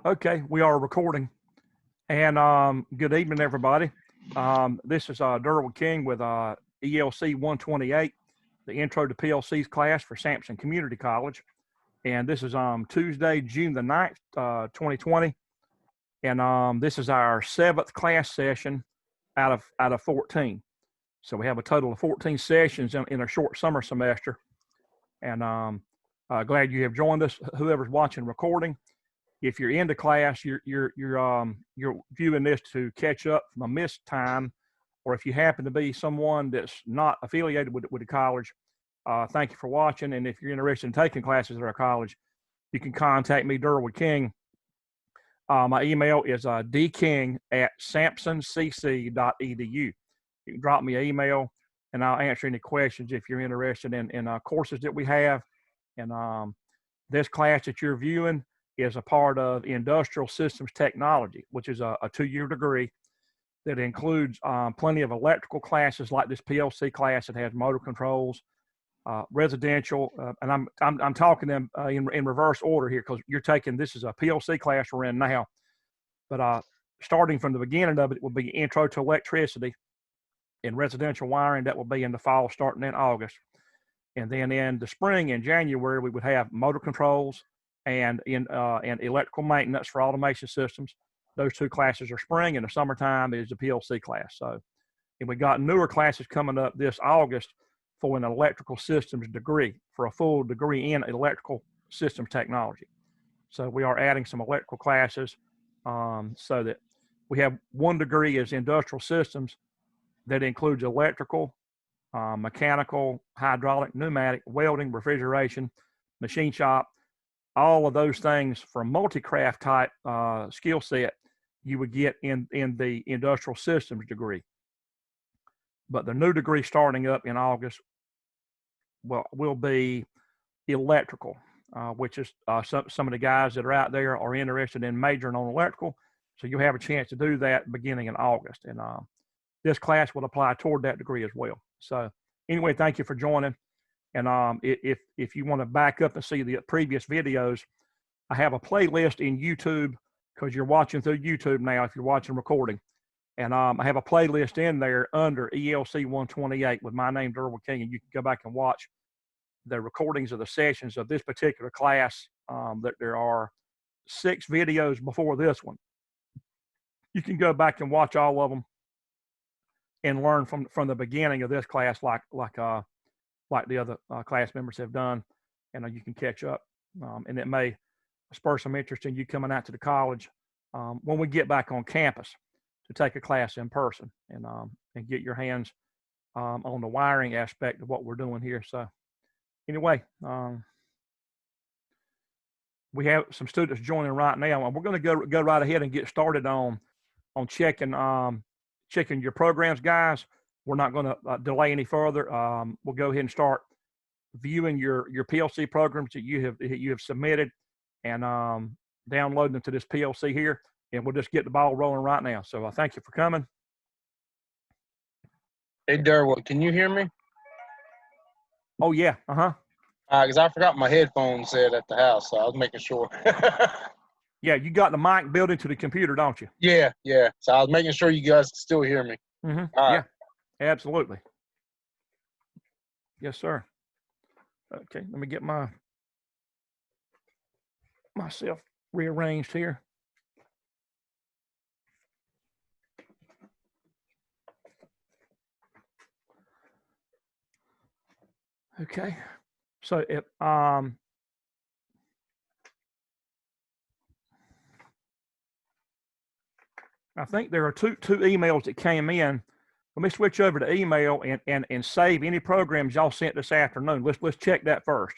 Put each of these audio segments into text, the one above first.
Okay, we are recording. And good evening, everybody. This is Durwood King with ELC 128, the Intro to PLCs class for Sampson Community College. And this is Tuesday, June the 9th, 2020. And this is our 7th class session out of 14. So we have a total of 14 sessions in a short summer semester. And glad you have joined us, whoever's watching recording. If you're into class, you're viewing this to catch up from a missed time, or if you happen to be someone that's not affiliated with the college, thank you for watching. And if you're interested in taking classes at our college, you can contact me, Durwood King. My email is dking@sampsoncc.edu. You can drop me an email, and I'll answer any questions if you're interested in courses that we have. And this class that you're viewing is a part of Industrial Systems Technology, which is a 2-year degree that includes plenty of electrical classes like this PLC class that has motor controls, residential, and I'm talking them in reverse order here because you're taking, this is a PLC class we're in now, but starting from the beginning of it will be Intro to Electricity and Residential Wiring. That will be in the fall, starting in August. And then in the spring, in January, we would have motor controls and electrical maintenance for automation systems. Those 2 classes are spring, and the summertime is the PLC class. So, and we got newer classes coming up this August for an electrical systems degree, for a full degree in electrical systems technology. So we are adding some electrical classes so that we have 1 degree is industrial systems that includes electrical, mechanical, hydraulic, pneumatic, welding, refrigeration, machine shop, all of those things for a multi-craft type skill set you would get in the industrial systems degree. But the new degree starting up in August will be electrical, which is some of the guys that are out there are interested in majoring on electrical. So you'll have a chance to do that beginning in August. And this class will apply toward that degree as well. So anyway, thank you for joining. And if you want to back up and see the previous videos, I have a playlist in YouTube because you're watching through YouTube now if you're watching recording. And I have a playlist in there under ELC 128 with my name, Durwood King, and you can go back and watch the recordings of the sessions of this particular class. That there are 6 videos before this one. You can go back and watch all of them and learn from the beginning of this class like the other class members have done, and you can catch up. And it may spur some interest in you coming out to the college when we get back on campus to take a class in person and get your hands on the wiring aspect of what we're doing here. So anyway, we have some students joining right now, and we're going to go right ahead and get started on checking your programs, guys. We're not going to delay any further. We'll go ahead and start viewing your PLC programs that you have submitted and downloading them to this PLC here, and we'll just get the ball rolling right now. So thank you for coming. Hey, Durwood, can you hear me? Oh, yeah. Because I forgot my headphones set at the house, so I was making sure. Yeah, you got the mic built into the computer, don't you? Yeah. So I was making sure you guys could still hear me. Mm-hmm. All yeah, right. absolutely. Yes, sir. Okay, let me get myself rearranged here. Okay, so if I think there are two emails that came in. Let me switch over to email and save any programs y'all sent this afternoon. Let's check that first,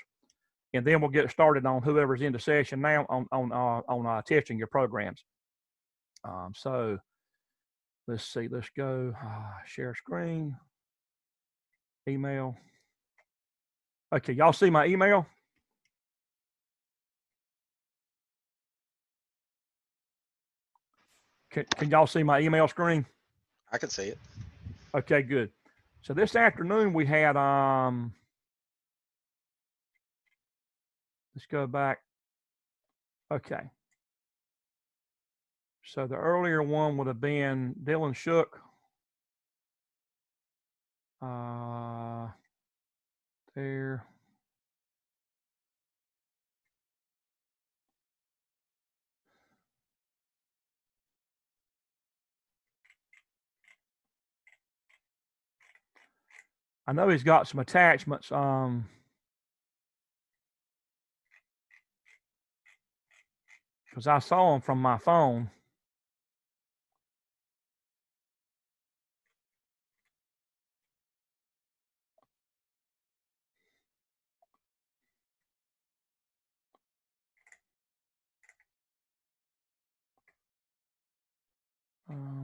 and then we'll get started on whoever's in the session now on testing your programs. So let's see. Let's go share screen, email. Okay, y'all see my email? Can y'all see my email screen? I can see it. Okay, good. So this afternoon we had let's go back. Okay. So the earlier one would have been Dylan Shook. There. I know he's got some attachments. Because I saw them from my phone.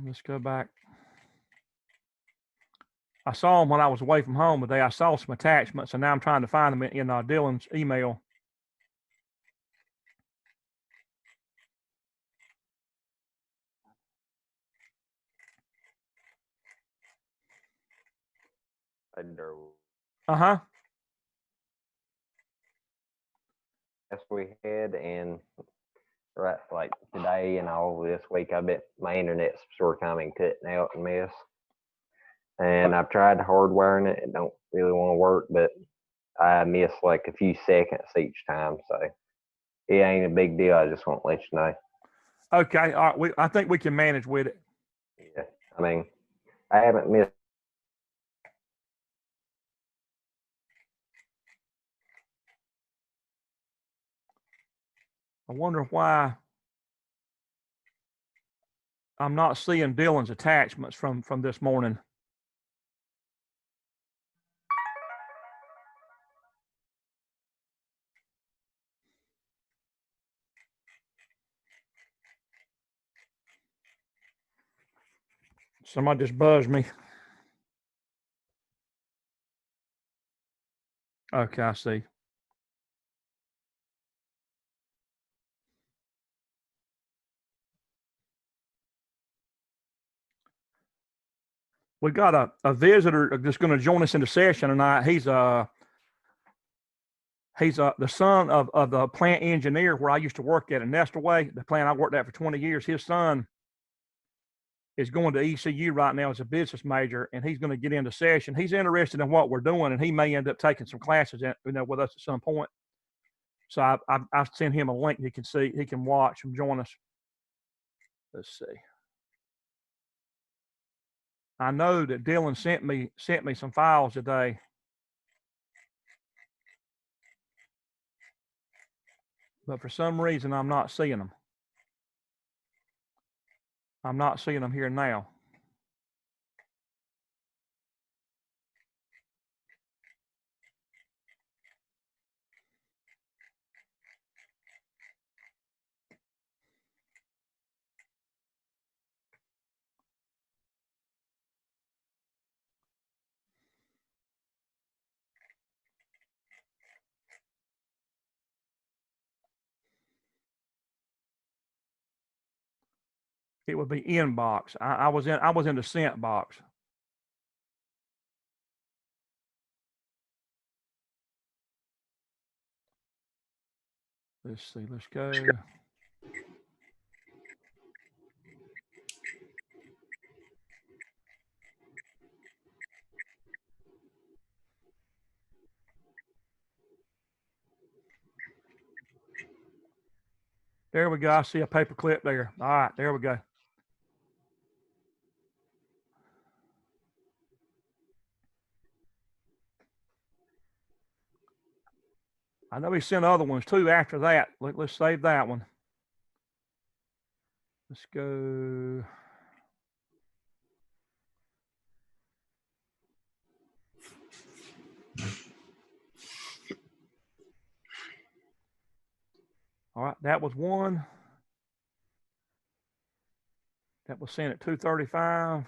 Let's go back. I saw them when I was away from home today. I saw some attachments, and now I'm trying to find them in Dylan's email. Durwood. Uh-huh. Yes, we had, and right like today and all this week, I bet my internet's sort of coming cutting out and mess. And I've tried hardwiring it. It don't really want to work, but I miss like a few seconds each time. So it ain't a big deal. I just want to let you know. Okay. All right. I think we can manage with it. Yeah. I mean, I haven't missed. I wonder why I'm not seeing Dylan's attachments from this morning. Somebody just buzzed me. Okay, I see. We got a visitor that's going to join us in the session tonight. He's the son of the plant engineer where I used to work at Nestorway, the plant I worked at for 20 years. His son is going to ECU right now as a business major, and he's going to get into session. He's interested in what we're doing, and he may end up taking some classes with us at some point. So I've sent him a link he can watch and join us. Let's see. I know that Dylan sent me some files today. But for some reason, I'm not seeing them. I'm not seeing them here now. It would be inbox. I was in the sent box. Let's see. Let's go. There we go. I see a paper clip there. All right, there we go. I know he sent other ones too after that. Let's save that one. Let's go. All right, that was one. That was sent at 2:35.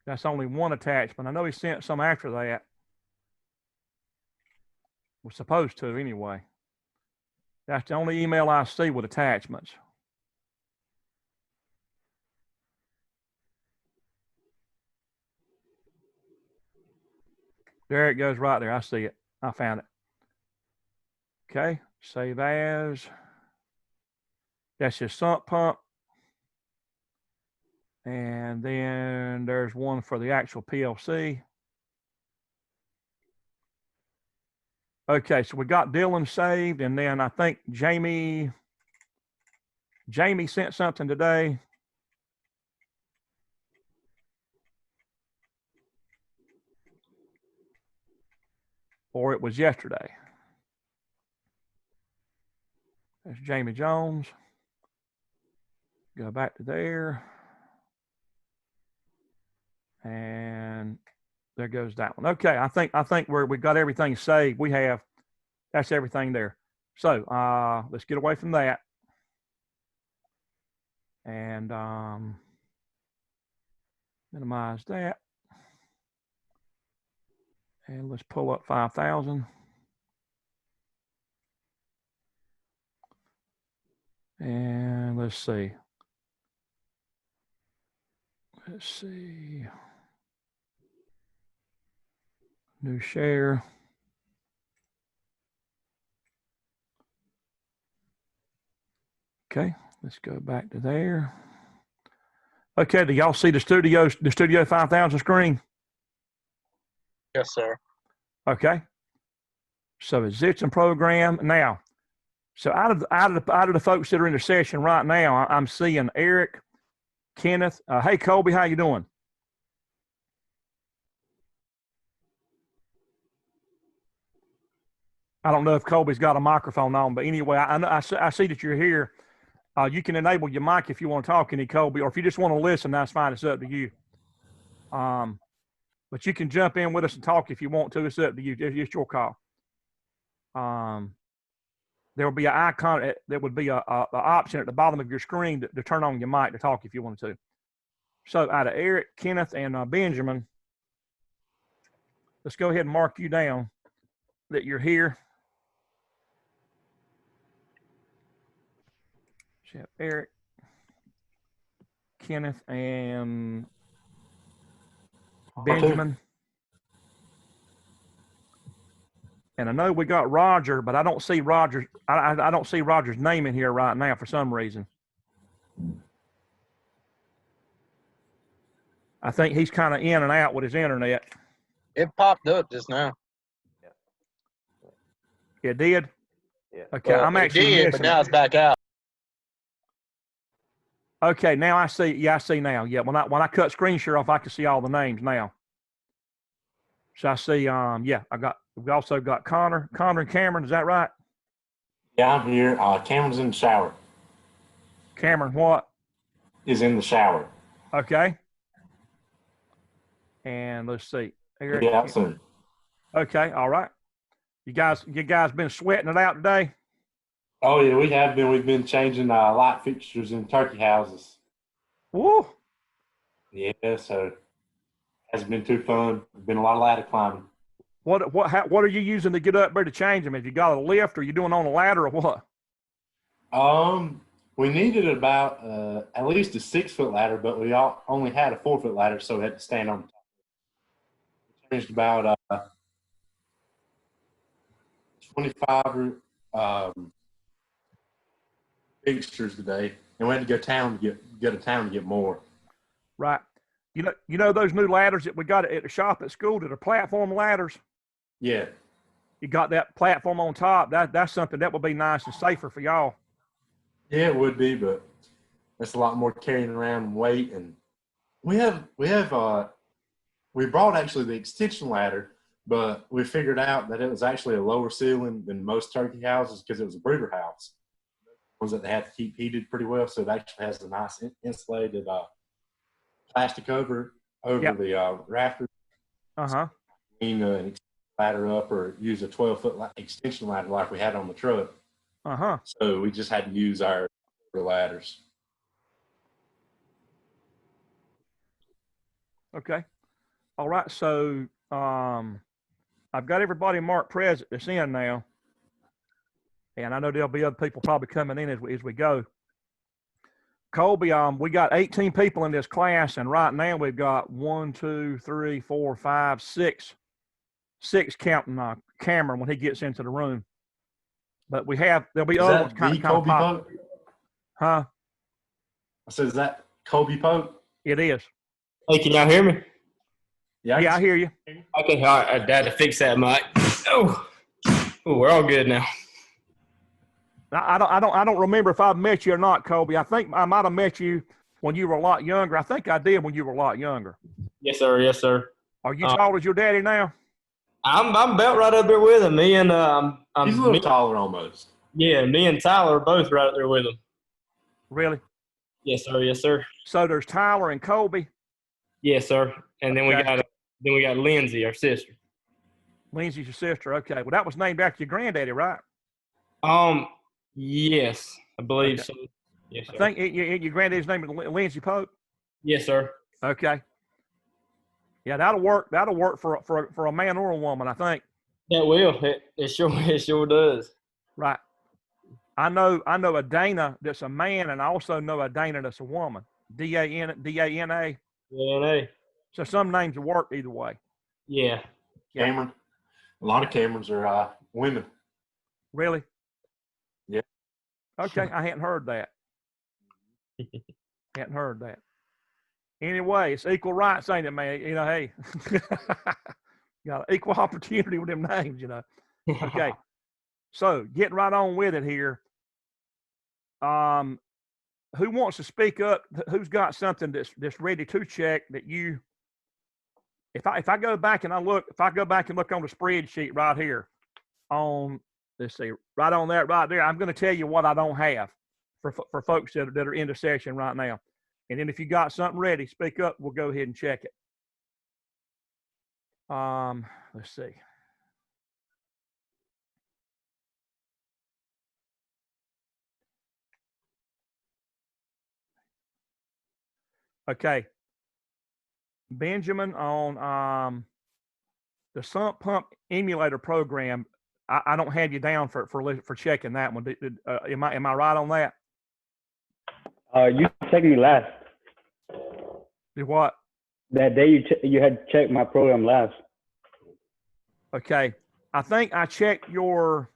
That's only one attachment. I know he sent some after that. Was supposed to anyway. That's the only email I see with attachments. There it goes right there. I see it. I found it. Okay, save as. That's your sump pump. And then there's one for the actual PLC. Okay, so we got Dylan saved, and then I think Jamie sent something today. Or it was yesterday. That's Jamie Jones. Go back to there. And there goes that one. Okay, I think we got everything saved. That's everything there. So let's get away from that. And minimize that. And let's pull up 5,000. And let's see. New share. Okay, let's go back to there. Okay, do y'all see the Studio 5000 screen? Yes, sir. Okay. So it's Zitzen program now. So out of the folks that are in the session right now, I'm seeing Eric, Kenneth. Hey, Colby, how you doing? I don't know if Colby's got a microphone on, but anyway, I see that you're here. You can enable your mic if you want to talk, any Colby, or if you just want to listen, that's fine. It's up to you. But you can jump in with us and talk if you want to. It's up to you. It's your call. There will be an icon. There would be a option at the bottom of your screen to turn on your mic to talk if you wanted to. So out of Eric, Kenneth, and Benjamin, let's go ahead and mark you down that you're here. So Eric, Kenneth, and Benjamin. And I know we got Roger, but I don't see Roger. I don't see Roger's name in here right now for some reason. I think he's kind of in and out with his internet. It popped up just now. It did? Yeah. Okay, Well, I'm actually it did, missing but now it. it's back out. Okay, now I see. Yeah, I see now. Yeah, when I cut screen share off, I can see all the names now. So I see. Yeah, we've also got Connor and Cameron. Is that right? Yeah, I'm here. Cameron's in the shower. Cameron, what? Is in the shower. Okay. And let's see. Eric, Yeah, soon. okay, all right. You guys been sweating it out today? Oh yeah, we have been. We've been changing light fixtures in turkey houses. Woo! Yeah, so hasn't been too fun. Been a lot of ladder climbing. What are you using to get up there to change them? Have you got a lift, or are you doing on a ladder, or what? We needed about at least a 6-foot ladder, but we only had a 4-foot ladder, so we had to stand on top. We changed about 25 fixtures today, and we had to go town to get more. Right. You know those new ladders that we got at the shop at school that are platform ladders? Yeah. You got that platform on top. That's something that would be nice and safer for y'all. Yeah, it would be, but that's a lot more carrying around weight. And we brought actually the extension ladder, but we figured out that it was actually a lower ceiling than most turkey houses because it was a brooder house. Ones that they have to keep heated pretty well, so it actually has a nice insulated plastic over Yep. the rafters. Uh-huh. An extension ladder up or use a 12-foot extension ladder like we had on the truck. Uh-huh. So we just had to use our ladders. Okay. All right. So I've got everybody marked present that's in now. And I know there'll be other people probably coming in as we go. Colby, we got 18 people in this class, and right now we've got 1, 2, 3, 4, 5, 6 6 counting Cameron when he gets into the room. But there'll be Is other ones that kind the of Kobe pop. Pope? Huh? I said, is that Kobe Pope? It is. Hey, can y'all hear me? Yeah, Yeah, I hear you. Okay, all right. I had to fix that mic. Oh, we're all good now. I don't remember if I've met you or not, Kobe. I think I might have met you when you were a lot younger. I think I did when you were a lot younger. Yes, sir. Yes, sir. Are you tall as your daddy now? I'm about right up there with him. Me and he's a little taller almost. Yeah, me and Tyler are both right up there with him. Really? Yes, sir. Yes, sir. So there's Tyler and Kobe. Yes, sir. And then Okay. we got Lindsay, our sister. Lindsay's your sister. Okay. Well, that was named after your granddaddy, right? Yes, I believe Okay. so. Yes, sir. I think your granddaddy's name is Lindsay Pope. Yes, sir. Okay. Yeah, that'll work. That'll work for a man or a woman, I think. That will. It sure does. Right. I know a Dana that's a man, and I also know a Dana that's a woman. D-A-N-A. Yeah. So some names will work either way. Yeah. Cameron. A lot of Camerons are women. Really? Yeah. Okay, I hadn't heard that. Anyway, it's equal rights, ain't it, man? You know, hey, got equal opportunity with them names, you know. Okay, so getting right on with it here. Who wants to speak up? Who's got something that's ready to check that you? If I go back and look on the spreadsheet right here, let's see, right on that right there, I'm going to tell you what I don't have for folks that are in the session right now. And then if you got something ready, speak up. We'll go ahead and check it. Let's see. Okay. Benjamin, on the sump pump emulator program, I don't have you down for checking that one. Am I right on that? You checked me last. Do what? That day you had checked my program last. Okay. I think I checked the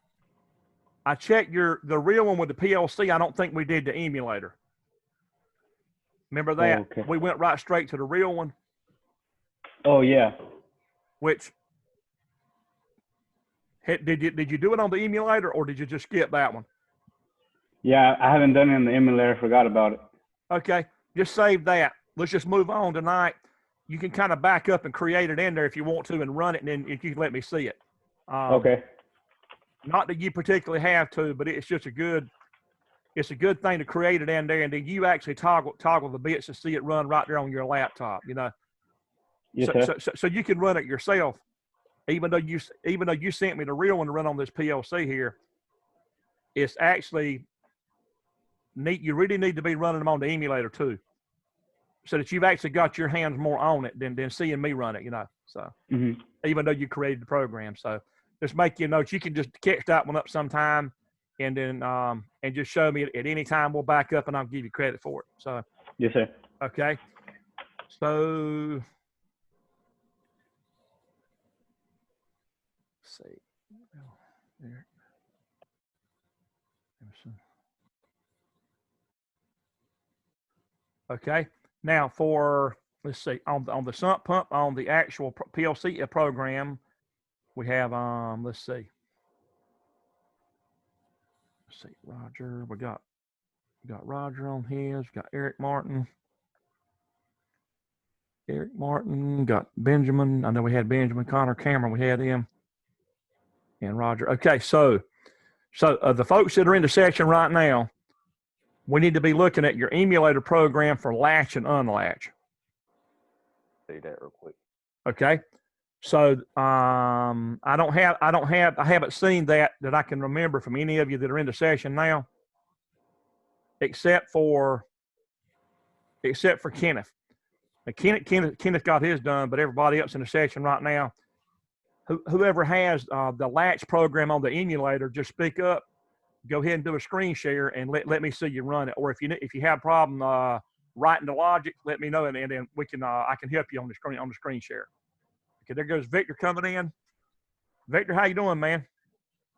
real one with the PLC. I don't think we did the emulator. Remember that? Oh, okay. We went right straight to the real one. Oh yeah. Which did you do it on the emulator, or did you just skip that one? Yeah, I haven't done it in the emulator. Forgot about it. Okay, just save that. Let's just move on tonight. You can kind of back up and create it in there if you want to and run it, and then if you can let me see it. Okay. Not that you particularly have to, but it's just a good thing to create it in there, and then you actually toggle the bits to see it run right there on your laptop. You know. Yes, sir. So you can run it yourself, even though you sent me the real one to run on this PLC here. It's actually neat. You really need to be running them on the emulator too, so that you've actually got your hands more on it than seeing me run it. You know. So even though you created the program, so just make your notes. You can just catch that one up sometime, and then and just show me at any time. We'll back up and I'll give you credit for it. So yes, sir. okay. So. See. There. Okay. Now let's see, on the sump pump on the actual PLC program, we have let's see, Roger. We got Roger on his. We got Eric Martin. Got Benjamin. I know we had Benjamin, Connor, Cameron. We had him. And Roger. Okay, so the folks that are in the session right now, we need to be looking at your emulator program for latch and unlatch. See that real quick. Okay, so I haven't seen that I can remember from any of you that are in the session now, except for Kenneth. Now, Kenneth got his done, but everybody else in the session right now, whoever has the latch program on the emulator, just speak up, go ahead and do a screen share and let me see you run it. Or if you have a problem writing the logic, let me know, and then we can I can help you on the screen share. Okay, there goes Victor coming in. Victor, how you doing, man?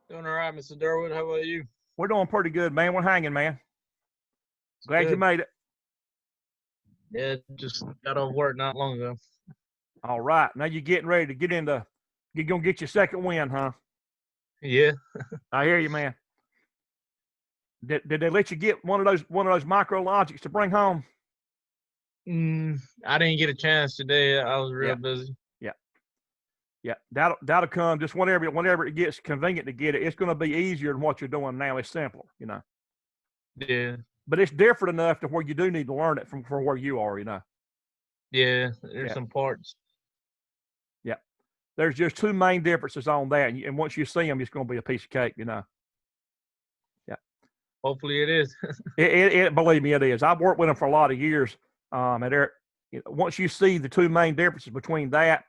Doing all right, Mr. Durwood. How about you? We're doing pretty good, man. We're hanging, man. Glad you Good. made it. Yeah, just got off work not long ago. All right. Now you're getting ready to get into, you're going to get your second win, huh? Yeah. I hear you, man. Did they let you get one of those micro logics to bring home? I didn't get a chance today. I was real Yeah. busy. Yeah, that'll come just whenever it gets convenient to get it. It's going to be easier than what you're doing now. It's simpler, you know. Yeah. But it's different enough to where you do need to learn it from where you are, you know. Yeah. There's Yeah. some parts. Yeah, there's just two main differences on that, and once you see them, it's going to be a piece of cake, you know. Yeah. Hopefully it is. It believe me, it is. I've worked with them for a lot of years. Once you see the two main differences between that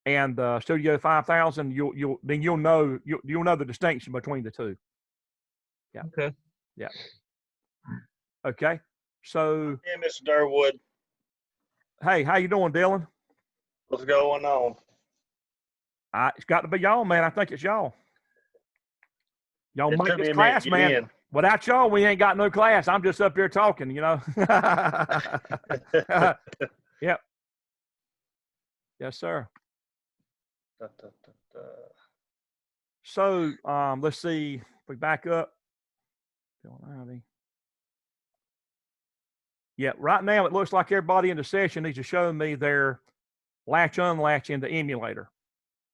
and Studio 5000, you'll know the distinction between the two. Yeah. Okay. Yeah. Okay. So, Hey, Mr. Durwood, hey, how you doing, Dylan? what's going on? It's got to be y'all, man. I think it's y'all. Y'all It make took me this a minute class, to get man. in. Without y'all, we ain't got no class. I'm just up here talking, you know. Yep. Yes, sir. So let's see. If we back up. Yeah, right now it looks like everybody in the session needs to show me their latch unlatch in the emulator,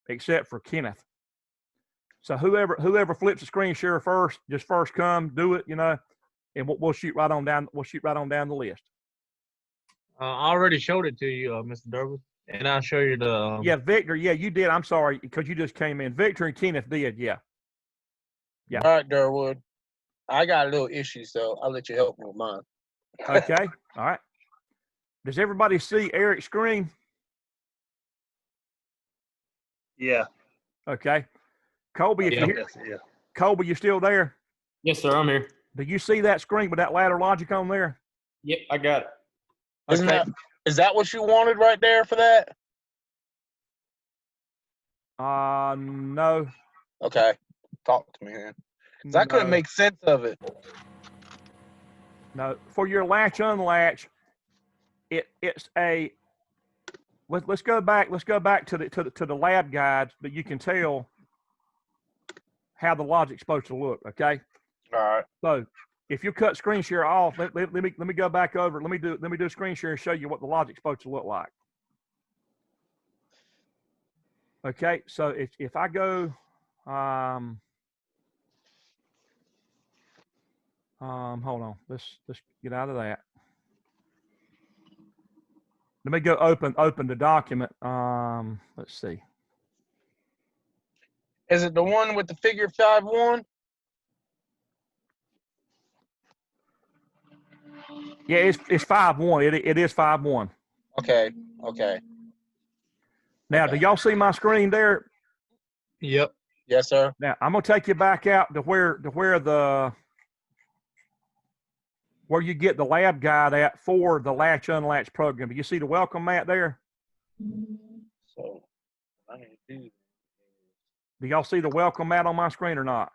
except for Kenneth. So whoever flips the screen share first, just first come, do it, you know, and we'll shoot right on down. We'll shoot right on down the list. I already showed it to you, Mr. Durwood, and I'll show you the. Yeah, Victor. Yeah, you did. I'm sorry because you just came in. Victor and Kenneth did. Yeah. Yeah. All right, Durwood. I got a little issue, so I'll let you help me with mine. Okay. All right. Does everybody see Eric's screen? Yeah. Okay. Colby, if Yeah. you hear, Yes, yeah. Colby, you still there? Yes, sir. I'm here. Do you see that screen with that ladder logic on there? Yep, I got it. Okay. Is that what you wanted right there for that? No. Okay. Talk to me, man. 'Cause I couldn't No. make sense of it. No, for your latch unlatch, it's a. Let's go back to the lab guides, but you can tell how the logic's supposed to look. Okay. All right. So if you cut screen share off, let me go back over. Let me do screen share and show you what the logic's supposed to look like. Okay. So if I go, hold on. Let's get out of that. Let me go open the document. Let's see. Is it the one with the figure 5-1? Yeah, it's 5-1. It is 5-1. Okay. Okay. Now, Okay. do y'all see my screen there? Yep. Yes, sir. Now I'm gonna take you back out to where you get the lab guide at for the latch unlatch program. Do you see the welcome mat there? So I need to do. Do y'all see the welcome mat on my screen or not?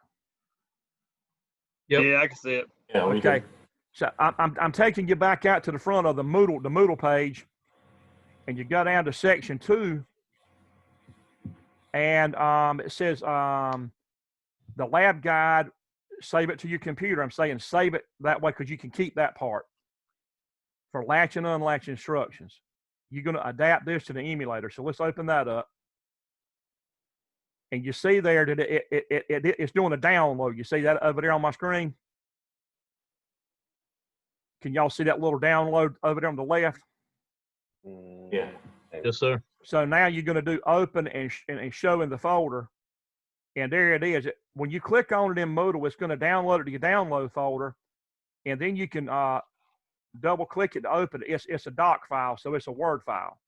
Yep. Yeah, I can see it. Yeah, we Okay. can. So I'm taking you back out to the front of the Moodle page, and you go down to section 2, and it says the lab guide. Save it to your computer. I'm saying save it that way because you can keep that part for latch and unlatch instructions. You're going to adapt this to the emulator. So let's open that up. And you see there that it's doing a download. You see that over there on my screen? Can y'all see that little download over there on the left? Yeah. Yes, sir. So now you're going to do open and show in the folder. And there it is. When you click on it in Moodle, it's going to download it to your download folder. And then you can double click it to open it. It's a doc file, so it's a Word file.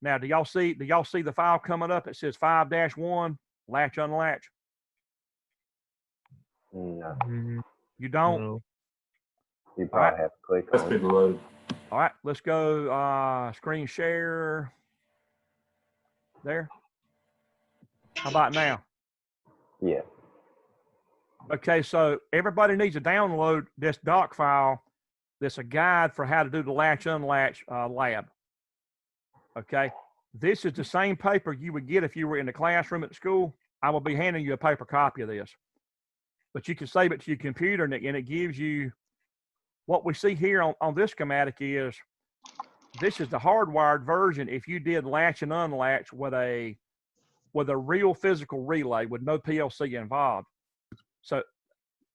Now, do y'all see the file coming up? It says 5-1 latch unlatch. No, You don't? No. you probably have to click Let's on be it. loaded. All right, let's go screen share. There. How about now? Yeah. Okay, so everybody needs to download this doc file. That's a guide for how to do the latch unlatch lab. Okay, this is the same paper you would get if you were in the classroom at school. I will be handing you a paper copy of this, but you can save it to your computer, and it gives you what we see here on this schematic is this is the hardwired version. If you did latch and unlatch with a real physical relay with no PLC involved. So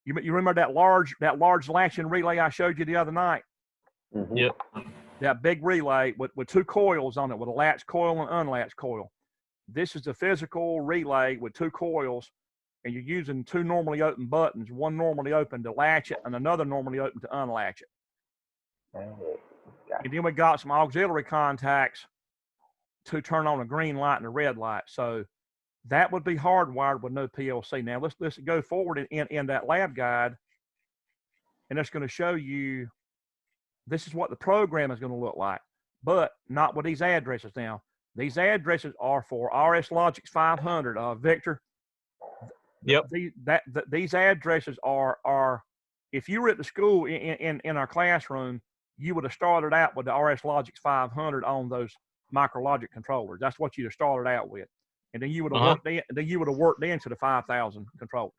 you remember that large latching relay I showed you the other night? Mhm. Yep. That big relay with two coils on it, with a latch coil and unlatched coil. This is the physical relay with two coils, and you're using two normally open buttons, one normally open to latch it and another normally open to unlatch it. Oh, And then we got some auxiliary contacts to turn on a green light and a red light. So that would be hardwired with no PLC. Now let's go forward in that lab guide, and it's going to show you this is what the program is going to look like, but not with these addresses. Now these addresses are for RS Logix 500. Victor. Yep. These addresses are if you were at the school in our classroom, you would have started out with the RS Logix 500 on those micrologic controllers. That's what you'd have started out with. And then you would have worked into the 5,000 controllers.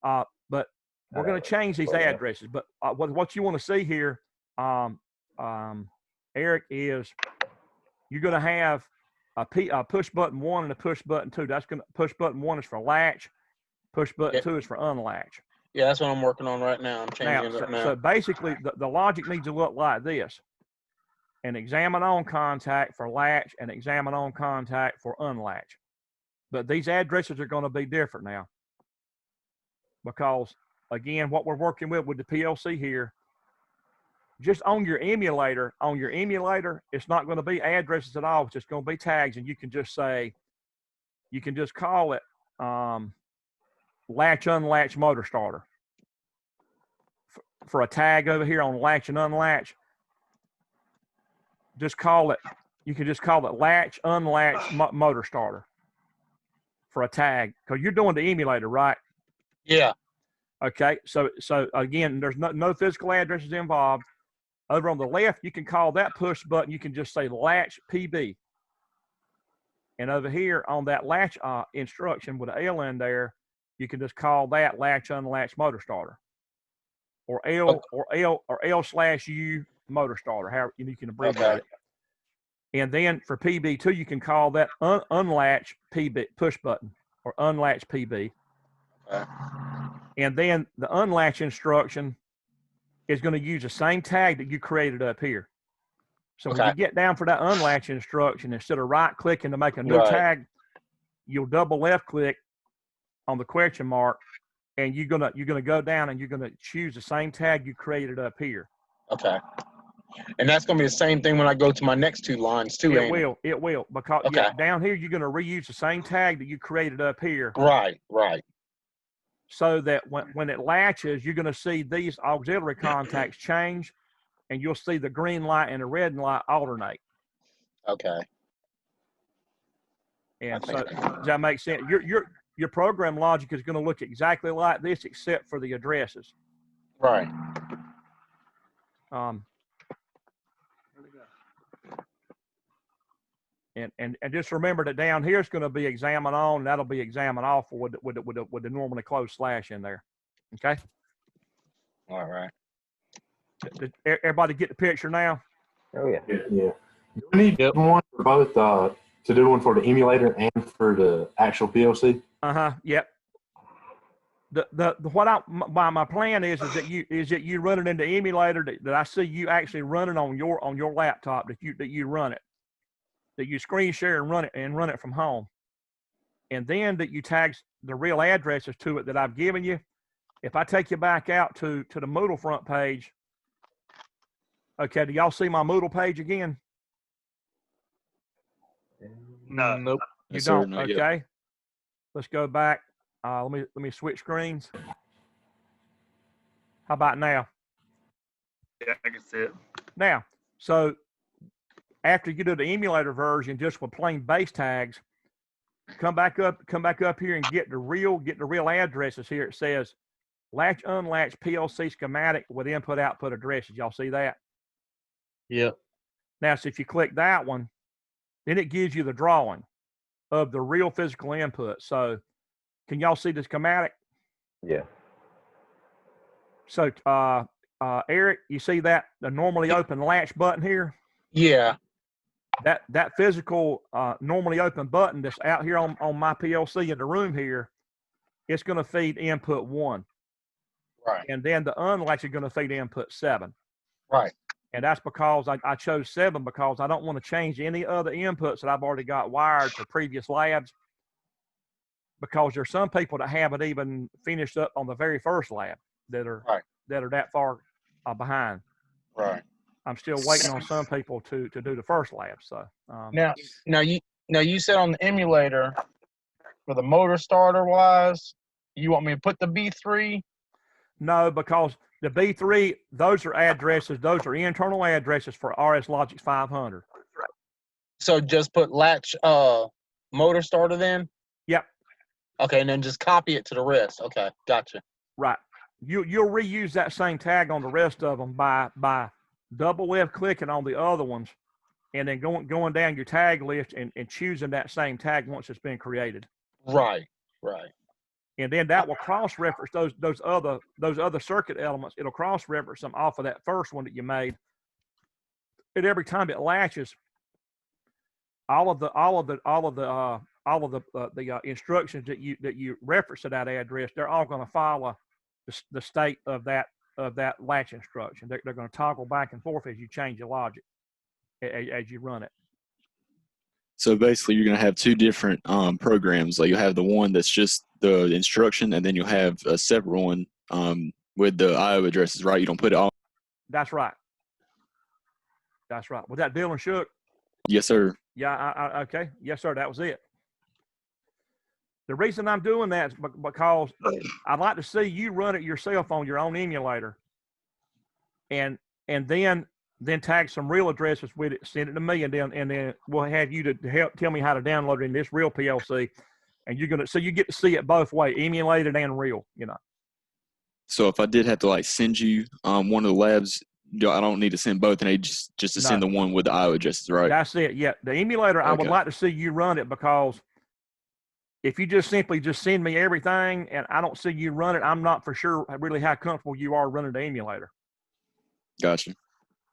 But we're going to change these addresses. But what you want to see here, Eric, is you're going to have a push button 1 and a push button 2. That's going to push button 1 is for latch, push button 2 is for unlatch. Yeah, that's what I'm working on right now. I'm changing it now. So basically, the logic needs to look like this: an examine on contact for latch and examine on contact for unlatch. But these addresses are going to be different now, because again, what we're working with the PLC here, just on your emulator, it's not going to be addresses at all. It's just going to be tags, and you can just call it latch unlatch motor starter. For a tag over here on latch and unlatch, you can just call it latch unlatch motor starter for a tag, because you're doing the emulator, right? Yeah. Okay, so again, there's no physical addresses involved. Over on the left, you can call that push button, you can just say latch PB. And over here on that latch instruction with an L in there, you can just call that latch unlatch motor starter, or L/U motor starter, however you can abbreviate it. And then for PB2, you can call that unlatch PB push button, or unlatch PB. And then the unlatch instruction is going to use the same tag that you created up here. So when you get down for that unlatch instruction, instead of right clicking to make a new tag, you'll double left click on the question mark, and you're gonna go down and you're gonna choose the same tag you created up here. Okay. And that's gonna be the same thing when I go to my next two lines too. It will, because down here you're gonna reuse the same tag that you created up here. Right. So that when it latches, you're gonna see these auxiliary contacts change, and you'll see the green light and the red light alternate. Okay. And so does that make sense? Your program logic is going to look exactly like this, except for the addresses. Right. And just remember that down here is going to be examine on, and that'll be examine off with the normally closed slash in there. Okay. All right. Did everybody get the picture now? Oh yeah. Yeah. Do we need one for both to do one for the emulator and for the actual PLC? Yep. My plan is that you run it in the emulator that I see you actually running on your laptop, that you run it, that you screen share and run it from home, and then that you tag the real addresses to it that I've given you. If I take you back out to the Moodle front page, okay, do y'all see my Moodle page again? No. Nope. You don't. Okay. Let's go back. Let me switch screens. How about now? Yeah, I can see it. Now, so after you do the emulator version just with plain base tags, come back up here and get the real addresses here. It says latch unlatch PLC schematic with input output addresses. Y'all see that? Yep. Now, so if you click that one, then it gives you the drawing of the real physical input. So can y'all see the schematic? Yeah. So Eric, you see that the normally open latch button here? Yeah. That physical normally open button that's out here on my PLC in the room here, it's going to feed input 1. Right. And then the unlatch is going to feed input 7. Right. And that's because I chose 7 because I don't want to change any other inputs that I've already got wired for previous labs, because there's some people that haven't even finished up on the very first lab that are that far behind. Right. I'm still waiting on some people to do the first lab. So Now you said on the emulator for the motor starter wise, you want me to put the B3? no, because the B3, those are addresses, those are internal addresses for RS Logix 500. So just put latch motor starter then? Yep. Okay, and then just copy it to the rest. Okay, gotcha. Right. You'll reuse that same tag on the rest of them by double left clicking on the other ones, and then going down your tag list and choosing that same tag once it's been created. Right. And then that will cross-reference those other circuit elements. It'll cross-reference them off of that first one that you made. And every time it latches, all of the instructions that you reference to that address, they're all going to follow the state of that latch instruction. They're going to toggle back and forth as you change the logic as you run it. So basically, you're going to have two different programs. Like you'll have the one that's just the instruction, and then you'll have a separate one with the IO addresses, right? You don't put it all. That's right. That's right. Was that Dylan Shook? Yes, sir. Yeah. Okay. Yes, sir. That was it. The reason I'm doing that is because I'd like to see you run it yourself on your own emulator, and then tag some real addresses with it, send it to me, and then we'll have you to help tell me how to download it in this real PLC, and so you get to see it both ways, emulated and real, So if I did have to like send you one of the labs, I don't need to send both, and I just to send the one with the IO addresses, right? That's it. Yeah, the emulator. Okay. I would like to see you run it, because if you just simply send me everything and I don't see you run it, I'm not for sure really how comfortable you are running the emulator. Gotcha.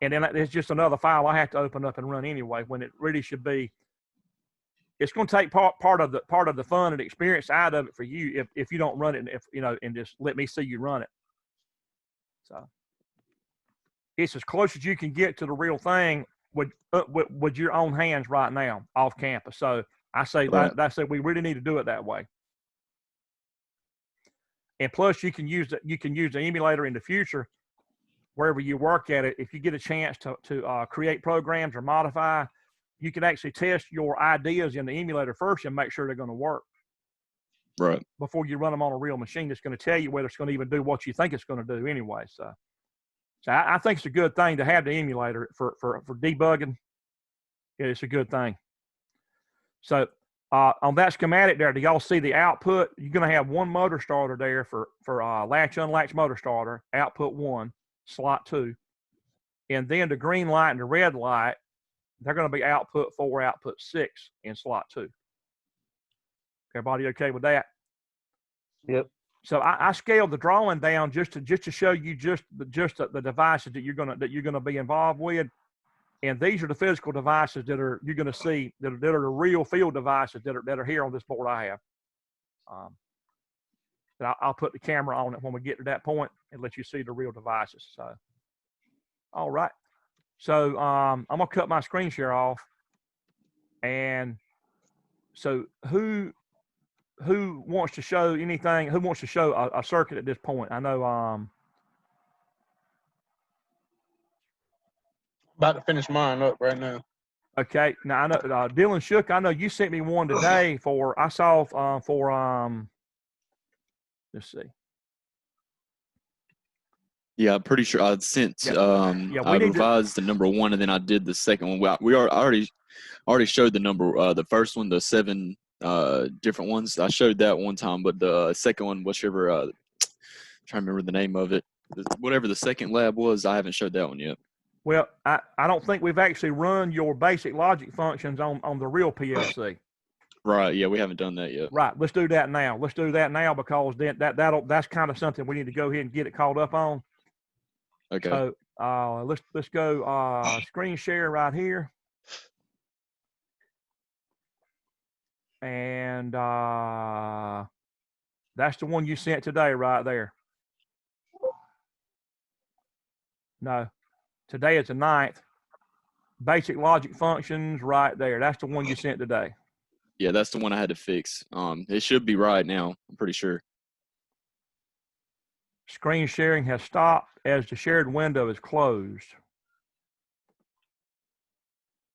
And then it's just another file I have to open up and run anyway, when it really should be. It's going to take part of the fun and experience out of it for you if you don't run it, and just let me see you run it. So it's as close as you can get to the real thing with your own hands right now off campus. So I say we really need to do it that way. And plus, you can use the emulator in the future wherever you work at it. If you get a chance to create programs or modify, you can actually test your ideas in the emulator first and make sure they're going to work. Right. Before you run them on a real machine, that's going to tell you whether it's going to even do what you think it's going to do anyway. So I think it's a good thing to have the emulator for debugging. It's a good thing. So on that schematic there, do y'all see the output? You're going to have one motor starter there for latch unlatch motor starter, output 1, slot 2. And then the green light and the red light, they're going to be output 4, output 6 in slot 2. Everybody okay with that? Yep. So I scaled the drawing down just to show you just the devices that you're gonna be involved with. And these are the physical devices you're going to see that are the real field devices that are here on this board I have. I'll put the camera on it when we get to that point and let you see the real devices. So, all right. So I'm going to cut my screen share off. And so who wants to show anything? Who wants to show a circuit at this point? I know about to finish mine up right now. Okay. Now I know Dylan Shook. I know you sent me one today for. I saw for. Let's see. Yeah, I'm pretty sure I sent. I revised the number 1, and then I did the second one. We already showed the number. The first one, the 7 different ones. I showed that one time, but the second one, whichever, trying to remember the name of it, whatever the second lab was, I haven't showed that one yet. Well, I don't think we've actually run your basic logic functions on the real PLC. Right. Yeah, we haven't done that yet. Right. Let's do that now. Let's do that now because then that's kind of something we need to go ahead and get it caught up on. Okay. So let's go screen share right here. And that's the one you sent today right there. No, today is the 9th. Basic logic functions right there. That's the one you sent today. Yeah, that's the one I had to fix. It should be right now. I'm pretty sure. Screen sharing has stopped as the shared window is closed.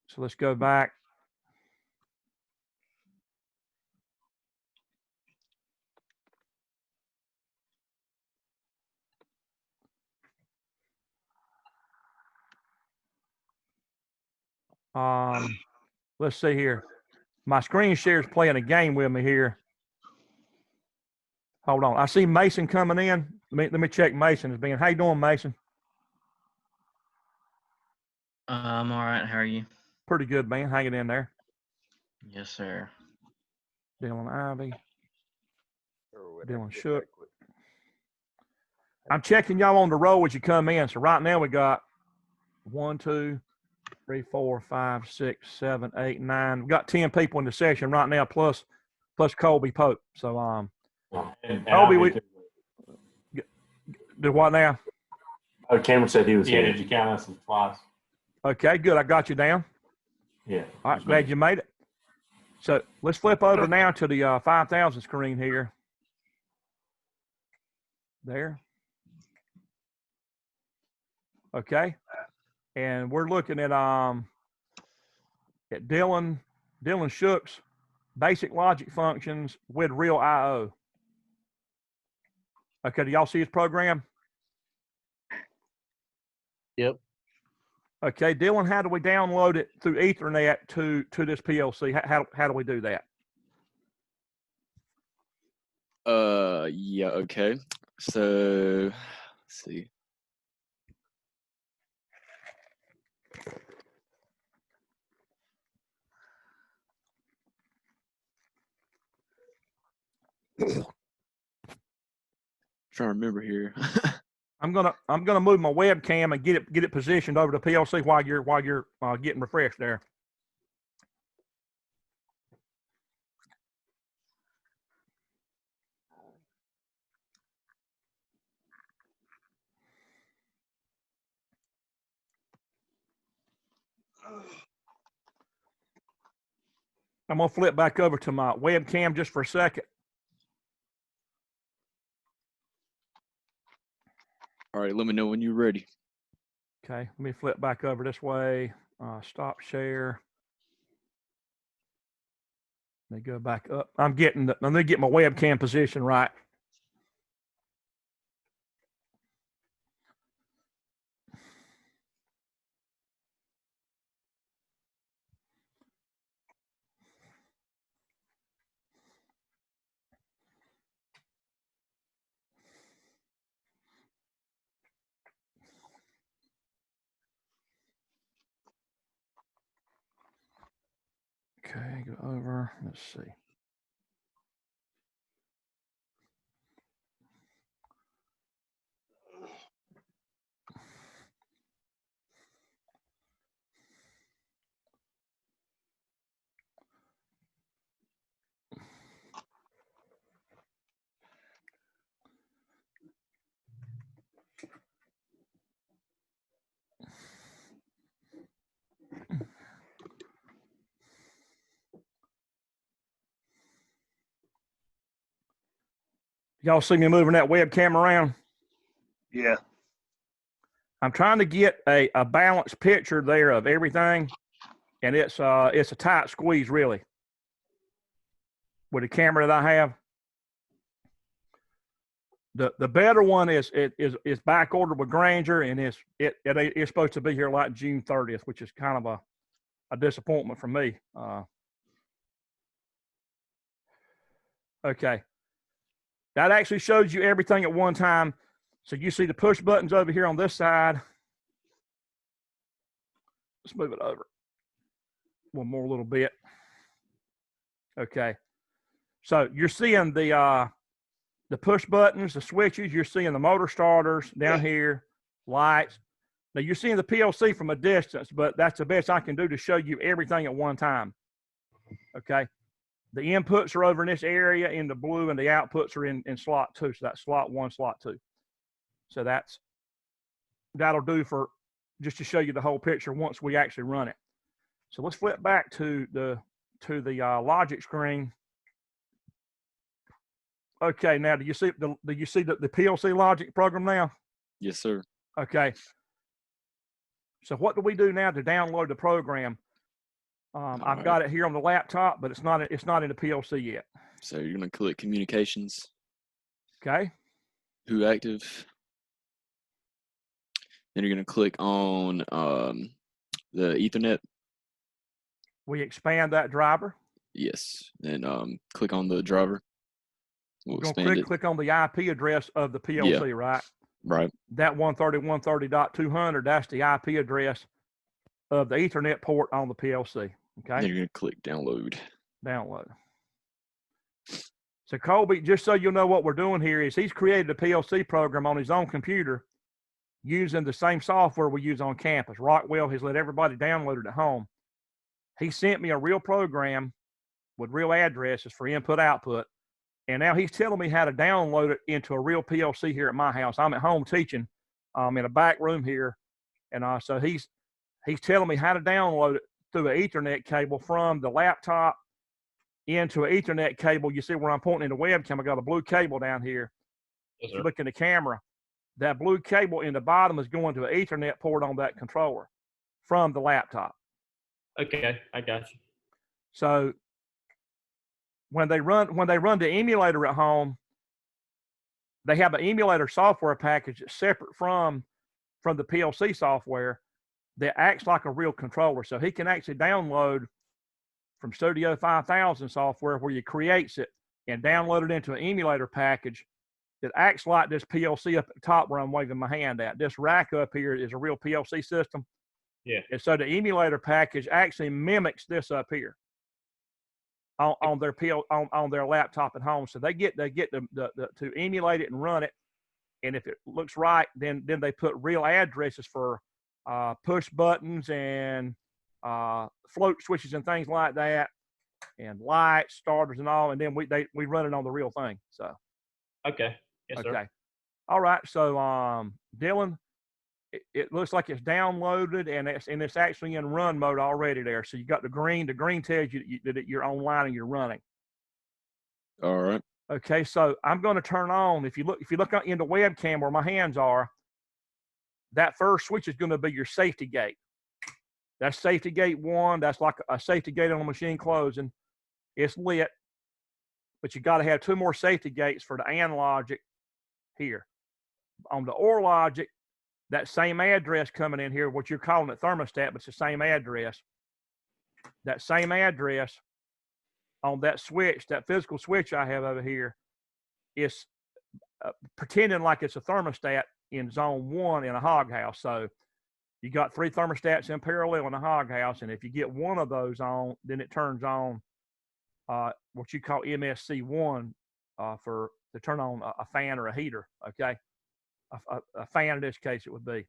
So let's go back. Let's see here. My screen share is playing a game with me here. Hold on. I see Mason coming in. Let me check Mason as being. How you doing, Mason? I'm all right. How are you? Pretty good, man. Hanging in there. Yes, sir. Dylan Ivy. Sure, Dylan Shook. I'm checking y'all on the roll as you come in. So right now we got 1, 2, 3, 4, 5, 6, 7, 8, 9. We've got 10 people in the session right now, plus Colby Pope. So And Colby, I'll we be- do what now? Oh, Cameron said he was here. Did you count us as twice? Okay, good. I got you down. Yeah. All right, glad you made it. So let's flip over now to the 5000 screen here. There. Okay. And we're looking at Dylan Shook's basic logic functions with real I/O. Okay, do y'all see his program? Yep. Okay, Dylan, how do we download it through Ethernet to this PLC? How do we do that? Yeah, okay. So, let's see. Trying to remember here. I'm gonna move my webcam and get it positioned over the PLC while you're getting refreshed there. I'm gonna flip back over to my webcam just for a second. All right, let me know when you're ready. Okay, let me flip back over this way. Stop share. Let me go back up. Let me get my webcam position right. Okay, go over. Let's see. Y'all see me moving that webcam around? Yeah. I'm trying to get a balanced picture there of everything, and it's a tight squeeze really with the camera that I have. The better one is back ordered with Granger, and it's supposed to be here like June 30th, which is kind of a disappointment for me. Okay. That actually shows you everything at one time. So you see the push buttons over here on this side. Let's move it over one more little bit. Okay. So you're seeing the push buttons, the switches. You're seeing the motor starters down here, lights. Now you're seeing the PLC from a distance, but that's the best I can do to show you everything at one time. Okay. The inputs are over in this area in the blue, and the outputs are in slot 2. So that's slot 1, slot 2. So that'll do for just to show you the whole picture once we actually run it. So let's flip back to the logic screen. Okay, now do you see the PLC logic program now? Yes, sir. Okay. So what do we do now to download the program? I've got it here on the laptop, but it's not in the PLC yet. So you're going to click communications. Okay. Who active. Then you're going to click on the Ethernet. We expand that driver. Yes. Then click on the driver. We'll We're expand going to it. click on the IP address of the PLC, right? Right. That 130.130.200, that's the IP address of the Ethernet port on the PLC. Okay. Then you're going to click download. Download. So Colby, just so you'll know what we're doing here is he's created a PLC program on his own computer using the same software we use on campus. Rockwell has let everybody download it at home. He sent me a real program with real addresses for input output. And now he's telling me how to download it into a real PLC here at my house. I'm at home teaching in a back room here. And so he's telling me how to download it through an Ethernet cable from the laptop into an Ethernet cable. You see where I'm pointing in the webcam, I got a blue cable down here. Yes, if you look in the camera, that blue cable in the bottom is going to an Ethernet port on that controller from the laptop. Okay, I got you. So when they run the emulator at home, they have an emulator software package that's separate from the PLC software that acts like a real controller. So he can actually download from Studio 5000 software where he creates it and download it into an emulator package that acts like this PLC up at the top where I'm waving my hand at. This rack up here is a real PLC system. Yeah. And so the emulator package actually mimics this up here on their laptop at home. So they get to emulate it and run it. And if it looks right, then they put real addresses for push buttons and float switches and things like that, and lights, starters, and all. And then we run it on the real thing. So Okay. Yes, okay. sir. All right. So Dylan, it looks like it's downloaded and it's actually in run mode already there. So you got the green. The green tells you that you're online and you're running. All right. Okay. So I'm going to turn on. If you look in the webcam where my hands are, that first switch is going to be your safety gate. That's safety gate 1. That's like a safety gate on a machine closing. It's lit, but you got to have 2 more safety gates for the AND logic here. On the OR logic, that same address coming in here, what you're calling it thermostat, but it's the same address. That same address on that switch, that physical switch I have over here, is pretending like it's a thermostat in zone 1 in a hog house. So you got 3 thermostats in parallel in a hog house, and if you get one of those on, then it turns on what you call MSC1 to turn on a fan or a heater. Okay. A fan in this case it would be.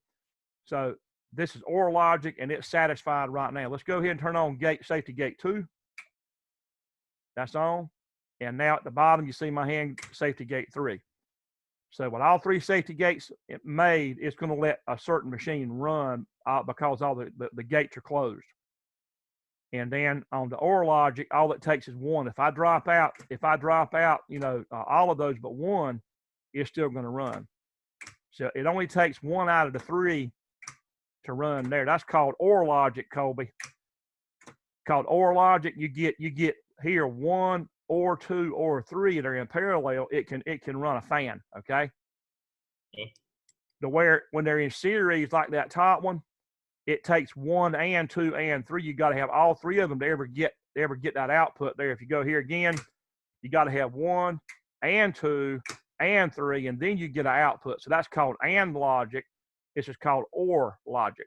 So this is OR logic and it's satisfied right now. Let's go ahead and turn on safety gate 2. That's on. And now at the bottom you see my hand, safety gate 3. So with all 3 safety gates made, it's going to let a certain machine run because all the gates are closed. And then on the OR logic, all it takes is 1. If I drop out, all of those but 1, it's still going to run. So it only takes 1 out of the 3 to run there. That's called OR logic, Colby. Called OR logic. You get here 1 or 2 or 3 that are in parallel. It can run a fan. Okay. Yeah. When they're in series like that top one, it takes 1 and 2 and 3. You got to have all 3 of them to ever get that output there. If you go here again, You got to have 1 and 2 and 3, and then you get an output. So that's called AND logic. This is called OR logic.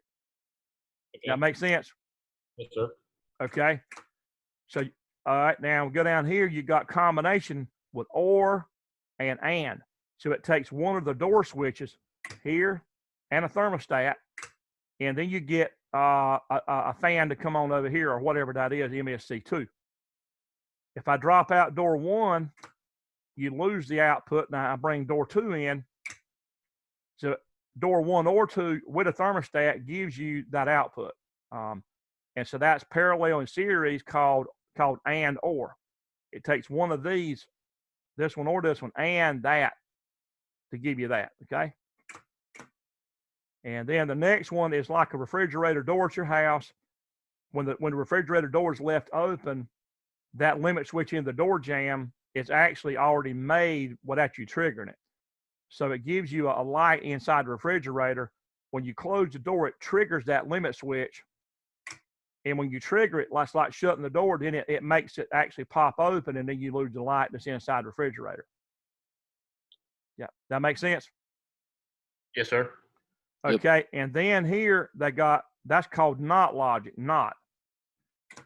Okay. That makes sense? Yes, sir. Okay. So, all right, now go down here. You got combination with OR and AND. So it takes one of the door switches here and a thermostat, and then you get a fan to come on over here or whatever that is, MSC2. If I drop out door 1, you lose the output. Now I bring door 2 in. So door 1 or 2 with a thermostat gives you that output. And so that's parallel in series called AND OR. It takes one of these, this one or this one, and that to give you that, okay? And then the next one is like a refrigerator door at your house. When the refrigerator door is left open, that limit switch in the door jamb is actually already made without you triggering it. So it gives you a light inside the refrigerator. When you close the door, it triggers that limit switch. And when you trigger it, like shutting the door, then it makes it actually pop open, and then you lose the light that's inside the refrigerator. Yeah, that makes sense? Yes, sir. Okay, yep. And then here that's called NOT logic, NOT.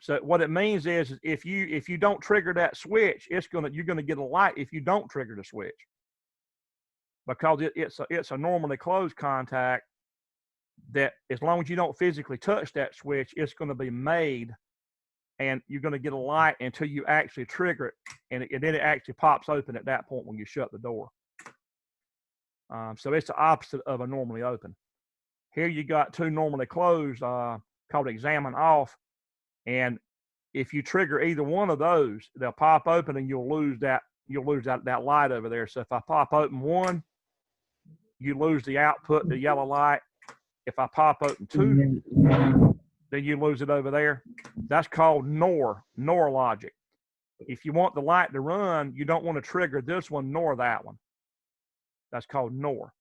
So what it means is if you don't trigger that switch, you're gonna get a light if you don't trigger the switch, because it's a normally closed contact that as long as you don't physically touch that switch, it's going to be made, and you're going to get a light until you actually trigger it, and then it actually pops open at that point when you shut the door. So it's the opposite of a normally open. Here you got 2 normally closed called examine off, and if you trigger either one of those, they'll pop open, and you'll lose that light over there. So if I pop open 1, you lose the output, the yellow light. If I pop open 2, then you lose it over there. That's called NOR logic. If you want the light to run, you don't want to trigger this one nor that one. That's called NOR.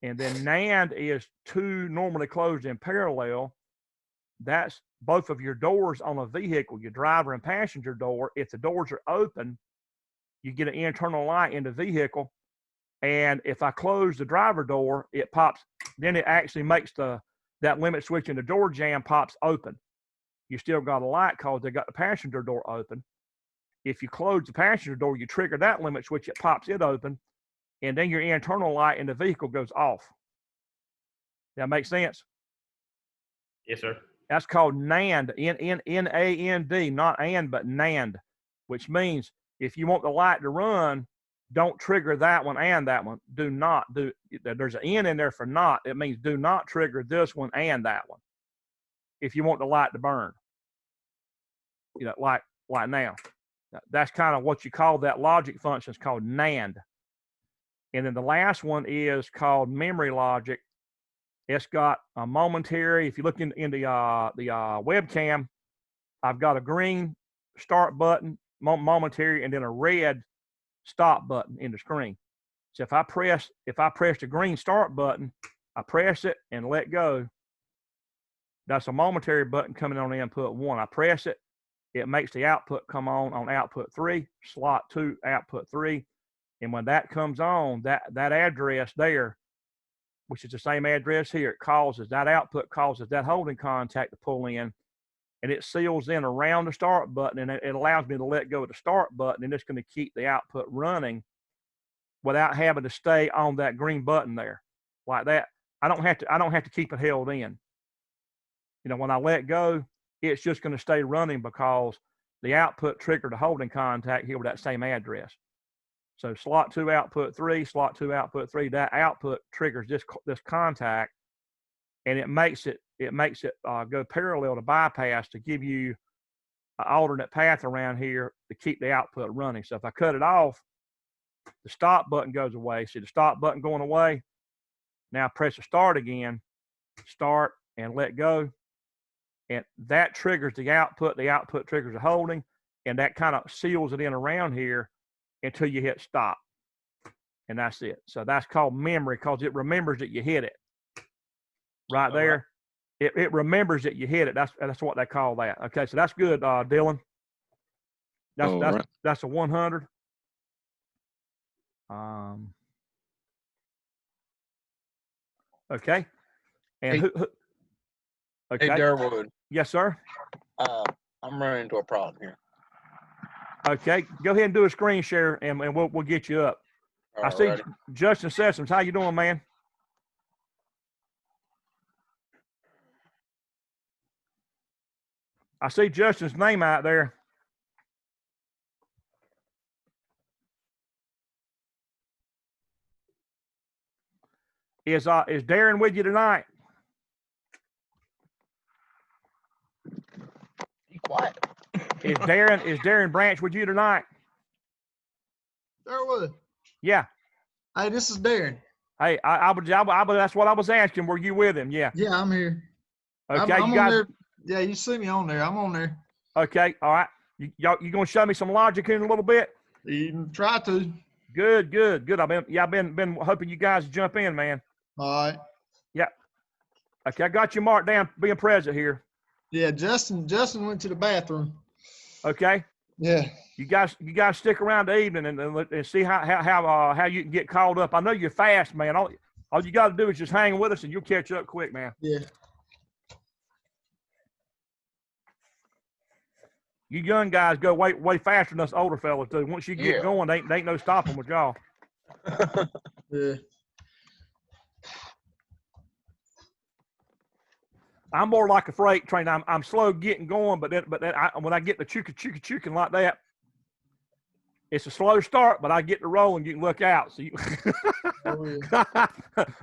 And then NAND is 2 normally closed in parallel. That's both of your doors on a vehicle, your driver and passenger door. If the doors are open, you get an internal light in the vehicle. And if I close the driver door, it pops, then it actually makes that limit switch in the door jamb pops open. You still got a light because they got the passenger door open. If you close the passenger door, you trigger that limit switch, it pops it open, and then your internal light in the vehicle goes off. That makes sense? Yes, sir. That's called NAND, N-A-N-D, not AND, but NAND, which means if you want the light to run, don't trigger that one and that one. There's an N in there for not. It means do not trigger this one and that one if you want the light to burn. You know, like now. That's kind of what you call that logic function. It's called NAND. And then the last one is called memory logic. It's got a momentary. If you look in the webcam, I've got a green start button, momentary, and then a red stop button in the screen. So if I press the green start button, I press it and let go. That's a momentary button coming on input 1. I press it, it makes the output come on output 3, slot 2, output 3. And when that comes on, that address there, which is the same address here, that output causes that holding contact to pull in, and it seals in around the start button, and it allows me to let go of the start button, and it's going to keep the output running without having to stay on that green button there like that. I don't have to keep it held in. You know, when I let go, it's just going to stay running because the output triggered a holding contact here with that same address. So slot 2 output 3, slot 2 output 3, that output triggers this contact, and it makes it go parallel to bypass to give you an alternate path around here to keep the output running. So if I cut it off, the stop button goes away. See the stop button going away? Now press the start again, start and let go. And that triggers the output triggers the holding, and that kind of seals it in around here until you hit stop. And that's it. So that's called memory because it remembers that you hit it. Right there. It remembers that you hit it. That's what they call that. Okay, so that's good, Dylan. All right. That's a 100. Okay. And Hey- who okay. Hey, Durwood, Yes, sir. I'm running into a problem here. Okay. Go ahead and do a screen share and we'll get you up. I see Alrighty. Justin Sessoms. How you doing, man? I see Justin's name out there. Is Darren with you tonight? Be quiet. Is Darren Branch with you tonight? Durwood. Yeah. Hey, this is Darren. Hey, that's what I was asking. Were you with him? Yeah. Yeah, I'm here. Okay, I'm you guys. on there. Yeah, you see me on there. I'm on there. Okay, all right. You gonna show me some logic in a little bit? You can try to. Good. I've been hoping you guys jump in, man. All right. Yeah. Okay, I got you marked down being present here. Yeah, Justin went to the bathroom. Okay. Yeah. You guys stick around the evening and see how you can get called up. I know you're fast, man. All you got to do is just hang with us and you'll catch up quick, man. Yeah. You young guys go way faster than us older fellas do. Once you get Yeah. going, they ain't no stopping with y'all. Yeah. I'm more like a freight train. I'm slow getting going, but then when I get the chuking like that, it's a slow start, but I get to roll and you can look out. So you, Oh, yeah.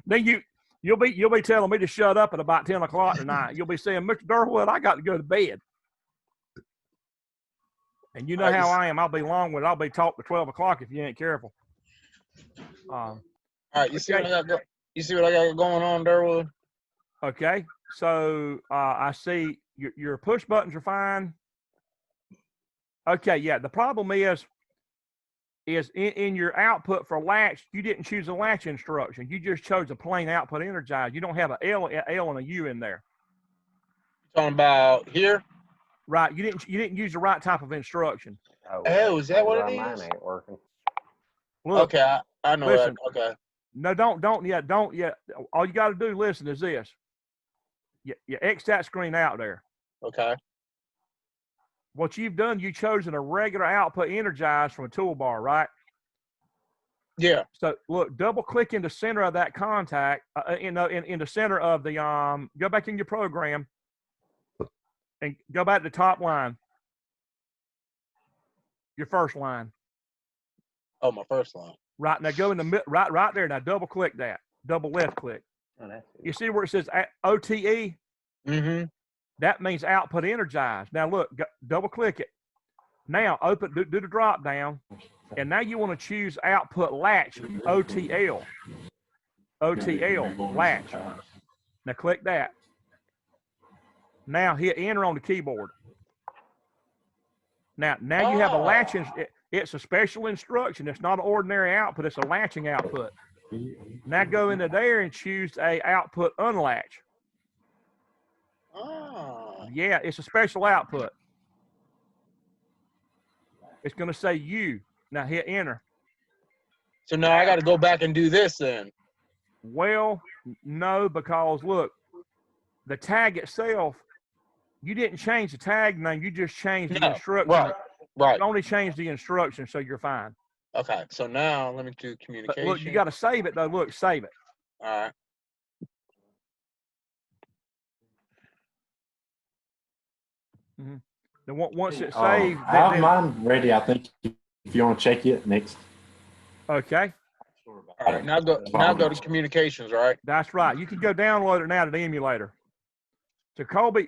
then you'll be telling me to shut up at about 10 o'clock tonight. You'll be saying, Mr. Durwood, I got to go to bed. And you know how I am. I'll be long with. I'll be talked to 12 o'clock if you ain't careful. All right, you see what I got? You see what I got going on, Durwood? Okay, so I see your push buttons are fine. Okay, yeah. The problem is in your output for latch, you didn't choose a latch instruction. You just chose a plain output energize. You don't have a L and a U in there. Talking about here? Right. You didn't use the right type of instruction. Oh, is that what it Mine is? ain't working. Look, Okay, I know listen. that. Okay. No, don't yet. All you got to do, listen, is this. You X that screen out there. Okay. What you've done, you chosen a regular output energize from a toolbar, right? Yeah. So look, double click in the center of that contact, in the center of the go back in your program, and go back to the top line. Your first line. Oh, my first line. Right now, go in the right there. Now double click that. Double left click. Oh, that's it. You see where it says OTE? Mm-hmm. That means output energized. Now look, double click it. Now do the drop down, and now you want to choose output latch OTL. OTL latch. Now click that. Now hit enter on the keyboard. Now you have a latch. It's a special instruction. It's not an ordinary output. It's a latching output. Now go into there and choose a output unlatch. Oh. Yeah, it's a special output. It's going to say U. Now hit enter. So now I got to go back and do this then. Well, no, because look, the tag itself, you didn't change the tag name. You just changed the instruction. Right. You only changed the instruction, so you're fine. Okay. So now let me do But communication. look, you got to save it though. Look, save it. All right. Mm-hmm. Then once it's I saved, have mine ready. I think if you want to check it next. Okay. All right. Now go to communications. Right. That's right. You can go download it now to the emulator. So Colby,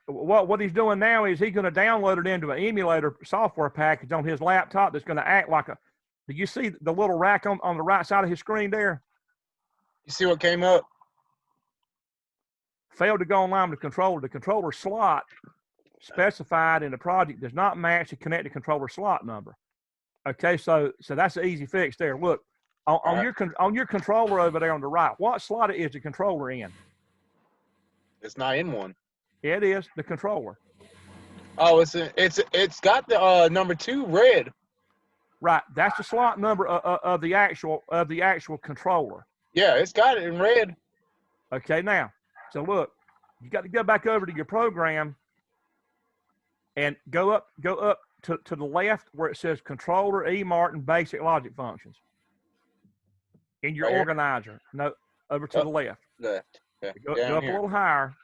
what he's doing now is he's going to download it into an emulator software package on his laptop that's going to act like a. Do you see the little rack on the right side of his screen there? You see what came up? Failed to go online with the controller. The controller slot specified in the project does not match the connected controller slot number. Okay, so that's an easy fix there. Look, on your controller over there on the right, what slot is the controller in? It's not in one. It is the controller. Oh, it's got the number 2 red. Right. That's the slot number of the actual controller. Yeah, it's got it in red. Okay. Now, so look, you got to go back over to your program and go up to the left where it says controller E-Martin basic logic functions. In your Right here? organizer. No, over to the left. Left. Okay. Go Down up here. a little higher.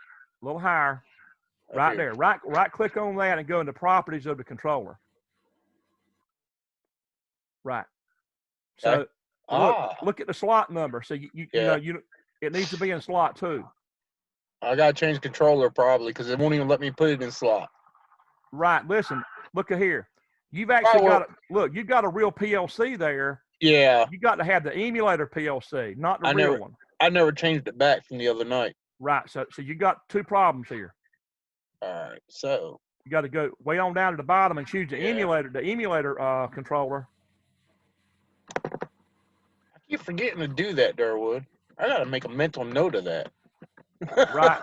Up Right here. there. Right click on that and go into properties of the controller. Right. So Okay. look at the slot number. So you know it needs to be in slot 2. I gotta change controller probably because it won't even let me put it in slot. Right. Listen, look at here. You've actually you've got a real PLC there. Yeah. You got to have the emulator PLC, not the real one. I never changed it back from the other night. Right. So you got 2 problems here. All right. So you got to go way on down to the bottom and choose the emulator controller. I keep forgetting to do that, Durwood. I gotta make a mental note of that. Right.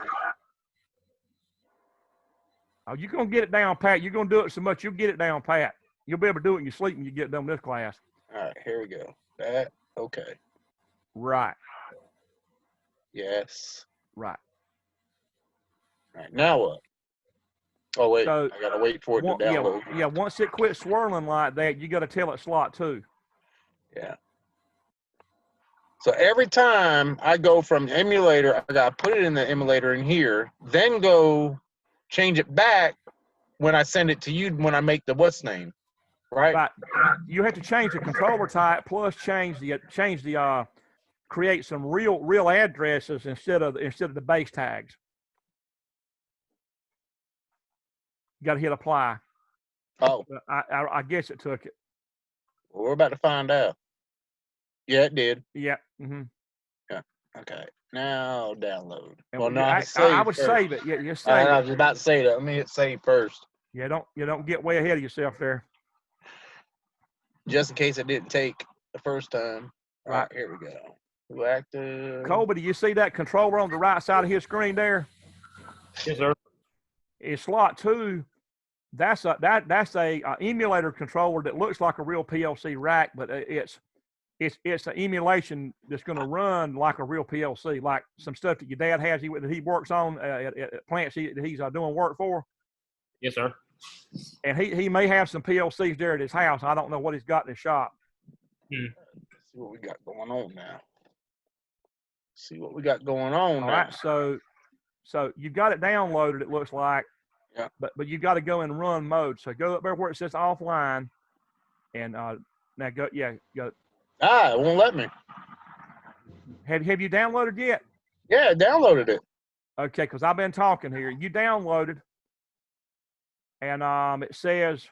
Oh, you're gonna get it down, Pat. You're gonna do it so much you'll get it down, Pat. You'll be able to do it in your sleep when you get done with this class. All right, here we go. That okay. Right. Yes. Right. All right. Now what? Oh wait, So, I gotta wait for it to download. Yeah. Once it quits swirling like that, you got to tell it slot 2. Yeah. So every time I go from emulator, I gotta put it in the emulator in here, then go change it back when I send it to you when I make the what's name, right? Right. You have to change the controller type plus create some real addresses instead of the base tags. You got to hit apply. Oh, I guess it took it. well, we're about to find out. Yeah, it did. Yeah. Mm-hmm. Yeah. Okay. Now download. And well, no, I would save it. Yeah, you save I it. was about to say that. Let me hit save first. Yeah, don't get way ahead of yourself there. Just in case it didn't take the first time. Right. All right, here we go. Who active? Colby, do you see that controller on the right side of his screen there? Yes, sir. In slot 2, that's a emulator controller that looks like a real PLC rack, but it's an emulation that's going to run like a real PLC, like some stuff that your dad has that he works on at plants he's doing work for. Yes, sir. And he may have some PLCs there at his house. I don't know what he's got in his shop. Let's see what we got going on now. See what we got going on All now. right, so you've got it downloaded, it looks like. Yeah. But you've got to go in run mode. So go up there where it says offline, and now go. It won't let me. Have you downloaded yet? Yeah, I downloaded it. Okay, because I've been talking here. You downloaded, and it says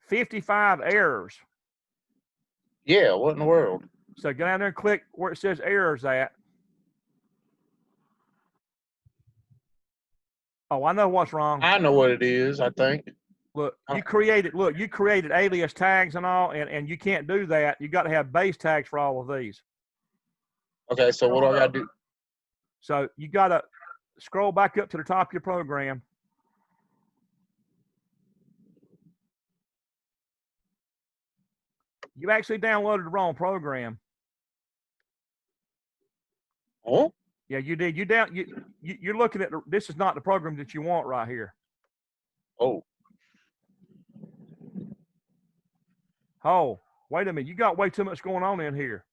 55 errors. Yeah, what in the world? So go down there and click where it says errors at. Oh, I know what's wrong. I know what it is, I think. Look, you created alias tags and all, and you can't do that. You got to have base tags for all of these. Okay, so what do I got to do? So you got to scroll back up to the top of your program. You actually downloaded the wrong program. Oh? Yeah, you did. You're looking at this is not the program that you want right here. Oh. Oh, wait a minute. You got way too much going on in here.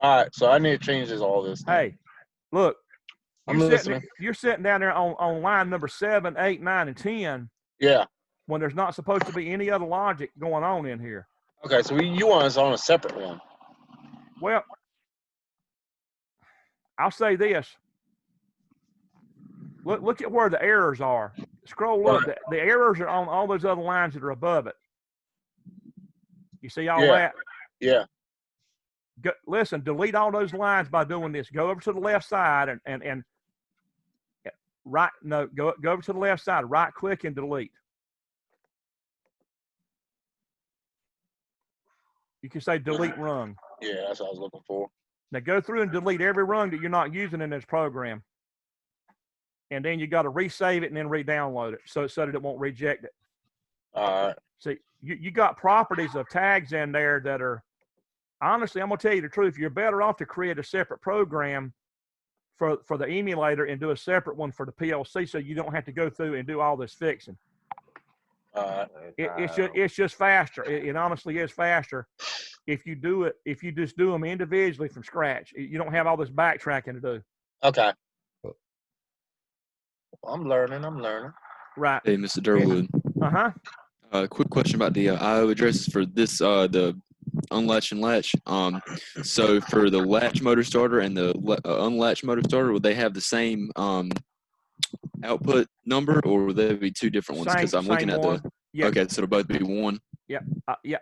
All right, so I need to change all this. Hey, look. I'm listening. You're sitting down there on line number 7, 8, 9, and 10. Yeah. When there's not supposed to be any other logic going on in here. Okay, so you want us on a separate one. Well, I'll say this. Look at where the errors are. Scroll up. The errors are on all those other lines that are above it. You see all that? Yeah. Listen, delete all those lines by doing this. Go over to the left side and go over to the left side, right click and delete. You can say delete rung. Yeah, that's what I was looking for. Now go through and delete every rung that you're not using in this program. and then you got to resave it and then re-download it so that it won't reject it. All right. See, you got properties of tags in there that are, honestly, I'm gonna tell you the truth. You're better off to create a separate program for the emulator and do a separate one for the PLC, so you don't have to go through and do all this fixing. All right. It's just faster. It honestly is faster if you just do them individually from scratch. You don't have all this backtracking to do. Okay. I'm learning. Right. Hey, Mr. Durwood. Quick question about the IO addresses for this, the unlatch and latch. So for the latch motor starter and the unlatch motor starter, would they have the same output number, or would they be two different ones? Because I'm looking at one. Yeah. Okay, so it'll both be one. Yeah.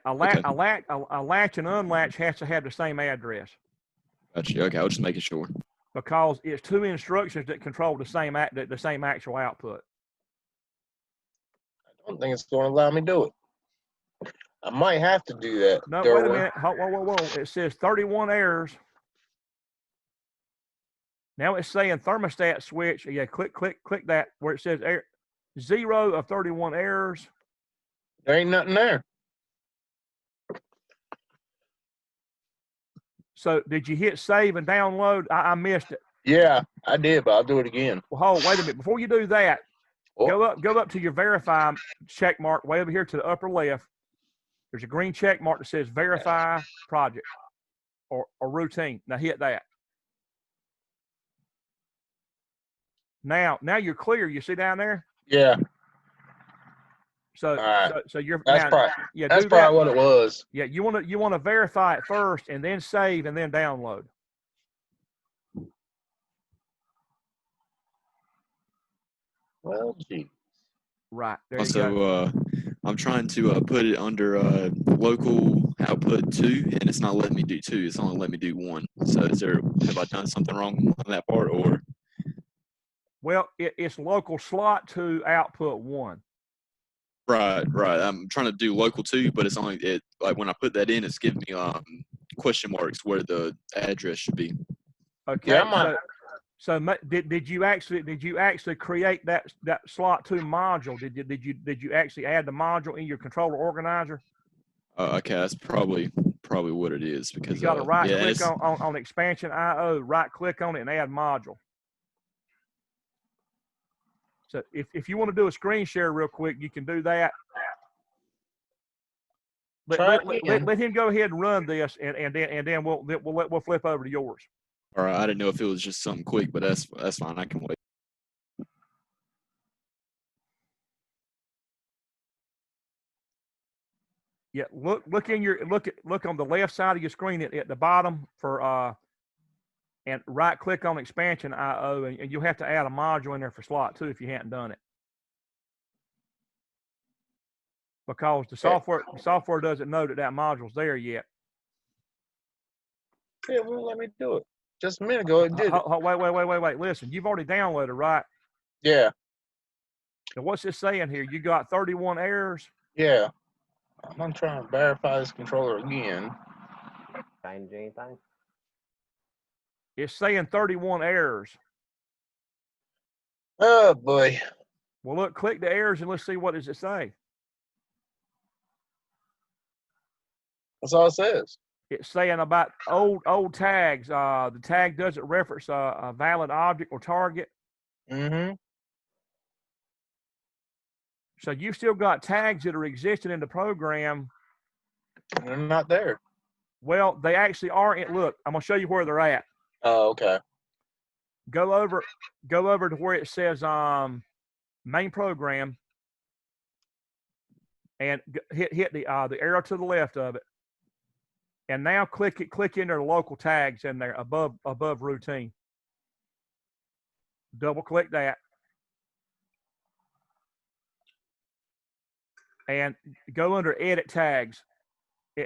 A latch and unlatch has to have the same address. Gotcha. Okay, I was just making sure. Because it's two instructions that control the same actual output. I don't think it's going to allow me to do it. I might have to do that. No, Durwood. wait a minute. Whoa. It says 31 errors. Now it's saying thermostat switch. Yeah, click that where it says 0 of 31 errors. There ain't nothing there. So did you hit save and download? I missed it. Yeah, I did, but I'll do it again. Well, hold, wait a minute. Before you do that, go up to your verify check mark way over here to the upper left. There's a green check mark that says verify project or routine. Now hit that. Now you're clear. You see down there? Yeah. So right. so you're That's now, probably yeah, that's do probably that. what it was. Yeah, you want to verify it first and then save and then download. Well, gee. Right. There you go. Also, I'm trying to put it under local output 2, and it's not letting me do 2. It's only letting me do 1. So have I done something wrong on that part, or? Well, it's local slot 2 output 1. Right. I'm trying to do local 2, but it's only like when I put that in, it's giving me question marks where the address should be. Okay. Yeah, so did you actually create that slot 2 module? Did you actually add the module in your controller organizer? Okay, that's probably what it is, because you got to right click on expansion IO, right click on it and add module. So if you want to do a screen share real quick, you can do that. Let him go ahead and run this, and then we'll flip over to yours. All right, I didn't know if it was just something quick, but that's fine. I can wait. Yeah, look on the left side of your screen at the bottom for and right click on expansion IO, and you'll have to add a module in there for slot 2 if you hadn't done it. Because the software doesn't know that module's there yet. It won't let me do it. Just a minute ago it did. Wait. Listen, you've already downloaded, right? Yeah. And what's it saying here? You got 31 errors? Yeah. I'm gonna try and verify this controller again. Change anything? It's saying 31 errors. Oh boy. Well, look, click the errors and let's see what does it say. That's all it says. It's saying about old tags. The tag doesn't reference a valid object or target. Mm-hmm. So you've still got tags that are existing in the program. They're not there. Well, they actually are. Look, I'm gonna show you where they're at. Oh, okay. Go over to where it says main program, and hit the arrow to the left of it, and now click into the local tags in there above routine. Double click that, and go under edit tags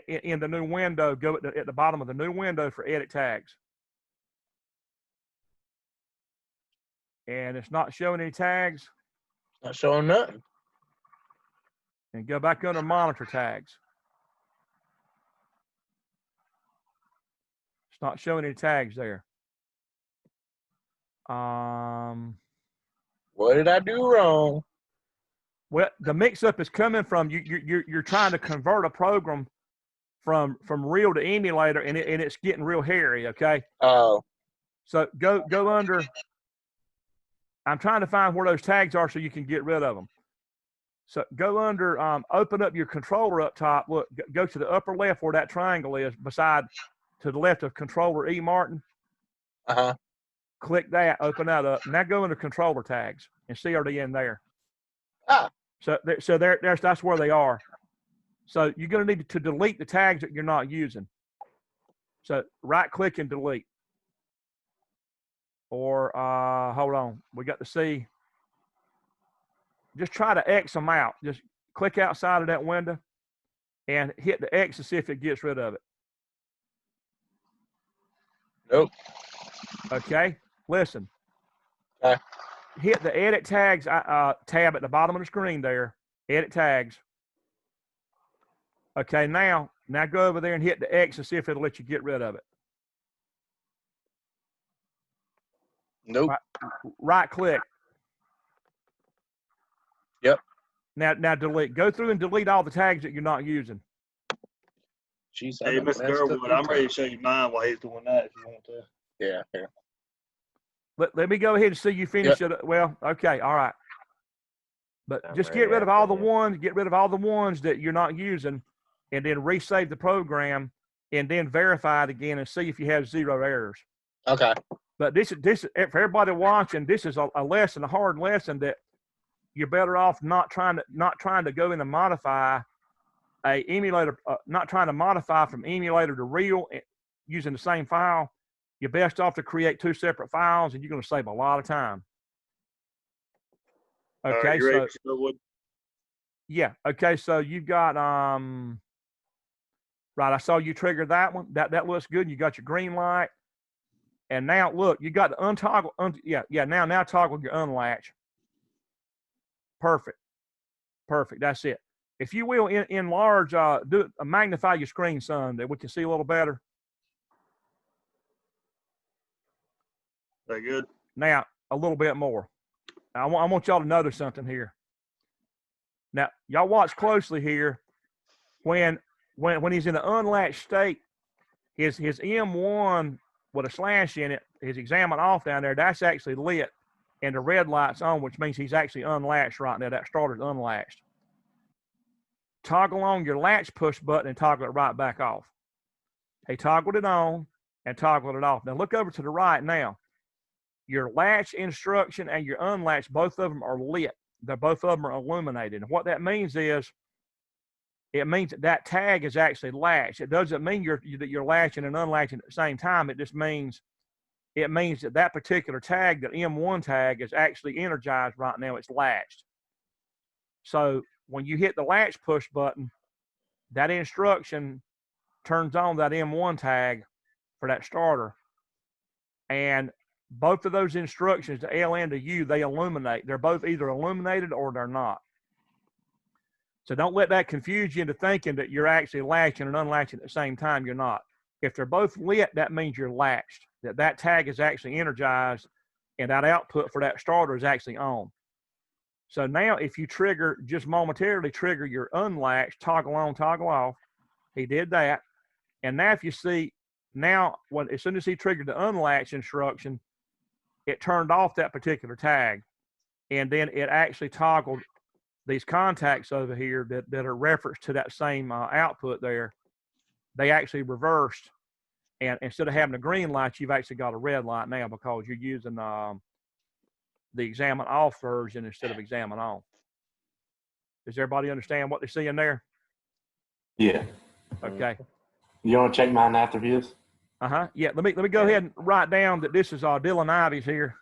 in the new window. Go at the bottom of the new window for edit tags. And it's not showing any tags. Not showing nothing. And go back under monitor tags. It's not showing any tags there. What did I do wrong? Well, the mix-up is coming from you're trying to convert a program from real to emulator, and it's getting real hairy. Okay. Oh, So go under. I'm trying to find where those tags are so you can get rid of them. So go under. Open up your controller up top. Look, go to the upper left where that triangle is, to the left of controller E Martin. Click that. Open that up. Now go into controller tags and see are they in there. Ah. So that's where they are. So you're going to need to delete the tags that you're not using. So right click and delete. Or hold on, we got to see. Just try to X them out. Just click outside of that window and hit the X to see if it gets rid of it. Nope. Okay, listen. Okay. Hit the edit tags tab at the bottom of the screen there. Edit tags. Okay, now go over there and hit the X and see if it'll let you get rid of it. Nope. Right click. Yep. Now delete. Go through and delete all the tags that you're not using. Jeez, Hey, Mr. Durwood, I'm ready to show you mine while he's doing that if you want to. Yeah. Here. Let me go ahead and see you finish it. Well, okay, all right. But I'm just ready get rid of all after the you. ones. Get rid of all the ones that you're not using, and then resave the program, and then verify it again and see if you have 0 errors. Okay. But this is for everybody watching. This is a lesson, a hard lesson that you're better off not trying to go in and modify a emulator, not trying to modify from emulator to real using the same file. You're best off to create 2 separate files, and you're going to save a lot of time. Okay, you ready, Mr. Durwood? yeah. Okay, so you got right. I saw you trigger that one. That looks good. You got your green light, and now look, you got the untoggle. Now toggle your unlatch. Perfect. That's it. If you will, enlarge, magnify your screen some that we can see a little better. That good? Now a little bit more. I want y'all to notice something here. Now y'all watch closely here. When he's in the unlatched state, his M1 with a slash in it, his examine off down there, that's actually lit, and the red light's on, which means he's actually unlatched right now. That starter's unlatched. Toggle on your latch push button and toggle it right back off. He toggled it on and toggled it off. Now look over to the right now. Your latch instruction and your unlatch, both of them are lit. Both of them are illuminated. And what that means is, it means that tag is actually latched. It doesn't mean you're latching and unlatching at the same time. It just means that particular tag, that M1 tag, is actually energized right now. It's latched. So when you hit the latch push button, that instruction turns on that M1 tag for that starter. And both of those instructions, the L and the U, they illuminate. They're both either illuminated or they're not. So don't let that confuse you into thinking that you're actually latching and unlatching at the same time. You're not. If they're both lit, that means you're latched, that tag is actually energized, and that output for that starter is actually on. So now if you just momentarily trigger your unlatched, toggle on, toggle off, he did that. And now if you see, as soon as he triggered the unlatch instruction, it turned off that particular tag. And then it actually toggled these contacts over here that are referenced to that same output there. They actually reversed. And instead of having a green light, you've actually got a red light now because you're using the examine off version instead of examine on. Does everybody understand what they're seeing there? Yeah. Okay. You want to check mine after his? Yeah. Let me go ahead and write down that this is Dylan Ivy's here.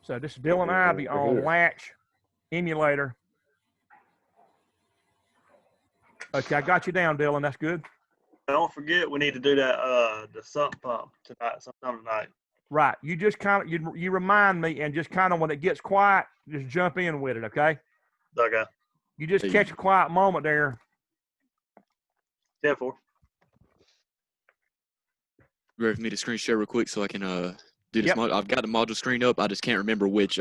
So this is Dylan Ivy on latch emulator. Okay, I got you down, Dylan. That's good. Don't forget, we need to do that the sump pump sometime tonight. Right. You just kind of you remind me, and just kind of when it gets quiet, just jump in with it. Okay. Okay. You just catch a quiet moment there. 10-4. Ready for me to screen share real quick so I can do do this Yep. module. I've got the module screen up. I just can't remember which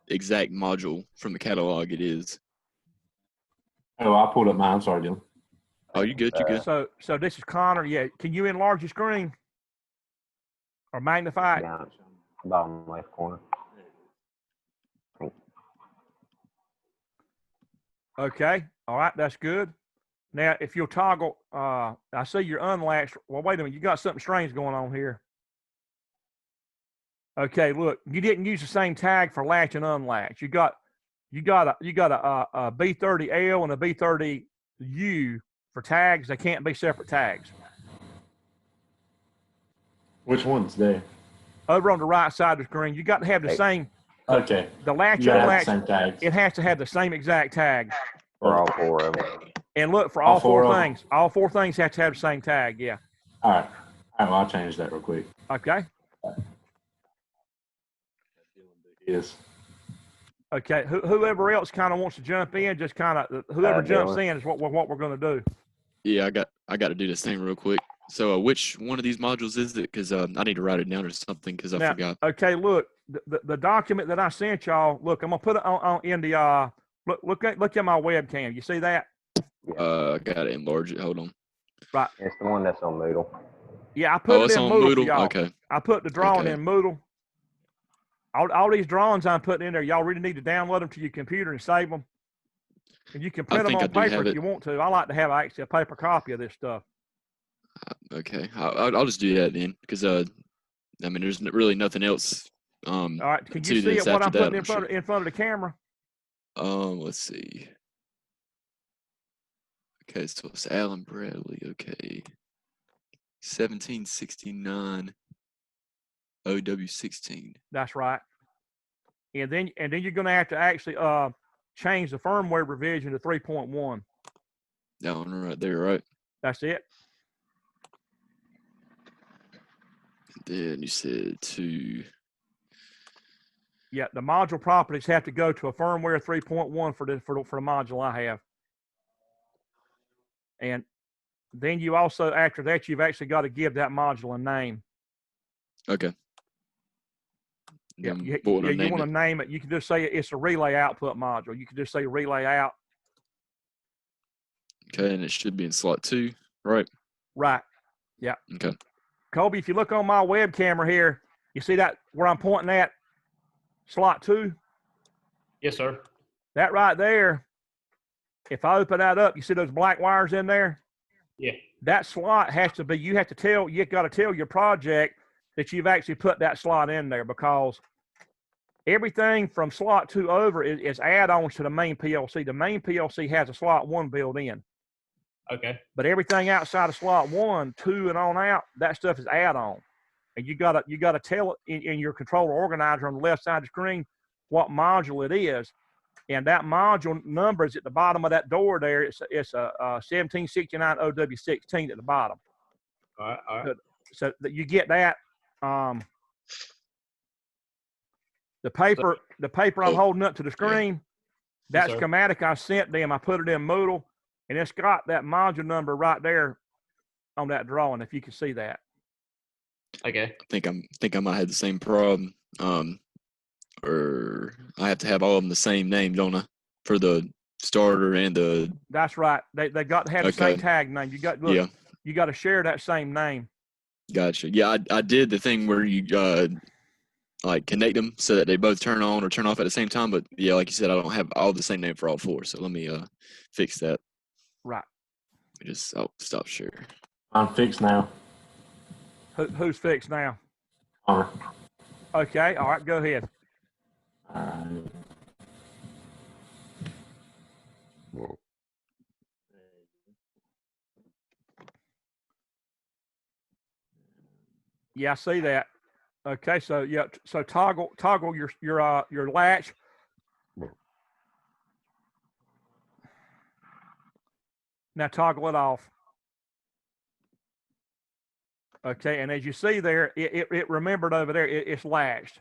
exact module from the catalog it is. Oh, I pulled up mine. I'm sorry, Dylan. Oh, you good? You good? So this is Connor. Yeah. Can you enlarge your screen or magnify it? Down bottom left corner. Okay. All right. That's good. Now, if you'll toggle, I see you're unlatched. Well, wait a minute. You got something strange going on here. Okay. Look, you didn't use the same tag for latch and unlatch. You got a B30L and a B30U for tags. They can't be separate tags. Which one's there? Over on the right side of the screen, you got to have the same. Okay. The latch You and gotta have unlatch. the same tags. It has to have the same exact tag. For all four of them. And look, for All all four four of 'em? things, all four things have to have the same tag. Yeah. All right. All right. Well, I'll change that real quick. Okay. Yes. Okay. Whoever else kind of wants to jump in, just kind of whoever jumps in is what we're going to do. Yeah, I got to do this thing real quick. So, which one of these modules is it? Because I need to write it down or something because I Now, forgot. okay. Look, the document that I sent y'all. Look, I'm gonna put it on in the look at my webcam. You see that? I got to enlarge it. Hold on. Right. It's the one that's on Moodle. Yeah, I put it it's in on Moodle for Moodle? y'all. Okay. I put the drawing Okay. in Moodle. All these drawings I'm putting in there, y'all really need to download them to your computer and save them. And you can print them think on I do paper have if it. you want to. I like to have actually a paper copy of this stuff. Okay. I'll just do that then because I mean, there's really nothing else. All right, can to you see this it? What after I'm that, putting I'm in front of the camera? Let's see. Okay, so it's Alan Bradley. Okay. 1769 OW16. That's right. And then you're going to have to actually change the firmware revision to 3.1. That one right there, right? That's it. Then you said to. Yeah, the module properties have to go to a firmware 3.1 for the module I have. And then you also, after that, you've actually got to give that module a name. Okay. Yeah, Then you what would I want name to it? name it. You can just say it's a relay output module. You can just say relay out. Okay, and it should be in slot 2, right? Right. Yeah. Okay. Colby, if you look on my web camera here, you see that where I'm pointing at? Slot 2? Yes, sir. That right there, if I open that up, you see those black wires in there? Yeah. That slot has to be, you got to tell your project that you've actually put that slot in there, because everything from slot 2 over is add-ons to the main PLC. The main PLC has a slot 1 built in. Okay. But everything outside of slot 1, 2, and on out, that stuff is add-on. And you gotta tell it in your controller organizer on the left side of the screen what module it is. And that module number is at the bottom of that door there. It's a 1769 OW16 at the bottom. All right. So that you get that. The paper I'm holding up to the screen, that Yes, sir. schematic I sent them, I put it in Moodle, and it's got that module number right there on that drawing, if you can see that. Okay. I think I might have the same problem. Or I have to have all of them the same name, don't I? For the starter and the. That's right. They got to have the same tag name. You got to share that same name. Gotcha. Yeah, I did the thing where you like connect them so that they both turn on or turn off at the same time. But yeah, like you said, I don't have all the same name for all 4. So let me fix that. Right. Just stop share. I'm fixed now. Who's fixed now? Connor. Okay. All right. Go ahead. All right. Yeah, I see that. Okay, so yeah, so toggle your latch. Now toggle it off. Okay, and as you see there, it remembered over there, it's latched.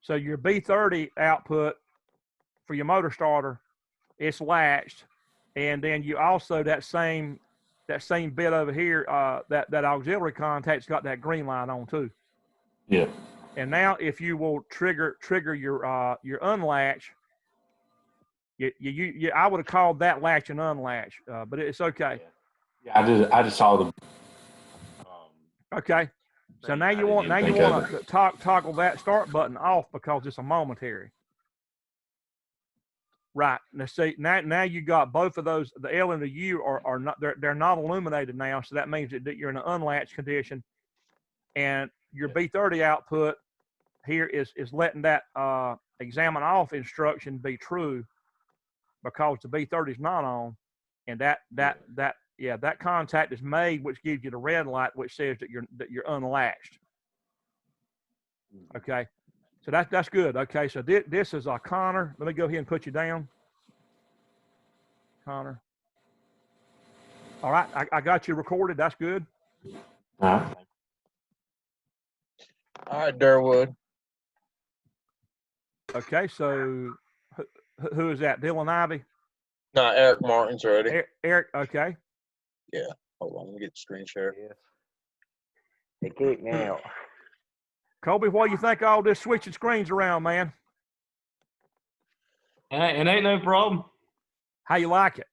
So your B30 output for your motor starter, it's latched, and then you also that same bit over here, that auxiliary contact's got that green line on too. Yeah. And now if you will trigger your unlatch, I would have called that latch an unlatch, but it's okay. Yeah, I just saw them. Okay. So now you want to toggle that start button off because it's a momentary. Right. Now see, now you got both of those. The L and the U are not, they're not illuminated now, so that means that you're in an unlatched condition, and your B30 output here is letting that examine off instruction be true because the B30 is not on, and that contact is made, which gives you the red light, which says that you're unlatched. Okay. So that's good. Okay, so this is Connor. Let me go ahead and put you down, Connor. All right, I got you recorded. That's good. All right, Durwood. Okay, so who is that? Dylan Ivy? No, Eric Martin's ready. Eric, okay. Yeah. Hold on, let me get the screen share. Yes. They kicked me out. Colby, what do you think of all this switching screens around, man? It ain't no problem. How you like it?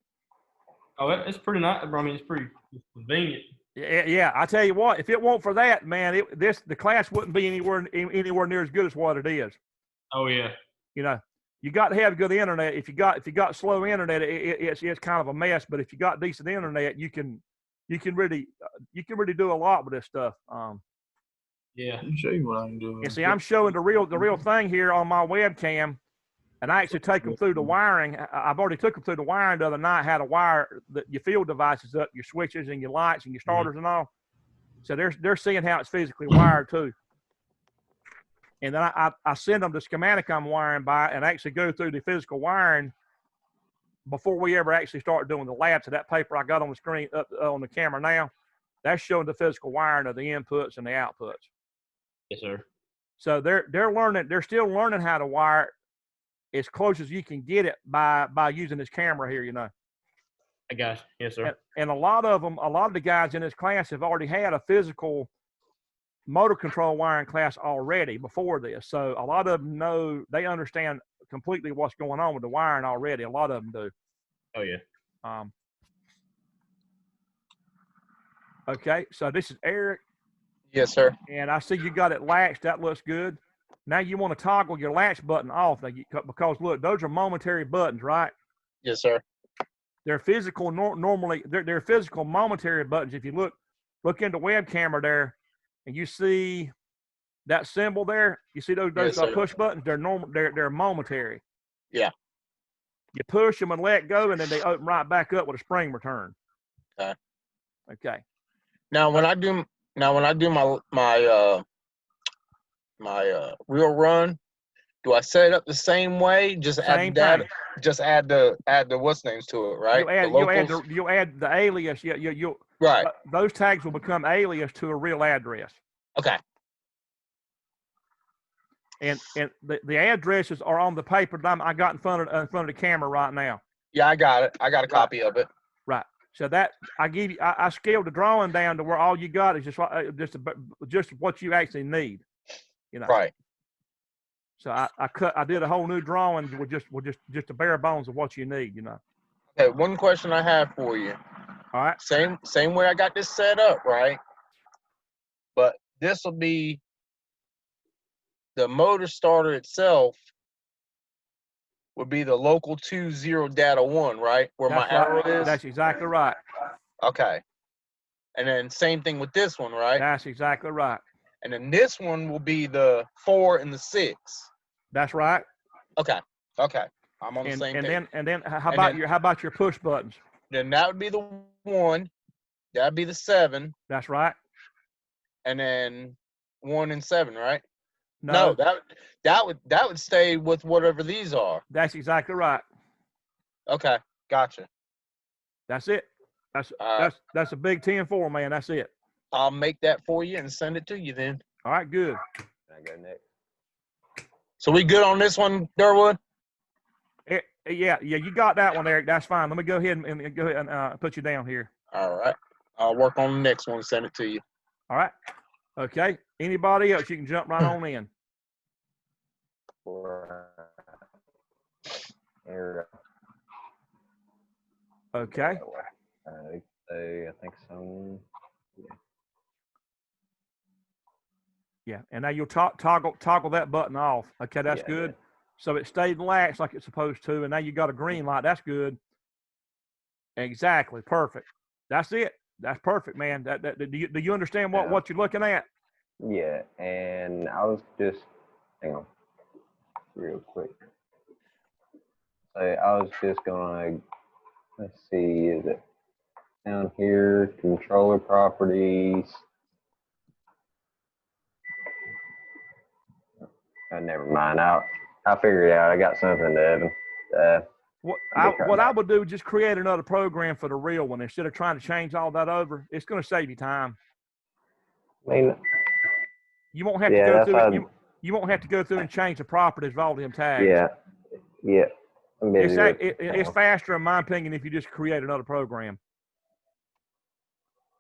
Oh, it's pretty nice. I mean, it's pretty convenient. Yeah. I tell you what, if it weren't for that, man, the class wouldn't be anywhere near as good as what it is. Oh yeah. You know, you got to have good internet. If you got slow internet, it's kind of a mess. But if you got decent internet, you can really do a lot with this stuff. Yeah. Let me show you what I can do. And see, I'm showing the real thing here on my webcam, and I actually take them through the wiring. I've already took them through the wiring the other night, how to wire your field devices up, your switches and your lights and your starters and all. So they're seeing how it's physically wired too. And then I send them the schematic I'm wiring by and actually go through the physical wiring before we ever actually start doing the lab. So that paper I got on the screen up on the camera now, that's showing the physical wiring of the inputs and the outputs. Yes, sir. So they're still learning how to wire as close as you can get it by using this camera here, you know. I got you. Yes, sir. And a lot of the guys in this class have already had a physical motor control wiring class already before this. So a lot of them they understand completely what's going on with the wiring already. A lot of them do. Oh yeah. Okay, so this is Eric. Yes, sir. And I see you got it latched. That looks good. Now you want to toggle your latch button off because look, those are momentary buttons, right? Yes, sir. They're physical. Normally, they're physical momentary buttons. If you look into web camera there, and you see that symbol there, you see those push buttons. They're normal. They're momentary. Yeah. You push them and let go, and then they open right back up with a spring return. Okay. Now when I do my real run, do I set it up the same way? Just add data. Just add the what's names to it, right? You'll add the alias. You'll right. Those tags will become alias to a real address. Okay. And the addresses are on the paper that I got in front of the camera right now. Yeah, I got it. I got a copy of it. Right. So that I scaled the drawing down to where all you got is just what you actually need. You know. Right. So I did a whole new drawing with just the bare bones of what you need. You know. Okay. One question I have for you. All right. Same way I got this set up, right? But this will be the motor starter itself would be the local 20 data 1, right? Where my arrow is? That's exactly right. Okay. And then same thing with this one, right? That's exactly right. And then this one will be the 4 and the 6. That's right. Okay. Okay. I'm on the same page. And then how about your push buttons? Then that would be the 1. That'd be the 7. That's right. And then 1 and 7, right? No, that would stay with whatever these are. That's exactly right. Okay, gotcha. That's it. That's a big 10-4, man. That's it. I'll make that for you and send it to you then. All right, good. I go next. So we good on this one, Durwood? Yeah, you got that one, Eric. That's fine. Let me go ahead and put you down here. All right. I'll work on the next one and send it to you. All right. Okay. Anybody else, you can jump right on in. There. Okay. I think so. Yeah, and now you'll toggle that button off. Okay, that's Yeah, good. yeah. So it stayed latched like it's supposed to, and now you got a green light. That's good. Exactly, perfect. That's it. That's perfect, man. Do you understand what you're looking at? Yeah, and I was just, hang on, real quick. So I was just gonna, let's see, is it down here, controller properties? Oh, never mind. I'll figure it out. I got something to Evan. What I'll be right I back. would do is just create another program for the real one instead of trying to change all that over. It's going to save you time. I mean, You won't have to yeah, go that's through how. you won't have to go through and change the properties of all them tags. Yeah, yeah. I'm busy with. It's faster, in my opinion, if you just create another program.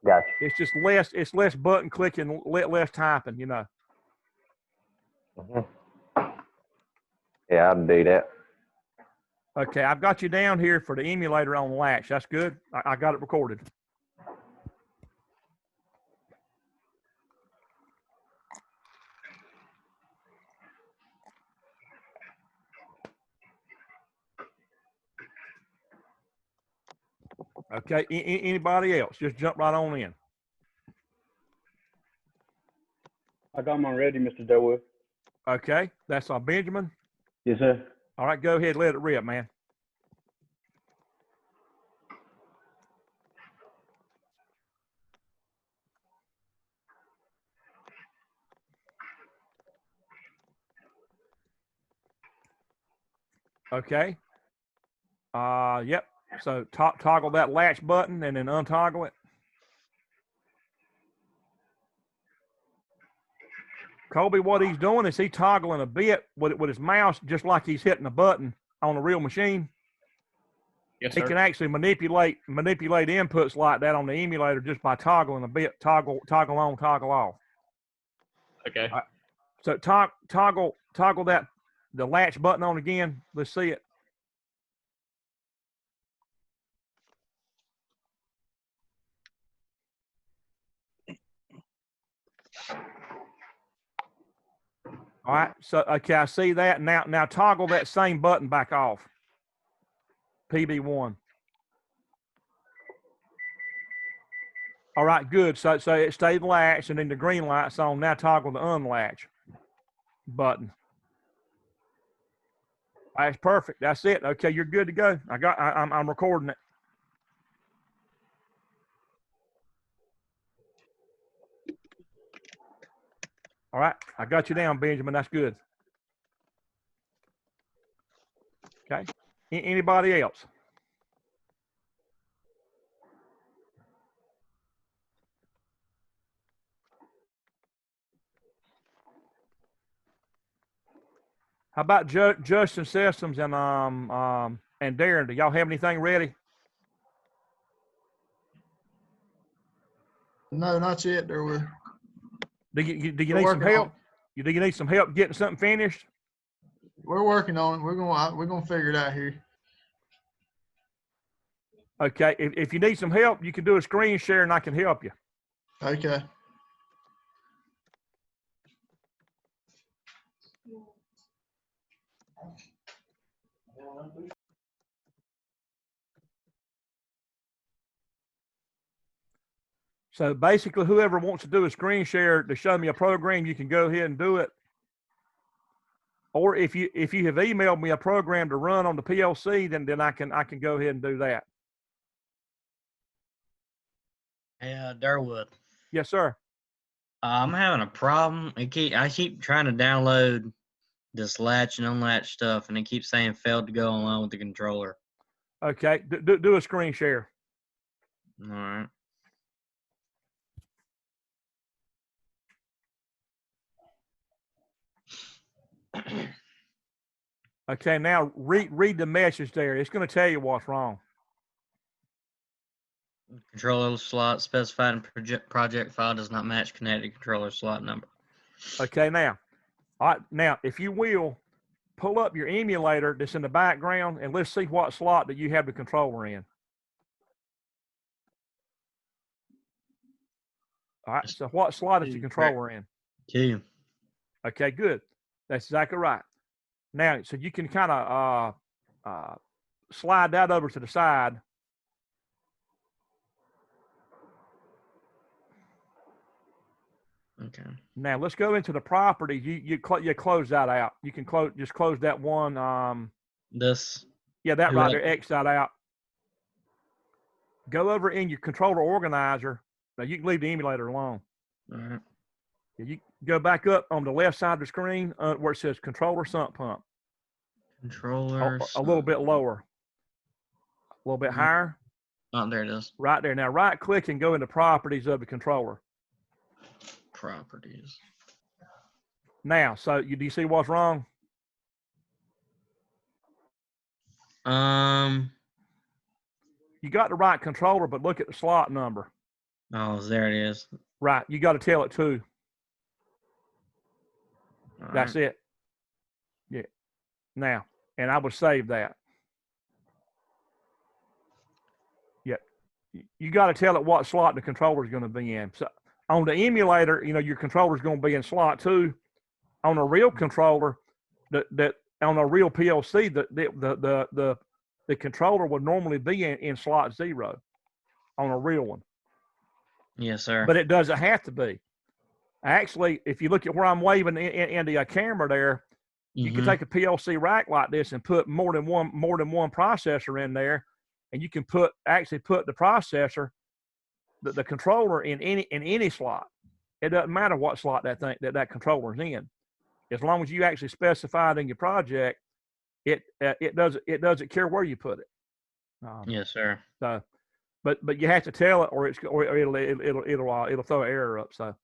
Gotcha. It's less button clicking, less typing. You know. Yeah, I'll do that. Okay, I've got you down here for the emulator on latch. That's good. I got it recorded. Okay, anybody else? Just jump right on in. I got mine ready, Mr. Durwood. Okay, that's Benjamin. Yes, sir. All right, go ahead, let it rip, man. Okay. Yep. So toggle that latch button and then untoggle it. Colby, what he's doing is he's toggling a bit with his mouse, just like he's hitting a button on a real machine. Yes, He sir. can actually manipulate inputs like that on the emulator just by toggling a bit, toggle on, toggle off. Okay. So toggle that the latch button on again. Let's see it. All right. So okay, I see that now. Toggle that same button back off. PB1. All right, good. So it stayed latched, and then the green light's on. Now toggle the unlatch button. That's perfect. That's it. Okay, you're good to go. I'm recording it. All right, I got you down, Benjamin. That's good. Okay. Anybody else? How about Justin Systems and Darren? Do y'all have anything ready? No, not yet. There were. Do you We're need some working help? on Do you need some help getting something finished? We're working on it. We're gonna figure it out here. Okay. If you need some help, you can do a screen share, and I can help you. Okay. So basically, whoever wants to do a screen share to show me a program, you can go ahead and do it. Or if you have emailed me a program to run on the PLC, then I can go ahead and do that. Hey, Durwood. Yes, sir. I'm having a problem. I keep trying to download this latch and unlatch stuff, and it keeps saying failed to go along with the controller. Okay. Do a screen share. All right. Okay. Now read the message there. It's going to tell you what's wrong. Controller slot specified in project file does not match connected controller slot number. Okay. Now, all right. Now, if you will, pull up your emulator that's in the background and let's see what slot that you have the controller in. All right, so what slot is the controller in? 2. Okay, good. That's exactly right. Now, so you can kind of slide that over to the side. Okay. Now let's go into the property. You close that out. You can just close that one. This. Yeah, that do right I- there. X that out. Go over in your controller organizer. Now you can leave the emulator alone. All right. You go back up on the left side of the screen where it says controller sump pump. Controller. A little bit lower. A little bit higher. Oh, there it is. Right there. Now right click and go into properties of the controller. Properties. Now, so do you see what's wrong? You got the right controller, but look at the slot number. Oh, there it is. Right. You got to tell it too. All That's right. it. Yeah. Now, and I would save that. Yeah. You got to tell it what slot the controller is going to be in. So on the emulator, your controller is going to be in slot 2. On a real controller, that on a real PLC, the controller would normally be in slot 0 on a real one. Yes, sir. But it doesn't have to be. Actually, if you look at where I'm waving in the camera there, you can take a PLC rack like this and put more than one processor in there, and you can actually put the processor, the controller in any slot. It doesn't matter what slot that controller's in, as long as you actually specify it in your project. It doesn't care where you put it. Yes, sir. So, but you have to tell it, or it'll throw an error up. So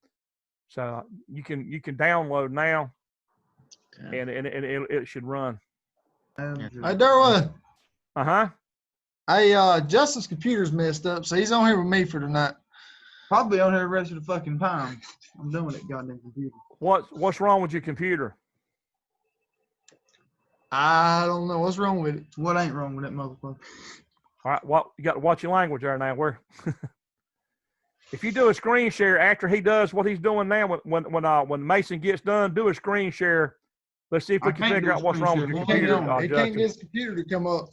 you can download now, Okay. and it should run. Hey, Durwood. Uh-huh. Hey, Justin's computer's messed up, so he's on here with me for tonight. Probably on here the rest of the fucking time. I'm done with that goddamn computer. What's wrong with your computer? I don't know what's wrong with it. What ain't wrong with that motherfucker? All right, you got to watch your language there now. If you do a screen share after he does what he's doing now, when Mason gets done, do a screen share. Let's see if we can figure out what's wrong with your computer. He can't get his computer to come up.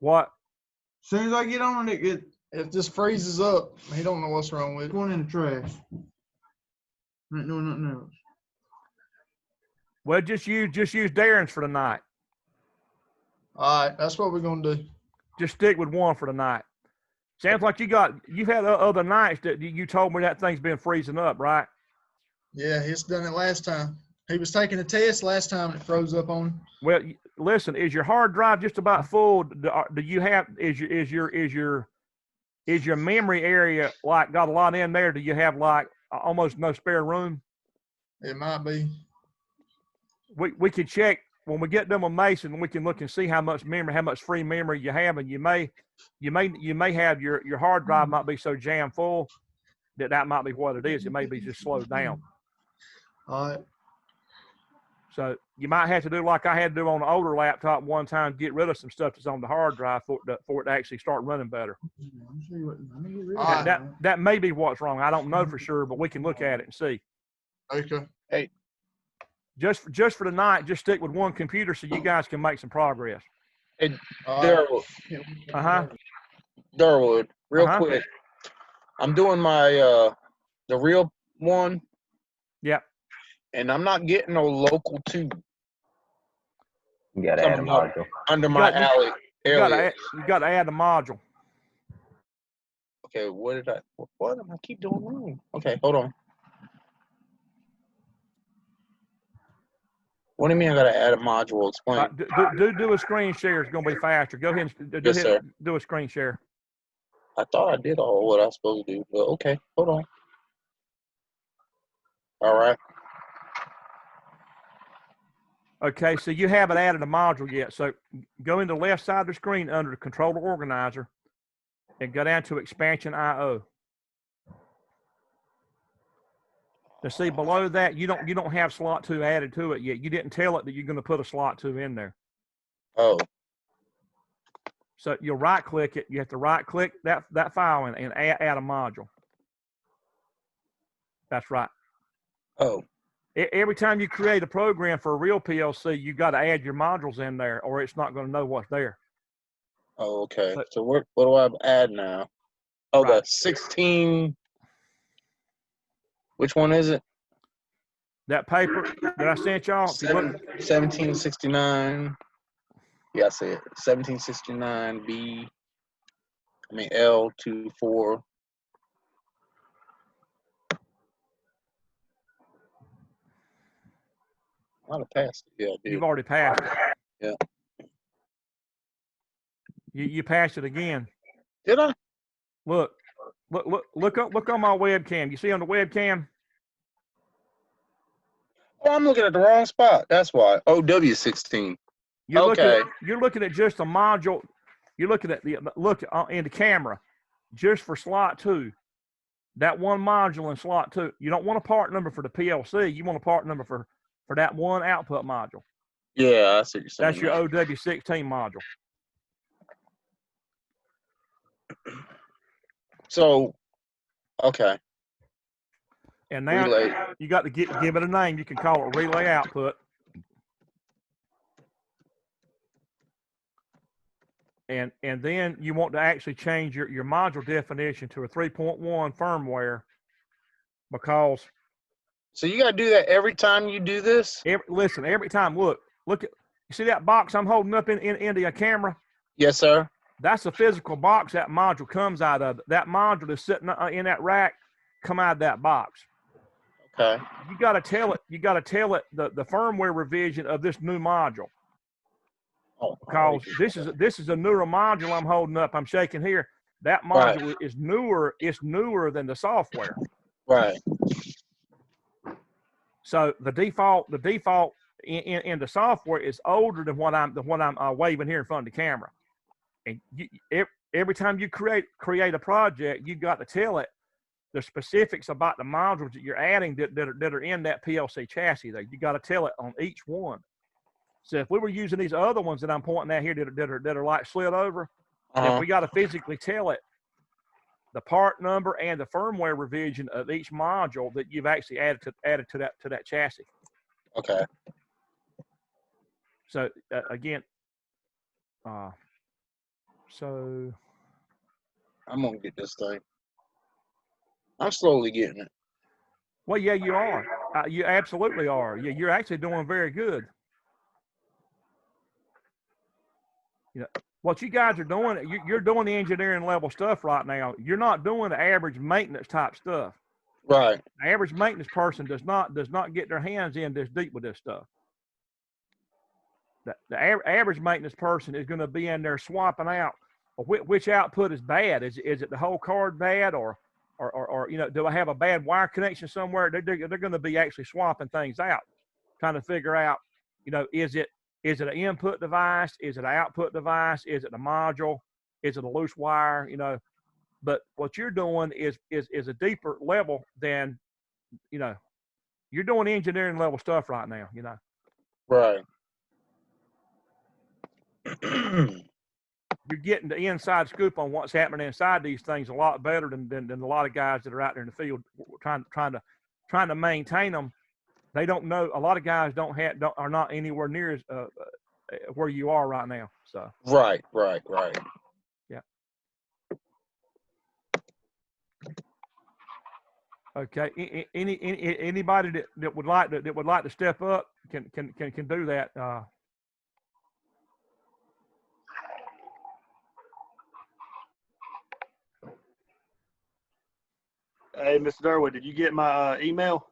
What? As soon as I get on it, it just freezes up. He don't know what's wrong with it. Going in the trash. Ain't doing nothing else. Well, just use Darren's for tonight. All right, that's what we're gonna do. Just stick with one for tonight. Sounds like you've had other nights that you told me that thing's been freezing up, right? Yeah, he's done it last time. He was taking a test last time and it froze up on him. Well, listen, is your hard drive just about full? Do you have is your memory area like got a lot in there? Do you have like almost no spare room? It might be. We could check when we get done with Mason. We can look and see how much free memory you have, and you may have your hard drive might be so jam full that might be what it is. It may be just slowed down. All right. So you might have to do like I had to do on the older laptop one time, get rid of some stuff that's on the hard drive for it to actually start running better. That may be what's wrong. I don't know for sure, but we can look at it and see. Okay. Hey, just for tonight, just stick with one computer so you guys can make some progress. Hey, Durwood. Durwood, real quick. I'm doing my the real one. Yep. And I'm not getting no local 2. You got to add a module. Under my alley. You got to add a module. Okay, what am I keep doing wrong? Okay, hold on. What do you mean I got to add a module? Explain. Do a screen share. It's going to be faster. Go ahead and do a screen share. I thought I did all what I was supposed to do, but okay, hold on. All right. Okay, so you haven't added a module yet. So go in the left side of the screen under the controller organizer and go down to expansion IO. To see below that, you don't have slot 2 added to it yet. You didn't tell it that you're going to put a slot 2 in there. Oh, So you'll right click it. You have to right click that file and add a module. That's right. oh, Every time you create a program for a real PLC, you got to add your modules in there, or it's not going to know what's there. oh, okay. But- So what do I add now? Oh, Right. the 16. Which one is it? That paper that I sent y'all, if you look, 1769. Yeah, I see it. 1769 L24. I might have passed it. Yeah, I did. you've already passed it. Yeah. You passed it again. Did I? Look on my webcam. You see on the webcam? Oh, I'm looking at the wrong spot. That's why. OW16. Okay. You're looking at just a module. You're looking at look in the camera, just for slot 2. That one module in slot 2. You don't want a part number for the PLC. You want a part number for that one output module. Yeah, I see what you're saying. That's your OW16 module. So, okay. And now Relay. you got to give it a name. You can call it relay output. And then you want to actually change your module definition to a 3.1 firmware, because So you got to do that every time you do this? every time, look at, you see that box I'm holding up in the camera? Yes, sir. That's a physical box that module comes out of. That module is sitting in that rack, come out of that box. Okay. You got to tell it the firmware revision of this new module. Oh, Because this is a newer module I'm holding up. I'm shaking here. That module is newer. It's newer than the software. Right. So the default in the software is older than what I'm waving here in front of the camera. And every time you create a project, you got to tell it the specifics about the modules that you're adding that are in that PLC chassis. There, you got to tell it on each one. So if we were using these other ones that I'm pointing at here that are like slid over, then we got to physically tell it the part number and the firmware revision of each module that you've actually added to that chassis. Okay. So again, so I'm gonna get this thing. I'm slowly getting it. well, yeah, you are. You absolutely are. Yeah, you're actually doing very good. You know, what you guys are doing, you're doing the engineering level stuff right now. You're not doing the average maintenance type stuff. Right. The average maintenance person does not get their hands in this deep with this stuff. The average maintenance person is going to be in there swapping out which output is bad. Is it the whole card bad, or you know, do I have a bad wire connection somewhere? They're going to be actually swapping things out, trying to figure out, you know, is it an input device? Is it an output device? Is it a module? Is it a loose wire? You know, but what you're doing is a deeper level than, you know, you're doing engineering level stuff right now, you know. Right. You're getting the inside scoop on what's happening inside these things a lot better than a lot of guys that are out there in the field trying to maintain them. They don't know. A lot of guys are not anywhere near as where you are right now. So Right. yeah. Okay. Anybody that would like to step up can do that. Hey, Mr. Durwood, did you get my email?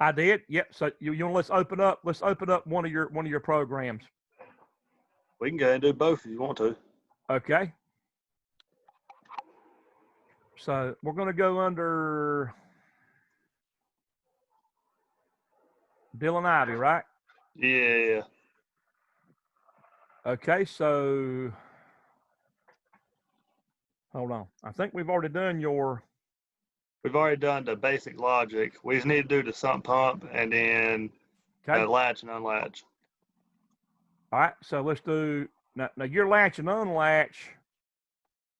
I did. Yep. So you want let's open up one of your programs. We can go ahead and do both if you want to. Okay. So we're going to go under Dylan Ivy, right? Yeah. Okay. So hold on. I think we've already done your We've already done the basic logic. We just need to do the sump pump and then Okay. latch and unlatch. All right. So let's do now your latch and unlatch.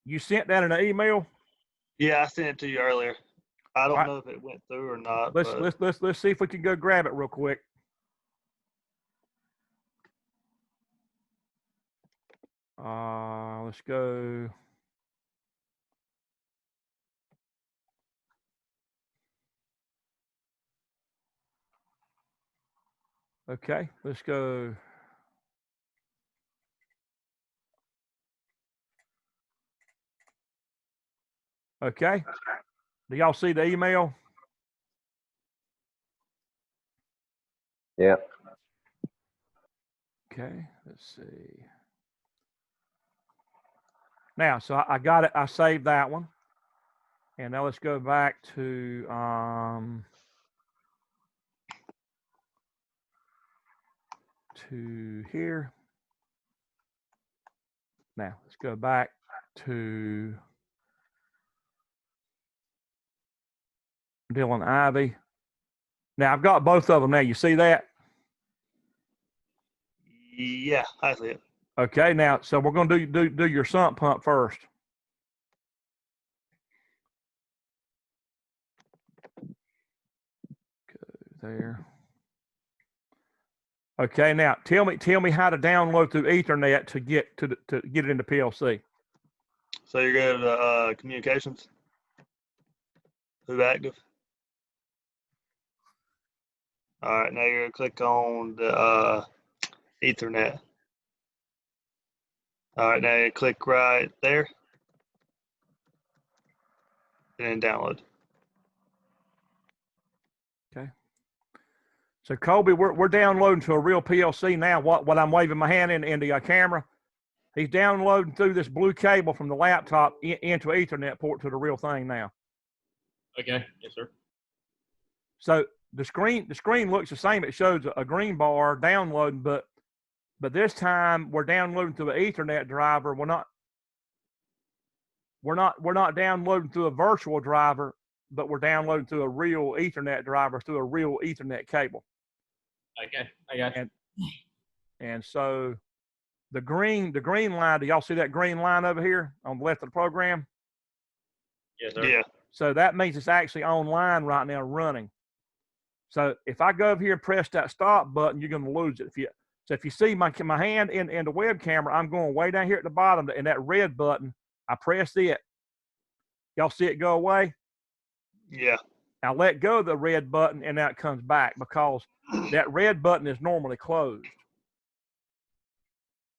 You sent that in an email? Yeah, I sent it to you earlier. I don't All right. know if it went through or not. Let's see if we can go grab it real quick. Let's go. Okay, let's go. Okay. Do y'all see the email? Yep. Okay, let's see. Now, so I got it. I saved that one. And now let's go back to here. Now, let's go back to Dylan Ivy. Now, I've got both of them now. You see that? Yeah, I see it. Okay, now, so we're going to do your sump pump first. Go there. Okay, now tell me how to download through Ethernet to get to get it into PLC. So you're going to communications? Who active? All right, now you're going to click on the Ethernet. All right, now you click right there and then download. Okay. So Colby, we're downloading to a real PLC now. What I'm waving my hand in the camera, he's downloading through this blue cable from the laptop into an Ethernet port to the real thing now. Okay. Yes, sir. So the screen looks the same. It shows a green bar downloading, but this time we're downloading through an Ethernet driver. We're not downloading through a virtual driver, but we're downloading through a real Ethernet driver through a real Ethernet cable. Okay, I got you. And so the green line, do y'all see that green line over here on the left of the program? Yes, sir. Yeah. So that means it's actually online right now running. So if I go over here and press that stop button, you're going to lose it. If you see my hand in the web camera, I'm going way down here at the bottom, and that red button, I press it. Y'all see it go away? Yeah. I let go of the red button, and now it comes back because that red button is normally closed.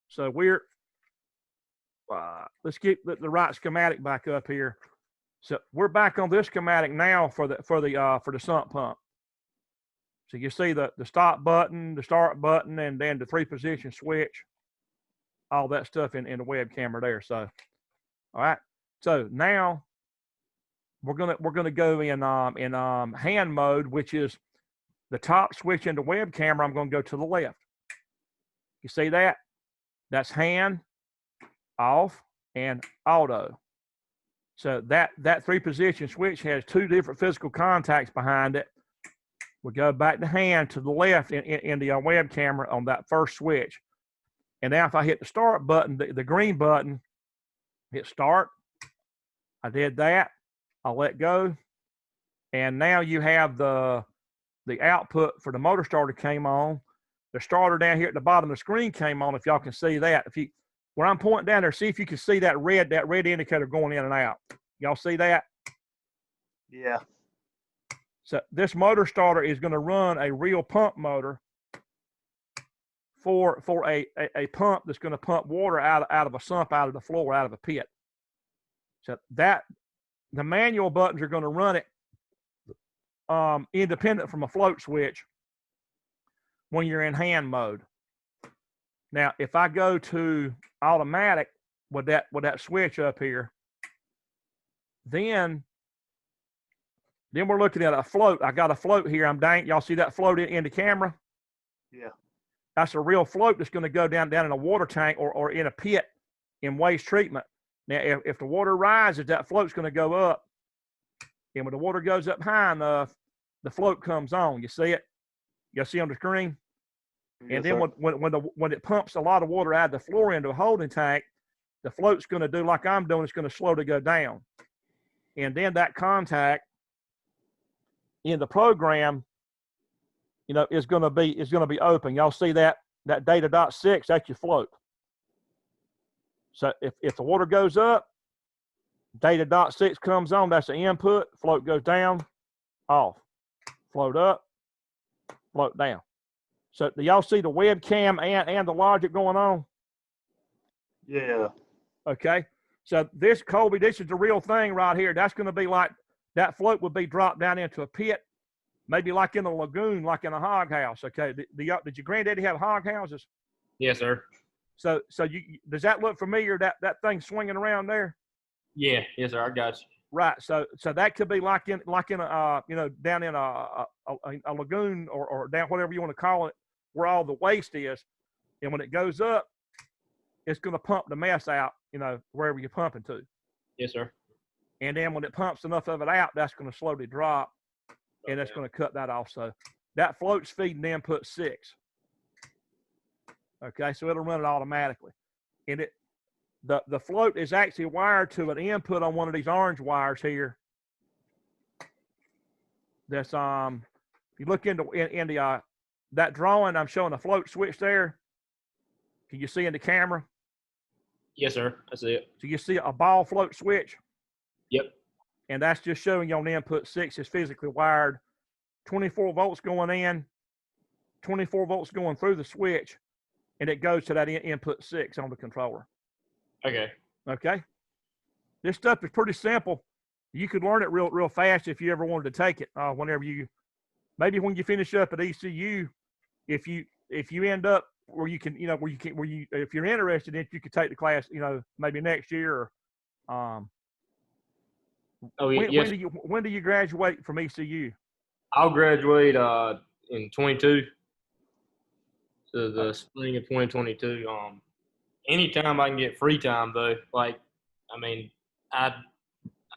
So we're let's get the right schematic back up here. So we're back on this schematic now for the sump pump. So you see the stop button, the start button, and then the 3-position switch, all that stuff in the web camera there. So, all right. So now we're gonna go in hand mode, which is the top switch in the web camera. I'm gonna go to the left. You see that? That's hand, off, and auto. So that 3-position switch has 2 different physical contacts behind it. We go back to hand to the left in the web camera on that first switch. And now if I hit the start button, the green button, hit start. I did that. I'll let go. And now you have the output for the motor starter came on. The starter down here at the bottom of the screen came on, if y'all can see that. Where I'm pointing down there, see if you can see that red indicator going in and out. Y'all see that? Yeah. So this motor starter is going to run a real pump motor for a pump that's going to pump water out of a sump, out of the floor, out of a pit. So that the manual buttons are going to run it independent from a float switch when you're in hand mode. Now, if I go to automatic with that switch up here, then we're looking at a float. I got a float here. Y'all see that float in the camera? Yeah. That's a real float that's going to go down in a water tank or in a pit in waste treatment. Now, if the water rises, that float's going to go up And when the water goes up high enough, the float comes on. You see it? You see on the screen? And then when it pumps a lot of water out of the floor into a holding tank, the float's going to do like I'm doing. It's going to slowly go down. And then that contact in the program, is going to be open. Y'all see that data.6, that's your float. So if the water goes up, data.6 comes on, that's the input, float goes down, off. Float up, float down. So do y'all see the webcam and the logic going on? Yeah. Okay. So this, Colby, this is the real thing right here. That's going to be like, that float would be dropped down into a pit, maybe like in a lagoon, like in a hog house. Okay. Did your granddaddy have hog houses? Yes, sir. So does that look familiar, that thing swinging around there? Yeah. Yes, sir. I got you. Right. So that could be like in a down in a lagoon or down, whatever you want to call it, where all the waste is. And when it goes up, it's going to pump the mess out, wherever you're pumping to. Yes, sir. And then when it pumps enough of it out, that's going to slowly drop, and that's going to cut that off. So that float's feeding input 6. Okay, so it'll run it automatically. And the float is actually wired to an input on one of these orange wires here. That's if you look in the that drawing, I'm showing a float switch there. Can you see in the camera? Yes, sir. That's it. So you see a ball float switch? Yep. And that's just showing you on input 6 is physically wired. 24 volts going in, 24 volts going through the switch, and it goes to that input 6 on the controller. Okay. Okay. This stuff is pretty simple. You could learn it real fast if you ever wanted to take it. Maybe when you finish up at ECU, if you end up where you can, if you're interested in it, you could take the class, maybe next year. Or, Oh, yeah. When do you graduate from ECU? I'll graduate in 22. So the spring of 2022. Anytime I can get free time though,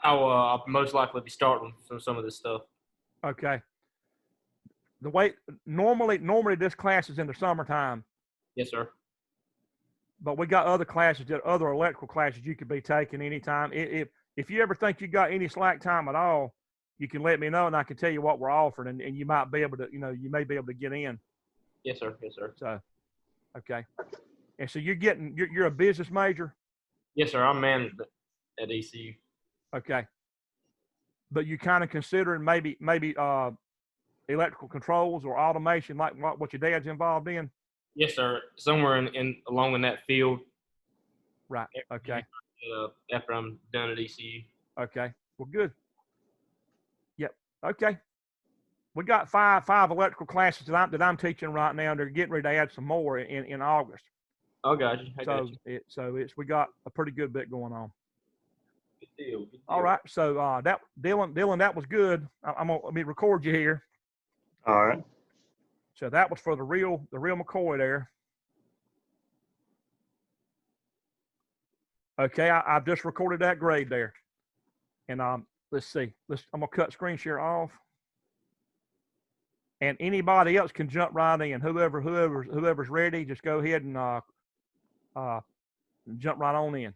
I'll most likely be starting some of this stuff. Okay. The way normally this class is in the summertime. Yes, sir. But we got other classes, other electrical classes you could be taking anytime. If you ever think you got any slack time at all, you can let me know and I can tell you what we're offering, and you might be able to, you may be able to get in. Yes, sir. Yes, sir. So, okay. And so you're a business major? Yes, sir. I'm management at ECU. Okay. But you kind of considering maybe electrical controls or automation, like what your dad's involved in? Yes, sir. Somewhere along in that field. Right. Okay. After I'm done at ECU. Okay. Well, good. Yep. Okay. We got five electrical classes that I'm teaching right now. They're getting ready to add some more in August. Oh, got you. I got you. We got a pretty good bit going on. Good deal. Good deal. All right. So that Dylan, that was good. Let me record you here. All right. So that was for the real McCoy there. Okay, I've just recorded that grade there. And let's see. I'm gonna cut screen share off. And anybody else can jump right in. Whoever's ready, just go ahead and jump right on in.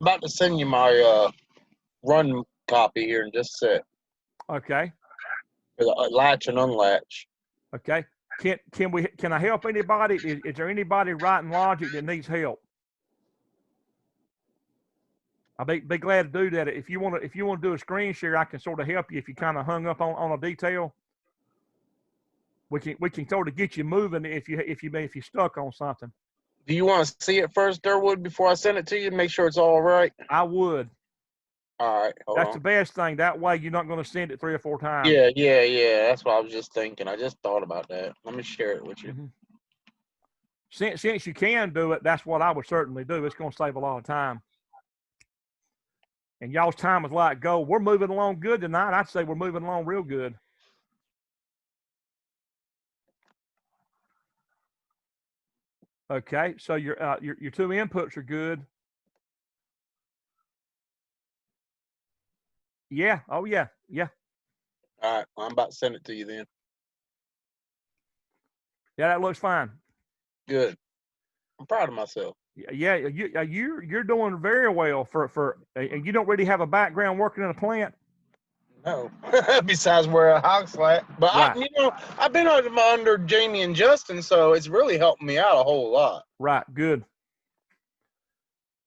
About to send you my run copy here in just a sec. Okay. For the latch and unlatch. Okay. Can I help anybody? Is there anybody writing logic that needs help? I'll be glad to do that. If you want to do a screen share, I can sort of help you if you kind of hung up on a detail. We can sort of get you moving if you're stuck on something. Do you want to see it first, Durwood, before I send it to you? Make sure it's all right. I would. All right. That's the best thing. That way you're not going to send it 3 or 4 times. Yeah. That's what I was just thinking. I just thought about that. Let me share it with you. Mm-hmm. Since you can do it, that's what I would certainly do. It's going to save a lot of time. And y'all's time is like gold. We're moving along good tonight. I'd say we're moving along real good. Okay, so your 2 inputs are good. Yeah. Oh yeah. Yeah. All right, well, I'm about to send it to you then. Yeah. That looks fine. Good. I'm proud of myself. Yeah. You're doing very well for and you don't really have a background working in a plant. No, besides where a house at. But Right. I've been under Jamie and Justin, so it's really helping me out a whole lot. Right. Good.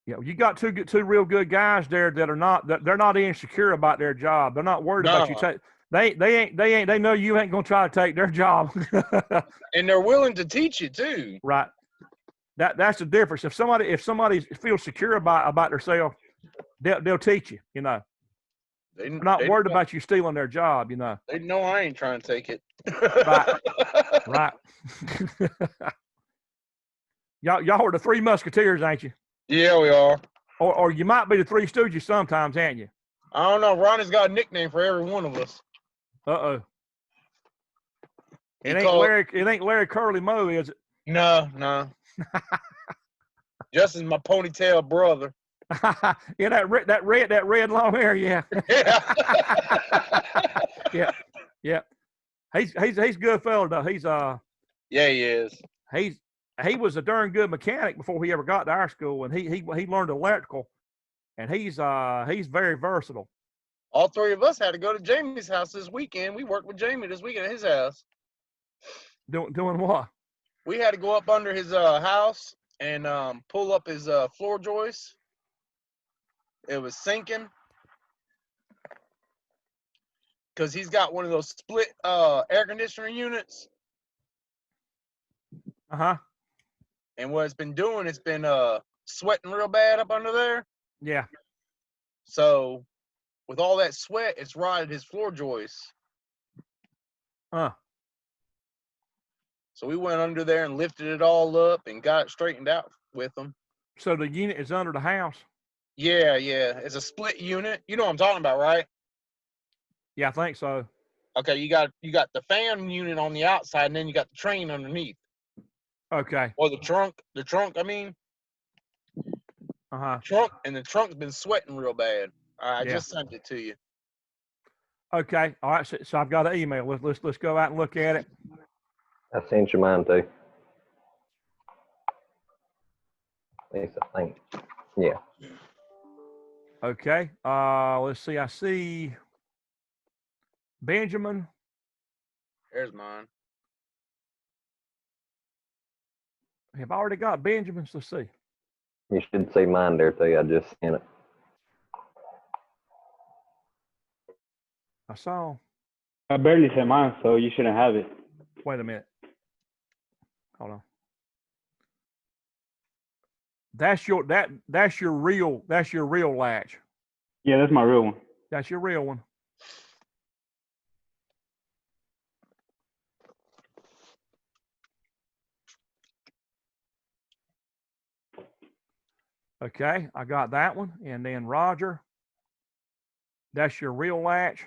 Yeah, you got two real good guys there that are not they're not insecure about their job. They're not worried about you take. They know you ain't gonna try to take their job. And they're willing to teach you too. Right. That's the difference. If somebody feels secure about themselves, they'll teach you. You know, they're not worried about you stealing their job. You know. They know I ain't trying to take it. Right. Right. y'all are the Three Musketeers, ain't you? Yeah, we are. Or you might be the Three Stooges sometimes, ain't you? I don't know. Ronnie's got a nickname for every one of us. Uh-oh. It ain't Larry Curly Moe, is it? No. Justin's my ponytail brother. Yeah, that red long hair, yeah. Yeah. Yeah. He's a good fella though. Yeah, he is. He was a darn good mechanic before he ever got to our school, and he learned electrical, and he's very versatile. All three of us had to go to Jamie's house this weekend. We worked with Jamie this weekend at his house. Doing what? We had to go up under his house and pull up his floor joist. It was sinking because he's got one of those split air conditioner units. Uh-huh. And what it's been doing, it's been sweating real bad up under there. Yeah. So with all that sweat, it's rotted his floor joist. So we went under there and lifted it all up and got it straightened out with them. So the unit is under the house? Yeah. It's a split unit. You know what I'm talking about, right? Yeah, I think so. Okay, you got the fan unit on the outside, and then you got the train underneath. Okay. Or the trunk, I mean. Uh-huh. The trunk's been sweating real bad. All right, I just sent it to you. Okay. All right. So I've got an email. Let's go out and look at it. I sent you mine too. At least I think. Yeah. Okay. Let's see. I see Benjamin. There's mine. Have I already got Benjamin's? Let's see. You should see mine there too. I just sent it. I saw. I barely sent mine, so you shouldn't have it. Wait a minute. Hold on. That's your real latch. Yeah, that's my real one. That's your real one. Okay, I got that one. And then Roger, that's your real latch.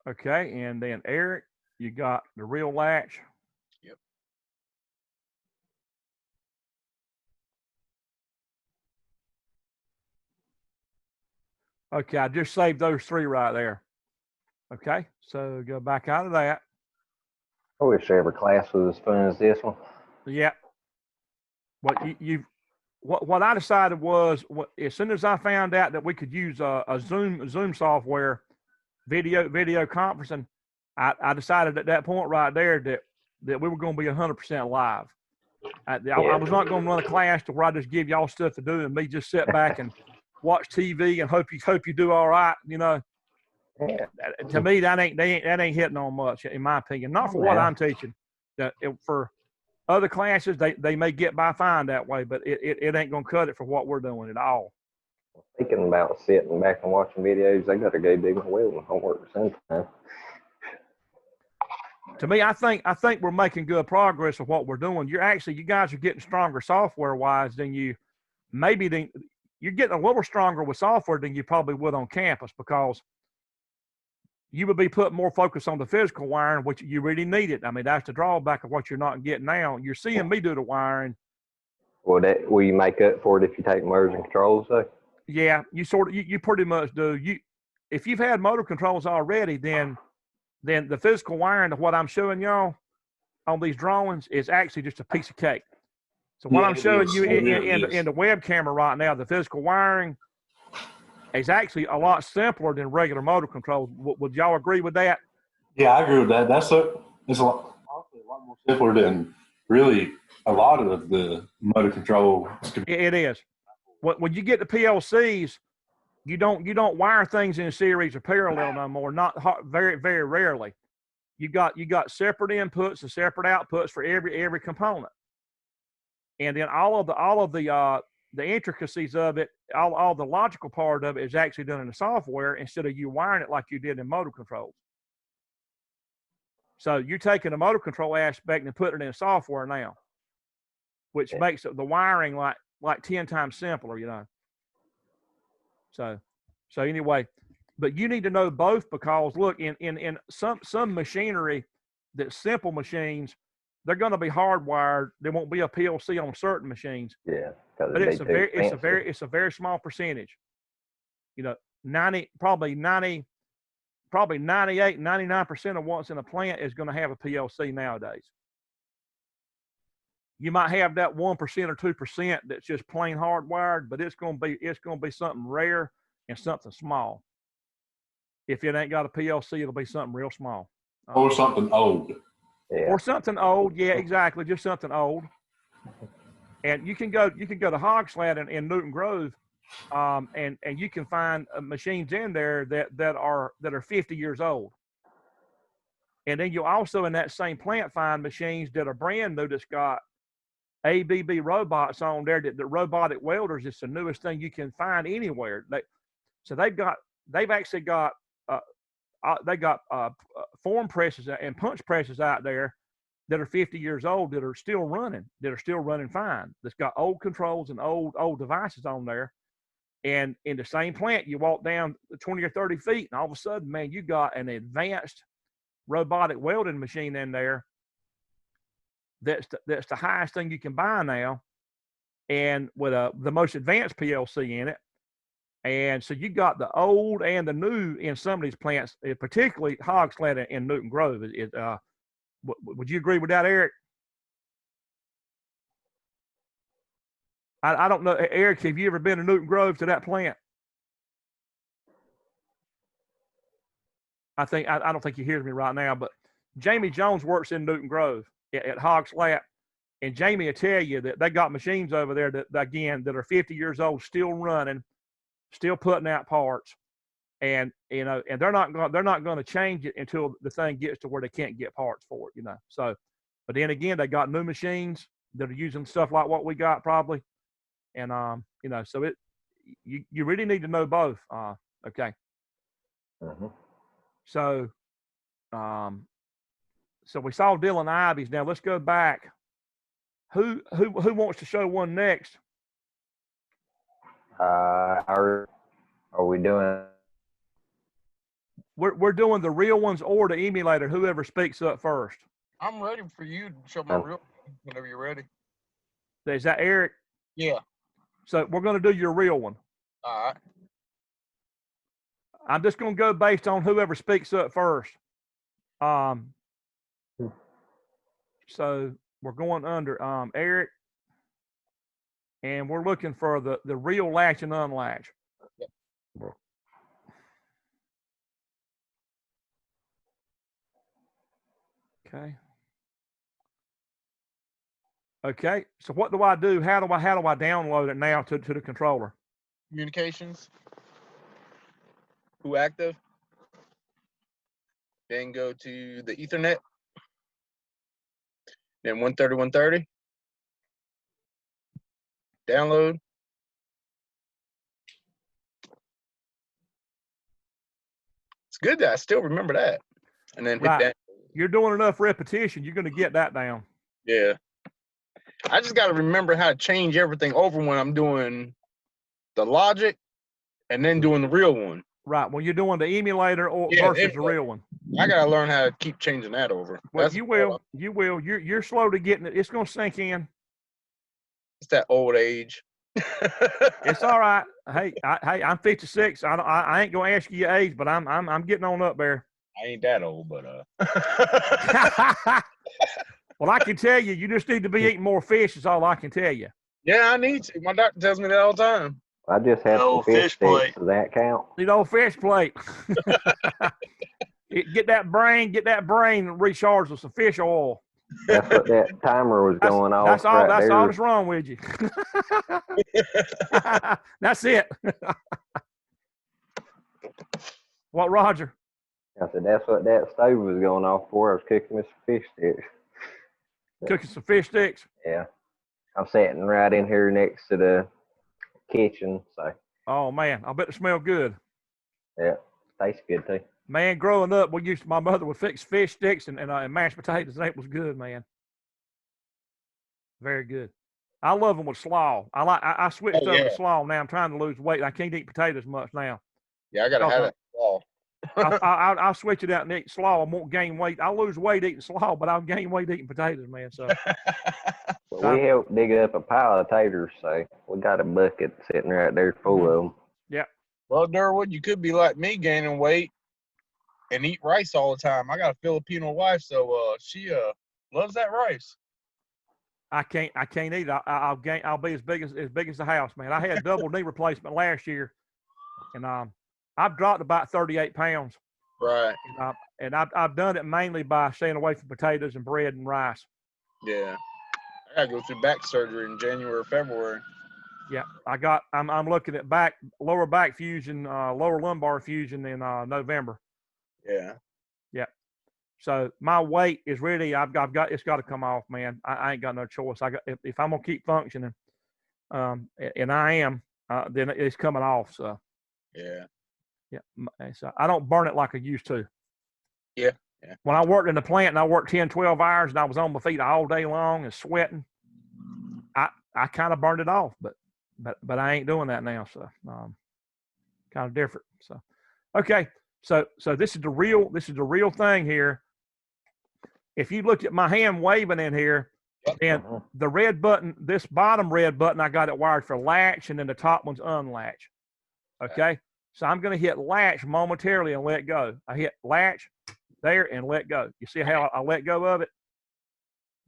Okay, and then Eric, you got the real latch. Yep. Okay, I just saved those three right there. Okay, so go back out of that. I wish every class was as fun as this one. Yeah. What I decided was, as soon as I found out that we could use a Zoom software, video conferencing, I decided at that point right there that we were going to be 100% live. I was not going to run a class to where I just give y'all stuff to do and me just sit back and watch TV and hope you do all right. You know, to me that ain't hitting on much in my opinion. Not for what I'm teaching. For other classes, they may get by fine that way, but it ain't going to cut it for what we're doing at all. Thinking about sitting back and watching videos, I got to go dig my well and homework sometime. To me, I think we're making good progress with what we're doing. You guys are getting stronger software wise than you're getting a little stronger with software than you probably would on campus, because you would be putting more focus on the physical wiring, which you really need it. I mean, that's the drawback of what you're not getting now. You're seeing me do the wiring. Will you make up for it if you take motors and controls though? Yeah, you pretty much do. If you've had motor controls already, then the physical wiring of what I'm showing y'all on these drawings is actually just a piece of cake. So what I'm showing you in the web camera right now, the physical wiring is actually a lot simpler than regular motor controls. Would y'all agree with that? Yeah, I agree with that. It's a lot more simpler than really a lot of the motor control. It is. When you get the PLCs, you don't wire things in series or parallel no more. Not very, very rarely. You got separate inputs and separate outputs for every component, and then all of the intricacies of it, all the logical part of it is actually done in the software instead of you wiring it like you did in motor controls. So you're taking the motor control aspect and putting it in software now, which makes the wiring like 10 times simpler, you know. So anyway, but you need to know both because look, in some machinery, that simple machines, they're going to be hardwired. There won't be a PLC on certain machines. Yeah, but it's a very small percentage. You know, 98, 99% of what's in a plant is going to have a PLC nowadays. You might have that 1% or 2% that's just plain hardwired, but it's going to be something rare and something small. If it ain't got a PLC, it'll be something real small. Or something old. Yeah. Or something old. Yeah, exactly. Just something old. And you can go to Hogslat in Newton Grove, and you can find machines in there that are 50 years old. And then you'll also in that same plant find machines that are brand new that's got ABB robots on there. That the robotic welders is the newest thing you can find anywhere. They've actually got form presses and punch presses out there that are 50 years old that are still running fine. That's got old controls and old devices on there. And in the same plant, you walk down 20 or 30 feet, and all of a sudden, man, you got an advanced robotic welding machine in there. That's the highest thing you can buy now, and with the most advanced PLC in it. And so you got the old and the new in some of these plants, particularly Hogslat and Newton Grove. Would you agree with that, Eric? I don't know, Eric. Have you ever been to Newton Grove to that plant? I don't think he hears me right now, but Jamie Jones works in Newton Grove at Hogslat, and Jamie will tell you that they got machines over there that are 50 years old, still running, still putting out parts, and and they're not going to change it until the thing gets to where they can't get parts for it, you know. So, but then again, they got new machines that are using stuff like what we got probably, and so you really need to know both. Okay. Mm-hmm. So, so we saw Dylan Ivy's. Now let's go back. Who wants to show one next? Are we doing? We're doing the real ones or the emulator. Whoever speaks up first. I'm ready for you to show my real whenever you're ready. Is that Eric? Yeah. So we're going to do your real one. All right. I'm just going to go based on whoever speaks up first. So we're going under Eric, and we're looking for the real latch and unlatch. Yep. Okay. So what do I do? How do I download it now to the controller? Communications. Who active? Then go to the Ethernet. Then 130. Download. It's good that I still remember that. And then hit that. You're doing enough repetition, you're going to get that down. Yeah. I just got to remember how to change everything over when I'm doing the logic and then doing the real one. Right. Well, you're doing the emulator or Yeah, versus the real one. I gotta learn how to keep changing that over. Well, That's you will. You will. You're slow to getting it. It's gonna sink in. It's that old age. It's all right. Hey, I'm 56. I ain't gonna ask you your age, but I'm getting on up there. I ain't that old, but Well, I can tell you, you just need to be eating more fish. Is all I can tell you. yeah, I need to. My doctor tells me that all the time. I just had some old fish fish sticks. plate. Does that count? Need old fish plate. Get that brain recharged with some fish oil. That's what that timer was going off. That's all. right That's there. all that's wrong with you. That's it. What, Roger? I said that's what that stove was going off for. I was cooking with some fish sticks. Cooking some fish sticks. Yeah, I'm sitting right in here next to the kitchen. So. Oh man, I bet it smell good. Yeah, tastes good too. Man, growing up, my mother would fix fish sticks and mashed potatoes, and that was good, man. Very good. I love them with slaw. I switched over to slaw now. I'm trying to lose weight. I can't eat potatoes much now. Yeah, I gotta have it. I'll switch it out and eat slaw. I won't gain weight. I'll lose weight eating slaw, but I'll gain weight eating potatoes, man. So Well, we helped dig up a pile of taters, so we got a bucket sitting right there full of them. Yeah. Well, Durwood, you could be like me, gaining weight and eat rice all the time. I got a Filipino wife, so she loves that rice. I can't eat it. I'll be as big as the house, man. I had double knee replacement last year, and I've dropped about 38 pounds. Right. And I've done it mainly by staying away from potatoes and bread and rice. Yeah. I gotta go through back surgery in January or February. Yeah, I'm looking at lower back fusion, lower lumbar fusion in November. Yeah. Yeah. So my weight is really, it's got to come off, man. I ain't got no choice. If I'm gonna keep functioning, and I am, then it's coming off. So. Yeah. Yeah. So I don't burn it like I used to. Yeah. Yeah. When I worked in the plant and I worked 10, 12 hours and I was on my feet all day long and sweating, I kind of burned it off, but I ain't doing that now. So kind of different. So, okay. So this is the real thing here. If you look at my hand waving in here, and the red button, this bottom red button, I got it wired for latch, and then the top one's unlatch. Okay. So I'm going to hit latch momentarily and let go. I hit latch there and let go. You see how I let go of it?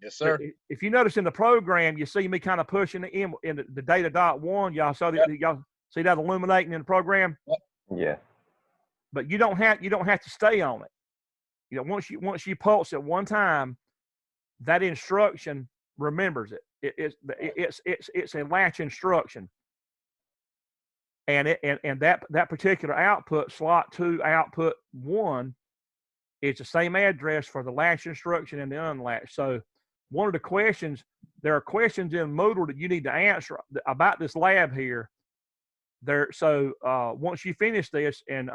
Yes, sir. If you notice in the program, you see me kind of pushing it in the data dot one. Y'all saw that? Y'all see that illuminating in the program? Yeah. But you don't have to stay on it. You know, once you pulse it one time, that instruction remembers it. It's a latch instruction. And that particular output, slot 2, output 1, is the same address for the latch instruction and the unlatch. So one of the questions, there are questions in Moodle that you need to answer about this lab here. So once you finish this and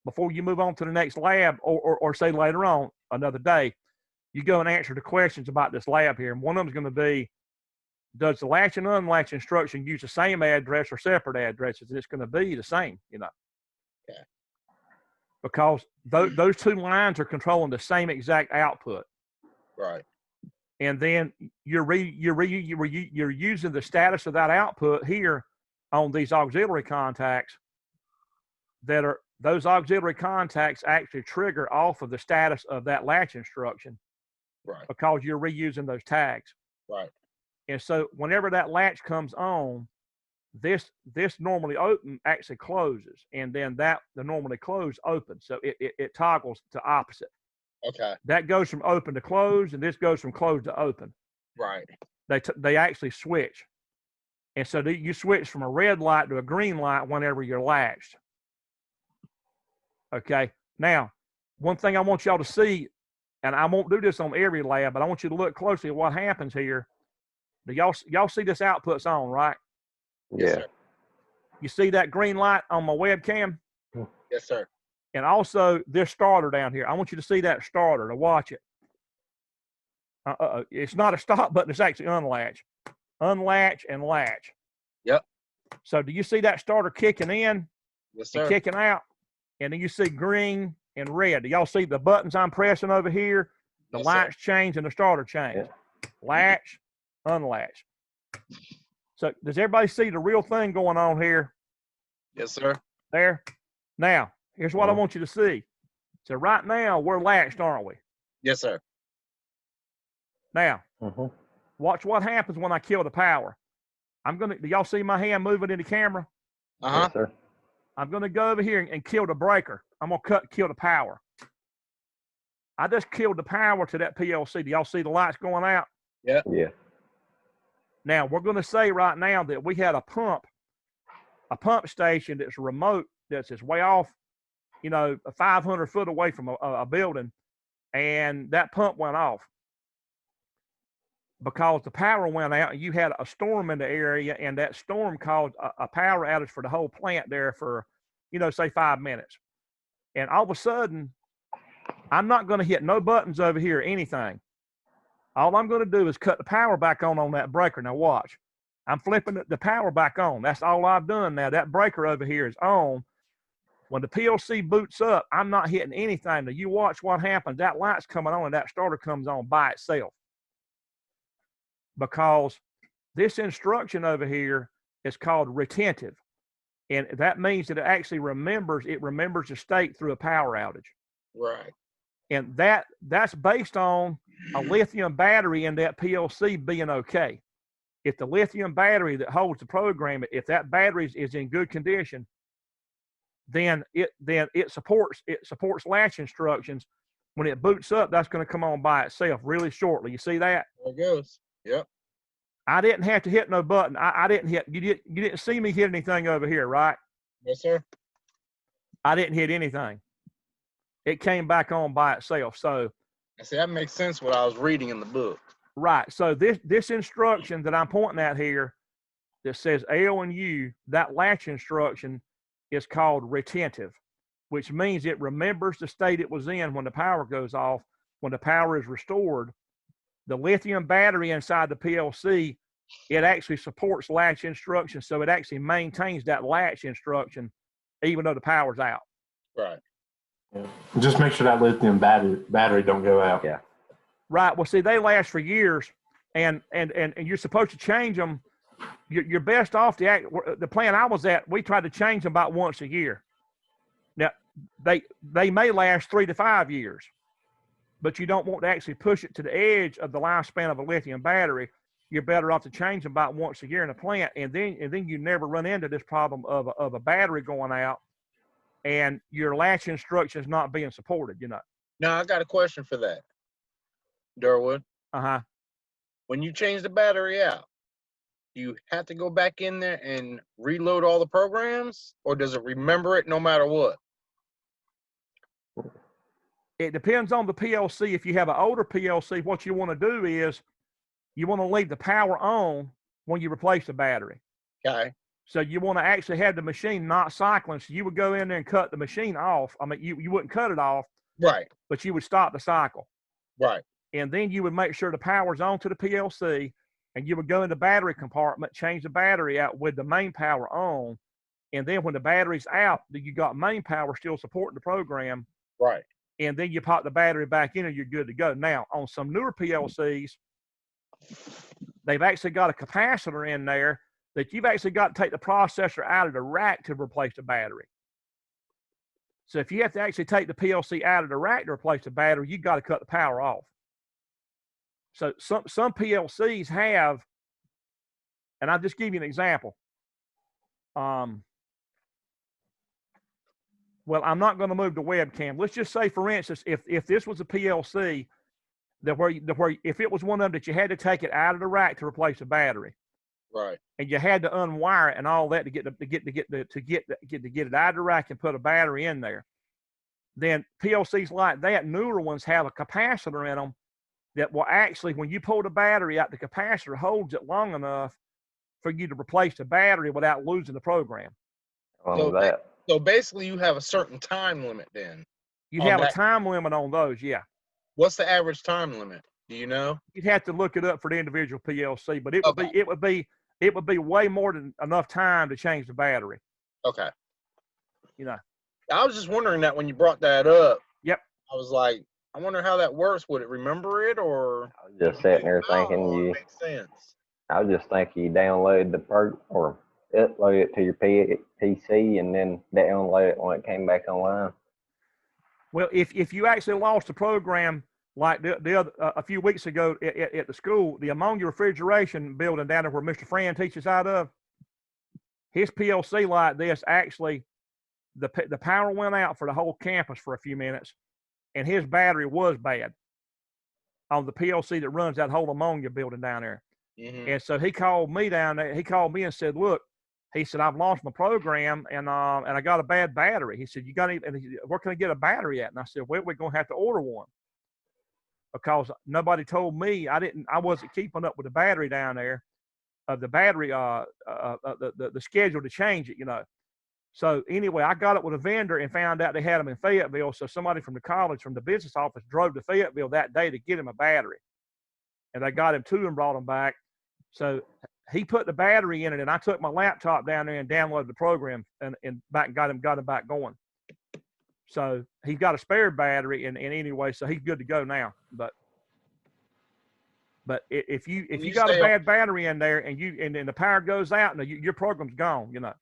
before you move on to the next lab or say later on, another day, you go and answer the questions about this lab here. And one of them is going to be, does the latch and unlatch instruction use the same address or separate addresses? And it's going to be the same, you know. Yeah. Because those two lines are controlling the same exact output. Right. And then you're using the status of that output here on these auxiliary contacts those auxiliary contacts actually trigger off of the status of that latch instruction. Right. Because you're reusing those tags. Right. And so whenever that latch comes on, this normally open actually closes, and then the normally closed opens. So it toggles to opposite. Okay. That goes from open to closed, and this goes from closed to open. Right. They actually switch. And so you switch from a red light to a green light whenever you're latched. Okay. Now, one thing I want y'all to see, and I won't do this on every lab, but I want you to look closely at what happens here. Do y'all see this output's on, right? Yeah. You see that green light on my webcam? Yes, sir. And also this starter down here. I want you to see that starter, to watch it. It's not a stop button. It's actually unlatch. Unlatch and latch. Yep. So do you see that starter kicking in? Yes, sir. And kicking out? and then you see green and red. Do y'all see the buttons I'm pressing over here? The Yes, lights change and the starter change. Latch, unlatch. So does everybody see the real thing going on here? Yes, sir. There. Now, here's what I want you to see. So right now we're latched, aren't we? Yes, sir. Now, watch what happens when I kill the power. Do y'all see my hand moving in the camera? Uh-huh. Yes, sir. I'm gonna go over here and kill the breaker. I'm gonna kill the power. I just killed the power to that PLC. Do y'all see the lights going out? Yeah. Yeah. Now we're gonna say right now that we had a pump station that's remote, that's way off, 500 foot away from a building, and that pump went off because the power went out and you had a storm in the area, and that storm caused a power outage for the whole plant there for, say 5 minutes. And all of a sudden, I'm not going to hit no buttons over here or anything. All I'm going to do is cut the power back on that breaker. Now watch. I'm flipping the power back on. That's all I've done now. That breaker over here is on. When the PLC boots up, I'm not hitting anything. Now you watch what happens. That light's coming on and that starter comes on by itself. Because this instruction over here is called retentive. And that means that it actually remembers the state through a power outage. Right. And that's based on a lithium battery in that PLC being okay. If the lithium battery that holds the program, if that battery is in good condition, then it supports latch instructions. When it boots up, that's going to come on by itself really shortly. You see that? There it goes. Yep. I didn't have to hit no button. I didn't hit. You didn't see me hit anything over here, right? Yes, sir. I didn't hit anything. It came back on by itself. So, see, that makes sense what I was reading in the book. Right. So this instruction that I'm pointing at here that says L and U, that latch instruction is called retentive, which means it remembers the state it was in when the power goes off. When the power is restored, the lithium battery inside the PLC, it actually supports latch instructions. So it actually maintains that latch instruction even though the power's out. Right. Yeah. Just make sure that lithium battery don't go out. Yeah. Right. Well, see, they last for years, and you're supposed to change them. You're best off the plant I was at. We tried to change them about once a year. Now, they may last 3 to 5 years, but you don't want to actually push it to the edge of the lifespan of a lithium battery. You're better off to change them about once a year in a plant, and then you never run into this problem of a battery going out and your latch instructions not being supported. Now I got a question for that, Durwood. When you change the battery out, do you have to go back in there and reload all the programs, or does it remember it no matter what? It depends on the PLC. If you have an older PLC, what you want to do is you want to leave the power on when you replace the battery. Okay. So you want to actually have the machine not cycling. So you would go in there and cut the machine off. I mean, you wouldn't cut it off. Right. But you would stop the cycle. Right. And then you would make sure the power's on to the PLC, and you would go in the battery compartment, change the battery out with the main power on. And then when the battery's out, you got main power still supporting the program. Right. And then you pop the battery back in and you're good to go. Now, on some newer PLCs, they've actually got a capacitor in there that you've actually got to take the processor out of the rack to replace the battery. So if you have to actually take the PLC out of the rack to replace the battery, you've got to cut the power off. So some PLCs have, and I'll just give you an example. Well, I'm not going to move to WEBCAM. Let's just say, for instance, if this was a PLC that where if it was one of them that you had to take it out of the rack to replace the battery, right, and you had to unwire it and all that to get it out of the rack and put a battery in there, then PLCs like that, newer ones, have a capacitor in them that will actually, when you pull the battery out, the capacitor holds it long enough for you to replace the battery without losing the program. So basically, you have a certain time limit then. You have a time limit on those, yeah. What's the average time limit? Do you know? You'd have to look it up for the individual PLC, but it would be way more than enough time to change the battery. Okay. I was just wondering that when you brought that up. Yep. I was like, I wonder how that works. Would it remember it or? I was just sitting there thinking It you. makes sense. I was just thinking you download the or upload it to your PC and then download it when it came back online. Well, if you actually lost the program like the other, a few weeks ago at the school, the ammonia refrigeration building down there where Mr. Fran teaches out of, his PLC like this actually, the power went out for the whole campus for a few minutes, and his battery was bad on the PLC that runs that whole ammonia building down there. Mm-hmm. And so he called me down there. He called me and said, "Look," he said, "I've lost my program and I got a bad battery." He said, "You got any? Where can I get a battery at?" And I said, "Well, we're gonna have to order one because nobody told me. I wasn't keeping up with the battery down there, the battery, the schedule to change it, you know." So anyway, I got up with a vendor and found out they had them in Fayetteville. So somebody from the college, from the business office, drove to Fayetteville that day to get him a battery, and they got him two and brought him back. So he put the battery in it, and I took my laptop down there and downloaded the program and back and got him back going. So he's got a spare battery, and anyway, so he's good to go now. But if you got a bad battery in there and then the power goes out, and your program's gone, you know.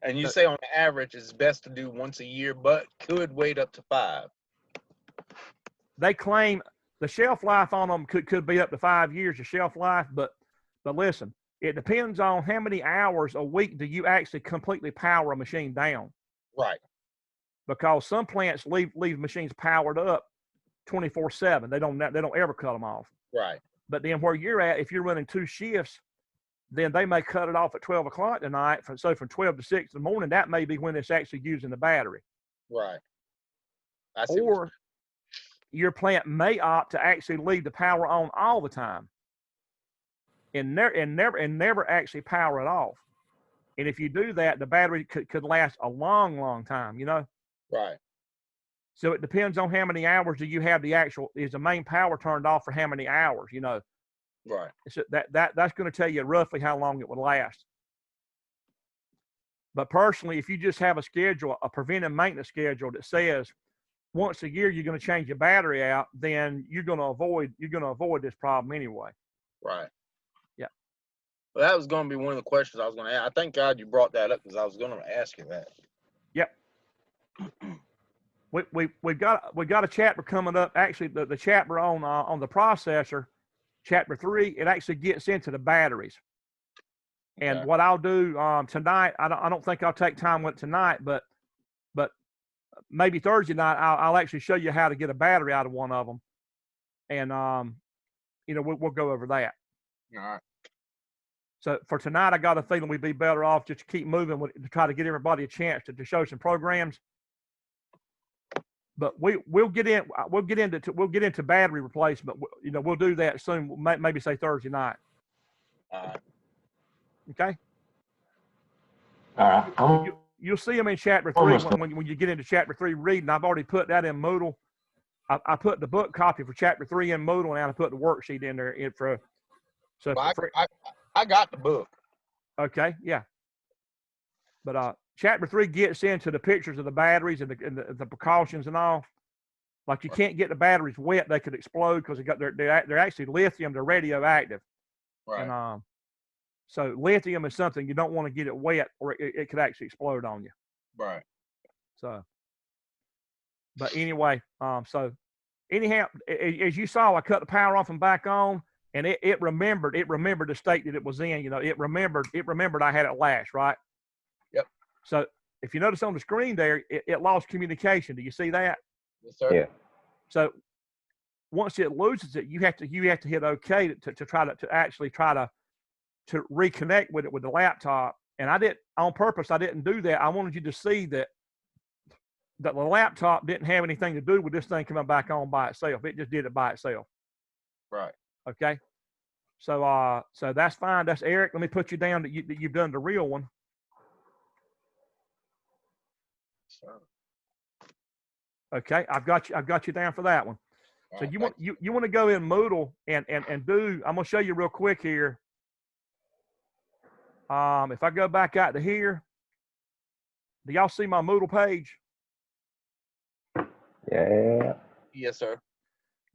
And you say on average it's best to do once a year, but could wait up to 5. They claim the shelf life on them could be up to 5 years of shelf life, but listen, it depends on how many hours a week do you actually completely power a machine down. Right. Because some plants leave machines powered up 24/7. They don't ever cut them off. Right. But then where you're at, if you're running 2 shifts, then they may cut it off at 12 o'clock tonight. So from 12 to 6 in the morning, that may be when it's actually using the battery. Right. Or your plant may opt to actually leave the power on all the time and never actually power it off. And if you do that, the battery could last a long, long time, you know? Right. So it depends on how many hours do you have is the main power turned off for how many hours, you know? Right. So that's going to tell you roughly how long it would last. But personally, if you just have a preventive maintenance schedule that says once a year you're going to change your battery out, then you're going to avoid this problem anyway. Right. Yeah. Well, that was going to be one of the questions I was going to ask. I thank God you brought that up because I was going to ask you that. Yep. We've got a chapter coming up. Actually, the chapter on the processor, chapter 3, it actually gets into the batteries. And what I'll do tonight, I don't think I'll take time with it tonight, but maybe Thursday night I'll actually show you how to get a battery out of one of them, and we'll go over that. All right. So for tonight, I got a feeling we'd be better off just to keep moving to try to get everybody a chance to show some programs. But we'll get into battery replacement. We'll do that soon. Maybe say Thursday night. Okay. All right. You'll see them in chapter 3 when you get into chapter 3 reading. I've already put that in Moodle. I put the book copy for chapter 3 in Moodle, and I put the worksheet in there I got the book. Okay, yeah. But chapter 3 gets into the pictures of the batteries and the precautions and all. Like you can't get the batteries wet; they could explode because they're actually lithium. They're radioactive. Right. And so lithium is something you don't want to get it wet, or it could actually explode on you. Right. So, but anyway, so anyhow, as you saw, I cut the power off and back on, and it remembered the state that it was in. It remembered I had it last, right? Yep. So if you notice on the screen there, it lost communication. Do you see that? Yes, sir. Yeah. So once it loses it, you have to hit OK to try to reconnect with it with the laptop. And I didn't on purpose. I didn't do that. I wanted you to see that the laptop didn't have anything to do with this thing coming back on by itself. It just did it by itself. Right. Okay. So that's fine. That's Eric. Let me put you down that you've done the real one. Sure. Okay, I've got you down for that one. So you want to go in Moodle and do. I'm gonna show you real quick here. If I go back out to here, do y'all see my Moodle page? Yeah. Yes, sir.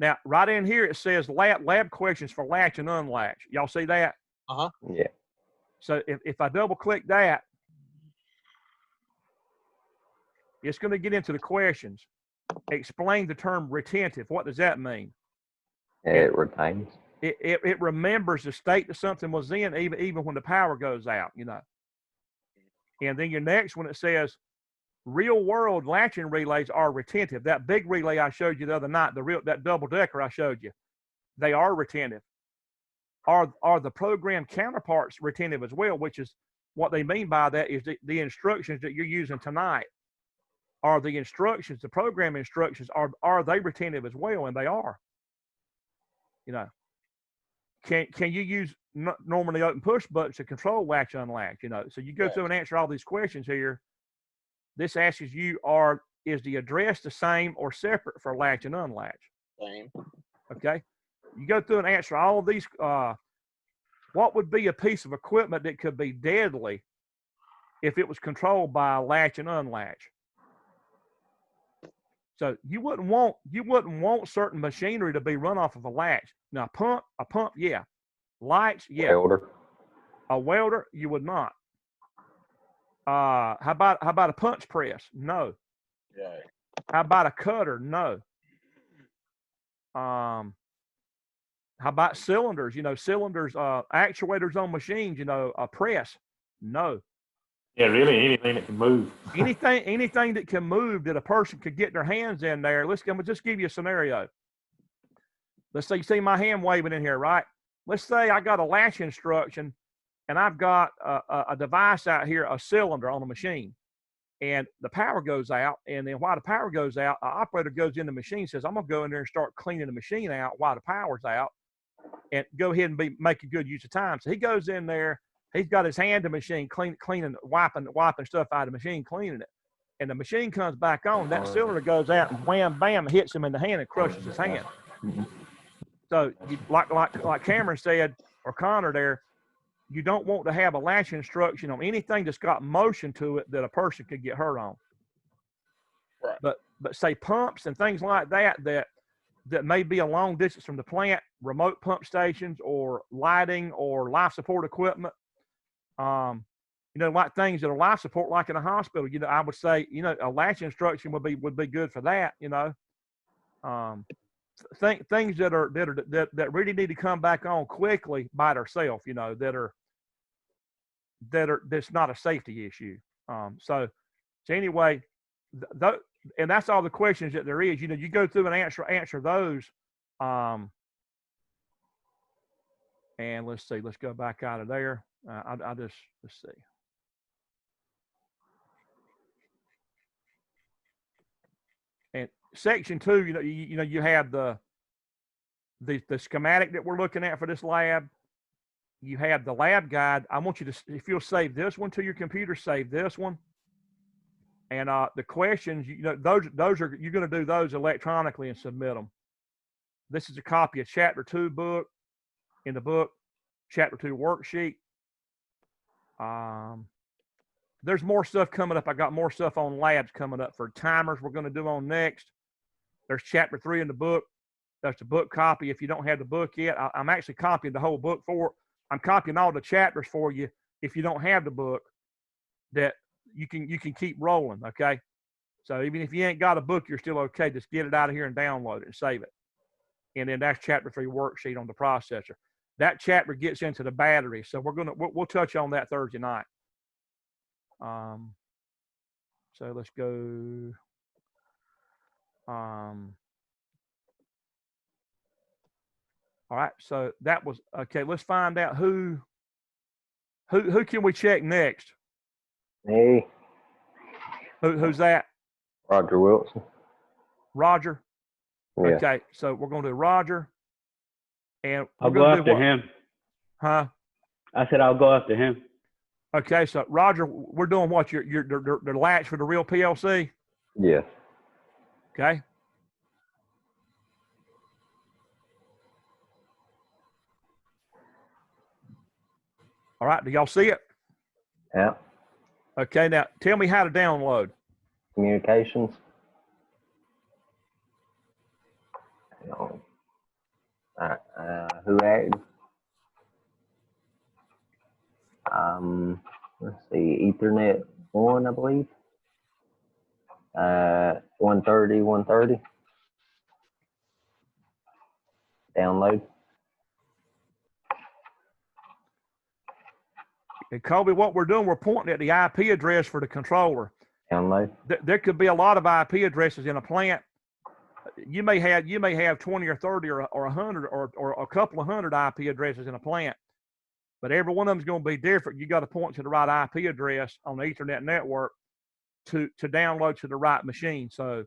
Now, right in here, it says lab questions for latch and unlatch. Y'all see that? Yeah. So if I double click that, it's going to get into the questions. Explain the term retentive. What does that mean? It retains. It remembers the state that something was in even when the power goes out, you know. And then your next one, it says real world latching relays are retentive. That big relay I showed you the other night, that double decker I showed you, they are retentive. Are the program counterparts retentive as well? Which is what they mean by that is the instructions that you're using tonight. Are the instructions, the program instructions, are they retentive as well? And they are. You know, can you use normally open push buttons to control latch unlatch? You know, so you go through and answer all these questions here. This asks you, is the address the same or separate for latch and unlatch? Same. Okay. You go through and answer all of these. What would be a piece of equipment that could be deadly if it was controlled by a latch and unlatch? So you wouldn't want certain machinery to be run off of a latch. Now a pump, yeah. Lights, yeah. Welder. A welder, you would not. How about a punch press? No. Right. How about a cutter? No. How about cylinders? You know, cylinders, actuators on machines. You know, a press? No. Yeah, really anything that can move. anything that can move that a person could get their hands in there. I'm gonna just give you a scenario. Let's say you see my hand waving in here, right? Let's say I got a latch instruction and I've got a device out here, a cylinder on the machine, and the power goes out. And then while the power goes out, the operator goes in the machine, says, I'm gonna go in there and start cleaning the machine out while the power's out and go ahead and make a good use of time. So he goes in there, he's got his hand in the machine, cleaning, wiping stuff out of the machine, cleaning it. And the machine comes back on, that cylinder goes out and wham, bam, hits him in the hand and crushes his hand. So like Cameron said, or Connor there, you don't want to have a latch instruction on anything that's got motion to it that a person could get hurt on. Right. But say pumps and things like that may be a long distance from the plant, remote pump stations or lighting or life support equipment. You know, like things that are life support, like in a hospital, you know, I would say, you know, a latch instruction would be good for that, you know. Things that really need to come back on quickly by themselves, you know, that's not a safety issue. So anyway, and that's all the questions that there is. You know, you go through and answer those. And let's see, let's go back out of there. Let's see. And section 2, you have the schematic that we're looking at for this lab. You have the lab guide. I want you to, if you'll save this one to your computer, save this one. And the questions, you know, those are, you're going to do those electronically and submit them. This is a copy of Chapter 2 book. In the book, Chapter 2 worksheet. There's more stuff coming up. I got more stuff on labs coming up for timers we're going to do on next. There's Chapter 3 in the book. That's the book copy. If you don't have the book yet, I'm actually copying the whole book I'm copying all the chapters for you. If you don't have the book, that you can keep rolling. Okay. So even if you ain't got a book, you're still okay. Just get it out of here and download it and save it. And then that's Chapter 3 worksheet on the processor. That chapter gets into the battery. So we'll touch on that Thursday night. So let's go. All right. So that was okay. Let's find out who can we check next? Hey. Who's that? Roger Wilson. Roger. Yeah. Okay. So we're going to do Roger. And I'll go after him. Huh? I said I'll go after him. Okay, so Roger, we're doing what? The latch for the real PLC? Yes. Okay. All right, do y'all see it? Yeah. Okay, now tell me how to download. Communications. Who active? Let's see, Ethernet 1, I believe. 130. Download. And Kobe, what we're doing, we're pointing at the IP address for the controller. Download. There could be a lot of IP addresses in a plant. You may have 20 or 30 or 100 or a couple of hundred IP addresses in a plant, but every one of them is going to be different. You got to point to the right IP address on the Ethernet network to download to the right machine. So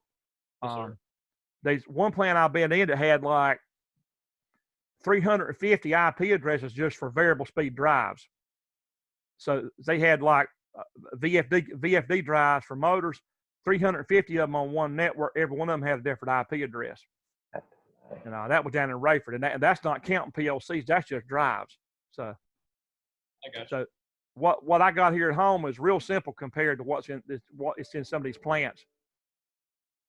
there's one plant I've been in that had like 350 IP addresses just for variable speed drives. So they had like VFD drives for motors, 350 of them on one network. Every one of them had a different IP address. And that was down in Rayford, and that's not counting PLCs. That's just drives. So, I got you. So what I got here at home is real simple compared to what it's in some of these plants.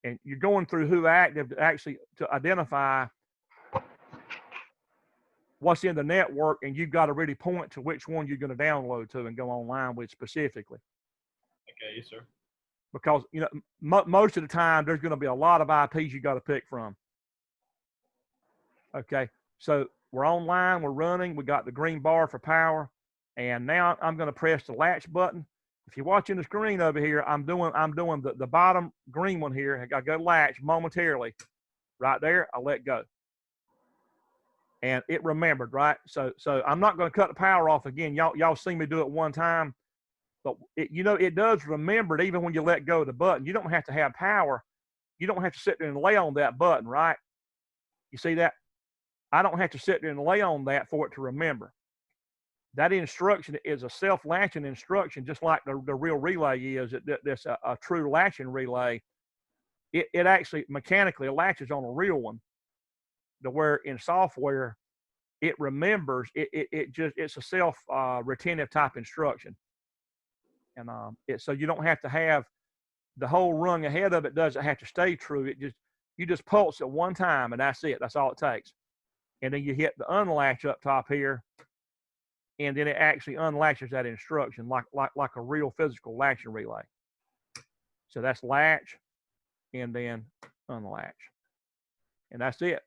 And you're going through who active to identify what's in the network, and you've got to really point to which one you're going to download to and go online with specifically. Okay, yes, sir. Because most of the time there's going to be a lot of IPs you got to pick from. Okay, so we're online, we're running, we got the green bar for power, and now I'm going to press the latch button. If you're watching the screen over here, I'm doing the bottom green one here. I go latch momentarily, right there. I let go. And it remembered, right? So I'm not going to cut the power off again. Y'all seen me do it one time, but it does remember it even when you let go of the button. You don't have to have power. You don't have to sit there and lay on that button, right? You see that? I don't have to sit there and lay on that for it to remember. That instruction is a self-latching instruction, just like the real relay is. That's a true latching relay. It actually mechanically latches on a real one. To where in software, it remembers, it's a self-retentive type instruction. And so you don't have to have the whole rung ahead of it doesn't have to stay true. You just pulse it one time and that's it. That's all it takes. And then you hit the unlatch up top here, and then it actually unlatches that instruction like a real physical latching relay. So that's latch and then unlatch. And that's it.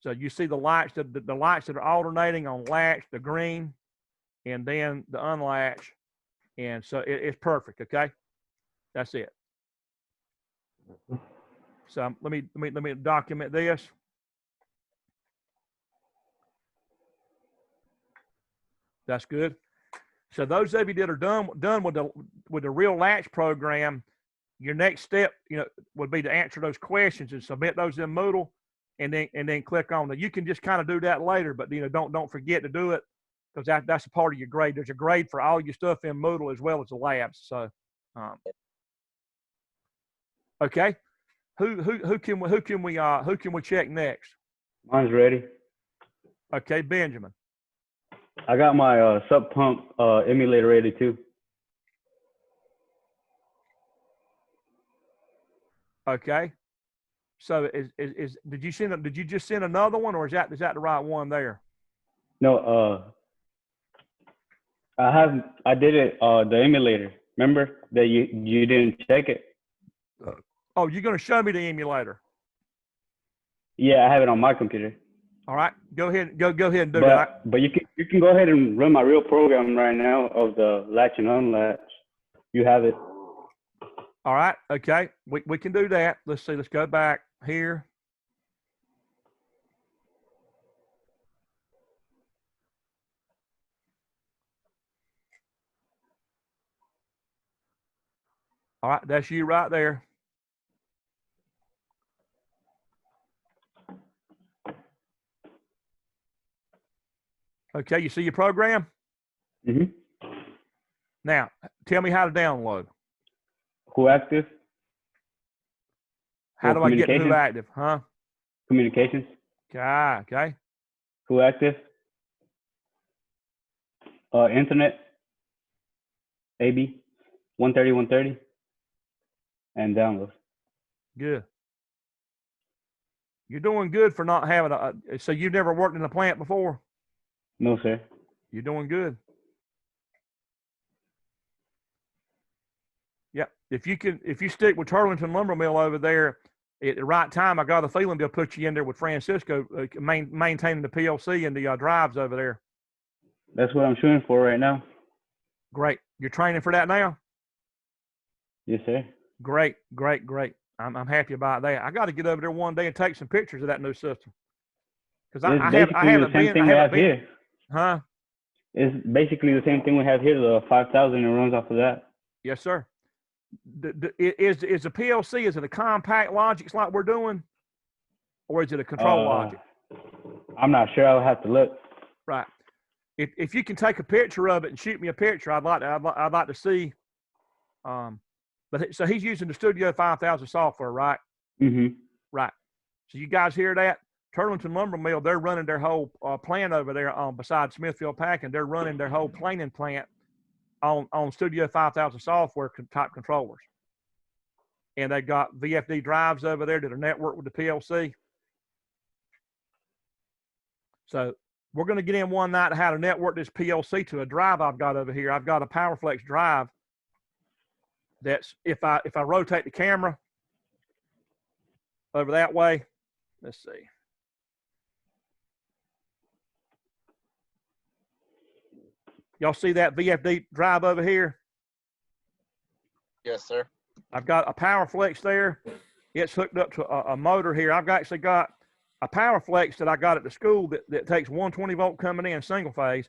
So you see the lights that are alternating on latch, the green, and then the unlatch, and so it's perfect. Okay, that's it. So let me document this. That's good. So those of you that are done with the real latch program, your next step, would be to answer those questions and submit those in Moodle. And then click on it. You can just kind of do that later, but don't forget to do it because that's a part of your grade. There's a grade for all your stuff in Moodle as well as the labs. So, okay, who can we check next? Mine's ready. Okay, Benjamin. I got my sub pump emulator ready too. Okay. So did you just send another one, or is that the right one there? No, I did it the emulator. Remember that you didn't check it? Oh, you're gonna show me the emulator? Yeah, I have it on my computer. All right, go ahead and do that. But you can go ahead and run my real program right now of the latch and unlatch. You have it. All right, okay, we can do that. Let's see, let's go back here. All right, that's you right there. Okay, you see your program? Mm-hmm. Now, tell me how to download. Who active? How do I get who active? Huh? Communications. Okay. Who active? Internet. AB 130, and download. Good. You're doing good for not having so you've never worked in a plant before? No, sir. You're doing good. Yeah. If you stick with Turlington Lumber Mill over there at the right time, I got a feeling they'll put you in there with Francisco, maintaining the PLC and the drives over there. That's what I'm shooting for right now. Great. You're training for that now? Yes, sir. Great. I'm happy about that. I got to get over there one day and take some pictures of that new system. Because I haven't been. Huh? It's basically the same thing we have here, the 5000, and runs off of that. Yes, sir. Is the PLC, is it a compact logics like we're doing? Or is it a control logic? I'm not sure. I'll have to look. Right. If you can take a picture of it and shoot me a picture, I'd like to see. But so he's using the Studio 5000 software, right? Mm-hmm. Right. So you guys hear that? Turlington Lumber Mill, they're running their whole plant over there beside Smithfield Packing. They're running their whole planing plant on Studio 5000 software type controllers. And they got VFD drives over there that are networked with the PLC. So we're going to get in one night how to network this PLC to a drive I've got over here. I've got a PowerFlex drive that's, if I rotate the camera over that way, let's see. Y'all see that VFD drive over here? Yes, sir. I've got a PowerFlex there. It's hooked up to a motor here. I've actually got a PowerFlex that I got at the school that takes 120 volt coming in single phase.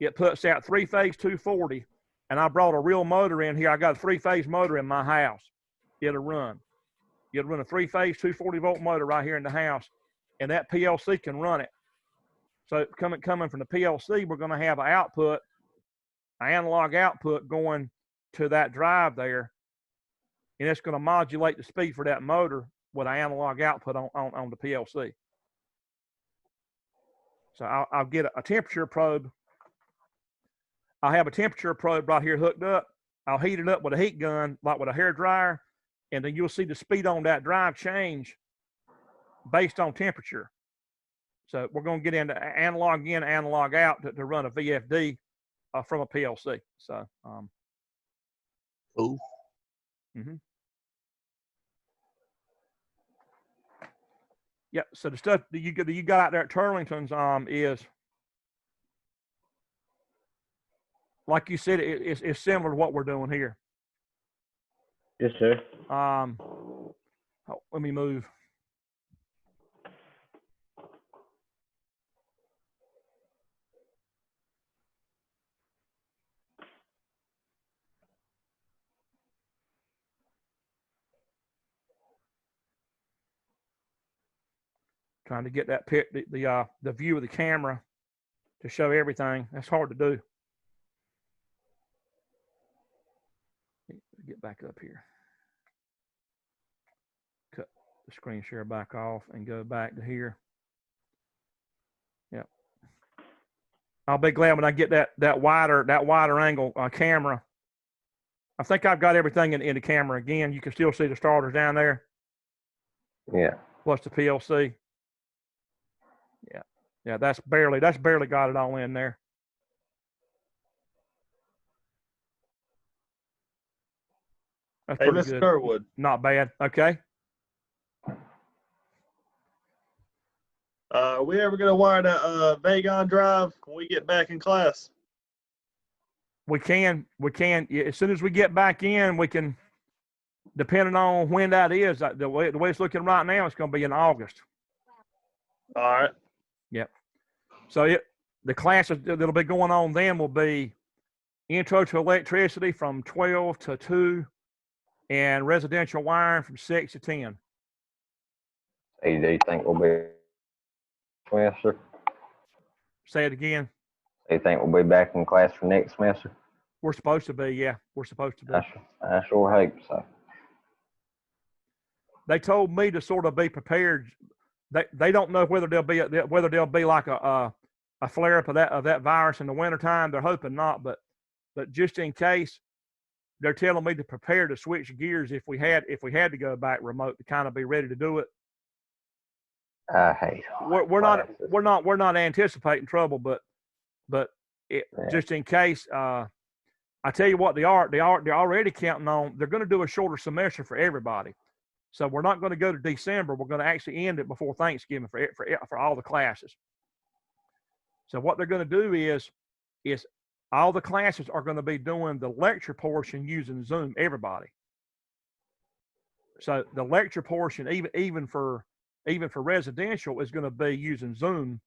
It puts out 3-phase 240. And I brought a real motor in here. I got a 3-phase motor in my house. It'll run. You'll run a 3-phase 240 volt motor right here in the house. And that PLC can run it. So coming from the PLC, we're going to have an output, an analog output going to that drive there. And it's going to modulate the speed for that motor with an analog output on the PLC. So I'll get a temperature probe. I'll have a temperature probe right here hooked up. I'll heat it up with a heat gun, like with a hair dryer, and then you'll see the speed on that drive change based on temperature. So we're going to get into analog in, analog out to run a VFD from a PLC. So, cool. Mm-hmm. Yeah. So the stuff that you got out there at Turlington's is, like you said, it's similar to what we're doing here. Yes, sir. Let me move. Trying to get that the view of the camera to show everything. That's hard to do. Get back up here. Cut the screen share back off and go back to here. Yep. I'll be glad when I get that wider angle camera. I think I've got everything in the camera again. You can still see the starters down there. Yeah. Plus the PLC. Yeah. Yeah, that's barely got it all in there. That's Hey, pretty Mr. good. Durwood. Not bad. Okay. Are we ever going to wire that Vagon drive when we get back in class? We can. Yeah, as soon as we get back in, we can, depending on when that is, the way it's looking right now, it's going to be in August. All right. Yep. So the classes that'll be going on then will be Intro to Electricity from 12 to 2 and Residential Wiring from 6 to 10. Hey, do you think we'll be semester? Say it again. Do you think we'll be back in class for next semester? We're supposed to be, yeah. We're supposed to be. I sure hope so. They told me to sort of be prepared. They don't know whether there'll be like a flare up of that virus in the wintertime. They're hoping not, but just in case, they're telling me to prepare to switch gears if we had to go back remote, to kind of be ready to do it. I hate we're classes. not anticipating trouble, but Yeah. just in case, I tell you what, they're already counting on. They're going to do a shorter semester for everybody, so we're not going to go to December. We're going to actually end it before Thanksgiving for all the classes. So what they're going to do is all the classes are going to be doing the lecture portion using Zoom. Everybody. So the lecture portion, even for residential, is going to be using Zoom,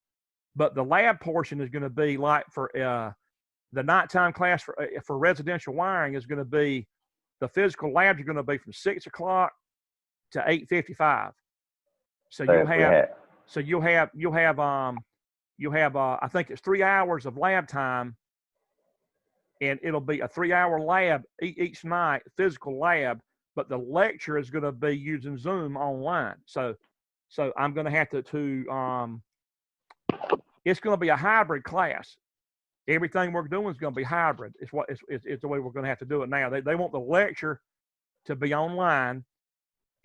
but the lab portion is going to be like for the nighttime class for residential wiring is going to be, the physical labs are going to be from 6 o'clock to 8:55. So you'll have I think it's 3 hours of lab time, and it'll be a 3-hour lab each night, physical lab. But the lecture is going to be using Zoom online. So I'm going to have to it's going to be a hybrid class. Everything we're doing is going to be hybrid. It's the way we're going to have to do it now. They want the lecture to be online,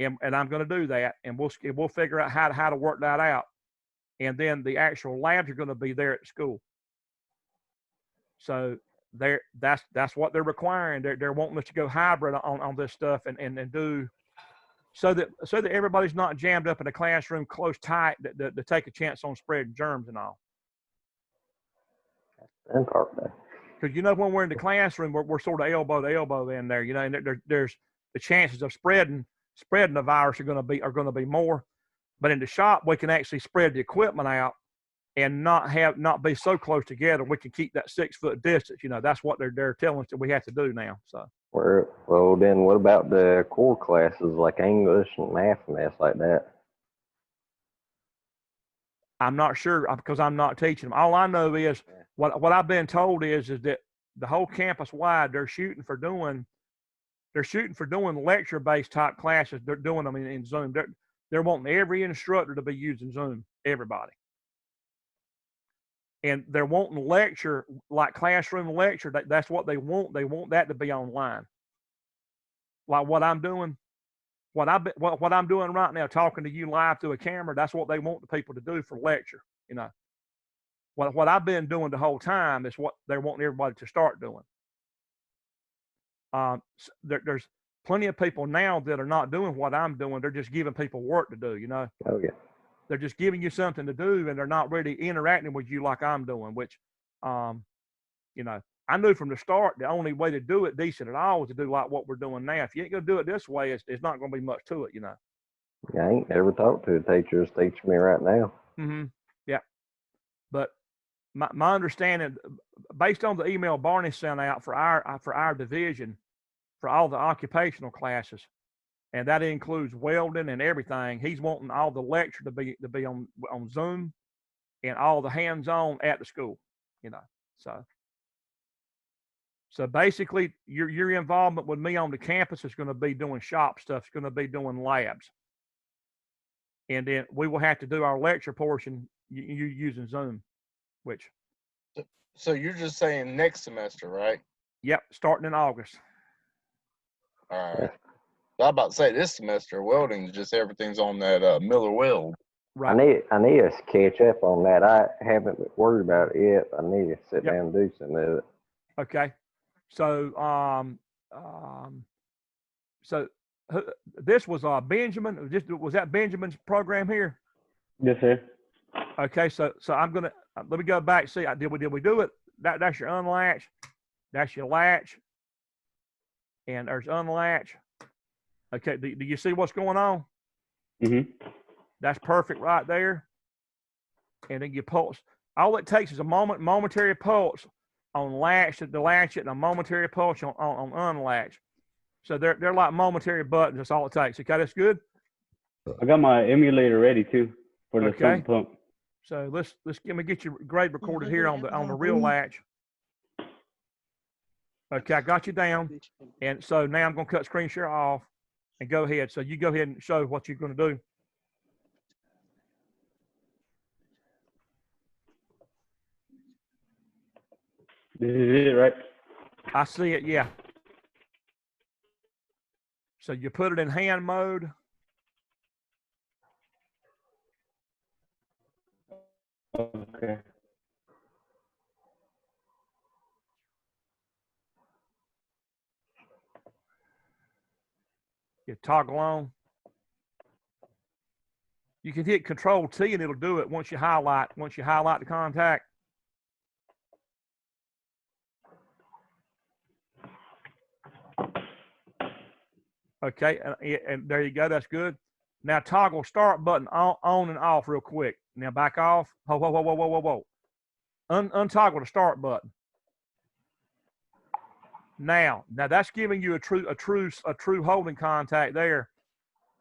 and I'm going to do that, and we'll figure out how to work that out. And then the actual labs are going to be there at the school. So that's what they're requiring. They're wanting us to go hybrid on this stuff and do so that everybody's not jammed up in a classroom close tight to take a chance on spreading germs and all. Because when we're in the classroom, we're sort of elbow to elbow in there, and there's the chances of spreading the virus are going to be more. But in the shop, we can actually spread the equipment out and not be so close together. We can keep that 6-foot distance. That's what they're telling us that we have to do now. So. Well, then what about the core classes like English and math and stuff like that? I'm not sure because I'm not teaching them. All I know is what I've been told is that the whole campus wide they're shooting for doing lecture-based type classes. They're doing them in Zoom. They're wanting every instructor to be using Zoom. Everybody. And they're wanting lecture, like classroom lecture. That's what they want. They want that to be online. Like what I'm doing, what I'm doing right now, talking to you live through a camera. That's what they want the people to do for lecture. What I've been doing the whole time is what they're wanting everybody to start doing. There's plenty of people now that are not doing what I'm doing. They're just giving people work to do. Oh yeah. They're just giving you something to do, and they're not really interacting with you like I'm doing, which, I knew from the start the only way to do it decent at all was to do like what we're doing now. If you ain't going to do it this way, it's not going to be much to it, I ain't never talked to a teacher that's teaching me right now. Mm-hmm. Yeah. But my understanding, based on the email Barney sent out for our division, for all the occupational classes, and that includes welding and everything. He's wanting all the lecture to be on Zoom, and all the hands-on at the school. So basically, your involvement with me on the campus is going to be doing shop stuff. It's going to be doing labs, and then we will have to do our lecture portion using Zoom. Which. So you're just saying next semester, right? Yep, starting in August. All right. I was about to say this semester welding is just everything's on that Miller weld. Right. I need to catch up on that. I haven't worried about it yet. I need to sit down and do some of it. Okay. So this was Benjamin. Was that Benjamin's program here? Yes, sir. Okay. So I'm gonna let me go back. See, did we do it? That's your unlatch. That's your latch. And there's unlatch. Okay, do you see what's going on? Mm-hmm. That's perfect right there. And then you pulse. All it takes is a momentary pulse on latch to latch it, and a momentary pulse on unlatch. So they're like momentary buttons. That's all it takes. Okay, that's good. I got my emulator ready too for the sump pump. So let's let me get your grade recorded here on the real latch. Okay, I got you down, and so now I'm going to cut screen share off and go ahead. So you go ahead and show what you're going to do. This is it, right? I see it, yeah. So you put it in hand mode. Okay. You toggle on. You can hit Control T and it'll do it once you highlight the contact. Okay, and there you go. That's good. Now toggle start button on and off real quick. Now back off. Whoa. Untoggle the start button. Now that's giving you a true holding contact there.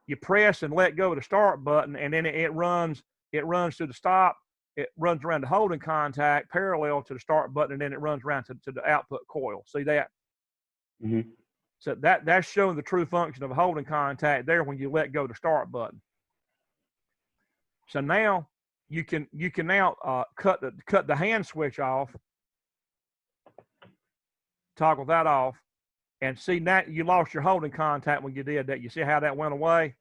You press and let go of the start button, and then it runs to the stop. It runs around the holding contact parallel to the start button, and then it runs around to the output coil. See that? Mm-hmm. So that's showing the true function of a holding contact there when you let go of the start button. So now you can now cut the hand switch off, toggle that off, and see that you lost your holding contact when you did that. You see how that went away?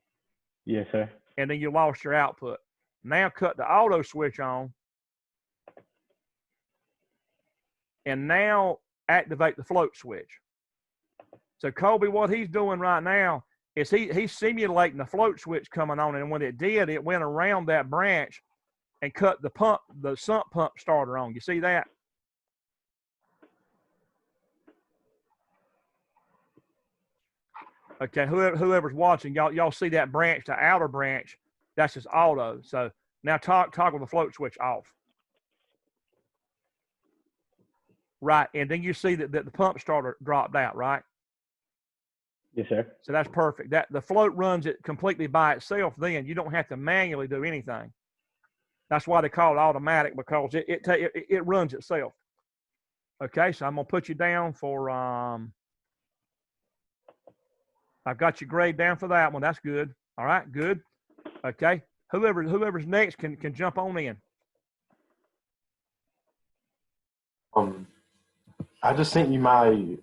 Yes, sir. And then you lost your output. Now cut the auto switch on, and now activate the float switch. So Colby, what he's doing right now is he's simulating the float switch coming on, and when it did, it went around that branch and cut the sump pump starter on. You see that? Okay, whoever's watching, y'all see that branch, the outer branch, that's just auto. So now toggle the float switch off. Right, and then you see that the pump starter dropped out, right? Yes, sir. So that's perfect. That the float runs it completely by itself. Then you don't have to manually do anything. That's why they call it automatic, because it runs itself. Okay, so I'm gonna put you down for I've got your grade down for that one. That's good. All right, good. Okay, whoever's next can jump on in. I just sent you my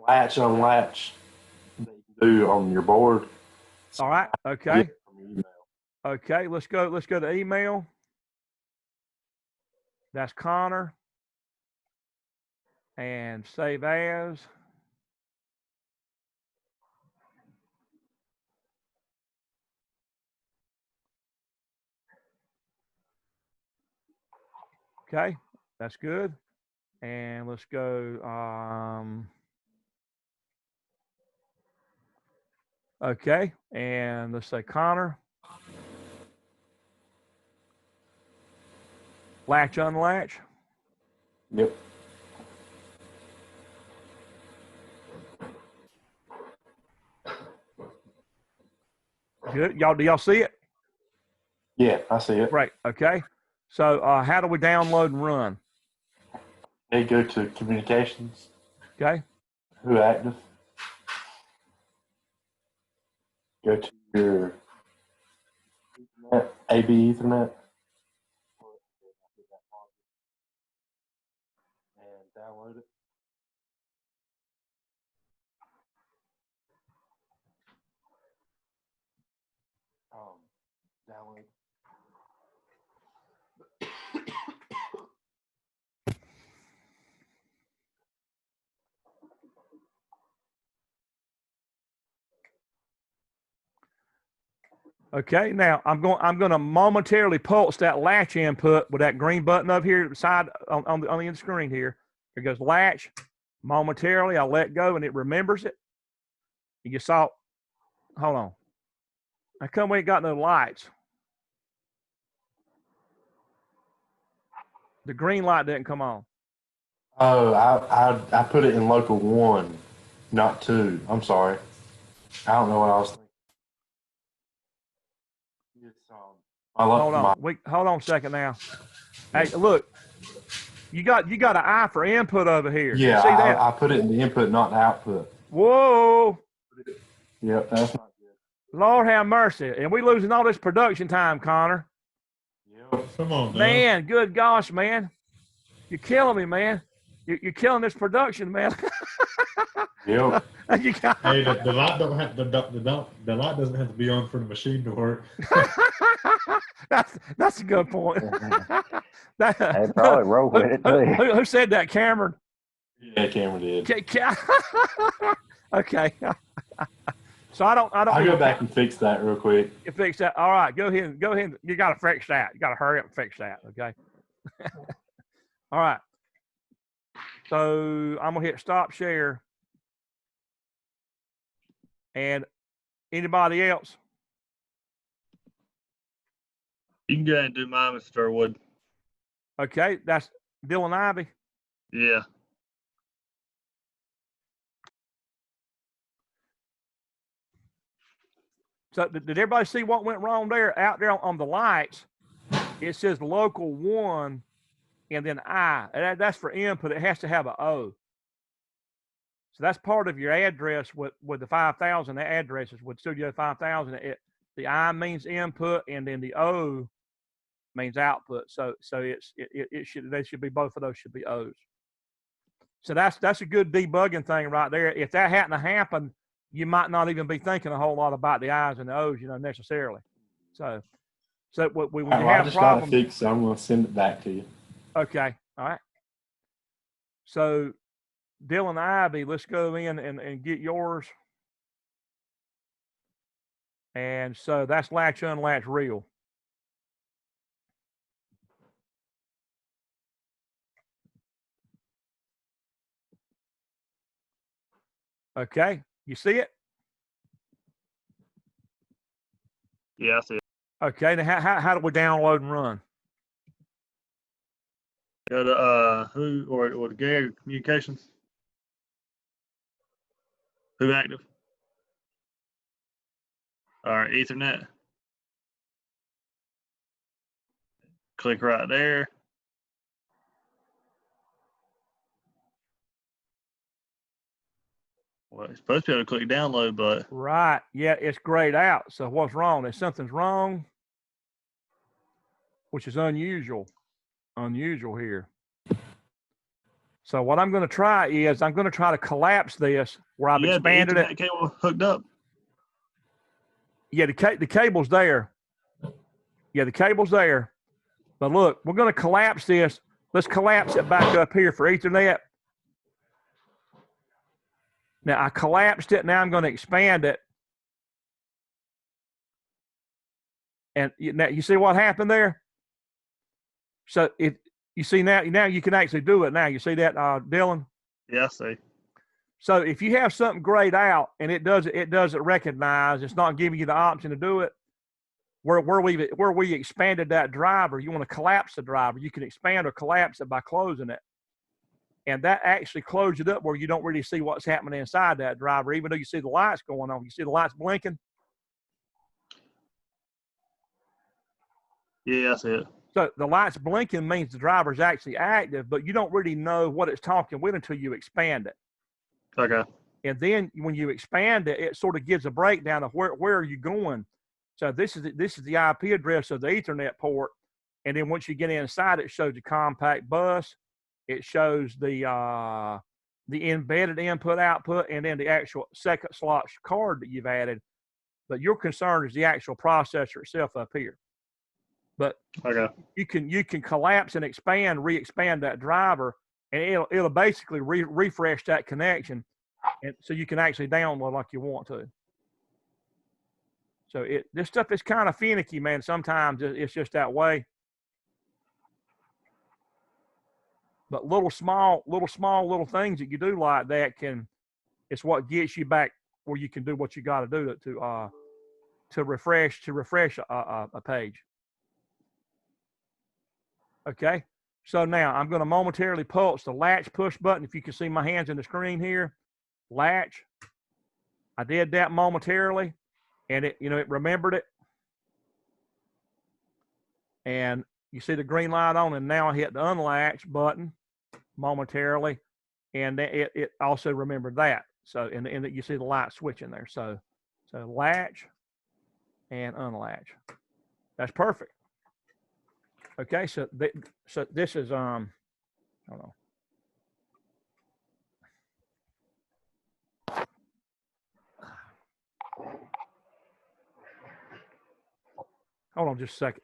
unlatch that you can do on your board. All right. Okay. Okay. Let's go to email. That's Connor. And save as. Okay, that's good. And let's go. Okay, and let's say Connor. Latch, unlatch. Yep. Good. Do y'all see it? Yeah, I see it. Right. Okay. So how do we download and run? They go to communications. Okay. Who active? Go to your Ethernet, AB Ethernet. And download it. Download. Okay, now I'm going to momentarily pulse that latch input with that green button up here beside on the end of the screen here. Here goes latch. Momentarily, I let go and it remembers it. You saw. Hold on. How come we ain't got no lights? The green light didn't come on. Oh, I put it in local 1, not 2. I'm sorry. I don't know what I was thinking. Hold on a second now. Hey, look. You got an eye for input over here. Yeah, you see that? I put it in the input, not the output. Whoa. Yep, that's not good. Lord have mercy. And we losing all this production time, Connor. Yep. Come on, man. Good gosh, man. You're killing me, man. You're killing this production, man. Yep. You got- Hey, the light don't have the light doesn't have to be on for the machine to work. that's a good point. They probably roll with it too. Who said that, Cameron? Yeah, Cameron did. Okay. So I don't. I'll go back and fix that real quick. You fix that. All right. Go ahead. You got to fix that. You got to hurry up and fix that. Okay. All right. So I'm gonna hit stop share. And anybody else? You can go ahead and do mine, Mr. Durwood. Okay, that's Dylan Ivy. Yeah. So did everybody see what went wrong there? Out there on the lights, it says local 1 and then I. And that's for input. It has to have an O. So that's part of your address with the 5,000 addresses with Studio 5000. The I means input and then the O means output. So it should be, both of those should be O's. So that's a good debugging thing right there. If that hadn't happened, you might not even be thinking a whole lot about the I's and the O's, necessarily. So when you have I just problems, got to fix it. I'm going to send it back to you. Okay. All right. So Dylan Ivy, let's go in and get yours. And so that's latch, unlatch, real. Okay. You see it? Yeah, I see it. Okay. Now how do we download and run? Go to who or the Gag Communications. Who active? All right, Ethernet. Click right there. Well, you're supposed to be able to click download, but Right. Yeah, it's grayed out. So what's wrong? If something's wrong, which is unusual here. So what I'm going to try is I'm going to try to collapse this where I've expanded the Ethernet it. cable hooked up. Yeah, the cable's there. Yeah, the cable's there. But look, we're going to collapse this. Let's collapse it back up here for Ethernet. Now I collapsed it. Now I'm going to expand it. And now you see what happened there? So you see now you can actually do it now. You see that, Dylan? Yeah, I see. So if you have something grayed out and it doesn't recognize, it's not giving you the option to do it. Where we expanded that driver, you want to collapse the driver. You can expand or collapse it by closing it. And that actually closes it up where you don't really see what's happening inside that driver, even though you see the lights going on. You see the lights blinking? Yeah, I see it. So the lights blinking means the driver's actually active, but you don't really know what it's talking with until you expand it. Okay. And then when you expand it, it sort of gives a breakdown of where are you going. So this is the IP address of the Ethernet port. And then once you get inside, it shows the compact bus. It shows the embedded input output and then the actual second slot card that you've added. But your concern is the actual processor itself up here. But okay, you can collapse and re-expand that driver, and it'll basically refresh that connection, and so you can actually download like you want to. So this stuff is kind of finicky, man. Sometimes it's just that way. But little small things that you do like that it's what gets you back where you can do what you got to do to refresh a page. Okay, so now I'm going to momentarily pulse the latch push button. If you can see my hands in the screen here, latch. I did that momentarily, and it remembered it. And you see the green light on, and now I hit the unlatch button momentarily, and it also remembered that. So and you see the light switching there. So latch and unlatch. That's perfect. Okay, so this is I don't know. Hold on just a second.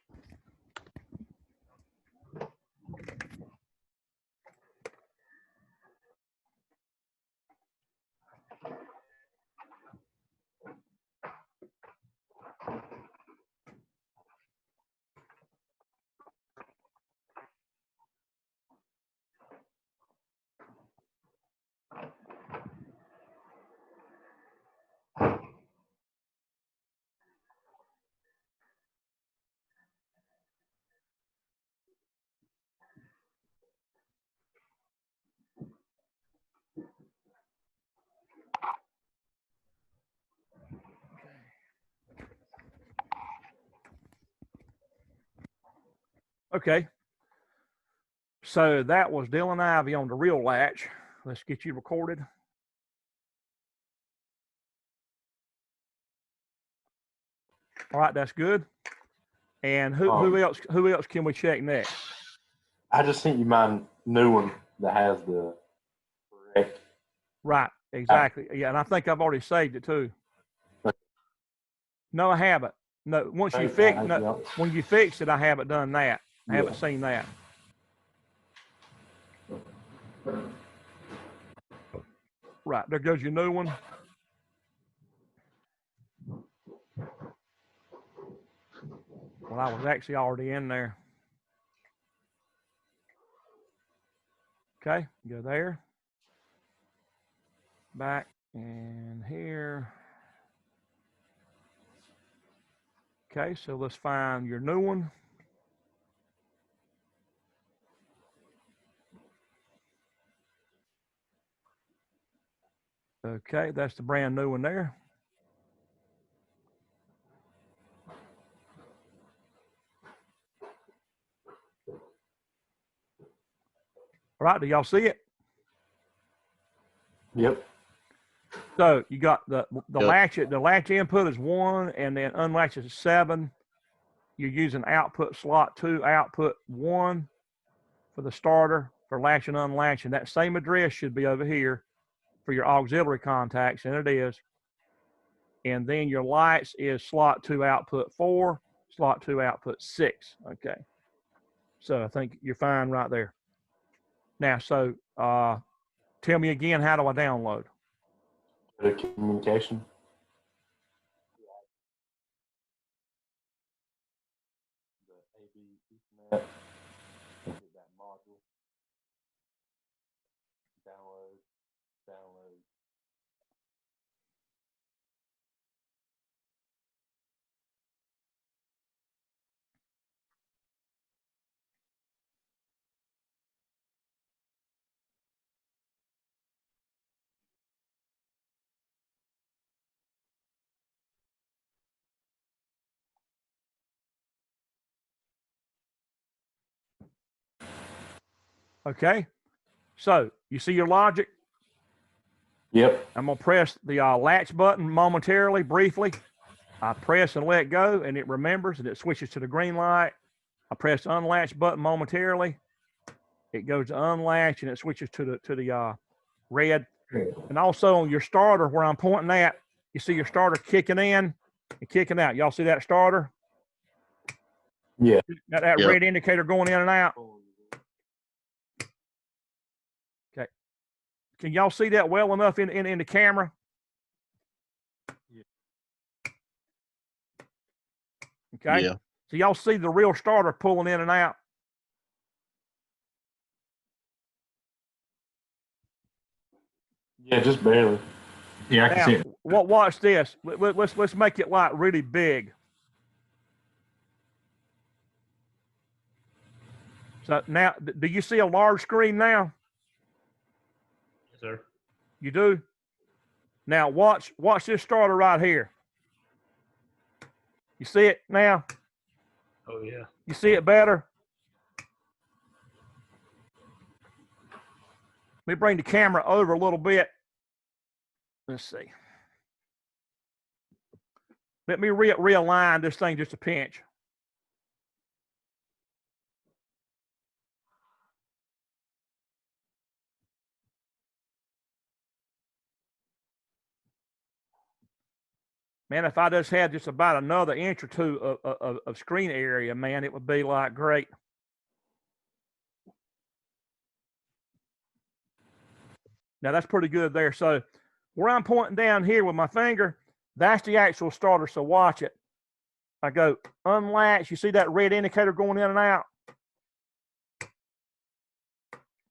Okay. So that was Dylan Ivy on the real latch. Let's get you recorded. All right, that's good. And who else can we check next? I just sent you my new one that has the correct. Right, exactly. Yeah, and I think I've already saved it too. No, I haven't. No, once you fix when you fix it, I haven't done that. I haven't seen that. Right, there goes your new one. Well, I was actually already in there. Okay, go there. Back and here. Okay, so let's find your new one. Okay, that's the brand new one there. All right, do y'all see it? Yep. So you got the latch input is 1, and then unlatch is 7. You're using output slot 2, output 1 for the starter for latch and unlatch, and that same address should be over here for your auxiliary contacts, and it is. And then your lights is slot 2, output 4, slot 2, output 6. Okay. So I think you're fine right there. Now, so tell me again, how do I download? The communication. The AV Ethernet. Hit that module. Download. Okay. So you see your logic? Yep. I'm going to press the latch button momentarily, briefly. I press and let go, and it remembers, and it switches to the green light. I press the unlatch button momentarily. It goes to unlatch, and it switches to the red. And also on your starter, where I'm pointing at, you see your starter kicking in and kicking out. Y'all see that starter? Yeah. That red indicator going in and out. Okay. Can y'all see that well enough in the camera? Okay. Yeah. So y'all see the real starter pulling in and out. Yeah, just barely. Yeah, I can see it. Watch this. Let's make it like really big. So now, do you see a large screen now? Yes, sir. You do? Now watch this starter right here. You see it now? Oh yeah. You see it better? Let me bring the camera over a little bit. Let's see. Let me realign this thing just a pinch. Man, if I just had just about another inch or two of screen area, man, it would be like great. Now that's pretty good there. So where I'm pointing down here with my finger, that's the actual starter. So watch it. I go unlatch. You see that red indicator going in and out?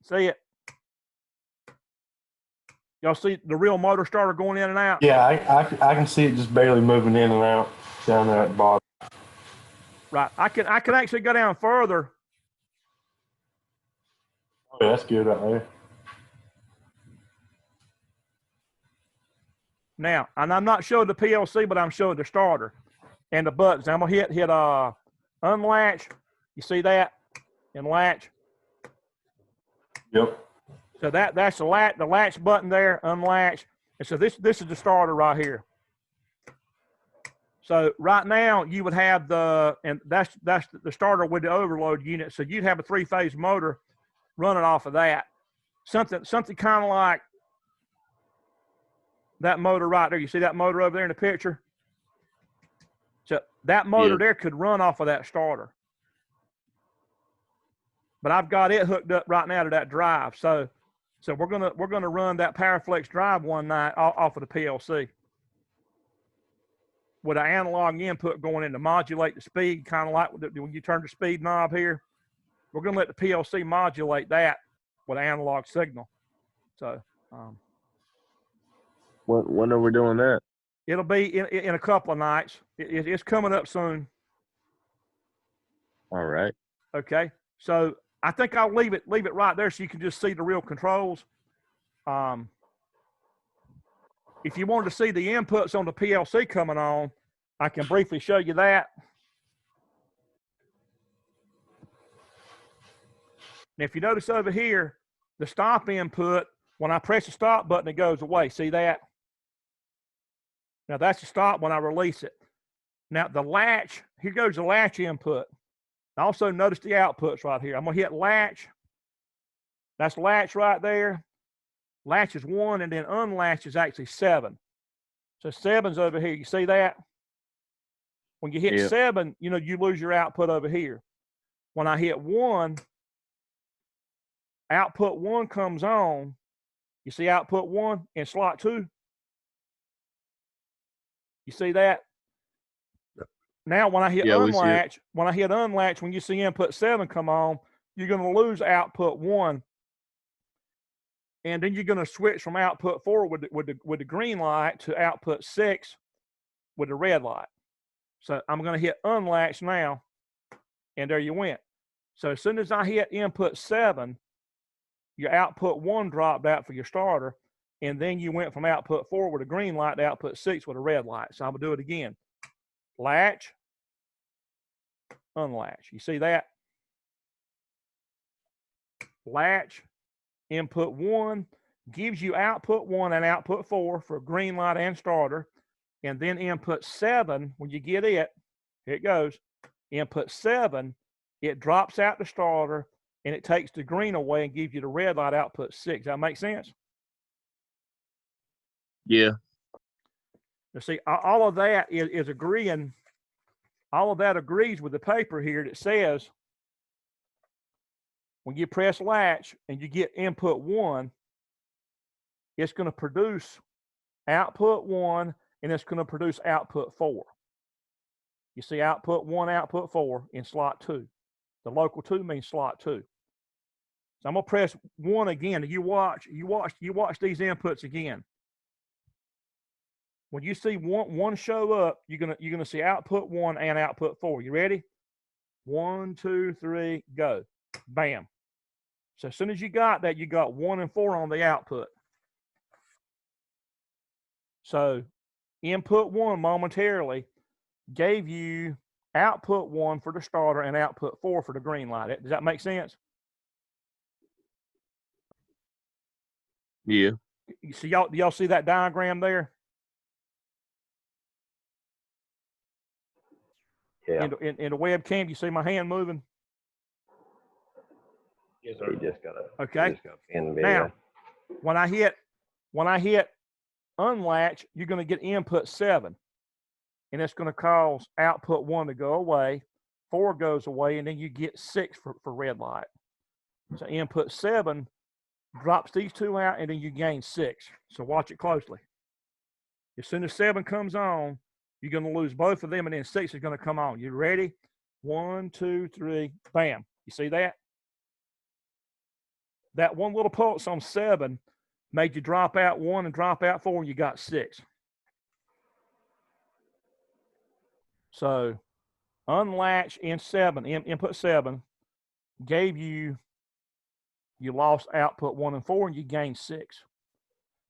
See it? Y'all see the real motor starter going in and out? Yeah, I can see it just barely moving in and out down there at the bottom. Right. I can actually go down further. Oh, yeah, that's good right there. Now, and I'm not showing the PLC, but I'm showing the starter and the buttons. I'm gonna hit unlatch. You see that? And latch. Yep. So that's the latch button there, unlatch. And so this is the starter right here. So right now you would have that's the starter with the overload unit. So you'd have a 3-phase motor running off of that. Something kind of like that motor right there. You see that motor over there in the picture? So that motor there could run off of that starter. But I've got it hooked up right now to that drive. So we're gonna run that PowerFlex drive one night off of the PLC with an analog input going in to modulate the speed, kind of like when you turn the speed knob here. We're gonna let the PLC modulate that with an analog signal. So when are we doing that? it'll be in a couple of nights. It's coming up soon. All right. Okay. So I think I'll leave it right there so you can just see the real controls. If you wanted to see the inputs on the PLC coming on, I can briefly show you that. And if you notice over here, the stop input, when I press the stop button, it goes away. See that? Now that's the stop when I release it. Now the latch, here goes the latch input. Also notice the outputs right here. I'm gonna hit latch. That's latch right there. Latch is 1, and then unlatch is actually 7. So 7's over here. You see that? When you hit 7, you lose your output over here. When I hit 1, output 1 comes on. You see output 1 in slot 2? You see that? Now when I hit unlatch, when you see input 7 come on, you're going to lose output 1. And then you're going to switch from output 4 with the green light to output 6 with the red light. So I'm going to hit unlatch now, and there you went. So as soon as I hit input 7, your output 1 dropped out for your starter, and then you went from output 4 with a green light to output 6 with a red light. So I'm going to do it again. Latch, unlatch. You see that? Latch, input 1 gives you output 1 and output 4 for green light and starter. And then input 7, when you get it, here it goes. Input 7, it drops out the starter and it takes the green away and gives you the red light output 6. Does that make sense? Yeah. Now see, all of that is agreeing. All of that agrees with the paper here that says when you press latch and you get input 1, it's going to produce output 1 and it's going to produce output 4. You see output 1, output 4 in slot 2. The local 2 means slot 2. So I'm going to press 1 again. You watch these inputs again. When you see one show up, you're gonna see output 1 and output 4. You ready? 1, 2, 3, go. Bam. So as soon as you got that, you got 1 and 4 on the output. So input 1 momentarily gave you output 1 for the starter and output 4 for the green light. Does that make sense? Yeah. You see, y'all see that diagram there? Yeah. In the webcam, you see my hand moving? Yes, sir. You just gotta. Okay. You just gotta pin the Now, when I hit unlatch, you're going to get input 7. and it's going to cause output 1 to go away, 4 goes away, and then you get 6 for red light. So input 7 drops these 2 out, and then you gain 6. So watch it closely. As soon as 7 comes on, you're going to lose both of them, and then 6 is going to come on. You ready? 1, 2, 3, bam. You see that? That one little pulse on 7 made you drop out 1 and drop out 4, and you got 6. So unlatch in 7, input 7, gave you lost output 1 and 4, and you gained 6.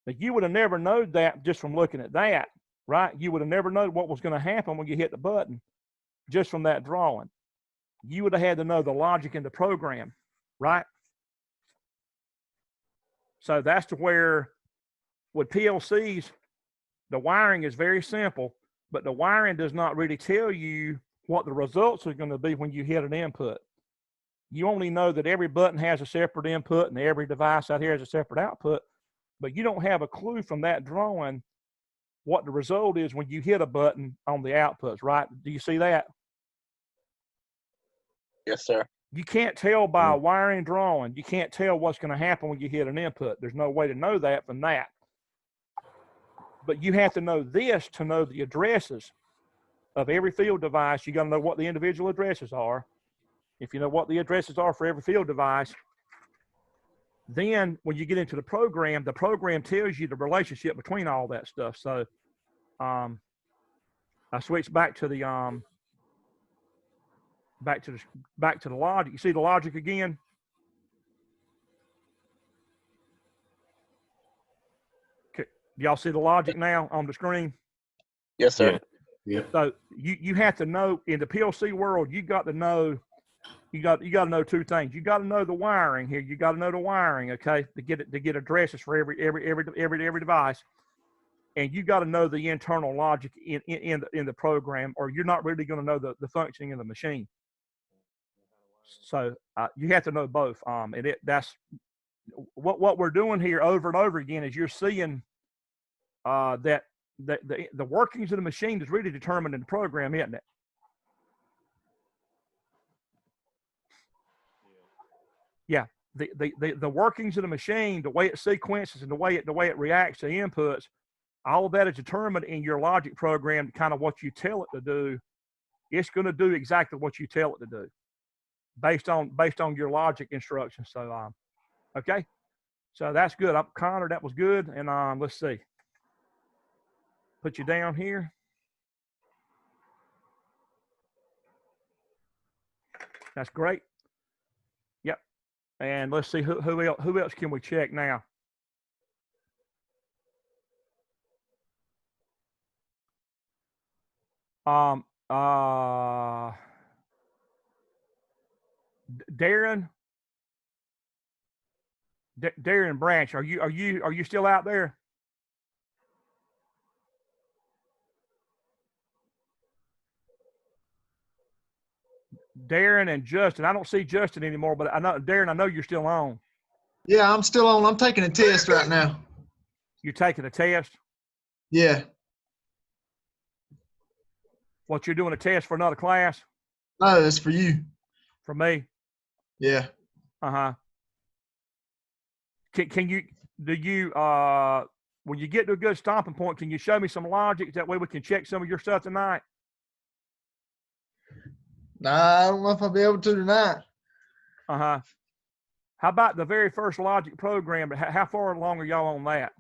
But you would have never known that just from looking at that, right? You would have never known what was going to happen when you hit the button just from that drawing. You would have had to know the logic in the program, right? So that's to where with PLCs, the wiring is very simple, but the wiring does not really tell you what the results are going to be when you hit an input. You only know that every button has a separate input and every device out here has a separate output, but you don't have a clue from that drawing what the result is when you hit a button on the outputs, right? Do you see that? Yes, sir. You can't tell by a wiring drawing. You can't tell what's going to happen when you hit an input. There's no way to know that from that. But you have to know this to know the addresses of every field device. You got to know what the individual addresses are. If you know what the addresses are for every field device, then when you get into the program tells you the relationship between all that stuff. So I switched back to the back to the logic. You see the logic again? Okay. Y'all see the logic now on the screen? Yes, sir. Yeah. So you have to know in the PLC world, you got to know 2 things. You got to know the wiring here. You got to know the wiring, okay, to get addresses for every device, and you got to know the internal logic in the program, or you're not really going to know the functioning of the machine. So you have to know both. And that's what we're doing here over and over again is you're seeing that the workings of the machine is really determined in the program, isn't it? Yeah, the workings of the machine, the way it sequences and the way it reacts to inputs, all of that is determined in your logic program, kind of what you tell it to do. It's going to do exactly what you tell it to do based on your logic instructions. So, okay. So that's good. Connor, that was good. And let's see. Put you down here. That's great. Yep. And let's see who else can we check now? Darren Branch, are you still out there? Darren and Justin. I don't see Justin anymore, but I know Darren, I know you're still on. Yeah, I'm still on. I'm taking a test right now. You're taking a test? Yeah. What, you're doing a test for another class? No, that's for you. For me? Yeah. Uh-huh. Can you when you get to a good stopping point, can you show me some logic? That way we can check some of your stuff tonight? Nah, I don't know if I'll be able to tonight. Uh-huh. How about the very first logic program? How far along are y'all on that?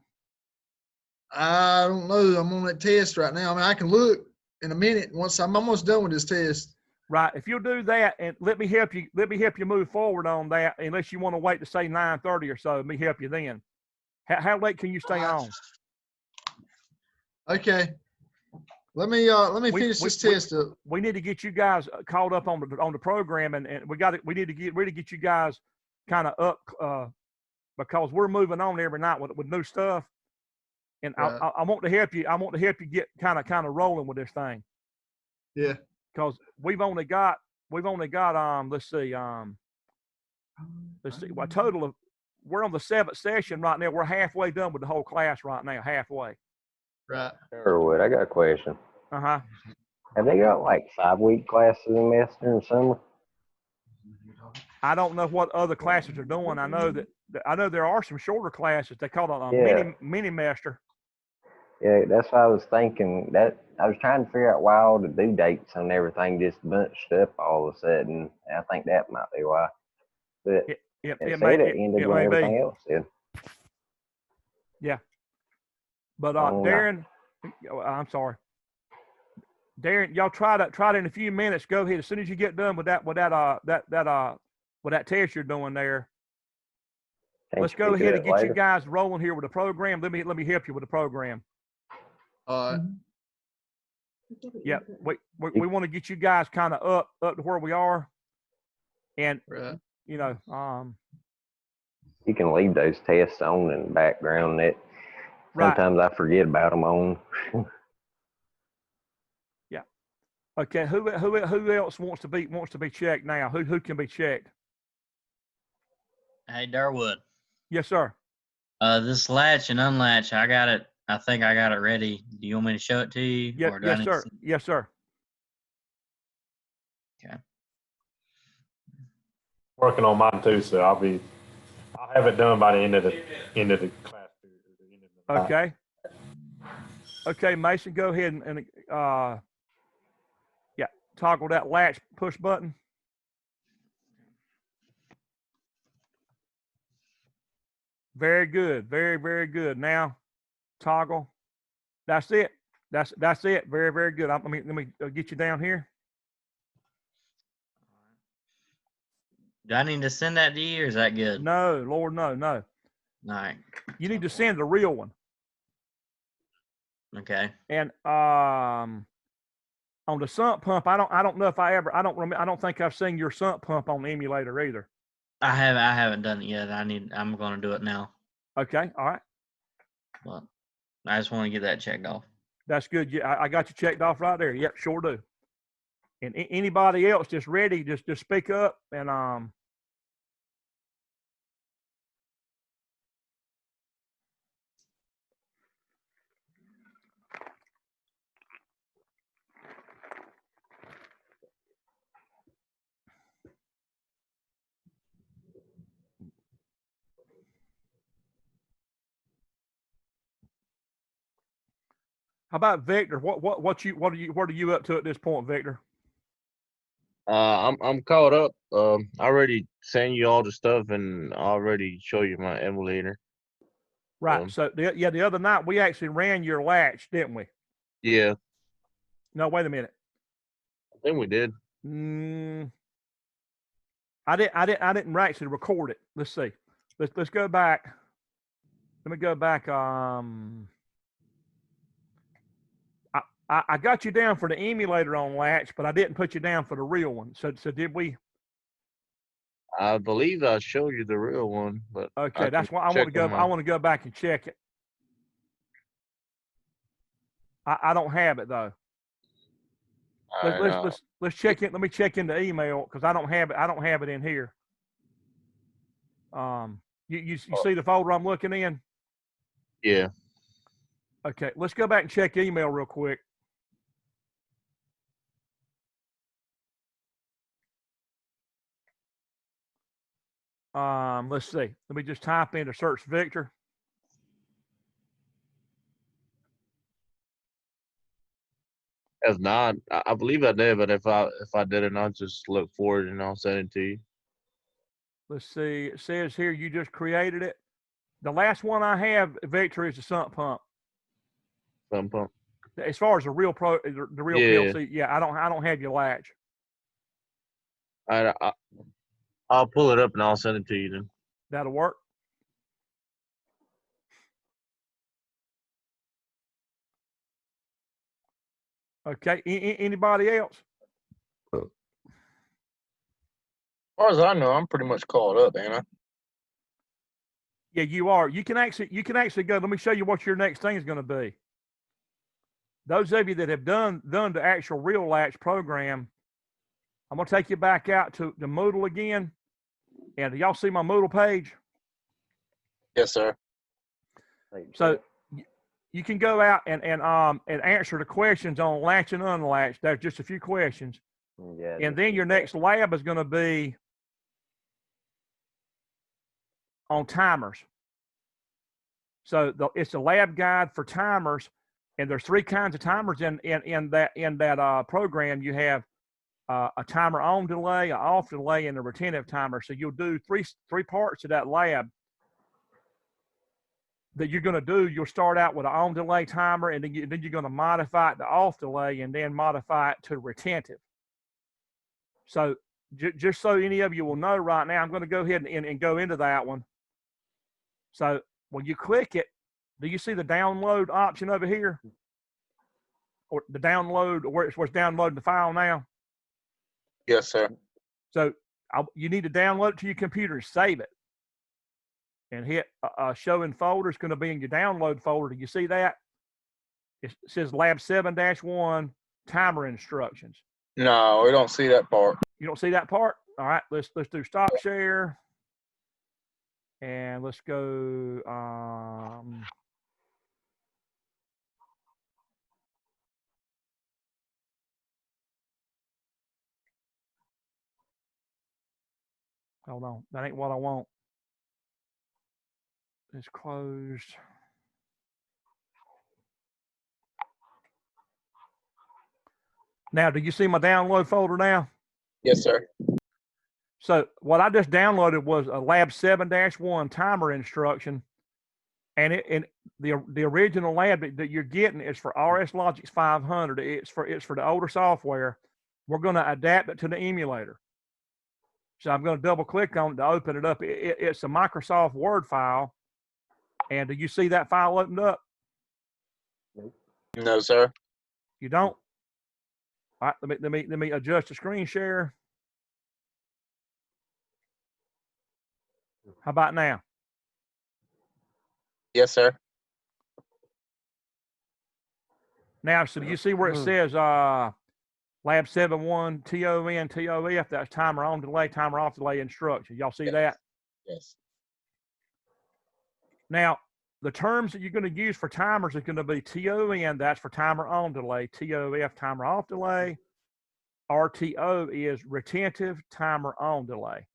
I don't know. I'm on that test right now. I mean, I can look in a minute once I'm almost done with this test. Right. If you'll do that, and let me help you move forward on that, unless you want to wait to say 9:30 or so. Let me help you then. How late can you stay on? Okay. Let me finish this test up. We need to get you guys caught up on the program, and we need to get you guys kind of up because we're moving on every night with new stuff, and right. I want to help you. I want to help you get kind of rolling with this thing. Yeah. Because we've only got let's see a total of, we're on the 7th session right now. We're halfway done with the whole class right now, halfway. Right. Durwood, I got a question. Uh-huh. Have they got like 5-week classes in this during summer? I don't know what other classes are doing. I know there are some shorter classes. They call it a Yeah. mini master. Yeah, that's what I was thinking. That I was trying to figure out why all the due dates and everything just bunched up all of a sudden. I think that might be why. But It it may said it ended it when may everything be. else did. Yeah. But Oh, no. Darren, I'm sorry. Darren, y'all try it in a few minutes. Go ahead as soon as you get done with that test you're doing there. Can't Let's you go pick it ahead and up get you later? guys rolling here with the program. Let me help you with the program. Yeah, we want to get you guys kind of up to where we are, and you know, You can leave those tests on in the background. That right. sometimes I forget about them on. Yeah. Okay. Who else wants to be checked now? Who can be checked? Hey, Durwood. Yes, sir. This latch and unlatch, I got it. I think I got it ready. Do you want me to show it to you? Yeah, Or do I yes, need sir. to- Yes, sir. Okay. Working on mine too, so I'll have it done by the end of the class period. Or the end of the night. Okay. Okay, Mason, go ahead and yeah, toggle that latch push button. Very good. Very, very good. Now, toggle. That's it. That's it. Very, very good. Let me get you down here. Do I need to send that to you, or is that good? No, Lord, no. All right. You need to send the real one. Okay. And on the sump pump, I don't know if I don't think I've seen your sump pump on the emulator either. I haven't done it yet. I'm going to do it now. Okay. All right. But I just want to get that checked off. That's good. Yeah, I got you checked off right there. Yep, sure do. And anybody else just ready, just speak up and how about Victor? What are you up to at this point, Victor? I'm caught up. I already sent you all the stuff and already show you my emulator. Right. So the other night we actually ran your latch, didn't we? Yeah, No, wait a minute. I think we did. I didn't actually record it. Let's see. Let's go back. Let me go back. I got you down for the emulator on latch, but I didn't put you down for the real one. So did we? I believe I showed you the real one, but Okay, that's why I want to go. I want to go back and check it. I don't have it though. Let's check it. Let me check in the email because I don't have it. I don't have it in here. You see the folder I'm looking in? Yeah. Okay, let's go back and check email real quick. Let's see. Let me just type in to search Victor. If not, I believe I did, but if I didn't, I'll just look for it and I'll send it to you. Let's see. It says here you just created it. The last one I have, Victor, is the sump pump. Sump pump. As far as the real PLC, yeah, I don't have your latch. I'll pull it up and I'll send it to you then. That'll work. Okay. Anybody else? As far as I know, I'm pretty much caught up, ain't I? Yeah, you are. You can actually go. Let me show you what your next thing is going to be. Those of you that have done the actual real latch program, I'm going to take you back out to the Moodle again. And do y'all see my Moodle page? Yes, sir. So you can go out and answer the questions on latch and unlatch. There's just a few questions. Yeah. And then your next lab is going to be on timers. So it's a lab guide for timers, and there's 3 kinds of timers in that program. You have a timer on delay, an off delay, and a retentive timer. So you'll do three parts of that lab that you're going to do. You'll start out with an on delay timer, and then you're going to modify it to off delay, and then modify it to retentive. So just so any of you will know right now, I'm going to go ahead and go into that one. So when you click it, do you see the download option over here? Or the download, where it's downloading the file now? Yes, sir. So you need to download it to your computer and save it. And hit show in folder. It's going to be in your download folder. Do you see that? It says Lab 7-1 timer instructions. No, we don't see that part. You don't see that part? All right, let's do stop share. And let's go hold on. That ain't what I want. It's closed. Now, do you see my download folder now? Yes, sir. So what I just downloaded was a Lab 7-1 timer instruction, and the original lab that you're getting is for RS Logix 500. It's for the older software. We're going to adapt it to the emulator. So I'm going to double click on it to open it up. It's a Microsoft Word file. And do you see that file opened up? No, sir. You don't? All right, let me adjust the screen share. How about now? Yes, sir. Now, so do you see where it says Lab 7-1 TON TOF? That's timer on delay, timer off delay instruction. Y'all see that? Yes. Now, the terms that you're going to use for timers are going to be TON, that's for timer on delay, TOF, timer off delay, RTO is retentive, timer on delay.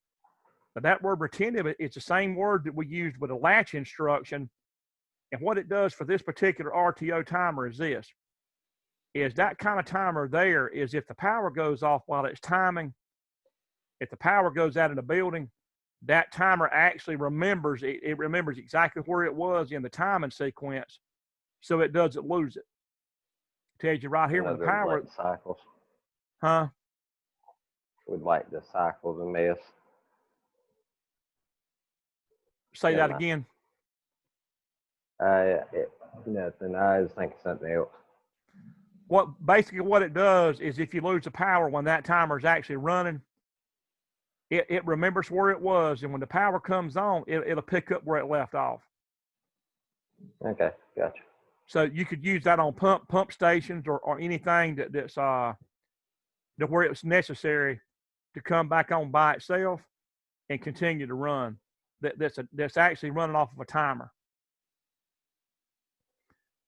Now, that word retentive, it's the same word that we used with a latch instruction. And what it does for this particular RTO timer is this, is that kind of timer there is if the power goes off while it's timing, if the power goes out in the building, that timer actually remembers, it remembers exactly where it was in the timing sequence, so it doesn't lose it. Tells you right here when the power. Like cycles. Huh? With like the cycles and mess. Say that again. Nothing. I was thinking something else. Basically what it does is if you lose the power when that timer is actually running, it remembers where it was, and when the power comes on, it'll pick up where it left off. Okay, gotcha. So you could use that on pump stations or anything that's where it's necessary to come back on by itself and continue to run. That's actually running off of a timer.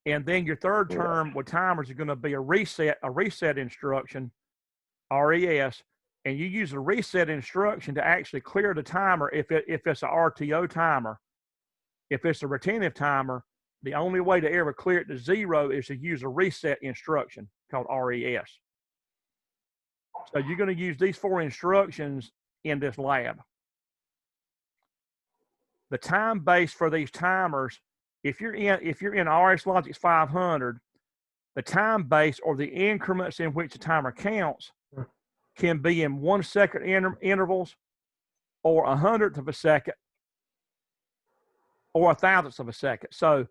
And then your third term with timers is going to be a reset instruction, RES. And you use a reset instruction to actually clear the timer if it's a RTO timer. If it's a retentive timer, the only way to ever clear it to 0 is to use a reset instruction called RES. So you're going to use these 4 instructions in this lab. The time base for these timers, if you're in RS Logix 500, the time base or the increments in which the timer counts can be in 1 second intervals, or 100th of a second, or 1,000th of a second. So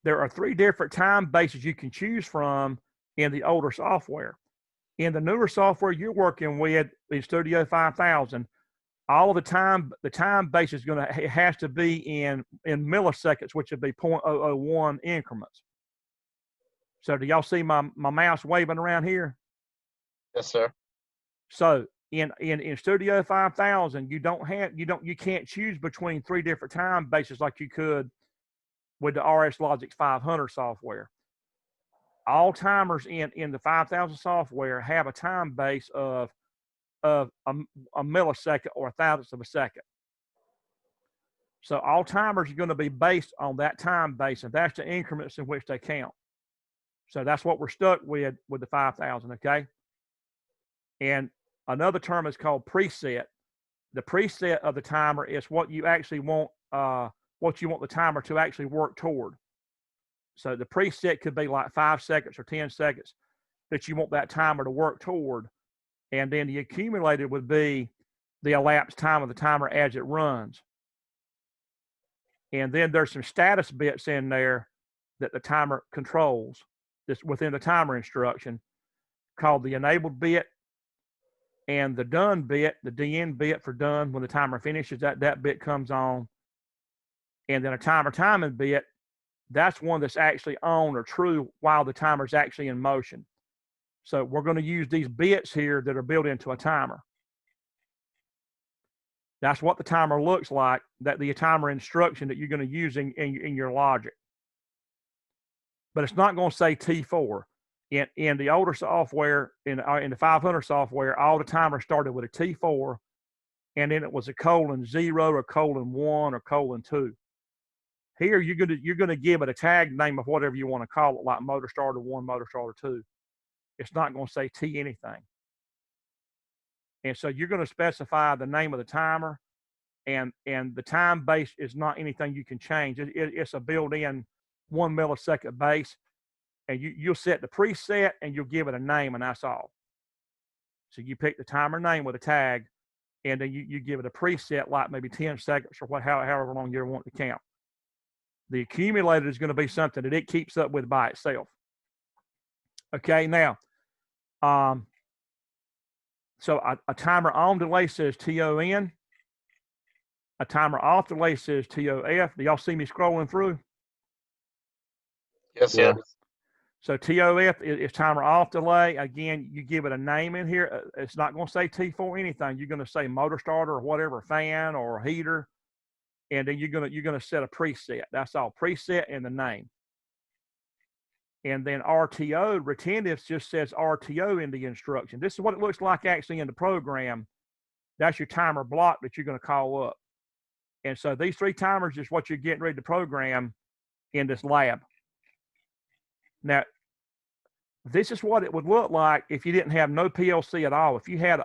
there are 3 different time bases you can choose from in the older software. In the newer software you're working with in Studio 5000, all of the time base is it has to be in milliseconds, which would be 0.001 increments. So do y'all see my mouse waving around here? Yes, sir. So in Studio 5000, you can't choose between 3 different time bases like you could with the RS Logic 500 software. All timers in the 5000 software have a time base of a millisecond or a thousandth of a second. So all timers are going to be based on that time base, and that's the increments in which they count. So that's what we're stuck with the 5000, okay? And another term is called preset. The preset of the timer is what you actually want, what you want the timer to actually work toward. So the preset could be like 5 seconds or 10 seconds that you want that timer to work toward. And then the accumulated would be the elapsed time of the timer as it runs. And then there's some status bits in there that the timer controls this within the timer instruction, called the enabled bit and the done bit, the DN bit for done. When the timer finishes, that bit comes on. And then a timer timing bit, that's one that's actually on or true while the timer's actually in motion. So we're going to use these bits here that are built into a timer. That's what the timer looks like, that the timer instruction that you're going to use in your logic. But it's not going to say T4. In the older software, in the 500 software, all the timers started with a T4, and then it was a :0 or :1 or :2. Here, you're gonna give it a tag name of whatever you want to call it, like motor starter 1, motor starter 2. It's not going to say T anything. And so you're going to specify the name of the timer, and the time base is not anything you can change. It's a built-in 1 millisecond base, and you'll set the preset and you'll give it a name, and that's all. So you pick the timer name with a tag, and then you give it a preset, like maybe 10 seconds or however long you want to count. The accumulator is going to be something that it keeps up with by itself. Okay, now, so a timer on delay says TON. A timer off delay says TOF. Do y'all see me scrolling through? Yes, sir. So TOF is timer off delay. Again, you give it a name in here. It's not going to say T4 anything. You're going to say motor starter or whatever, fan or heater, and then you're going to set a preset. That's all, preset and the name. And then RTO, retentives, just says RTO in the instruction. This is what it looks like actually in the program. That's your timer block that you're going to call up. And so these 3 timers is what you're getting ready to program in this lab. Now, this is what it would look like if you didn't have no PLC at all. If you had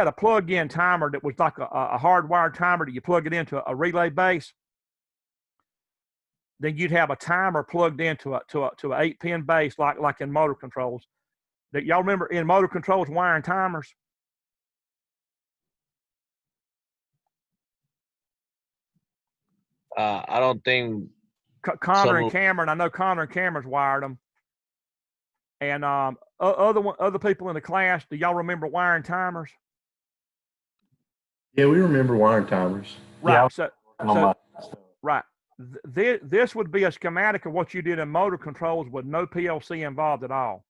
a plug-in timer that was like a hardwired timer that you plug it into a relay base, then you'd have a timer plugged into an 8-pin base like in motor controls. That y'all remember in motor controls wiring timers? I don't think Connor and Cameron. I know Connor and Cameron's wired them. And other people in the class, do y'all remember wiring timers? Yeah, we remember wiring timers. Right. Yeah, right. This would be a schematic of what you did in motor controls with no PLC involved at all.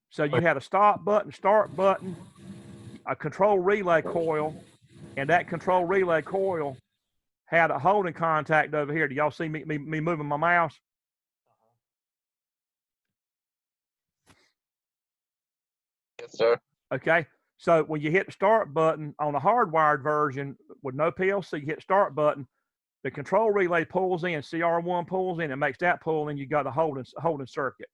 So you had a stop button, start button, a control relay coil, and that control relay coil had a holding contact over here. Do y'all see me moving my mouse? Yes, sir. Okay. So when you hit the start button on the hardwired version with no PLC, you hit start button, the control relay pulls in, CR1 pulls in and makes that pull, and you got a holding circuit.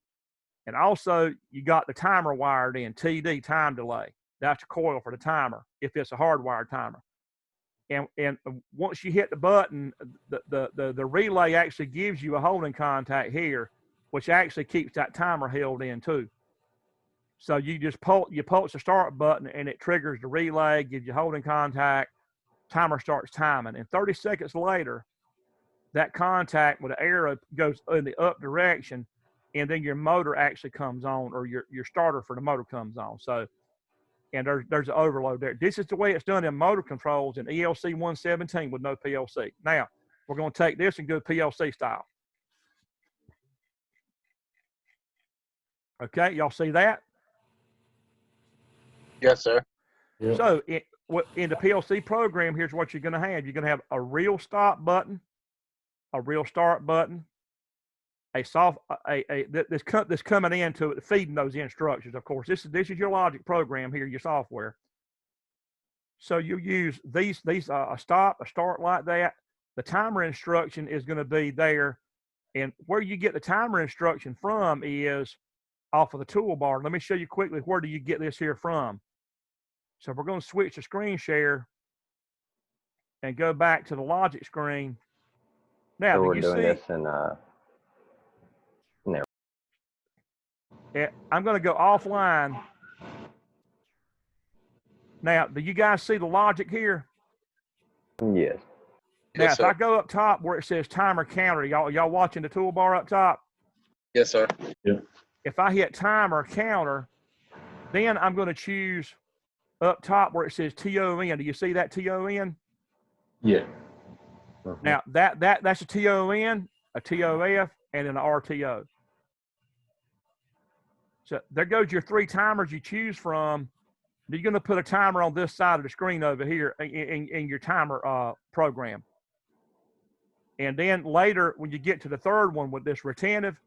And also you got the timer wired in, TD, time delay. That's the coil for the timer if it's a hardwired timer. And once you hit the button, the relay actually gives you a holding contact here, which actually keeps that timer held in too. So you just pulse the start button and it triggers the relay, gives you holding contact, timer starts timing. And 30 seconds later, that contact with the arrow goes in the up direction, and then your motor actually comes on, or your starter for the motor comes on. So, and there's an overload there. This is the way it's done in motor controls in ELC 117 with no PLC. Now, we're going to take this and go PLC style. Okay, y'all see that? Yes, sir. Yep. So in the PLC program, here's what you're going to have. You're going to have a real stop button, a real start button, that's coming into it, feeding those instructions. Of course, this is your logic program here, your software. So you use these a stop, a start like that. The timer instruction is going to be there, and where you get the timer instruction from is off of the toolbar. Let me show you quickly where do you get this here from. So we're going to switch to screen share and go back to the logic screen. Now, So do we're you doing see? this in no. I'm going to go offline. Now, do you guys see the logic here? Yes. Now, Yes, if sir. I go up top where it says timer counter, y'all watching the toolbar up top? Yes, sir. Yeah. If I hit timer counter, then I'm going to choose up top where it says TON. Do you see that TON? Yeah. Now that's a TON, a TOF, and an RTO. So there goes your 3 timers you choose from. You're going to put a timer on this side of the screen over here in your timer program. And then later, when you get to the third one with this retentive,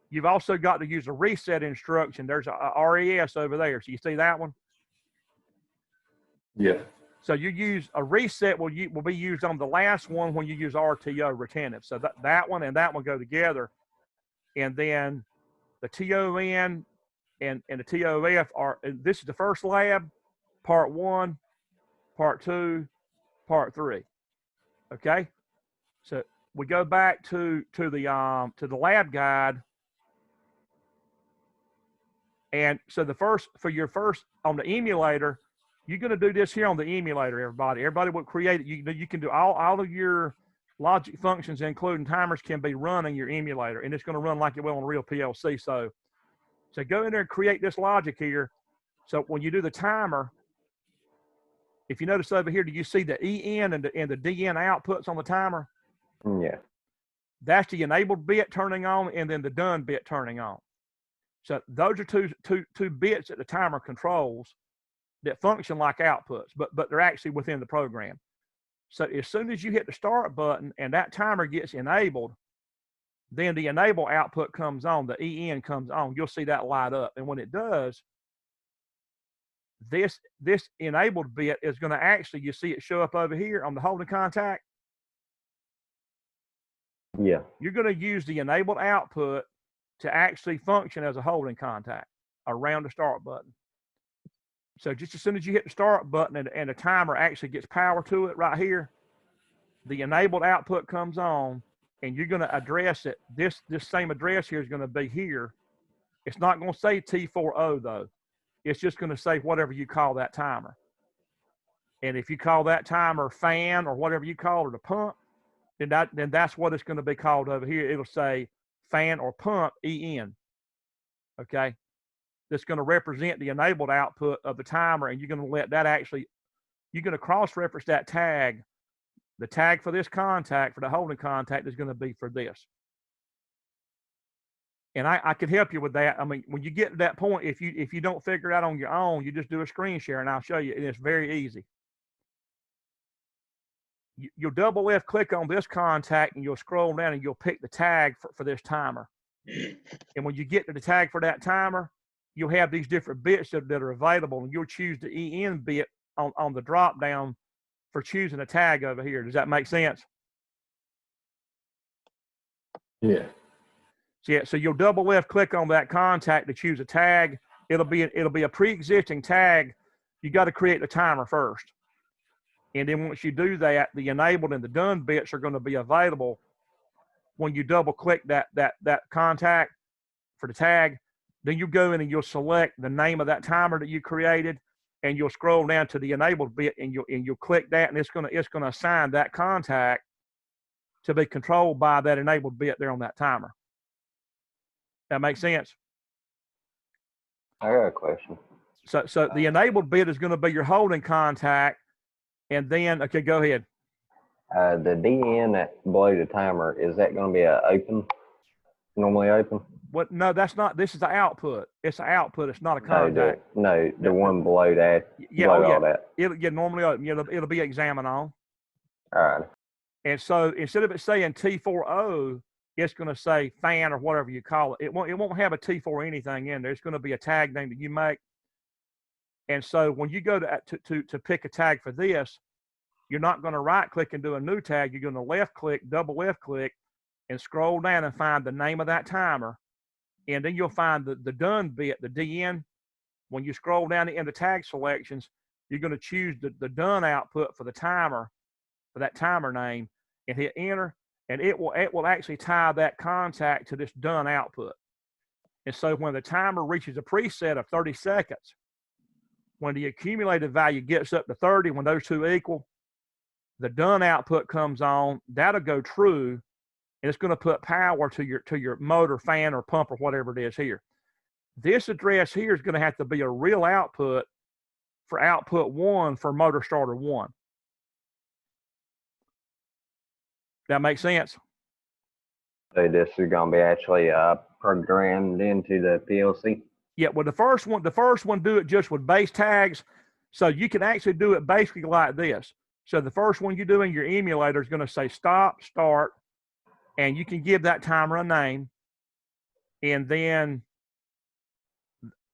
you've also got to use a reset instruction. There's a RES over there. So you see that one? Yeah. So you use a reset will be used on the last one when you use RTO retentive. So that one and that one go together. And then the TON and the TOF are, this is the first lab, part 1, part 2, part 3. Okay. So we go back to the lab guide. And so for your first on the emulator, you're going to do this here on the emulator, everybody. Everybody will create it. You can do all of your logic functions, including timers, can be run in your emulator, and it's going to run like it will on a real PLC. So go in there and create this logic here. So when you do the timer, if you notice over here, do you see the EN and the DN outputs on the timer? Yeah. That's the enabled bit turning on, and then the done bit turning on. So those are two bits that the timer controls that function like outputs, but they're actually within the program. So as soon as you hit the start button and that timer gets enabled, then the enable output comes on, the EN comes on. You'll see that light up. And when it does, this enabled bit is going to actually, you see it show up over here on the holding contact. Yeah. You're going to use the enabled output to actually function as a holding contact around the start button. So just as soon as you hit the start button and the timer actually gets power to it right here, the enabled output comes on, and you're going to address it. This same address here is going to be here. It's not going to say T40 though. It's just going to say whatever you call that timer. And if you call that timer fan or whatever you call it, a pump, then that's what it's going to be called over here. It'll say fan or pump EN. Okay. That's going to represent the enabled output of the timer, and you're going to let that actually, you're going to cross-reference that tag. The tag for this contact, for the holding contact, is going to be for this. And I could help you with that. I mean, when you get to that point, if you don't figure it out on your own, you just do a screen share, and I'll show you, and it's very easy. You'll double left click on this contact, and you'll scroll down, and you'll pick the tag for this timer. And when you get to the tag for that timer, you'll have these different bits that are available, and you'll choose the EN bit on the drop down for choosing a tag over here. Does that make sense? Yeah. So you'll double left click on that contact to choose a tag. It'll be a pre-existing tag. You got to create the timer first. And then once you do that, the enabled and the done bits are going to be available when you double click that contact for the tag. Then you go in and you'll select the name of that timer that you created, and you'll scroll down to the enabled bit, and you'll click that, and it's gonna assign that contact to be controlled by that enabled bit there on that timer. That makes sense? I got a question. So the enabled bit is going to be your holding contact, and then okay, go ahead. The DN that below the timer, is that going to be a open? Normally open? What? No, that's not. This is the output. It's an output. It's not a contact. The one below that. Yeah, below all yeah. that. It'll get normally open. It'll be examined on. All right. And so instead of it saying T4O, it's going to say fan or whatever you call it. It won't have a T4 anything in there. It's going to be a tag name that you make. And so when you go to pick a tag for this, you're not going to right click and do a new tag. You're going to left click, double left click, and scroll down and find the name of that timer. And then you'll find the done bit, the DN. When you scroll down in the tag selections, you're going to choose the done output for the timer, for that timer name, and hit enter. And it will actually tie that contact to this done output. And so when the timer reaches a preset of 30 seconds, when the accumulated value gets up to 30, when those two equal, the done output comes on, that'll go true, and it's going to put power to your motor, fan, or pump, or whatever it is here. This address here is going to have to be a real output for output 1 for motor starter 1. That makes sense? So this is going to be actually programmed into the PLC? Yeah, well, the first one do it just with base tags. So you can actually do it basically like this. So the first one you do in your emulator is going to say stop, start, and you can give that timer a name. And then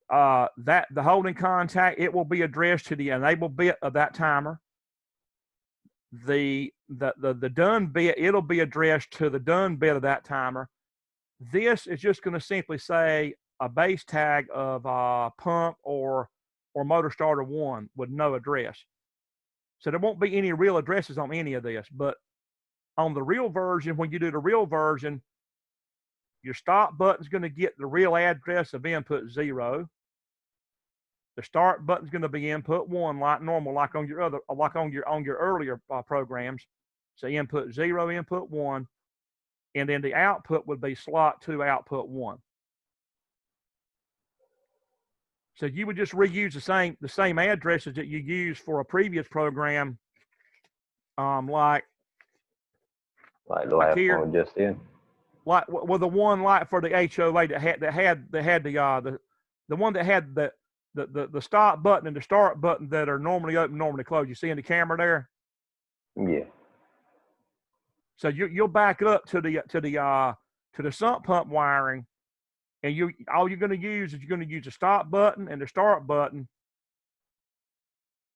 the holding contact, it will be addressed to the enable bit of that timer. The done bit, it'll be addressed to the done bit of that timer. This is just going to simply say a base tag of pump or motor starter 1 with no address. So there won't be any real addresses on any of this. But on the real version, when you do the real version, your stop button is going to get the real address of input 0. The start button is going to be input 1, like normal, like on your earlier programs. So input 0, input 1, and then the output would be slot 2, output 1. So you would just reuse the same addresses that you used for a previous program, like the last here, one we just did. Like the one like for the HOA that had the one that had the stop button and the start button that are normally open, normally closed. You see in the camera there? Yeah. So you'll back up to the sump pump wiring, and all you're going to use is the stop button and the start button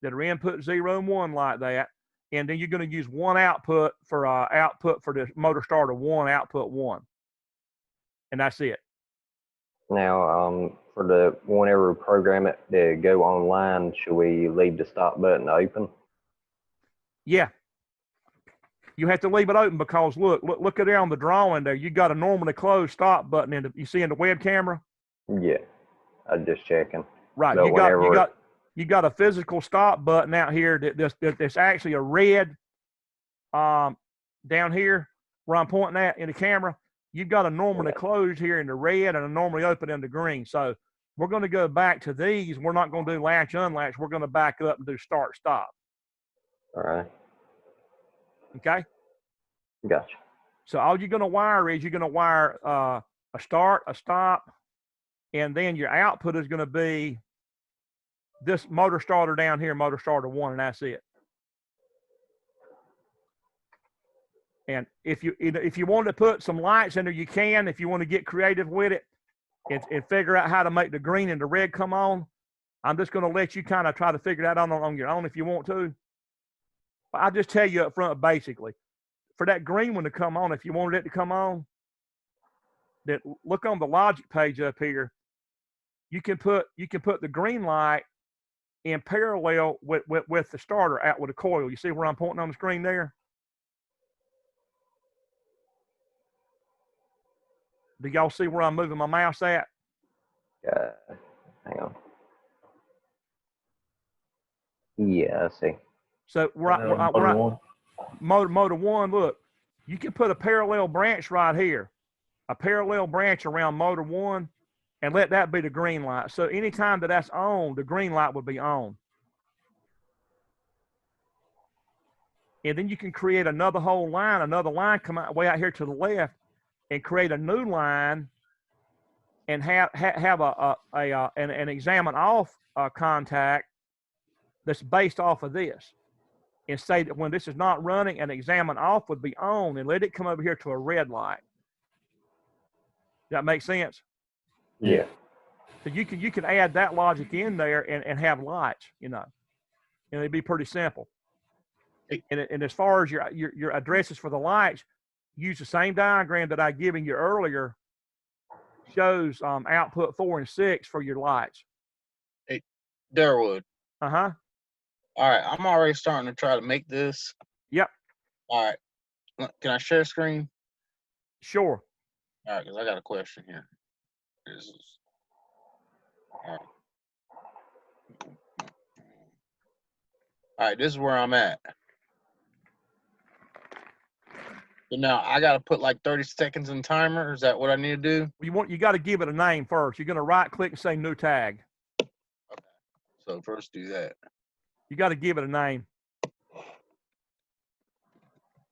that are input 0 and 1 like that, and then you're going to use one output for the motor starter 1, output 1, and that's it. Now, for whenever we program it to go online, should we leave the stop button open? Yeah. You have to leave it open because look at there on the drawing there. You got a normally closed stop button you see in the web camera. Yeah, I'm just checking. Right. But you got a physical stop button out here that's actually a red. Down here where I'm pointing at in the camera, you've got a normally closed here in the red and a normally open in the green. So we're going to go back to these. We're not going to do latch unlatch. We're going to back up and do start stop. All right. Okay. Gotcha. So all you're going to wire is a start, a stop, and then your output is going to be this motor starter down here, motor starter 1, and that's it. And if you want to put some lights in there, you can. If you want to get creative with it and figure out how to make the green and the red come on, I'm just going to let you kind of try to figure that out on your own if you want to. But I'll just tell you up front, basically, for that green one to come on, if you wanted it to come on, that look on the logic page up here. You can put the green light in parallel with the starter out with a coil. You see where I'm pointing on the screen there? Do y'all see where I'm moving my mouse at? Hang on. Yeah, I see. So motor 1, look, you can put a parallel branch right here, a parallel branch around motor 1, and let that be the green light. So anytime that's on, the green light would be on. And then you can create another whole line, another line come out way out here to the left, and create a new line, and have an examine off contact that's based off of this. and say that when this is not running, an examine off would be on, and let it come over here to a red light. Does that make sense? Yeah. So you can add that logic in there and have lights, and it'd be pretty simple. And as far as your addresses for the lights, use the same diagram that I given you earlier. Shows output 4 and 6 for your lights. Hey, Durwood. Uh-huh. All right, I'm already starting to try to make this. Yep. All right, can I share screen? Sure. All right, because I got a question here. All right, this is where I'm at. So now I got to put like 30 seconds in timer. Is that what I need to do? You got to give it a name first. You're going to right click and say new tag. Okay. So first do that. You got to give it a name.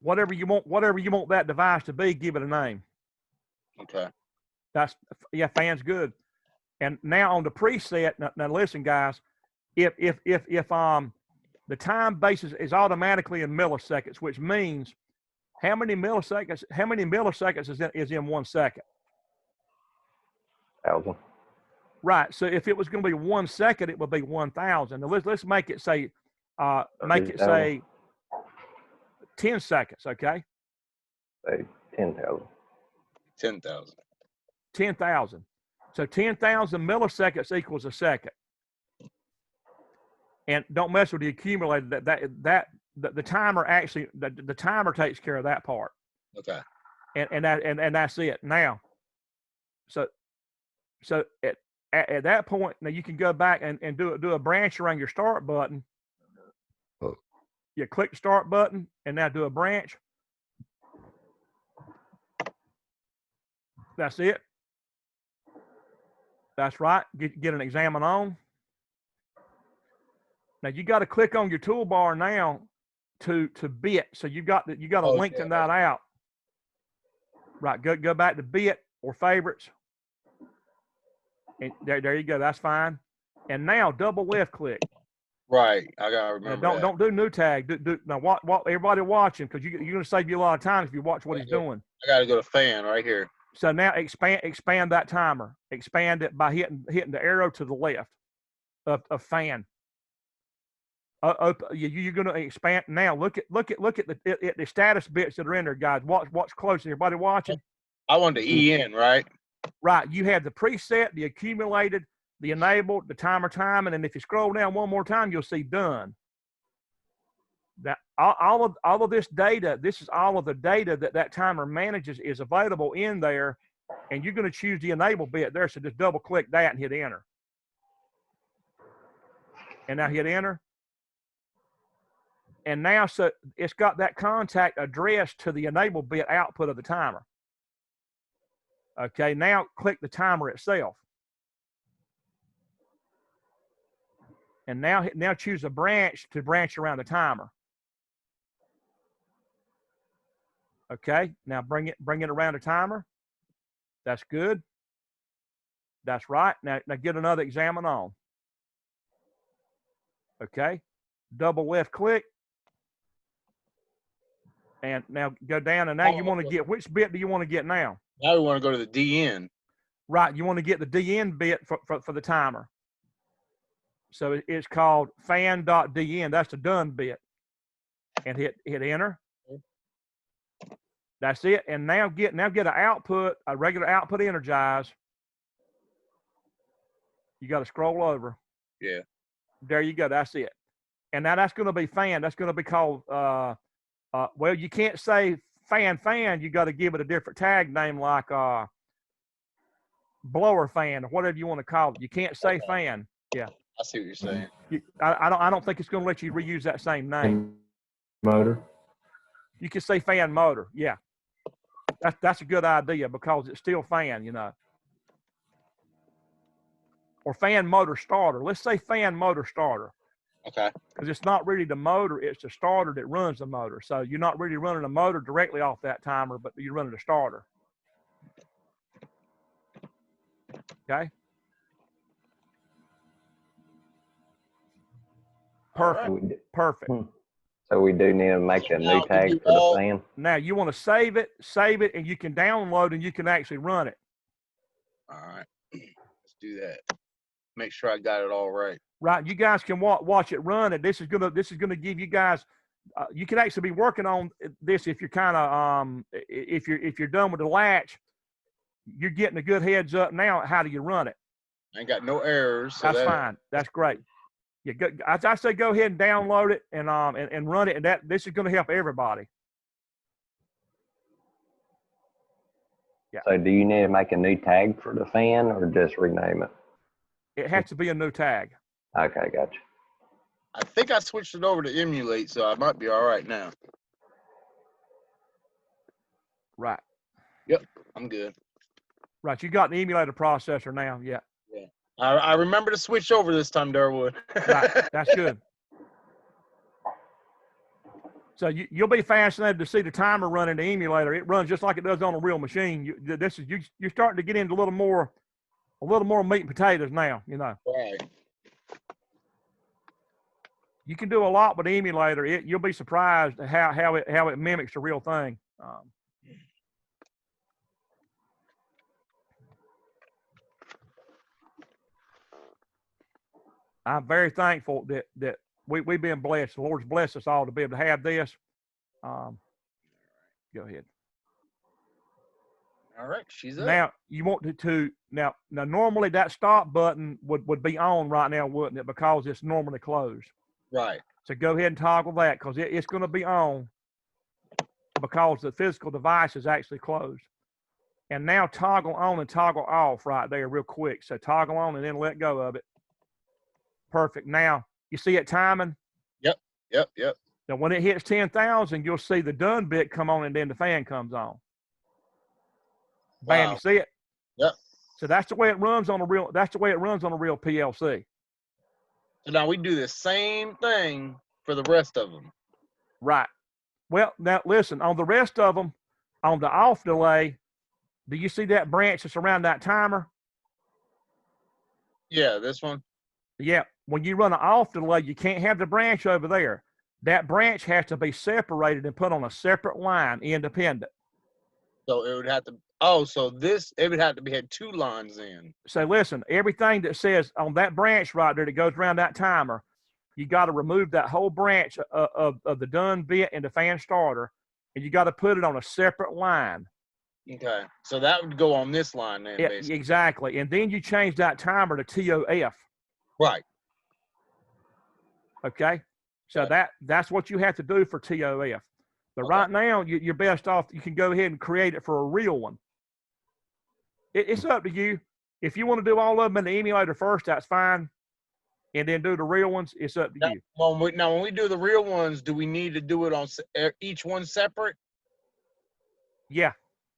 Whatever you want that device to be, give it a name. Okay. Fan's good. And now on the preset, now listen, guys, if the time basis is automatically in milliseconds, which means how many milliseconds is in 1 second? 1,000. Right. So if it was going to be 1 second, it would be 1,000. Now let's make it say 10 seconds. Okay. Say 10,000. 10,000. 10,000. So 10,000 milliseconds equals a second. And don't mess with the accumulator. The timer actually the timer takes care of that part. Okay. And that's it. Now, so at that point, now you can go back and do a branch around your start button. You click the start button and now do a branch. That's it. That's right. Get an examine on. Now you got to click on your toolbar now to bit. So you got to lengthen that out. Right. Go back to bit or favorites. And there you go. That's fine. And now double left click. Right. I gotta remember. Now, don't do new tag. Do now. What everybody watching, because you're gonna save you a lot of time if you watch what he's doing. I gotta go to fan right here. So now expand that timer. Expand it by hitting the arrow to the left of fan. You're gonna expand now. Look at the status bits that are in there, guys. Watch closely. Everybody watching. I want the EN, right? Right. You have the preset, the accumulated, the enabled, the timer time, and then if you scroll down one more time, you'll see done. That all of this data, this is all of the data that timer manages is available in there, and you're going to choose the enable bit there. So just double click that and hit enter. And now hit enter. And now so it's got that contact address to the enable bit output of the timer. Okay, now click the timer itself. And now choose a branch to branch around the timer. Okay, now bring it around the timer. That's good. That's right. Now get another examine on. Okay, double left click. And now go down, and now you want to get, which bit do you want to get now? Now we want to go to the DN. Right, you want to get the DN bit for the timer. So it's called fan.dn. That's the done bit. And hit enter. That's it. And now get an output, a regular output energize. You got to scroll over. Yeah. There you go. That's it. And now that's going to be fan. That's going to be called, well, you can't say fan. You got to give it a different tag name like blower fan or whatever you want to call it. You can't say fan. Yeah. I see what you're saying. I don't think it's going to let you reuse that same name. Motor. You can say fan motor. Yeah. That's a good idea because it's still fan, you know. Or fan motor starter. Let's say fan motor starter. Okay. Because it's not really the motor, it's the starter that runs the motor. So you're not really running a motor directly off that timer, but you're running a starter. Okay. Perfect. Right. Perfect. So we do need to make a new tag for the fan. Now you want to save it, and you can download and you can actually run it. All right, let's do that. Make sure I got it all right. Right, you guys can watch it run, and this is gonna give you guys. You can actually be working on this if you're kind of if you're done with the latch. You're getting a good heads up now. How do you run it? I ain't got no errors. So That's fine. That's great. Yeah, I say go ahead and download it and run it, and this is going to help everybody. Yeah. So do you need to make a new tag for the fan or just rename it? It has to be a new tag. Okay, gotcha. I think I switched it over to emulate, so I might be all right now. Right. Yep, I'm good. Right, you got the emulator processor now. Yeah. Yeah. I remember to switch over this time, Durwood. Right, that's good. So you'll be fascinated to see the timer run in the emulator. It runs just like it does on a real machine. You're starting to get into a little more meat and potatoes now. You know. Right. You can do a lot with the emulator. You'll be surprised at how it mimics the real thing. I'm very thankful that we've been blessed. The Lord's blessed us all to be able to have this. Go ahead. All right, she's up. Now you want to now normally that stop button would be on right now, wouldn't it? Because it's normally closed. Right. So go ahead and toggle that because it's going to be on because the physical device is actually closed. And now toggle on and toggle off right there real quick. So toggle on and then let go of it. Perfect. Now, you see it timing? Yep. Now, when it hits 10,000, you'll see the done bit come on and then the fan comes on. Bam, Wow. you see it? Yep. So that's the way it runs on a real PLC. So now we do the same thing for the rest of them. Right. Well, now listen, on the rest of them, on the off delay, do you see that branch that's around that timer? Yeah, this one. Yeah. When you run an off delay, you can't have the branch over there. That branch has to be separated and put on a separate line, independent. So it would have to. It would have to be had two lines in. So listen, everything that says on that branch right there that goes around that timer, you got to remove that whole branch of the done bit and the fan starter, and you got to put it on a separate line. Okay. So that would go on this line then, Yeah, basically. exactly. And then you change that timer to TOF. Right. Okay. So that's what you have to do for TOF. But right now, you're best off. You can go ahead and create it for a real one. It's up to you. If you want to do all of them in the emulator first, that's fine. And then do the real ones, it's up to you. Now, when we do the real ones, do we need to do it on each one separate? Yeah.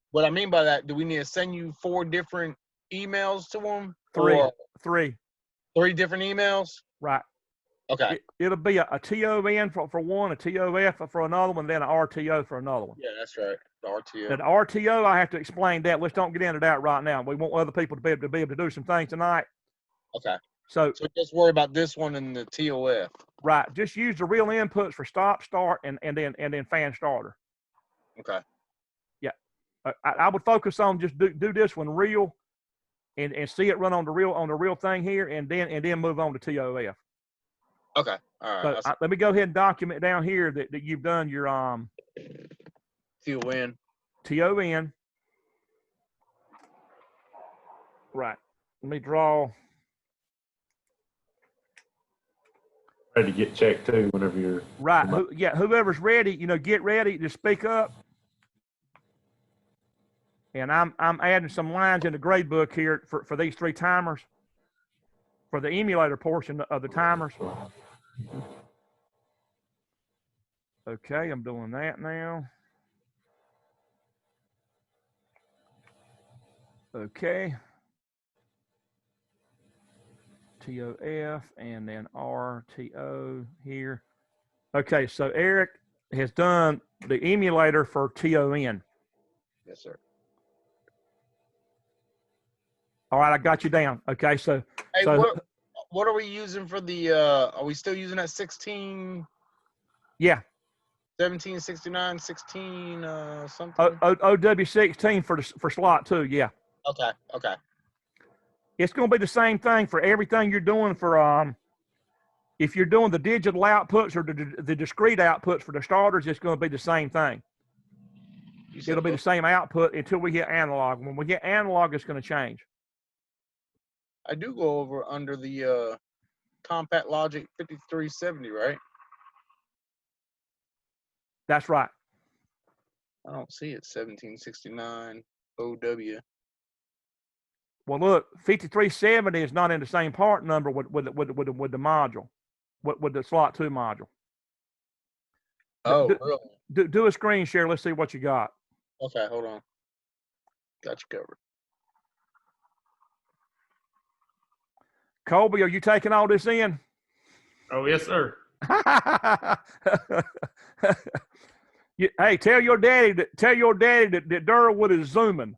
What I mean by that, do we need to send you 4 different emails to them? Three. 3 different emails? Right. Okay. It'll be a TON for one, a TOF for another one, then an RTO for another one. Yeah, that's right. The RTO. Now, the RTO, I have to explain that. Let's don't get into that right now. We want other people to be able to do some things tonight. Okay. So just worry about this one and the TOF. Right. Just use the real inputs for stop, start, and then fan starter. Okay. Yeah. I would focus on just do this one real, and see it run on the real thing here, and then move on to TOF. Okay. All right. So let me go ahead and document down here that you've done your TON. Right. Let me draw. Ready to get checked too whenever you're right. Whoever's ready, get ready to speak up. And I'm adding some lines in the grade book here for these 3 timers, for the emulator portion of the timers. Okay, I'm doing that now. Okay. TOF and then RTO here. Okay, so Eric has done the emulator for TON. Yes, sir. All right, I got you down. Okay, so hey, what are we using for the? Are we still using that 16? Yeah. 1769, 16, something. OW16 for slot 2. Yeah. Okay. Okay. It's going to be the same thing for everything you're doing for if you're doing the digital outputs or the discrete outputs for the starters, it's going to be the same thing. It'll be the same output until we hit analog. When we hit analog, it's going to change. I do go over under the Compact Logic 5370, right? That's right. I don't see it. 1769 OW. Well, look, 5370 is not in the same part number with the module, with the slot 2 module. Oh, really? Do a screen share. Let's see what you got. Okay, hold on. Got you covered. Colby, are you taking all this in? Oh, yes, sir. Hey, tell your daddy that Durwood is zooming.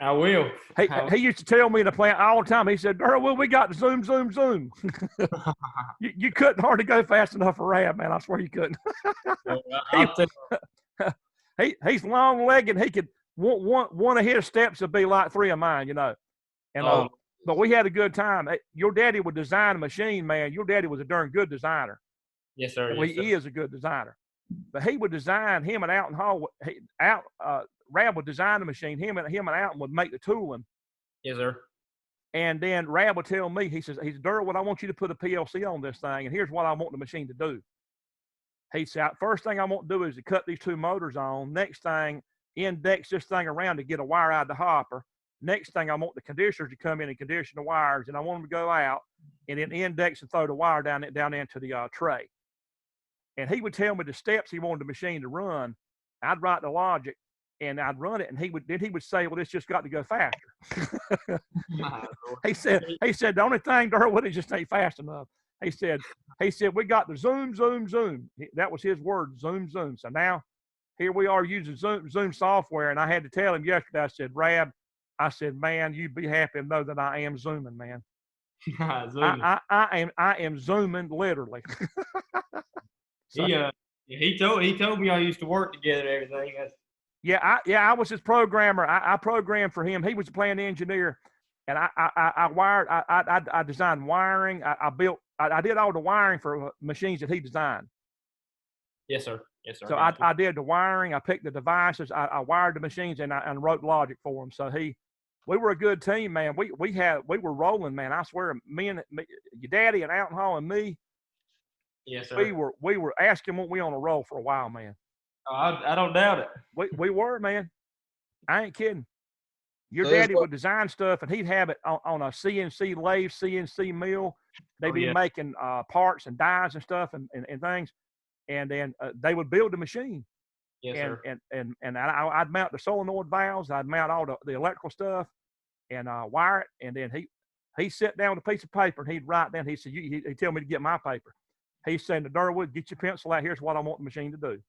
I will. He used to tell me in the plant all the time. He said, Durwood, we got to zoom, zoom, zoom. you couldn't hardly go fast enough for Rab, man. I swear you couldn't. He's long legged. He could one of his steps would be like 3 of mine, you know. And but we had a good time. Your daddy would design a machine, man. Your daddy was a darn good designer. Yes, sir. Well, he is a good designer. But he would design him and Alton Hall. Rab would design the machine. Him and Alton would make the tooling. Yes, sir. And then Rab would tell me, he says, Durwood, I want you to put a PLC on this thing, and here's what I want the machine to do. He said, first thing I want to do is to cut these 2 motors on. Next thing, index this thing around to get a wire out of the hopper. Next thing, I want the conditioners to come in and condition the wires, and I want them to go out and then index and throw the wire down into the tray. And he would tell me the steps he wanted the machine to run. I'd write the logic, and I'd run it, and he would say, "Well, it's just got to go faster." He said, the only thing, Durwood, it just ain't fast enough. He said, we got the zoom, zoom, zoom. That was his word, zoom, zoom. So now, here we are using Zoom software, and I had to tell him yesterday. I said, Rab, I said, man, you'd be happy to know that I am zooming, man. I am zooming literally. So, he told me I used to work together and everything. I was his programmer. I programmed for him. He was the plant engineer, and I wired. I designed wiring. I did all the wiring for machines that he designed. Yes, sir. Yes, sir. So I did the wiring. I picked the devices. I wired the machines, and I wrote logic for him. So we were a good team, man. We were rolling, man. I swear, me, your daddy and Alton Hall and me. Yes, sir. We were asking, weren't we on a roll for a while, man? I don't doubt it. We were, man. I ain't kidding. Your daddy would design stuff, and he'd have it on a CNC lathe, CNC mill. They'd be making parts and dies and stuff and things, and then they would build the machine. Yes, sir. And I'd mount the solenoid valves. I'd mount all the electrical stuff, and wire it. And then he'd sit down with a piece of paper, and he'd write down. He said, he'd tell me to get my paper. He's saying to Durwood, get your pencil out. Here's what I want the machine to do.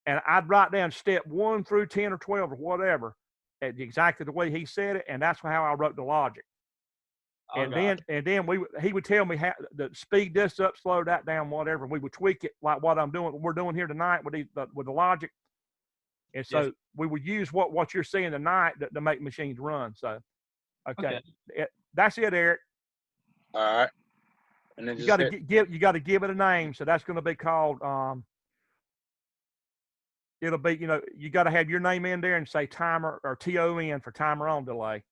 And I'd write down step 1 through 10 or 12 or whatever, exactly the way he said it, and that's how I wrote the logic. And then he would tell me how to speed this up, slow that down, whatever. We would tweak it like what we're doing here tonight with the logic. And so we would use what you're seeing tonight to make machines run. So, okay. That's it, Eric. All right. And then you got to give it a name. So that's going to be called. It'll be, you got to have your name in there and say timer or TON for timer on delay.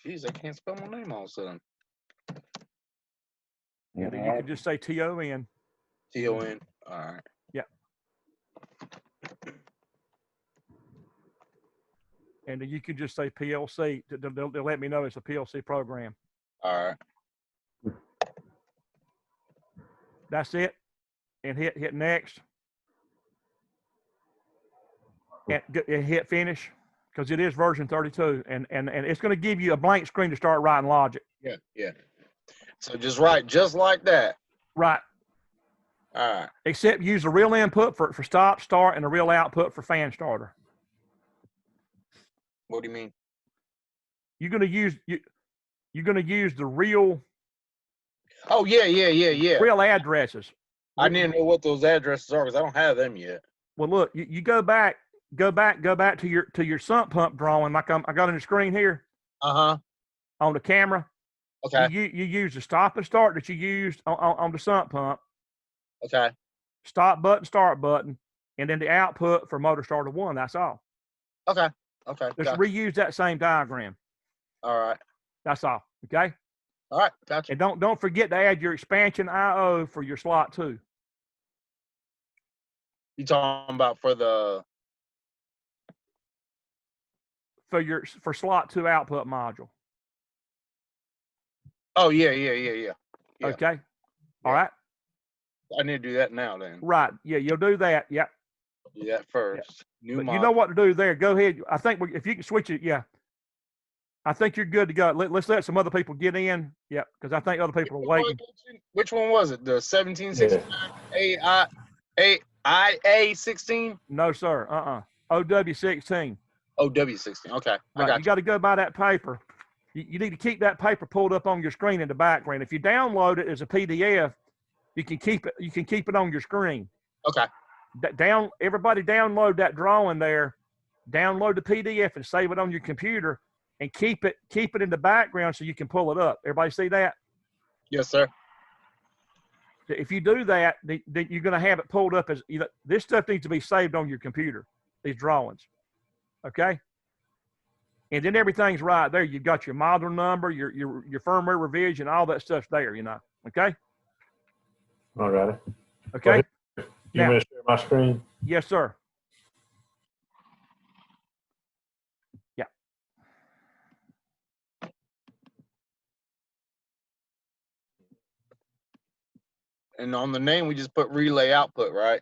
Jeez, I can't spell my name all of a sudden. Yeah, then you can just say TON. TON. All right. Yeah. And then you can just say PLC. They'll let me know it's a PLC program. All right. That's it. And hit next. And hit finish, because it is version 32. And it's going to give you a blank screen to start writing logic. Yeah, yeah. So just write just like that. Right. All right. Except use a real input for stop, start, and a real output for fan starter. What do you mean? You're going to use you're going to use the real Oh yeah. real addresses. I need to know what those addresses are because I don't have them yet. Well, look, you go back to your sump pump drawing, like I got on the screen here. On the camera. Okay. You use the stop and start that you used on the sump pump. Okay. Stop button, start button, and then the output for motor starter 1. That's all. Okay. Just Gotcha. reuse that same diagram. All right. That's all. Okay. All right. Gotcha. And don't forget to add your expansion IO for your slot 2. You talking about for the for slot 2 output module. Oh yeah. Okay. All right. I need to do that now then. Right. Yeah, you'll do that. Yep. Do that first. Yeah. But you know what to do there. Go ahead. I think if you can switch it, yeah. I think you're good to go. Let's let some other people get in. Yeah, because I think other people are waiting. Which one was it? The 1769 IA 16? No, sir. OW16. OW16. Okay. Right. You got to go by that paper. You need to keep that paper pulled up on your screen in the background. If you download it as a PDF, you can keep it. You can keep it on your screen. Okay. Everybody download that drawing there. Download the PDF and save it on your computer, and keep it in the background so you can pull it up. Everybody see that? Yes, sir. If you do that, then you're going to have it pulled up as this stuff needs to be saved on your computer. These drawings. Okay. And then everything's right there. You've got your model number, your firmware revision, all that stuff's there, Okay? All righty. Okay. You want me to share my screen? Yes, sir. Yeah. And on the name, we just put relay output, right?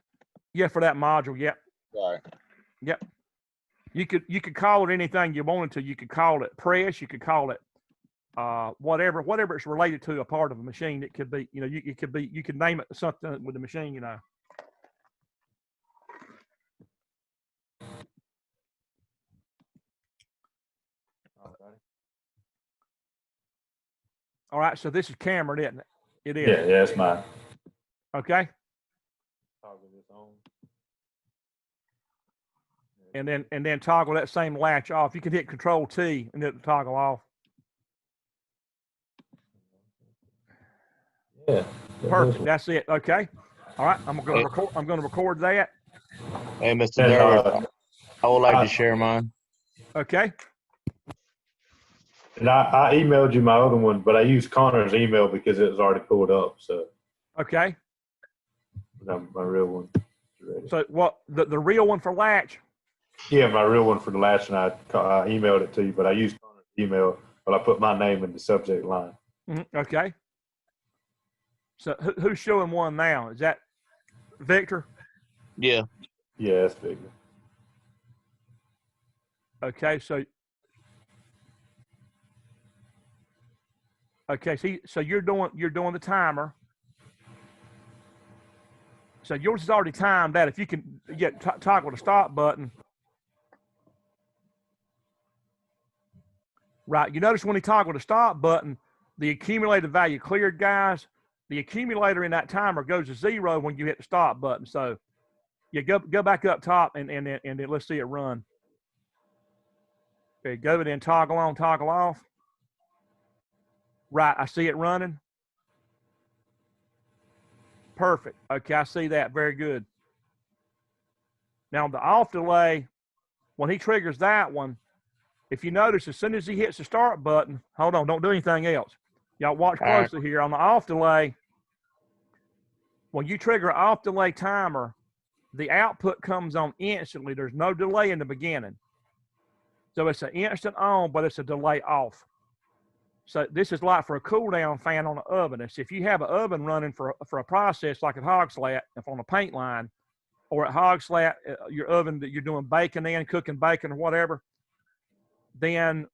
Yeah, for that module. Yep. Right. Yep. You could call it anything you wanted to. You could call it press. You could call it whatever it's related to a part of a machine. It could be, you could name it something with the machine, All right, so this is camera, isn't it? It is. Yeah, it's mine. Okay. And then toggle that same latch off. You can hit Control T and it'll toggle off. Yeah. Perfect. That's it. Okay. All right. I'm going to record that. Hey, Mr. Durwood, I would like to share mine. Okay. And I emailed you my other one, but I used Connor's email because it was already pulled up. So. Okay. My real one. So what the real one for latch? Yeah, my real one for the latch, and I emailed it to you, but I used Connor's email, but I put my name in the subject line. Okay. So who's showing one now? Is that Victor? Yeah. Yeah, that's Victor. Okay, so you're doing the timer. So yours is already timed that. If you can toggle the stop button. Right, you notice when he toggled the stop button, the accumulated value cleared, guys. The accumulator in that timer goes to 0 when you hit the stop button. So you go back up top and then let's see it run. Okay, go and then toggle on, toggle off. Right, I see it running. Perfect. Okay, I see that. Very good. Now the off delay, when he triggers that one, if you notice, as soon as he hits the start button, hold on, don't do anything else. Y'all watch closely here. On the off delay, when you trigger an off delay timer, the output comes on instantly. There's no delay in the beginning. So it's an instant on, but it's a delay off. So this is like for a cool down fan on an oven. It's if you have an oven running for a process like at Hog Slat, if on a paint line, or at Hog Slat, your oven that you're doing bacon in, cooking bacon or whatever, then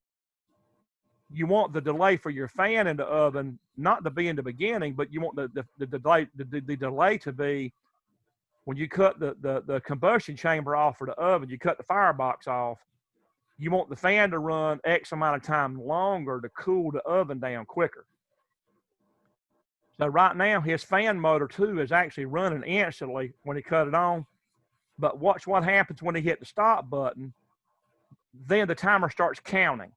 you want the delay for your fan in the oven not to be in the beginning, but you want the delay to be when you cut the combustion chamber off for the oven, you cut the firebox off. you want the fan to run X amount of time longer to cool the oven down quicker. So right now, his fan motor too is actually running instantly when he cut it on. But watch what happens when he hit the stop button. Then the timer starts counting.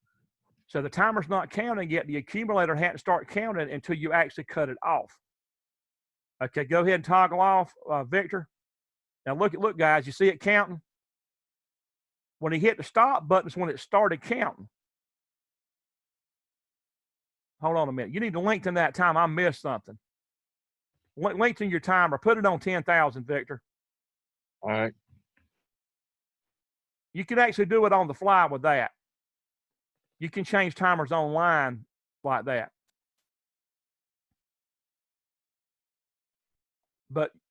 So the timer's not counting yet. The accumulator hadn't started counting until you actually cut it off. Okay, go ahead and toggle off, Victor. Now look, guys, you see it counting? When he hit the stop button is when it started counting. Hold on a minute. You need to lengthen that time. I missed something. Lengthen your timer. Put it on 10,000, Victor. All right. You can actually do it on the fly with that. You can change timers online like that.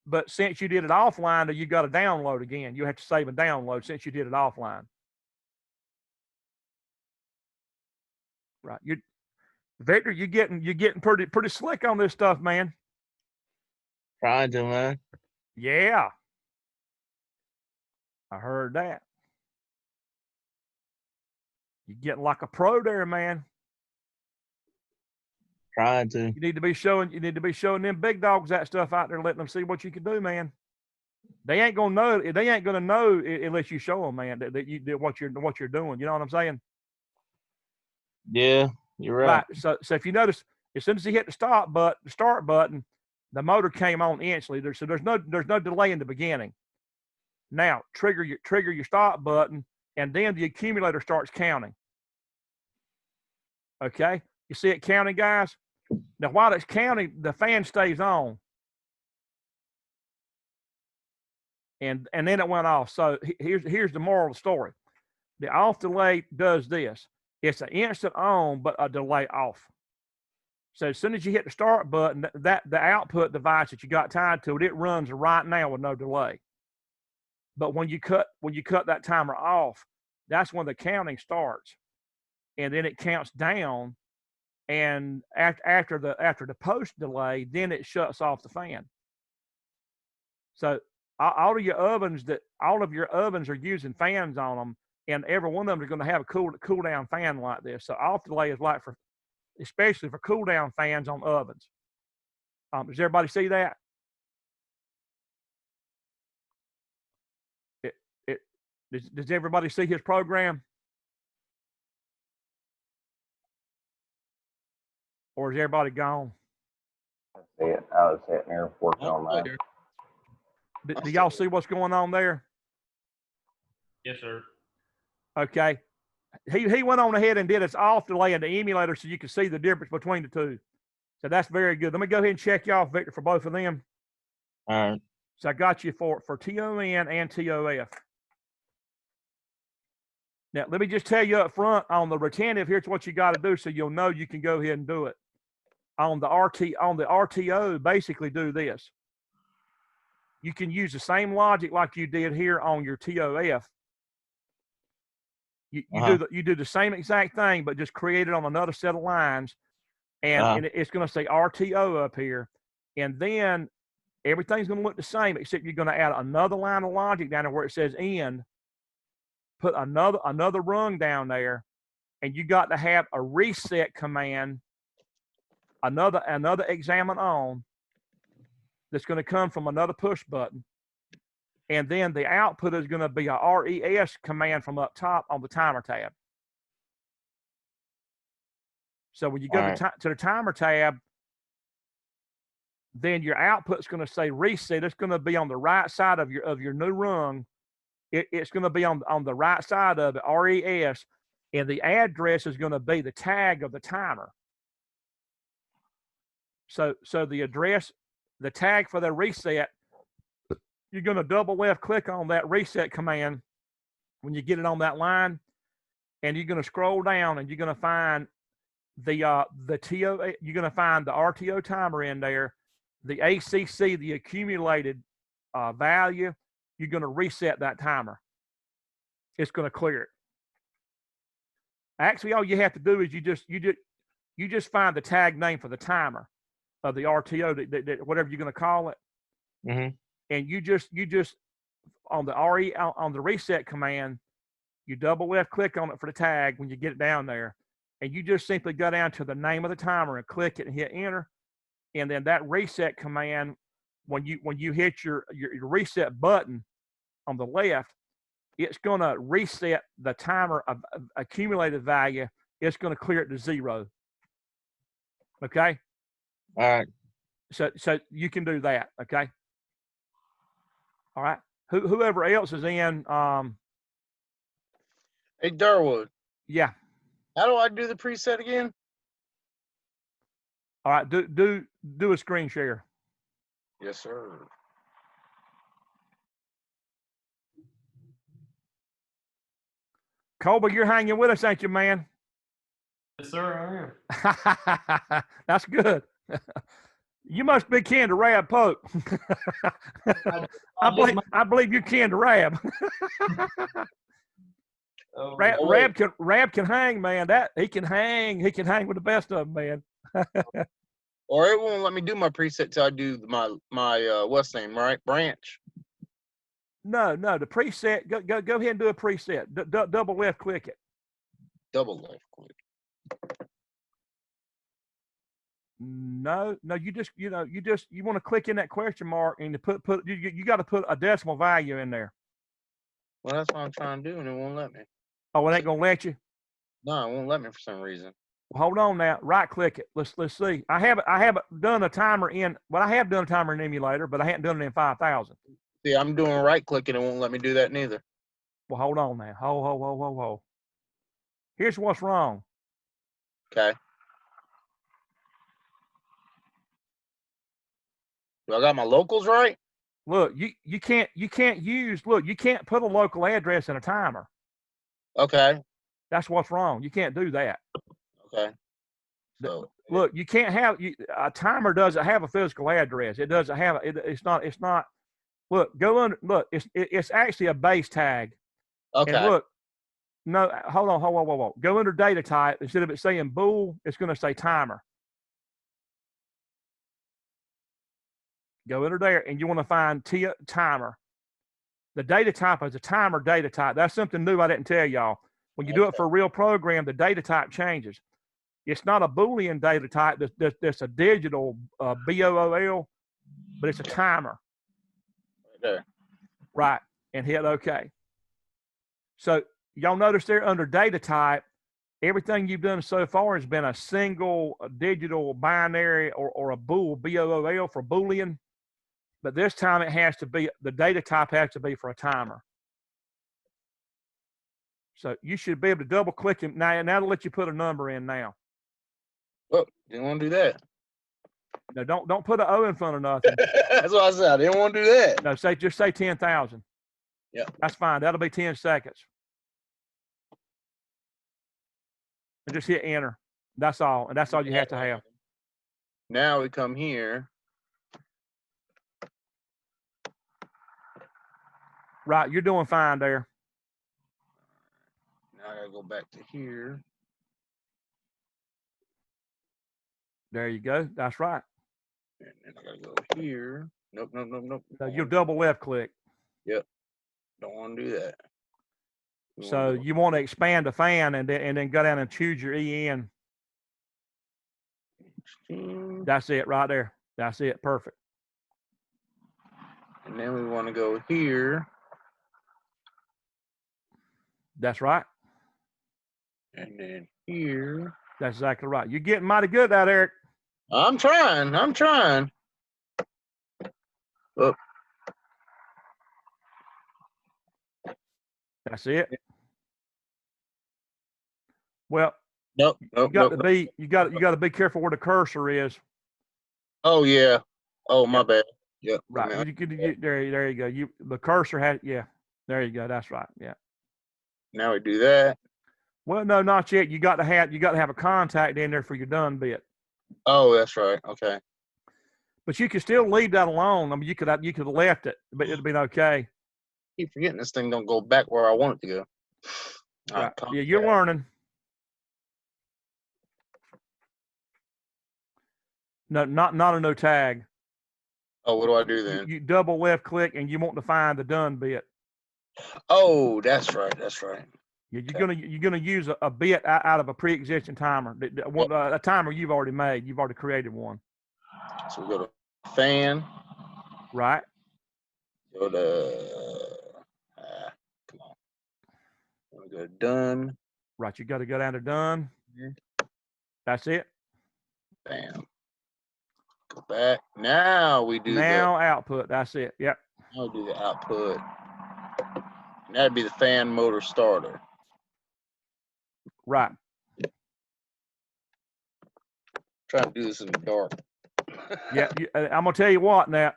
But since you did it offline, you got to download again. You have to save and download since you did it offline. Right. Victor, you're getting pretty slick on this stuff, man. Trying to, man. Yeah. I heard that. You're getting like a pro there, man. Trying to. You need to be showing them big dogs that stuff out there, letting them see what you can do, man. They ain't gonna know. They ain't gonna know unless you show them, man, that you did what you're doing. You know what I'm saying? Yeah, you're right. So if you notice, as soon as he hit the start button, the motor came on instantly. There's no delay in the beginning. Now trigger your stop button, and then the accumulator starts counting. Okay, you see it counting, guys? Now while it's counting, the fan stays on. And then it went off. So here's the moral of the story. The off delay does this. It's an instant on, but a delay off. So as soon as you hit the start button, the output device that you got tied to it runs right now with no delay. But when you cut that timer off, that's when the counting starts, and then it counts down. And after the post delay, then it shuts off the fan. So all of your ovens are using fans on them, and every one of them is going to have a cool down fan like this. So off delay is like especially for cool down fans on ovens. Does everybody see that? Does everybody see his program? Or is everybody gone? I see it. I was sitting there working on that. Do y'all see what's going on there? Yes, sir. Okay. He went on ahead and did his off delay in the emulator so you can see the difference between the two. So that's very good. Let me go ahead and check you off, Victor, for both of them. All right. So I got you for TON and TOF. Now, let me just tell you up front on the retentive, here's what you got to do so you'll know you can go ahead and do it. On the RTO, basically do this. You can use the same logic like you did here on your TOF. You do the same exact thing, but just create it on another set of lines, and it's going to say RTO up here, and then everything's going to look the same except you're going to add another line of logic down there where it says end. Put another rung down there, and you got to have a reset command, another examine on, that's going to come from another push button, and then the output is going to be a RES command from up top on the timer tab. So when you go to the timer tab, then your output is going to say reset. It's going to be on the right side of your new rung. It's going to be on the right side of it, RES, and the address is going to be the tag of the timer. So the address, the tag for the reset, you're going to double left click on that reset command when you get it on that line, and you're going to scroll down and you're going to find the TO. You're going to find the RTO timer in there, the ACC, the accumulated value. You're going to reset that timer. It's going to clear it. Actually, all you have to do is you just find the tag name for the timer of the RTO, that whatever you're going to call it, and you just on the reset command, You double left click on it for the tag when you get it down there, and you just simply go down to the name of the timer and click it and hit enter. And then that reset command, when you hit your reset button on the left, it's going to reset the timer of accumulated value. It's going to clear it to 0. Okay. All right. So you can do that. Okay. All right. Whoever else is in. Hey, Durwood. Yeah. How do I do the preset again? All right. Do a screen share. Yes, sir. Colby, you're hanging with us, ain't you, man? Yes, sir, I am. That's good. You must be Ken to Rab Pope. I believe you're Ken to Rab. Rab can hang, man. He can hang with the best of them, man. Or it won't let me do my preset till I do my what's the name, right? Branch. No, the preset. Go ahead and do a preset. Double left click it. Double left click. No, you just you want to click in that question mark and you got to put a decimal value in there. Well, that's what I'm trying to do, and it won't let me. Oh, it ain't gonna let you? No, it won't let me for some reason. Well, hold on now. Right click it. Let's see. I haven't done a timer in. Well, I have done a timer in emulator, but I hadn't done it in 5000. See, I'm doing right click and it won't let me do that neither. Well, hold on now. Hold. Here's what's wrong. Okay. Do I got my locals right? Look, you can't put a local address in a timer. Okay. That's what's wrong. You can't do that. Okay. So look, you can't have a timer doesn't have a physical address. It doesn't have it's not. Look, go under. Look, it's actually a base tag. Okay. And look, no, hold on. Go under data type. Instead of it saying bool, it's going to say timer. Go under there, and you want to find timer. The data type is a timer data type. That's something new I didn't tell y'all. When you do it for a real program, the data type changes. It's not a Boolean data type. That's a digital BOOL, but it's a timer. Okay. Right, and hit OK. So y'all notice there under data type, everything you've done so far has been a single digital binary or a bool, BOOL for Boolean. But this time it has to be, the data type has to be for a timer. So you should be able to double click him. Now to let you put a number in now. Oh, didn't want to do that. No, don't put an O in front of nothing. That's what I said. I didn't want to do that. No, just say 10,000. Yeah. That's fine. That'll be 10 seconds. And just hit enter. That's all. And that's all you have to have. Now we come here. Right, you're doing fine there. Now I gotta go back to here. There you go. That's right. And then I gotta go here. Nope. No, you'll double left click. Yep. Don't want to do that. So you want to expand the fan and then go down and choose your EN. That's it right there. That's it. Perfect. And then we want to go here. That's right. And then here. That's exactly right. You're getting mighty good at that, Eric. I'm trying. Oh. That's it. Well, nope. You got to be careful where the cursor is. Oh yeah. Oh my bad. Yep. Right. There you go. The cursor has There you go. That's right. Yeah. Now we do that. Well, no, not yet. You got to have a contact in there for your done bit. Oh, that's right. Okay. But you can still leave that alone. I mean, you could have left it, but it'd been okay. Keep forgetting this thing don't go back where I want it to go. Right. Yeah, you're learning. No, not a no tag. Oh, what do I do then? You double left click and you want to find the done bit. Oh, that's right. You're gonna use a bit out of a pre-existing timer, a timer you've already made. You've already created one. So we go to fan. Right. Go to come on. We go to done. Right. You got to go down to done. That's it. Bam. Go back. Now we do output. That's it. Yep. Now we do the output. And that'd be the fan motor starter. Right. Trying to do this in the dark. Yeah. I'm gonna tell you what now.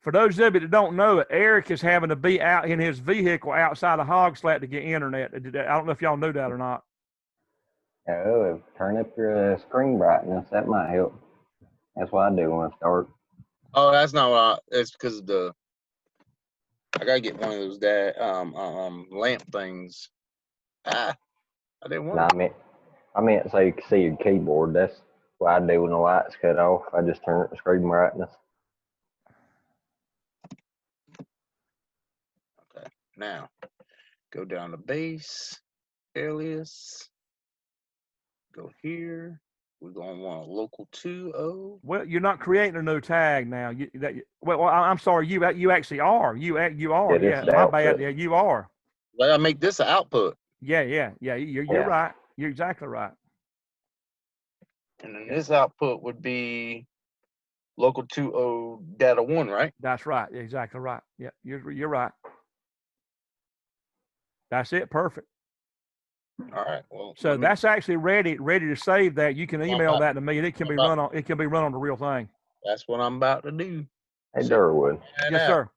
For those of you that don't know it, Eric is having to be out in his vehicle outside of Hogslat to get internet. I don't know if y'all knew that or not. Oh, turn up your screen brightness. That might help. That's what I do when I start. Oh, that's not what it's because of I gotta get one of those lamp things. I didn't want I meant so you can see your keyboard. That's what I do when the lights cut off. I just turn up the screen brightness. Okay, now go down to base, alias, go here. We're gonna want a local 2.0. Well, you're not creating a new tag now. I'm sorry. You actually are. You are. Yeah, my bad. Yeah, you are. Well, I make this an output. Yeah. You're right. You're exactly right. And then this output would be local 2.0 data 1, right? That's right. Exactly right. Yeah, you're right. That's it. Perfect. All right. Well, so that's actually ready to save that. You can email that to me, and it can be run on the real thing. That's what I'm about to do. Hey, Durwood. Yes, sir.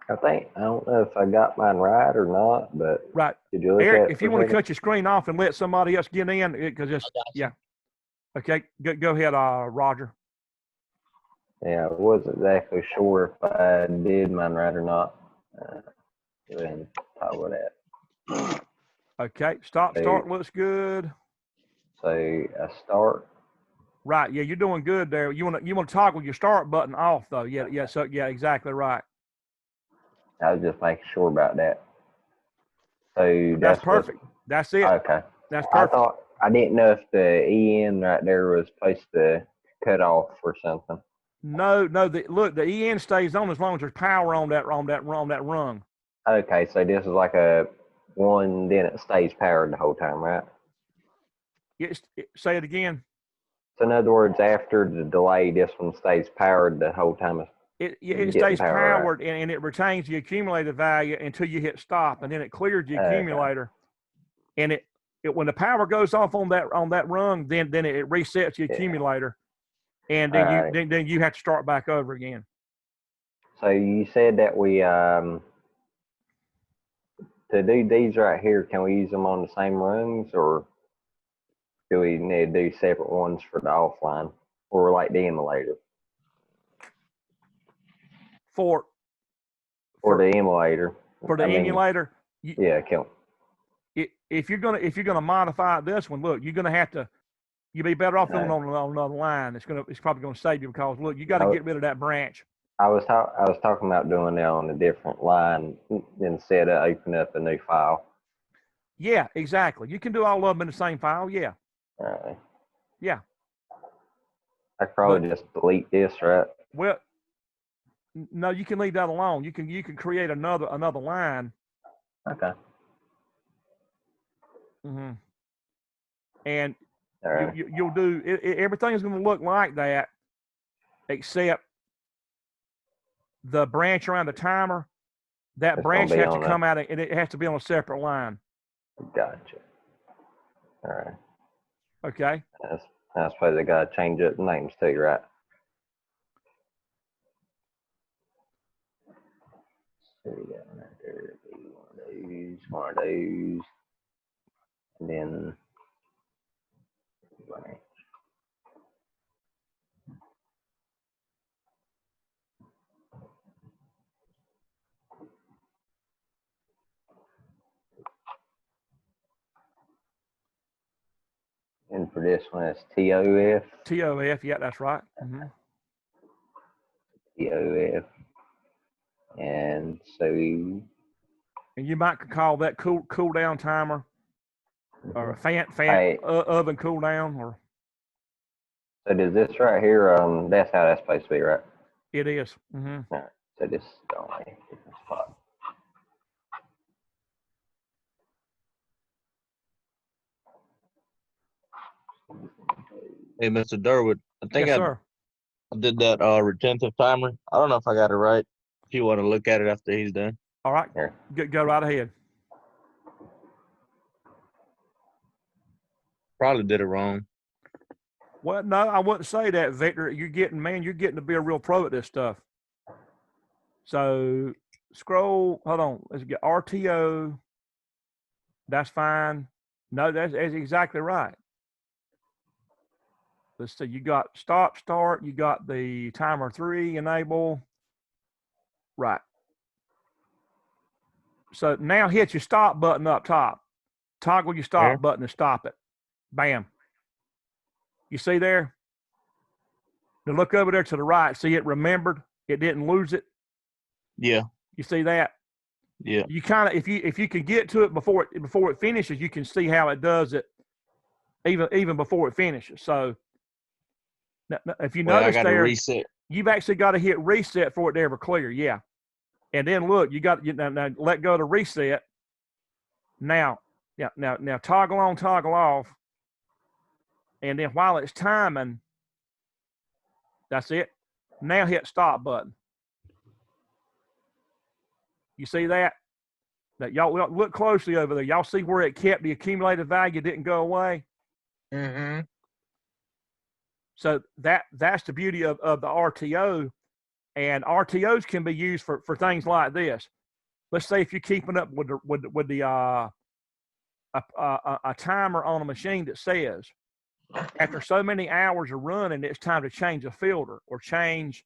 I don't know if I got mine right or not, but right. Did you look Eric, at if you want to cut your screen off and let somebody else get in, because it's Okay, go ahead, Roger. Yeah, I wasn't exactly sure if I did mine right or not. Go ahead and talk about that. Okay, start looks good. So I start. Right, yeah, you're doing good there. You want to toggle your start button off though. Yeah, exactly right. I was just making sure about that. So that's perfect. That's it. Okay. That's perfect. I didn't know if the EN right there was supposed to cut off or something. No. Look, the EN stays on as long as there's power on that rung. Okay, so this is like a one, then it stays powered the whole time, right? Say it again. So in other words, after the delay, this one stays powered the whole time. It stays powered, right? and it retains the accumulated value until you hit stop, and then it clears the accumulator. And it when the power goes off on that rung, then it resets the accumulator, and then then you have to start back over again. So you said that we to do these right here, can we use them on the same rungs, or do we need to do separate ones for the offline, or like the emulator? For the emulator. Emulator. If you're gonna modify this one, look, you're gonna have to. You'd be better off doing on another line. It's probably gonna save you because look, you got to get rid of that branch. I was talking about doing that on a different line instead of opening up a new file. Yeah, exactly. You can do all of them in the same file. Yeah. All right. Yeah. I probably just delete this, right? Well, no, you can leave that alone. You can create another line. Okay. Mm-hmm. And you'll do everything's going to look like that, except the branch around the timer. That branch has to come out, and it has to be on a separate line. Gotcha. All right. Okay. I suppose I gotta change up the names too, right? So we got one right there. One of those, and then branch. And for this one, it's TOF. TOF, yeah, that's right. Mm-hmm. TOF. And so. And you might call that cool down timer. or a fan Hey. oven cool down, or So does this right here, that's how that's supposed to be, right? it is. All right. So this only different spot. Hey, Mr. Durwood, I think Yes, I sir. did that retentive timer. I don't know if I got it right. If you want to look at it after he's done. All right. Here. Go right ahead. Probably did it wrong. Well, no, I wouldn't say that, Victor. You're getting to be a real pro at this stuff. So scroll, hold on. Let's get RTO. That's fine. No, that's exactly right. Let's see. You got stop, start. You got the timer 3 enable. Right. So now hit your stop button up top. Toggle your stop button and stop it. Bam. You see there? Now look over there to the right. See it remembered? It didn't lose it. Yeah. You see that? Yeah. You kind of if you can get to it before it finishes, you can see how it does it even before it finishes. So now, if you notice there, reset. You've actually got to hit reset for it to ever clear. Yeah. And then look, you got now let go of the reset. Now toggle on, toggle off. And then while it's timing, that's it. Now hit stop button. You see that? Now y'all look closely over there. Y'all see where it kept the accumulated value didn't go away? Mm-hmm. So that's the beauty of the RTO. And RTOs can be used for things like this. Let's say if you're keeping up with the a timer on a machine that says after so many hours of running, it's time to change a filter or change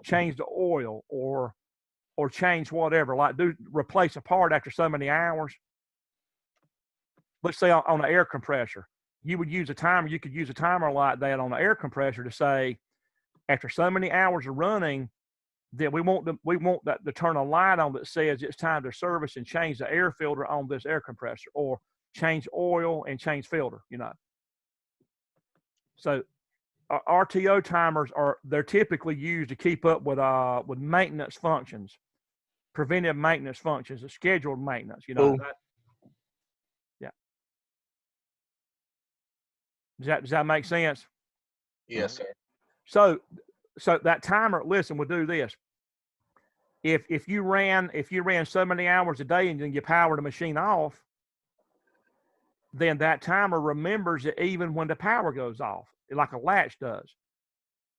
the oil or change whatever, like replace a part after so many hours. Let's say on an air compressor, you would use a timer. You could use a timer like that on an air compressor to say, after so many hours of running, that we want that to turn a light on that says it's time to service and change the air filter on this air compressor, or change oil and change filter. So RTO timers they're typically used to keep up with maintenance functions, preventive maintenance functions, the scheduled maintenance. Cool. Yeah. Does that make sense? Yes, sir. So that timer, listen, will do this. If you ran so many hours a day and then you power the machine off, then that timer remembers it even when the power goes off, like a latch does.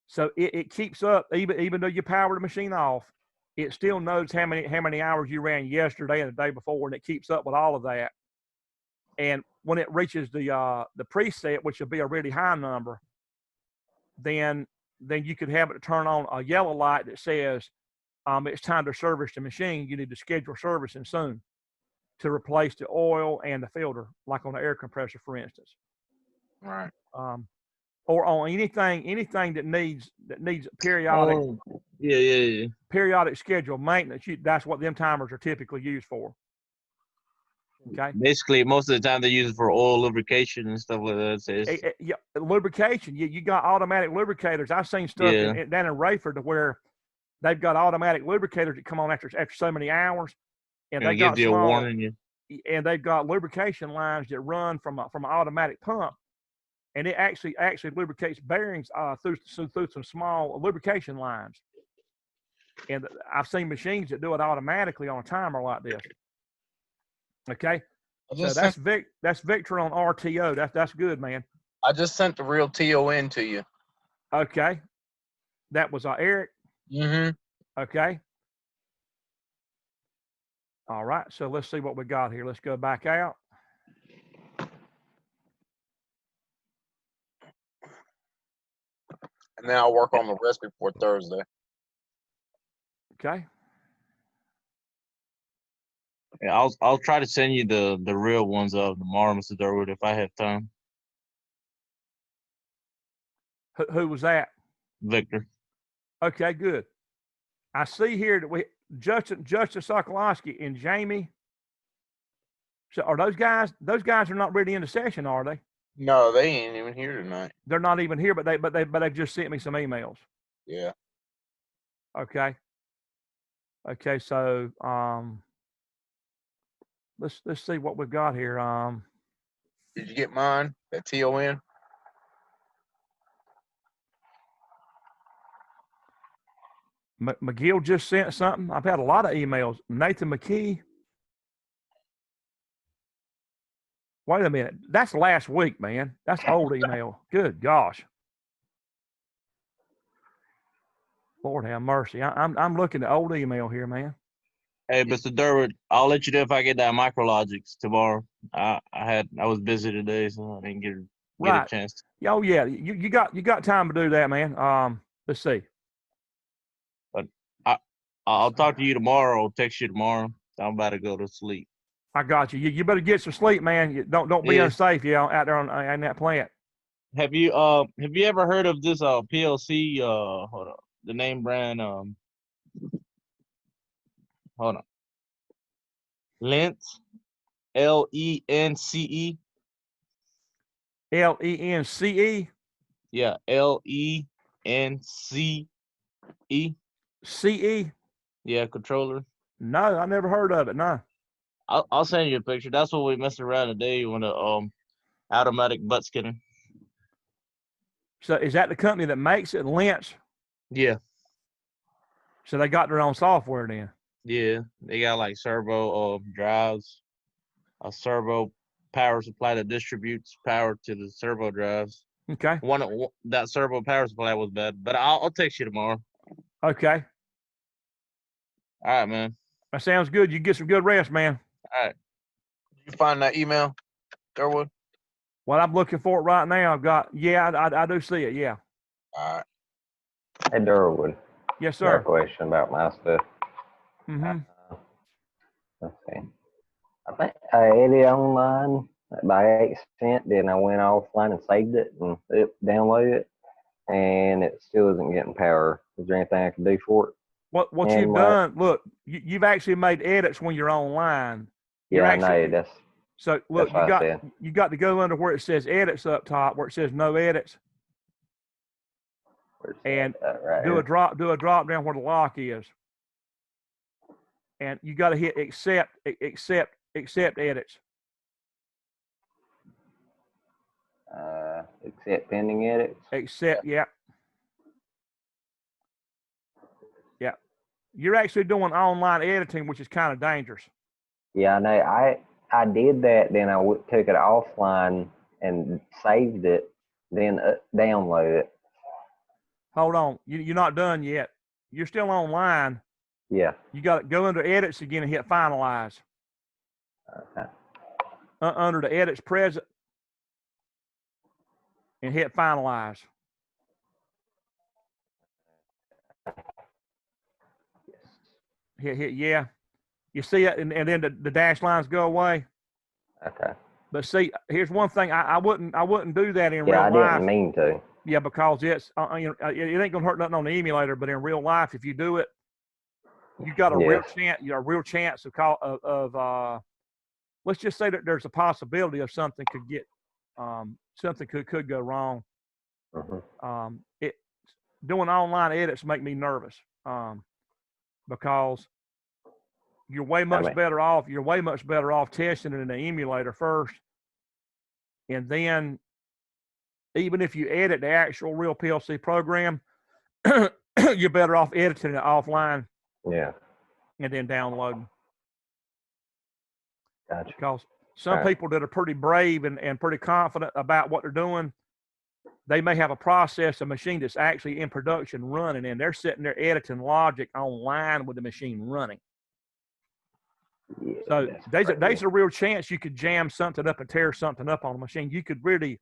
So it keeps up even though you power the machine off, it still knows how many hours you ran yesterday and the day before, and it keeps up with all of that. And when it reaches the preset, which will be a really high number, then you could have it turn on a yellow light that says it's time to service the machine. You need to schedule servicing soon to replace the oil and the filter, like on an air compressor, for instance. Right. Or on anything that needs periodic. Oh, yeah. Periodic scheduled maintenance. That's what them timers are typically used for. Okay. Basically, most of the time they use it for oil lubrication and stuff like that. So yeah, lubrication. You got automatic lubricators. I've seen stuff down in Rayford to where they've got automatic lubricators that come on after so many hours, and they got give you a warning. And they've got lubrication lines that run from an automatic pump, and it actually lubricates bearings through some small lubrication lines. And I've seen machines that do it automatically on a timer like this. Okay, so that's Victor on RTO. That's good, man. I just sent the real TON to you. Okay, that was Eric. Mm-hmm. Okay. All right, so let's see what we got here. Let's go back out. And then I'll work on the rest before Thursday. Okay. Yeah, I'll try to send you the real ones tomorrow, Mr. Durwood, if I have time. Who was that? Victor. Okay, good. I see here that Justin Sokolowski and Jamie. So are those guys are not really in the session, are they? No, they ain't even here tonight. They're not even here, but they've just sent me some emails. Yeah. Okay. Okay, so let's see what we've got here. Did you get mine? That TON? McGill just sent something. I've had a lot of emails. Nathan McKee. Wait a minute. That's last week, man. That's old email. Good gosh. Lord have mercy. I'm looking at old email here, man. Hey, Mr. Durwood, I'll let you know if I get that Micrologics tomorrow. I was busy today, so I didn't get a chance to. Oh yeah, you got time to do that, man. Let's see. But I'll talk to you tomorrow. I'll text you tomorrow. I'm about to go to sleep. I got you. You better get some sleep, man. Don't be unsafe, out there in that plant. Have you ever heard of this PLC? Hold on, the name brand. Hold on. Lence, LENCE. LENCE. Yeah, LENCE. CE. Yeah, controller. No, I never heard of it. No. I'll send you a picture. That's what we messed around today when the automatic butt skinner. So is that the company that makes it, Lynch? Yeah. So they got their own software then. Yeah, they got like servo drives, a servo power supply that distributes power to the servo drives. Okay. That servo power supply was bad, but I'll text you tomorrow. Okay. All right, man. That sounds good. You get some good rest, man. All right. Did you find that email, Durwood? Well, I'm looking for it right now. I've got, I do see it. Yeah. All right. Hey, Durwood. Yes, Got a sir. question about my stuff. Mm-hmm. Let's see. I think I had it online by accident. Then I went offline and saved it and downloaded it, and it still isn't getting power. Is there anything I can do for it? What you've done? Look, you've actually made edits when you're online. Yeah, I know. That's so. Look, you got to go under where it says edits up top, where it says no edits, and do a drop down where the lock is, and you got to hit accept edits. Accept pending edits. Accept, yeah. Yeah. You're actually doing online editing, which is kind of dangerous. Yeah, I know. I did that, then I took it offline and saved it, then downloaded it. Hold on. You're not done yet. You're still online. Yeah. You got to go under edits again and hit finalize. Okay. Under the edits present and hit finalize. Hit yeah. You see it, and then the dash lines go away. Okay. But see, here's one thing: I wouldn't do that in real life. Yeah, I didn't mean to. Yeah, because it's it ain't gonna hurt nothing on the emulator, but in real life, if you do it, you got a real chance. You know, a real chance of let's just say that there's a possibility of something could get something could go wrong. Mm-hmm. Doing online edits make me nervous because you're way much better off. You're way much better off testing it in the emulator first, and then even if you edit the actual real PLC program, you're better off editing it offline. Yeah. And then downloading. Gotcha. Because some people that are pretty brave and pretty confident about what they're doing, they may have a machine that's actually in production running, and they're sitting there editing logic online with the machine running. Yeah, so there's a real chance you could jam something up and tear something up on the machine. You could really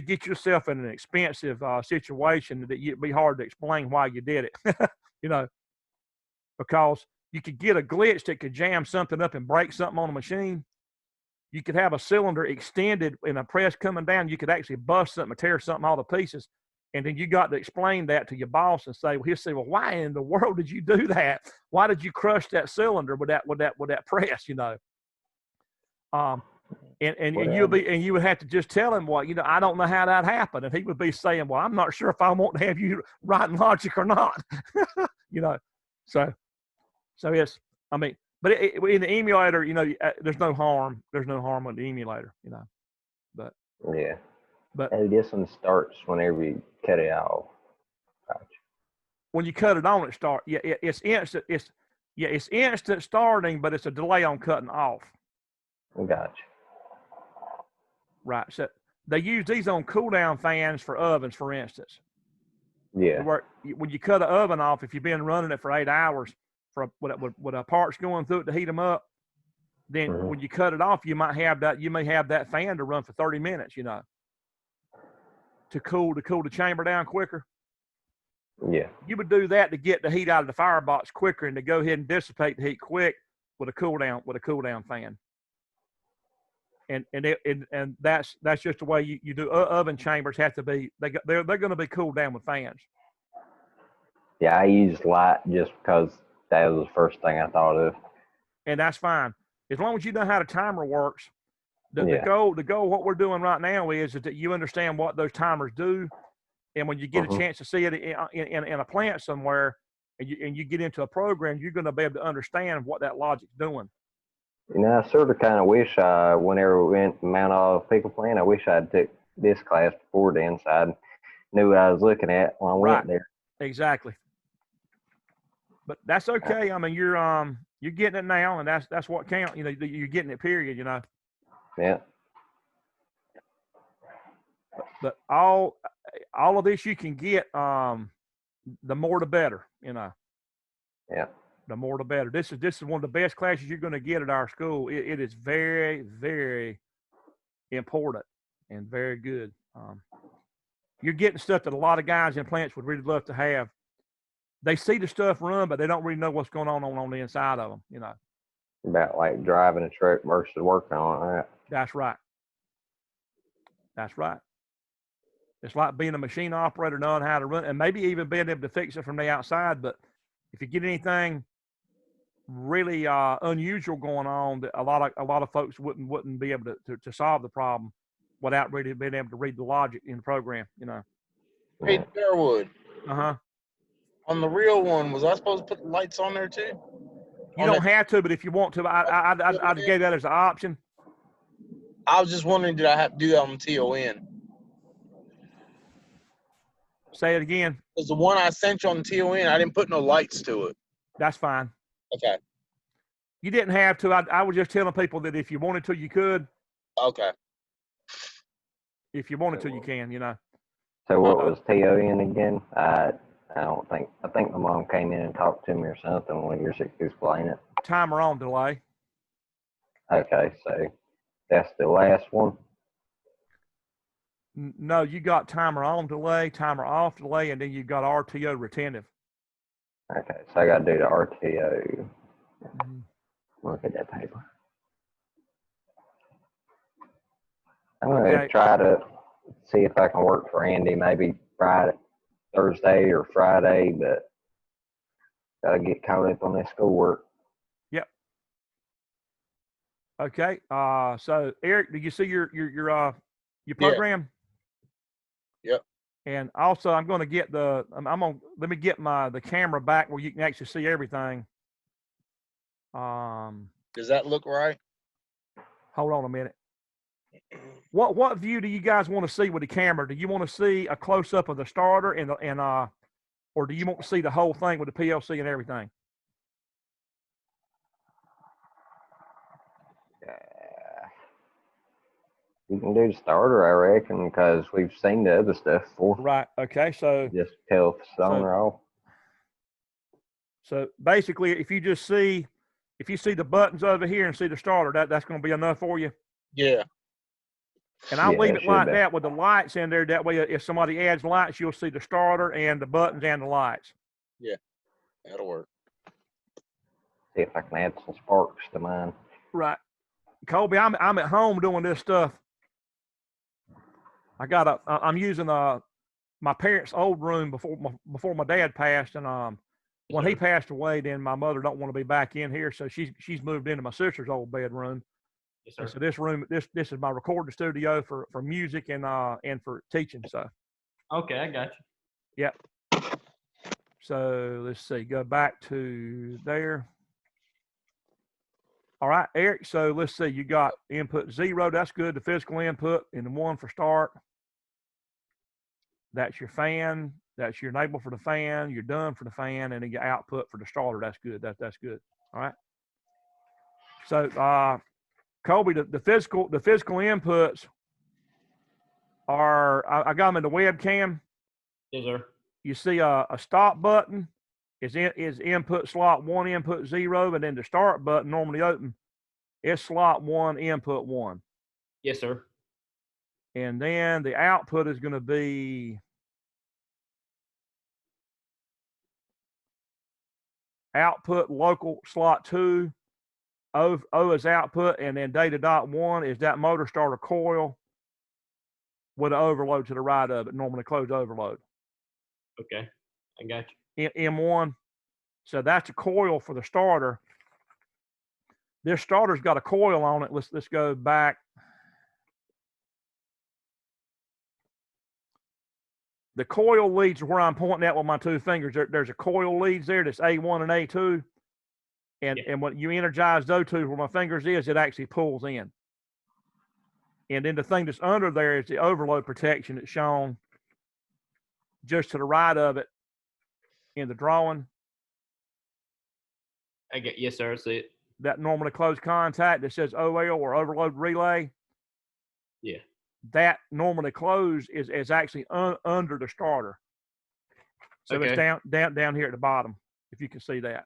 get yourself in an expensive situation that it'd be hard to explain why you did it, because you could get a glitch that could jam something up and break something on the machine. You could have a cylinder extended in a press coming down. You could actually bust something, tear something all to pieces. And then you got to explain that to your boss and say, well, he'll say, well, why in the world did you do that? Why did you crush that cylinder with that press, And you would have to just tell him, well, I don't know how that happened, and he would be saying, well, I'm not sure if I want to have you writing logic or not. So it's, but in the emulator, there's no harm. There's no harm with the emulator, but Yeah. But hey, this one starts whenever you cut it off. Gotcha. When you cut it on, it starts. Yeah, it's instant. It's instant starting, but it's a delay on cutting off. Gotcha. Right. So they use these on cool down fans for ovens, for instance. Yeah. Where when you cut an oven off, if you've been running it for 8 hours, with parts going through it to heat them up, then when you cut it off, you may have that fan to run for 30 minutes, to cool the chamber down quicker. Yeah. You would do that to get the heat out of the firebox quicker and to go ahead and dissipate the heat quick with a cool down fan. And that's just the way you do. Oven chambers have to be, they're going to be cooled down with fans. Yeah, I use light just because that was the first thing I thought of. And that's fine. As long as you know how the timer works. The goal, what we're doing right now is that you understand what those timers do. And when you get a chance to see it in a plant somewhere and you get into a program, you're going to be able to understand what that logic's doing. I sort of kind of wish whenever we went to Mount Olive Pickle Plant, I wish I'd took this class before then, so I knew what I was looking at when I went there. Exactly. But that's okay. You're getting it now, and that's what counts. You're getting it. Period. Yeah. But all of this you can get. The more the better. Yeah. The more the better. This is one of the best classes you're going to get at our school. It is very, very important and very good. You're getting stuff that a lot of guys in plants would really love to have. They see the stuff run, but they don't really know what's going on the inside of them. About like driving a truck versus working on it. That's right. That's right. It's like being a machine operator, knowing how to run, and maybe even being able to fix it from the outside. But if you get anything really unusual going on, that a lot of folks wouldn't be able to solve the problem without really being able to read the logic in the program. Hey, Durwood. On the real one, was I supposed to put lights on there too? You don't have to, but if you want to, I'd give that as an option. I was just wondering, did I have to do that on the TON? Say it again. Because the one I sent you on the TON, I didn't put no lights to it. That's fine. Okay. You didn't have to. I was just telling people that if you wanted to, you could. Okay. If you wanted to, you can. So what was TON again? I think my mom came in and talked to me or something when you were explaining it. Timer on delay. Okay, so that's the last one. No, you got timer on delay, timer off delay, and then you got RTO retentive. Okay, so I got to do the RTO. Look at that paper. I'm going to try to see if I can work for Andy, maybe Thursday or Friday, but got to get caught up on that schoolwork. Yep. Okay. So Eric, did you see your program? Yep. And also, I'm going to get let me get the camera back where you can actually see everything. Does that look right? Hold on a minute. What view do you guys want to see with the camera? Do you want to see a close up of the starter or do you want to see the whole thing with the PLC and everything? You can do the starter, I reckon, because we've seen the other stuff before. Right. Okay. So just tell if it's on or off. So basically, if you see the buttons over here and see the starter, that's going to be enough for you. Yeah. And I'll leave it like that with the lights in there. That way, if somebody adds lights, you'll see the starter and the buttons and the lights. Yeah, that'll work. See if I can add some sparks to mine. Right. Colby, I'm at home doing this stuff. I'm using my parents' old room before my dad passed, and when he passed away, then my mother don't want to be back in here, so she's moved into my sister's old bedroom. Yes, And sir. so this room, this is my recording studio for music and for teaching. So Okay, I got you. yep. So let's see, go back to there. All right, Eric. So let's see, you got input 0. That's good. The physical input and the 1 for start. That's your fan. That's your enable for the fan. You're done for the fan, and then your output for the starter. That's good. That's good. All right. So Colby, the physical inputs are I got them in the webcam. Yes, sir. You see a stop button is input slot 1, input 0, and then the start button normally open is slot 1, input 1. Yes, sir. And then the output is going to be output local slot 2. O is output, and then data dot 1 is that motor starter coil with an overload to the right of it, normally closed overload. Okay, I got you. M1. So that's a coil for the starter. This starter's got a coil on it. Let's go back. The coil leads are where I'm pointing at with my 2 fingers. There's a coil leads there that's A1 and A2. And when you energize those 2 where my fingers is, it actually pulls in. And then the thing that's under there is the overload protection that's shown just to the right of it in the drawing. Yes, sir. I see it. That normally closed contact that says OL or overload relay. Yeah. That normally closed is actually under the starter. So Okay. it's down here at the bottom, if you can see that.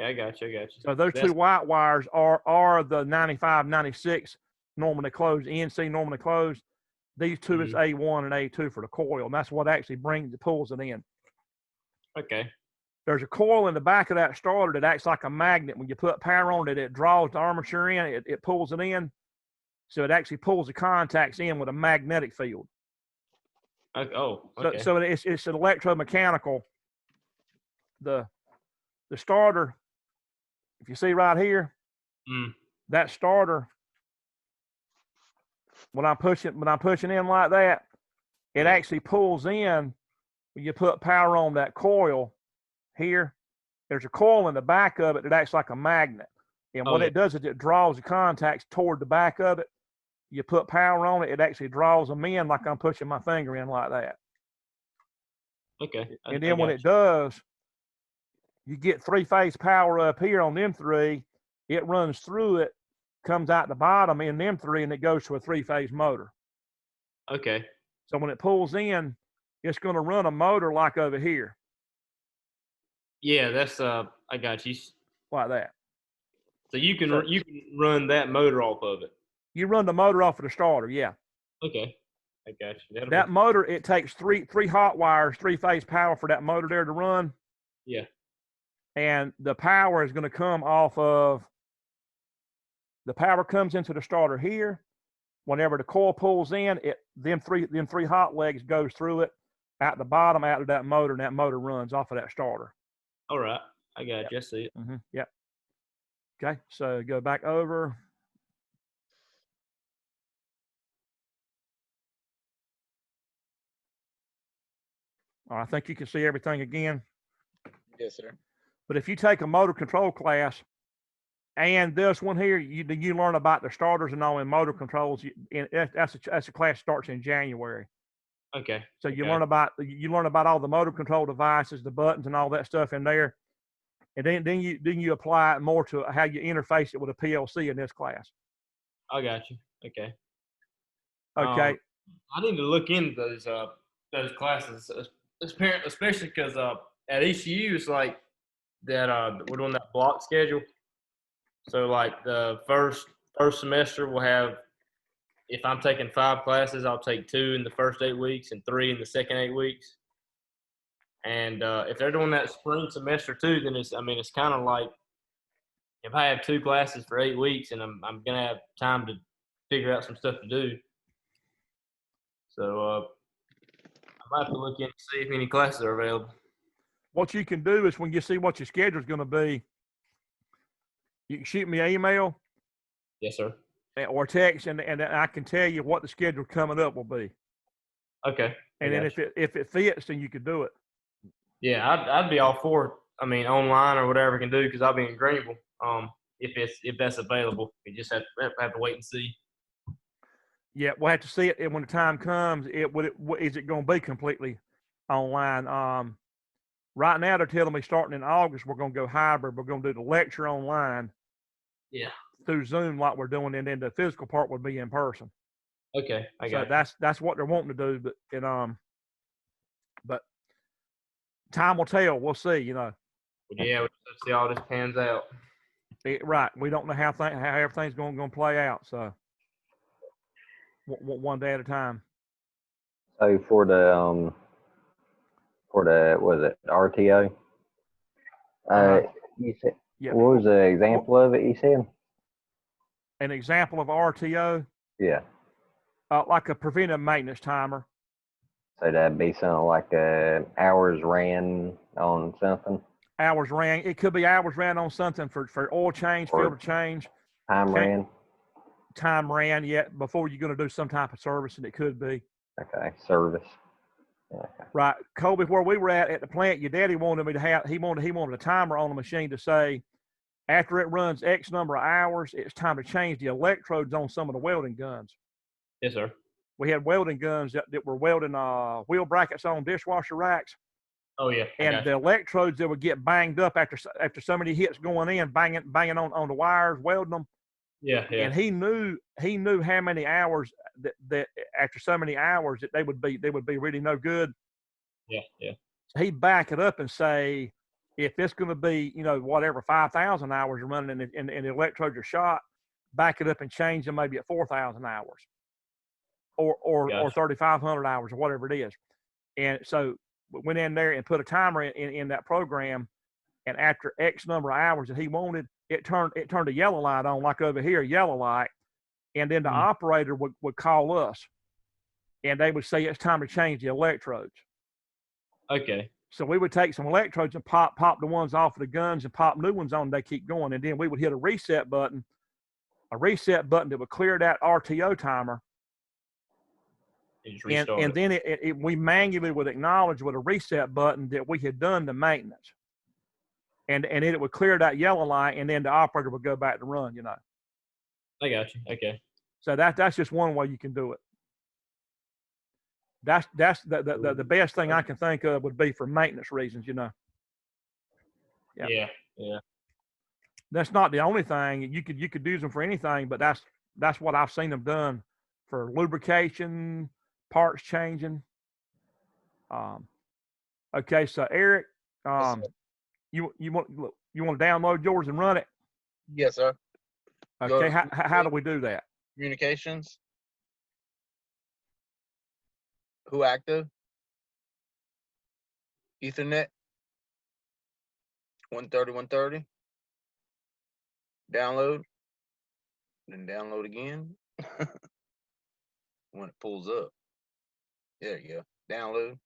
Okay, I got you. So those 2 white wires are the 95, 96 normally closed, NC normally closed. These 2 is A1 and A2 for the coil, and that's what actually pulls it in. Okay. There's a coil in the back of that starter that acts like a magnet. When you put power on it, it draws the armature in, it pulls it in. So it actually pulls the contacts in with a magnetic field. Okay. So it's an electromechanical. The starter, if you see right here, that starter, when I'm pushing in like that, it actually pulls in. When you put power on that coil here, there's a coil in the back of it that acts like a magnet. And what it does is it draws the contacts toward the back of it. You put power on it, it actually draws them in like I'm pushing my finger in like that. Okay. And then when it does, you get 3-phase power up here on them 3. It runs through it, comes out the bottom in them 3, and it goes to a 3-phase motor. Okay. So when it pulls in, it's going to run a motor like over here. Yeah, that's I got you. Like that. So you can run that motor off of it. You run the motor off of the starter, yeah. Okay, I got you. That motor, it takes three hot wires, 3-phase power for that motor there to run. Yeah. And the power is going to come off of, the power comes into the starter here. Whenever the coil pulls in, them three hot legs goes through it at the bottom out of that motor, and that motor runs off of that starter. All right, I got you. I see it. Yep. Okay, so go back over. I think you can see everything again. Yes, sir. But if you take a motor control class and this one here, you learn about the starters and all in motor controls. That's a class that starts in January. Okay. So you learn about all the motor control devices, the buttons, and all that stuff in there, and then you apply it more to how you interface it with a PLC in this class. I got you. Okay. Okay. I need to look into those classes, especially because at ECU it's like that we're doing that block schedule. So like the first semester we'll have, if I'm taking 5 classes, I'll take 2 in the first 8 weeks and 3 in the second 8 weeks. And if they're doing that spring semester too, then it's kind of like if I have 2 classes for 8 weeks and I'm gonna have time to figure out some stuff to do. So I might have to look in and see if any classes are available. What you can do is when you see what your schedule is going to be, you can shoot me an email, Yes, sir. or text, and I can tell you what the schedule coming up will be. Okay. And then if it fits, then you could do it. Yeah, I'd be all for it. I mean, online or whatever we can do, because I'll be in Greenville. If that's available, we just have to wait and see. Yeah, we'll have to see it, and when the time comes, is it going to be completely online? Right now they're telling me starting in August we're going to go hybrid. We're going to do the lecture online. Yeah. Through Zoom, like we're doing, and then the physical part would be in person. Okay, I got so that's what they're wanting to do, but time will tell. We'll see. Yeah, we'll just see how this pans out. Right, we don't know how everything's going to play out. So one day at a time. So for the was it RTO? You said, yeah. What was the example of it? You said an example of RTO. Yeah. Like a preventive maintenance timer. So that'd be something like hours ran on something. Hours ran. It could be hours ran on something for oil change, filter change. Time ran. Time ran. Yeah, before you're going to do some type of service, and it could be. Okay, service. Okay. Right, Kobe. Where we were at the plant, your daddy wanted me to have. He wanted a timer on the machine to say, after it runs X number of hours, it's time to change the electrodes on some of the welding guns. Yes, sir. We had welding guns that were welding wheel brackets on dishwasher racks. Oh yeah. And the electrodes that would get banged up after so many hits going in, banging on the wires, welding them. Yeah, yeah. And he knew how many hours that after so many hours that they would be really no good. Yeah, yeah. So he'd back it up and say, if it's going to be, whatever 5,000 hours running and the electrodes are shot, back it up and change them maybe at 4,000 hours or 3,500 hours or whatever it is. And so we went in there and put a timer in that program, and after X number of hours that he wanted, it turned a yellow light on, like over here, yellow light, and then the operator would call us, and they would say it's time to change the electrodes. Okay. So we would take some electrodes and pop the ones off of the guns and pop new ones on. They keep going, and then we would hit a reset button that would clear that RTO timer. And then we manually would acknowledge with a reset button that we had done the maintenance, and it would clear that yellow light, and then the operator would go back to run. I got you. Okay. So that's just one way you can do it. That's the best thing I can think of would be for maintenance reasons. Yeah. Yeah. That's not the only thing. You could use them for anything, but that's what I've seen them done for lubrication, parts changing. Okay, so Eric, you want to download yours and run it? Yes, sir. Okay, how do we do that? Communications. Who active? Ethernet. 130. Download. Then download again. When it pulls up. There you go. Download.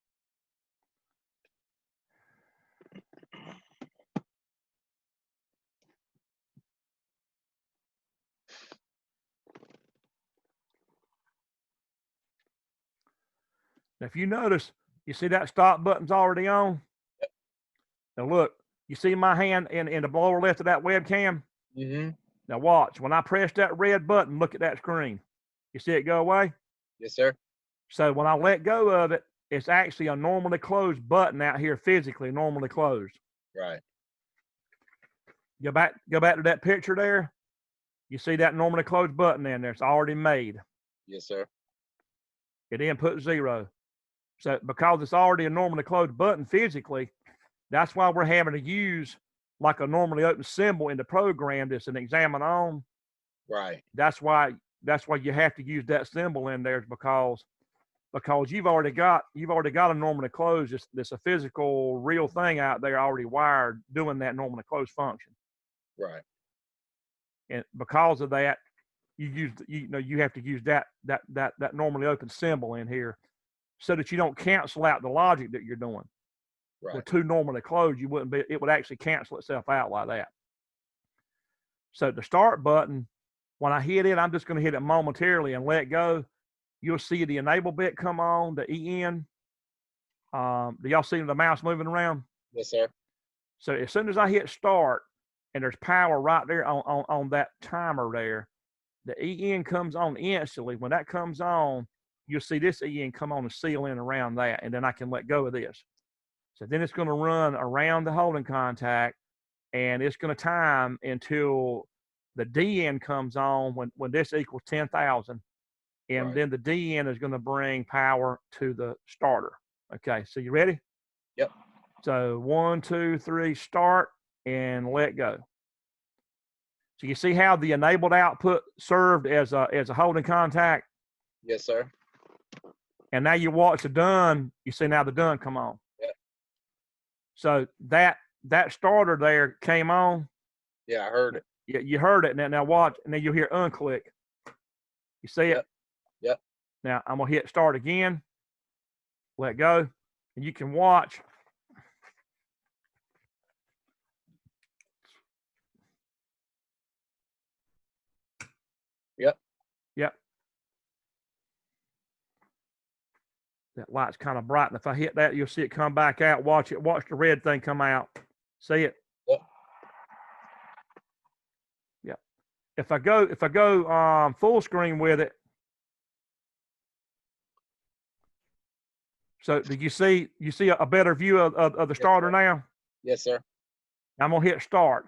Now, if you notice, you see that stop button's already on. Now look, you see my hand in the lower left of that webcam? Mm-hmm. Now watch. When I press that red button, look at that screen. You see it go away? Yes, sir. So when I let go of it, it's actually a normally closed button out here physically, normally closed. Right. Go back to that picture there. You see that normally closed button in there. It's already made. Yes, sir. It input 0. So because it's already a normally closed button physically, that's why we're having to use like a normally open symbol in the program that's an examine on. Right. That's why you have to use that symbol in there, because you've already got a normally closed. There's a physical real thing out there already wired doing that normally closed function. Right. And because of that, you have to use that normally open symbol in here, so that you don't cancel out the logic that you're doing. Right. With two normally closed, it would actually cancel itself out like that. So the start button when I hit it, I'm just going to hit it momentarily and let go. You'll see the enable bit come on, the EN. Do y'all see the mouse moving around? Yes, sir. So as soon as I hit start, and there's power right there on that timer there, the EN comes on instantly. When that comes on, you'll see this EN come on and seal in around that, and then I can let go of this. So then it's going to run around the holding contact, and it's going to time until the DN comes on when this equals 10,000. And Right. then the DN is going to bring power to the starter. Okay, so you ready? Yep. So 1, 2, 3, start and let go. So you see how the enabled output served as a holding contact? Yes, sir. And now you watch the done, you see now the done come on. Yep. So that starter there came on. Yeah, I heard it. You heard it. Now watch, and then you'll hear unclick. You see it? Yep. Now I'm gonna hit start again. Let go, and you can watch. Yep. Yep. That light's kind of bright, and if I hit that, you'll see it come back out. Watch it. Watch the red thing come out. See it? Yep. Yep. If I go full screen with it, so do you see a better view of the starter now? Yes, sir. I'm gonna hit start.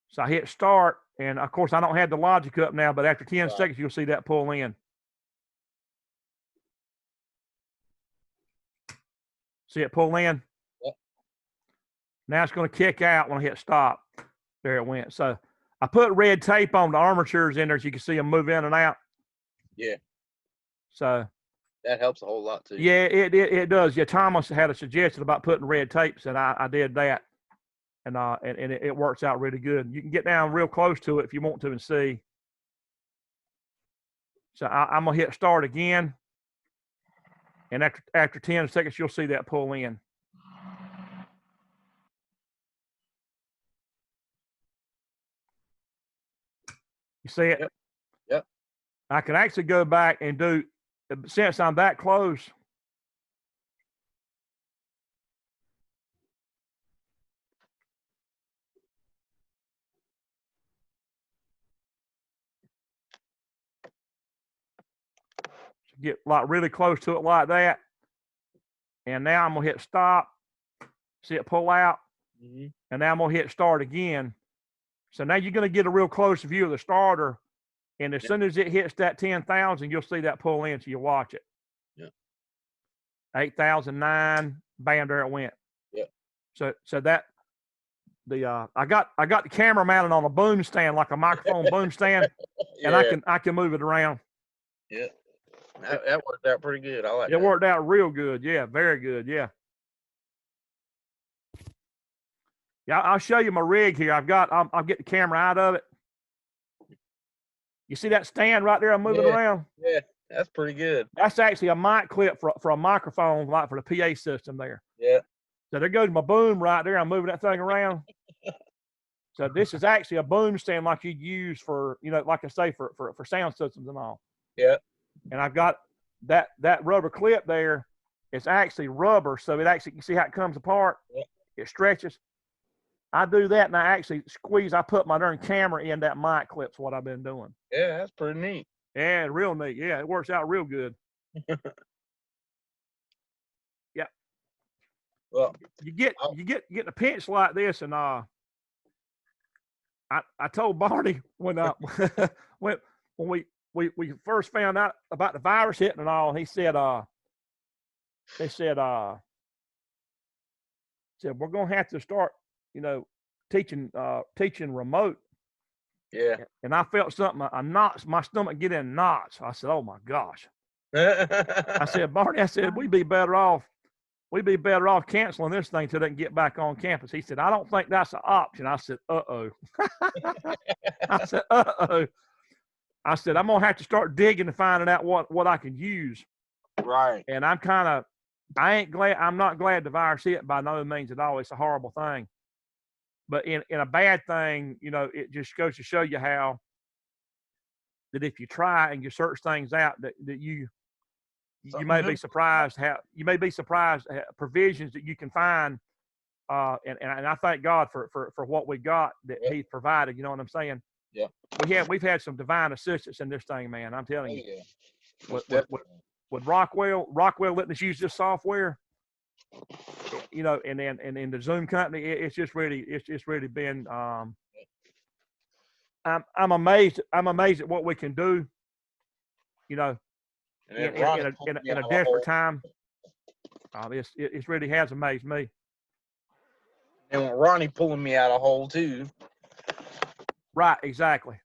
So I hit start, and of course I don't have the logic up now, but after 10 seconds you'll see that pull in. See it pull in? Yep. Now it's going to kick out when I hit stop. There it went. So I put red tape on the armatures in there so you can see them move in and out. Yeah. So that helps a whole lot too. Yeah, it does. Yeah, Thomas had a suggestion about putting red tapes, and I did that, and it works out really good. You can get down real close to it if you want to and see. So I'm gonna hit start again, and after 10 seconds you'll see that pull in. You see it? Yep. I can actually go back and do, since I'm that close. Get like really close to it like that. And now I'm gonna hit stop. See it pull out. Mm-hmm. And now I'm gonna hit start again. So now you're gonna get a real close view of the starter. And as soon as it hits that 10,000, you'll see that pull in, so you watch it. Yeah. 8,009, bam, there it went. Yeah. So that I got the camera mounted on a boom stand, like a microphone boom stand, and I can move it around. Yeah. That worked out pretty good. I like it. It worked out real good. Yeah, very good. Yeah. Yeah, I'll show you my rig here. I'll get the camera out of it. You see that stand right there I'm moving around? Yeah, that's pretty good. That's actually a mic clip for a microphone, like for the PA system there. Yeah. So there goes my boom right there. I'm moving that thing around. So this is actually a boom stand like you'd use for, like I say, for sound systems and all. Yeah. And I've got that rubber clip there. It's actually rubber, so it actually, you see how it comes apart? Yeah. It stretches. I do that, and I actually squeeze. I put my darn camera in that mic clip's what I've been doing. Yeah, that's pretty neat. Yeah, real neat. Yeah, it works out real good. Yeah. Well, you get a pinch like this, and I told Barney when when we first found out about the virus hitting and all, he said they said we're gonna have to start teaching remote. Yeah. And I felt something, my stomach get in knots. I said, oh my gosh. I said, Barney, we'd be better off canceling this thing till they can get back on campus. He said, I don't think that's an option. I said, uh-oh. I said, uh-oh. I said, I'm gonna have to start digging and finding out what I can use. Right. And I'm not glad the virus hit by no means at all. It's a horrible thing. But in a bad thing, it just goes to show you how that if you try and you search things out, that you Something may good be will surprised how provisions that you can find. And I thank God for what we got that Yep. He's provided. You know what I'm saying? Yeah. We've had some divine assistance in this thing, man. I'm telling Oh, you. yeah. With, Most with, definitely. with Rockwell letting us use this software, you know, and then and in the Zoom company, it's just really been. I'm amazed. I'm amazed at what we can do. You know, And in then Ronnie in pulled me in a out of a desperate hole. time. It really has amazed me. And when Ronnie pulling me out of a hole too. Right, exactly.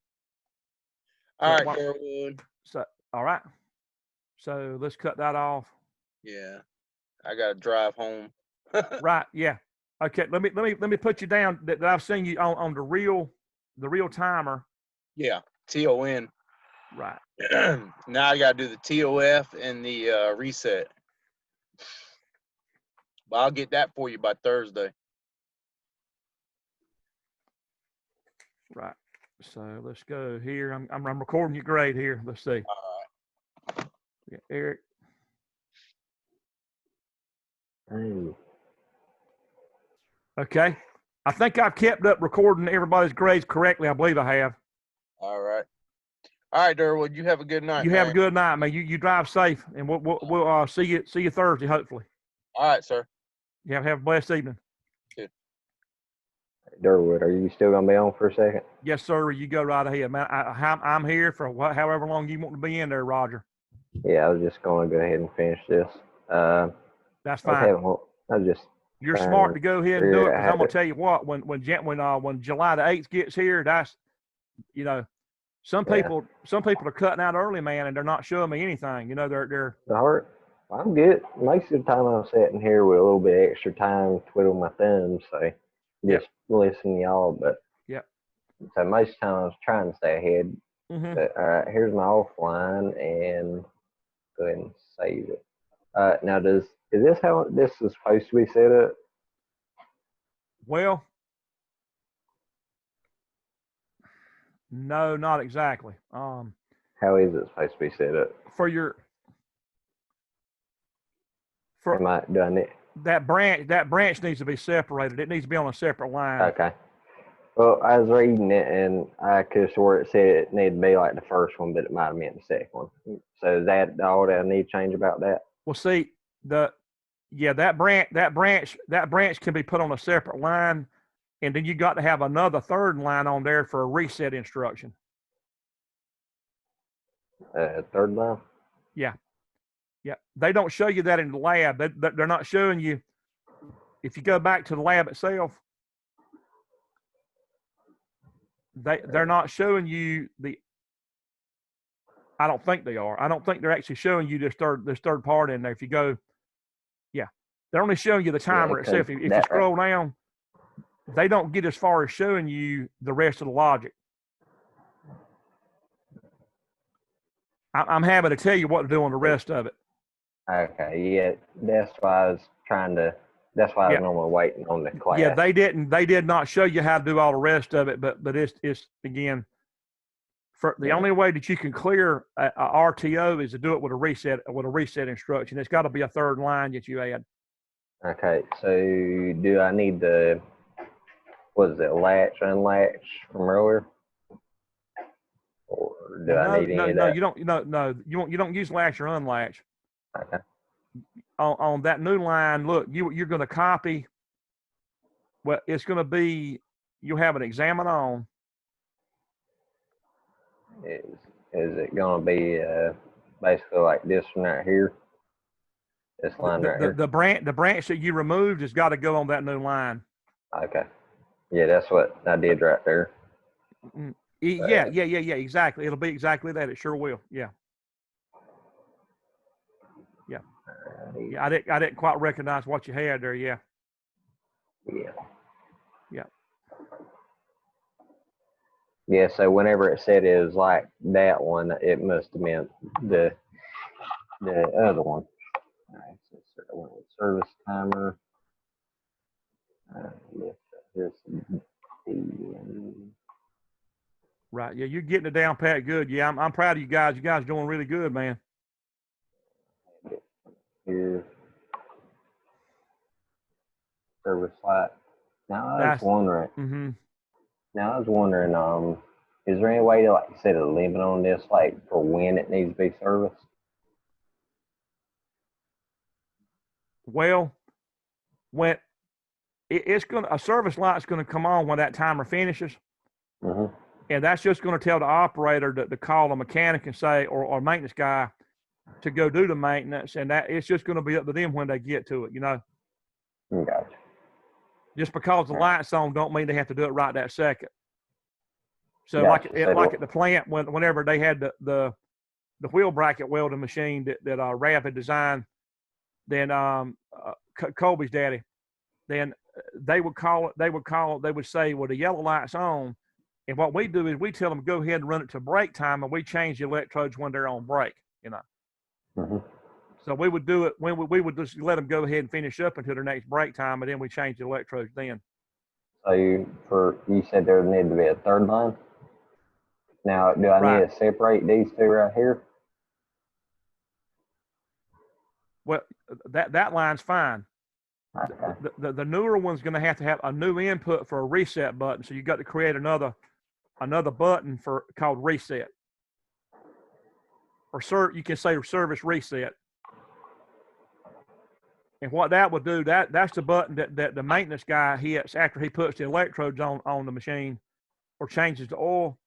All So, right, Durwood. So all right. So let's cut that off. Yeah, I gotta drive home. Right. Yeah. Okay. Let me put you down that I've seen you on the real timer. Yeah, TON. Right. Now I gotta do the TOF and the reset. But I'll get that for you by Thursday. Right. So let's go here. I'm recording your grade here. Let's see. All right. Yeah, Eric. Hey. Okay. I think I've kept up recording everybody's grades correctly. I believe I have. All right. All right, Durwood. You have a good night. You man. have a good night, man. You drive safe, and we'll see you Thursday, hopefully. All right, sir. You have a blessed evening. Good. Durwood, are you still gonna be on for a second? Yes, sir. You go right ahead, man. I'm here for however long you want to be in there, Roger. Yeah, I was just gonna go ahead and finish this. That's fine. I was just. You're smart to go ahead and do it, because I'm gonna to. tell you what. When July the 8th gets here, that's, you know, some people are cutting out early, man, and they're not showing me anything. You know, they're. The heart. I'm good. Most of the time I'm sitting here with a little bit extra time, twiddle my thumbs, so just listen to y'all. But so most of the time I was trying to stay ahead. Mm-hmm. But all right, here's my offline, and go ahead and save it. Now, is this how this is supposed to be set up? Well, no, not exactly. How is it supposed to be set up? Do I need that branch needs to be separated. It needs to be on a separate line. Okay. Well, I was reading it, and I could have swore it said it needed to be like the first one, but it might have meant the second one. So is that all that I need to change about that? Well, see, that branch can be put on a separate line, and then you got to have another third line on there for a reset instruction. Third line? Yeah. They don't show you that in the lab. They're not showing you. If you go back to the lab itself, they're not showing you the. I don't think they are. I don't think they're actually showing you this third part in there. If you go, they're only showing you the timer itself. If you scroll down, they don't get as far as showing you the rest of the logic. I'm happy to tell you what to do on the rest of it. Okay, yeah, that's why I was that's why I was normally waiting on the class. Yeah, they did not show you how to do all the rest of it, but it's again, for the only way that you can clear a RTO is to do it with a reset instruction. It's got to be a third line that you add. Okay, so do I need the, what is it, latch, unlatch from earlier? Or do I need any of that? You don't use latch or unlatch. Okay. On that new line, look, you're going to copy. Well, it's going to be, you'll have an examine on. Is it going to be basically like this one right here? This line right here? The branch that you removed has got to go on that new line. Okay. Yeah, that's what I did right there. Yeah, exactly. It'll be exactly that. It sure will. Yeah. I didn't quite recognize what you had there. Yeah. Yeah, so whenever it said it was like that one, it must have meant the other one. All right, so service timer. Right. Yeah, you're getting it down pat good. Yeah, I'm proud of you guys. You guys are doing really good, man. Here, service light. Now I was That's wondering. mm-hmm. Now I was wondering. Is there any way to like set a limit on this, like for when it needs to be serviced? Well, when it's gonna a service light's gonna come on when that timer finishes. Mm-hmm. And that's just going to tell the operator to call a mechanic and say, or maintenance guy to go do the maintenance. And that it's just going to be up to them when they get to it, you know. Gotcha. Just because the light's on don't mean they have to do it right that second. So Gotcha. like at the plant, whenever they had the wheel bracket welding machine that Rab had designed, then Colby's daddy, then they would say, well, the yellow light's on. And what we do is we tell them go ahead and run it to break time, and we change the electrodes when they're on break, you know. Mm-hmm. So we would do it when we would just let them go ahead and finish up until their next break time, and then we change the electrodes then. So you said there needed to be a third line. Now, do I need to separate these two right here? Well, that line's fine. Okay. The newer one's going to have a new input for a reset button, so you got to create another button called reset, or you can say service reset. And what that would do, that's the button that the maintenance guy hits after he puts the electrodes on the machine or changes the oil.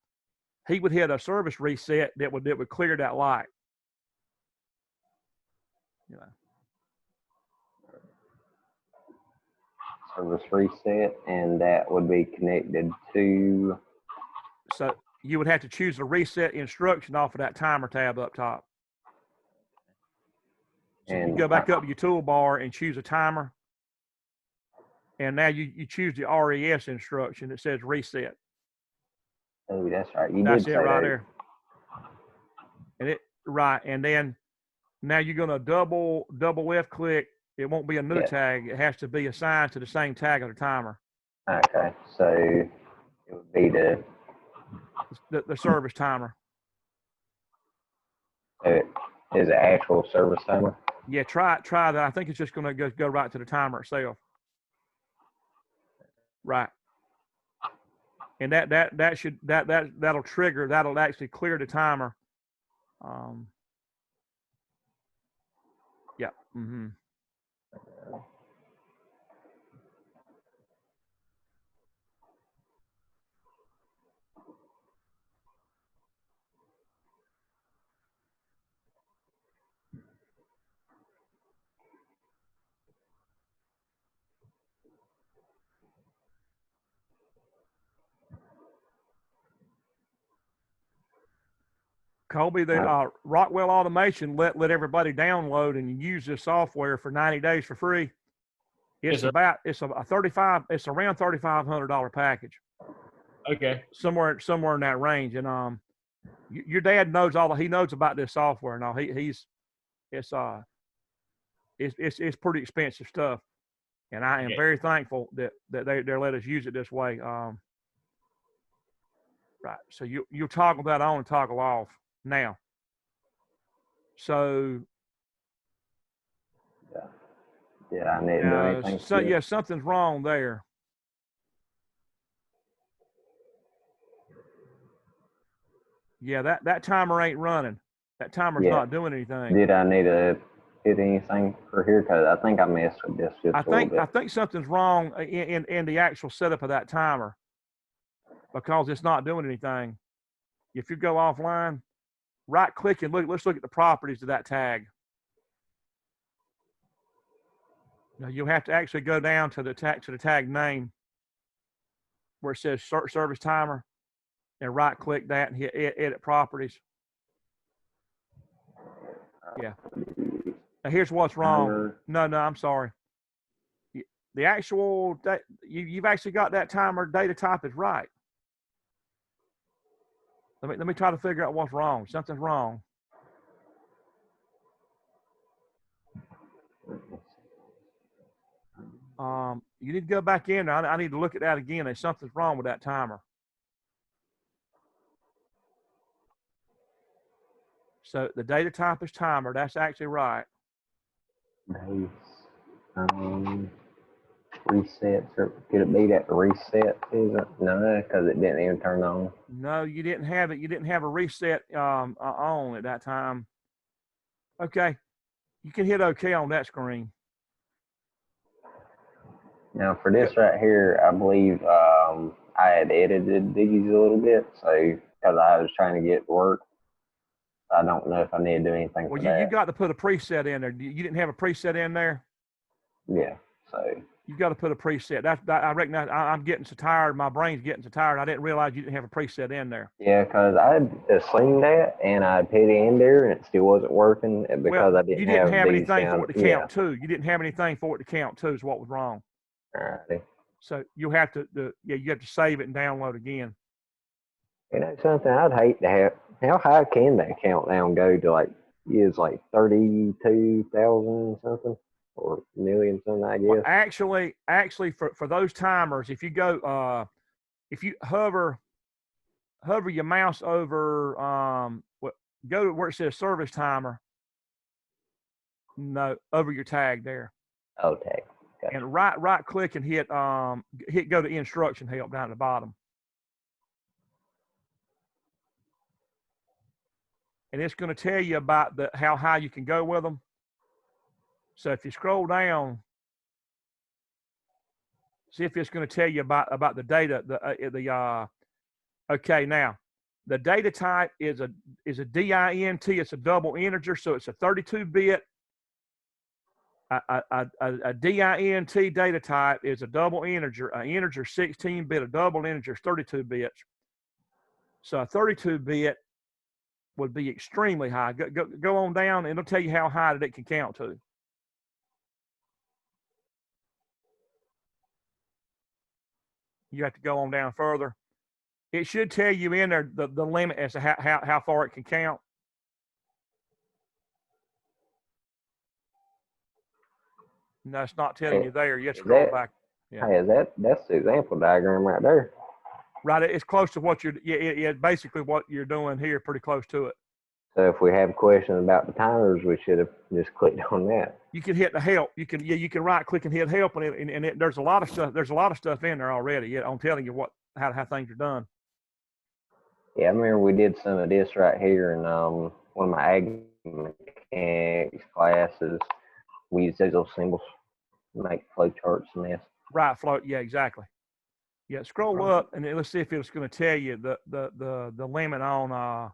He would hit a service reset that would clear that light. You know. Service reset, and that would be connected to. So you would have to choose the reset instruction off of that timer tab up top. So And you go back up to your toolbar and choose a timer. And now you choose the RES instruction that says reset. Oh, that's right. You That's did it say right that. there. And then now you're gonna double left click. It won't be a new tag. It has to be assigned to the same tag of the timer. Okay, so it would be the service timer. Is it actual service timer? Yeah, try that. I think it's just gonna go right to the timer itself. Right. And that'll trigger. That'll actually clear the timer. Yeah. Mm-hmm. Colby, the Rockwell Automation let everybody download and use this software for 90 days for free. It's around $3,500 package. Okay. Somewhere in that range. And your dad knows he knows about this software and all. It's pretty expensive stuff. And I am very thankful that they let us use it this way. Right. So you toggle that on and toggle off now. So I need to do anything. So something's wrong there. Yeah, that timer ain't running. That timer's not doing anything. Did I need to hit anything for here? Because I think I messed with this just a little bit. I think something's wrong in the actual setup of that timer because it's not doing anything. If you go offline, right click and let's look at the properties of that tag. Now you'll have to actually go down to the tag name where it says service timer and right click that and hit edit properties. Yeah. Now here's what's wrong. No, I'm sorry. The actual you've actually got that timer data type is right. Let me try to figure out what's wrong. Something's wrong. You need to go back in there. I need to look at that again. There's something's wrong with that timer. So the data type is timer. That's actually right. Base, resets, or could it be that the reset isn't? No, because it didn't even turn on. No, you didn't have it. You didn't have a reset on at that time. Okay. You can hit OK on that screen. Now for this right here, I believe I had edited these a little bit, so because I was trying to get work, I don't know if I need to do anything Well, for that. you got to put a preset in there. You didn't have a preset in there? Yeah, so. You got to put a preset. I reckon I'm getting so tired. My brain's getting so tired. I didn't realize you didn't have a preset in there. Yeah, because I had seen that and I put it in there and it still wasn't working because I didn't you didn't have these anything down. for it to count to. You didn't have anything for it to count to is what was wrong. Alrighty. So you have to you have to save it and download again. You know something I'd hate to have. How high can that countdown go to? Like is like 32,000 something or million something, I guess. Well, actually, for those timers, if you go if you hover your mouse over go to where it says service timer. No, over your tag there. Okay. Gotcha. And right click and hit go to instruction help down at the bottom. And it's going to tell you about how high you can go with them. So if you scroll down, see if it's going to tell you about the data. Okay, now the data type is a DINT. It's a double integer, so it's a 32-bit. A DINT data type is a double integer. An integer 16-bit. A double integer is 32 bits. So a 32-bit would be extremely high. Go on down, and it'll tell you how high that it can count to. You have to go on down further. It should tell you in there the limit as to how far it can count. No, it's not telling you there. You have to scroll back. Yeah. Hey, that's the example diagram right there. Right, it's close to what basically what you're doing here, pretty close to it. So if we have questions about the timers, we should have just clicked on that. You can hit the help. You can right click and hit help, and there's a lot of stuff. There's a lot of stuff in there already. Yeah, I'm telling you how things are done. Yeah, I remember we did some of this right here in one of my ag mechanics classes. We used those little symbols to make flow charts and this. Right, flow. Yeah, exactly. Yeah, scroll up and let's see if it's going to tell you the limit on.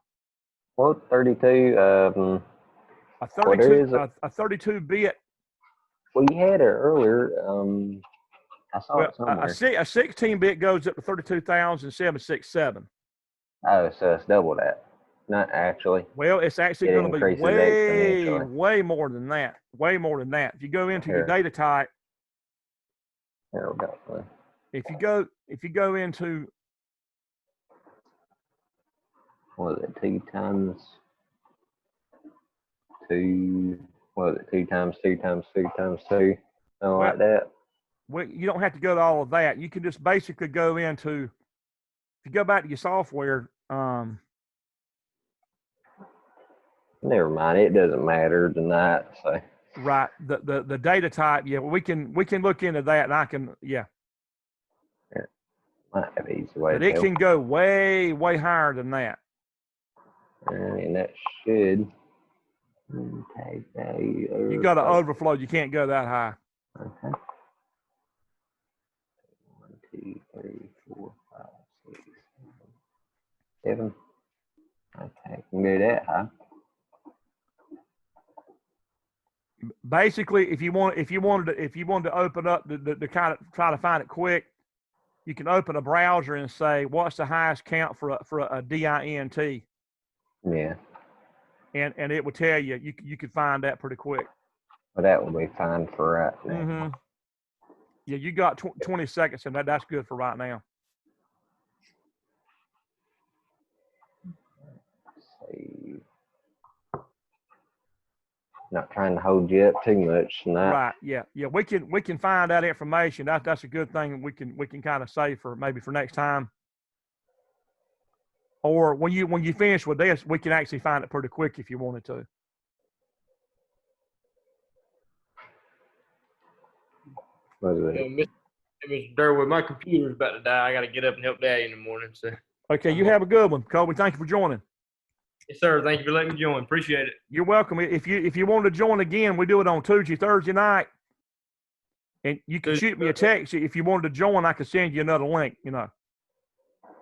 Well, 32. A 32-bit. Well, you had it earlier. I saw it somewhere. A 16-bit goes up to 32,767. Oh, so it's double that. Not actually. Well, it's actually going to be way more than that. Way more than that. If you go into your data type. There we go. If you go into. What is it? 2 times 2. What is it? 2 times 2 times 2 times 2. Something like that. Well, you don't have to go to all of that. You can just basically go into. If you go back to your software. Never mind. It doesn't matter tonight. So. Right. The data type. Yeah. We can look into that, and I can. Yeah. Might have an easy way. But it can go way higher than that. And that should tag value. You got to overflow. You can't go that high. Okay. 1, 2, 3, 4, 5, 6, 7. Okay, can do that high. Basically, if you wanted to open up the kind of try to find it quick, you can open a browser and say, what's the highest count for a DINT? Yeah. And it will tell you. You could find that pretty quick. Well, that will be fine for right now. Mm-hmm. Yeah, you got 20 seconds, and that's good for right now. Save. Not trying to hold you up too much tonight. Right. Yeah. Yeah. We can find that information. That's a good thing. We can kind of save for maybe for next time. Or when you finish with this, we can actually find it pretty quick if you wanted to. What is it? Mr. Durwood, my computer's about to die. I got to get up and help Daddy in the morning. So. Okay, you have a good one, Colby. Thank you for joining. Yes, sir. Thank you for letting me join. Appreciate it. You're welcome. If you want to join again, we do it on Tuesday, Thursday night. And you can shoot me a text. If you wanted to join, I could send you another link, you know.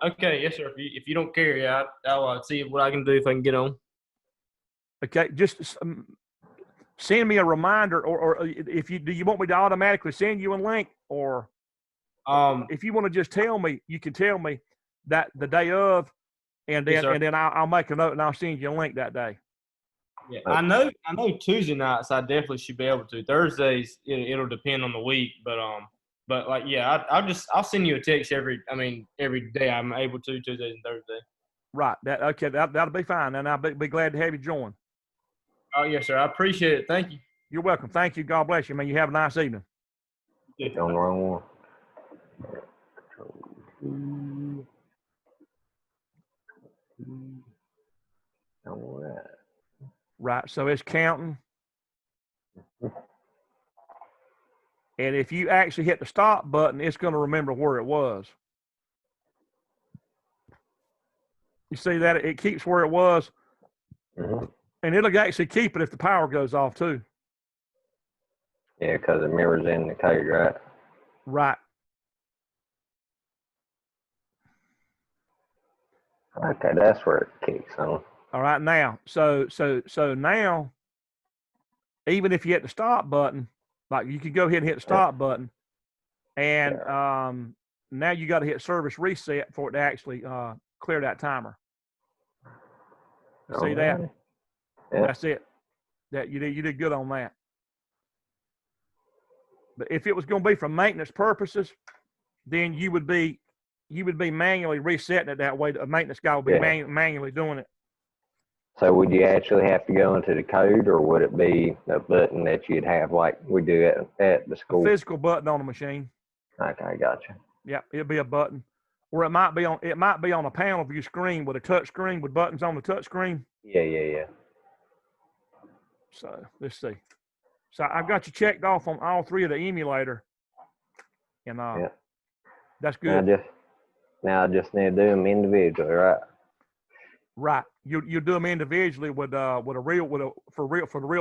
Okay, yes, sir. If you don't care, yeah, I'll see what I can do if I can get on. Okay, just send me a reminder, or if you do, you want me to automatically send you a link, or if you want to just tell me, you can tell me that the day of, and then yes, I'll make a note and I'll send you a link that day. Yeah, I know Tuesday nights I definitely should be able to. Thursdays it'll depend on the week, but like yeah, I'll send you a text every day I'm able to, Tuesdays and Thursdays. Right. That'll be fine, and I'll be glad to have you join. Oh yes, sir. I appreciate it. Thank you. You're welcome. Thank you. God bless you, man. You have a nice evening. On the wrong one. All right. Right. So it's counting. And if you actually hit the stop button, it's going to remember where it was. You see that? It keeps where it was. Mm-hmm. And it'll actually keep it if the power goes off, too. Yeah, because it mirrors in the code, right? Right. Okay, that's where it kicks on. All right, now. So now, even if you hit the stop button, like you could go ahead and hit the stop button, and now you got to hit service reset for it to actually clear that timer. See that? Yeah. That's it. That you did good on that. But if it was going to be for maintenance purposes, then you would be manually resetting it that way. A maintenance guy would be manually doing it. So would you actually have to go into the code, or would it be a button that you'd have like we do at the school? A physical button on the machine. Okay, gotcha. Yeah, it'll be a button, or it might be on a panel view screen with a touch screen with buttons on the touch screen. Yeah. So let's see. So I've got you checked off on all three of the emulator, and that's good. Now I just need to do them individually, right? Right. You do them individually for the real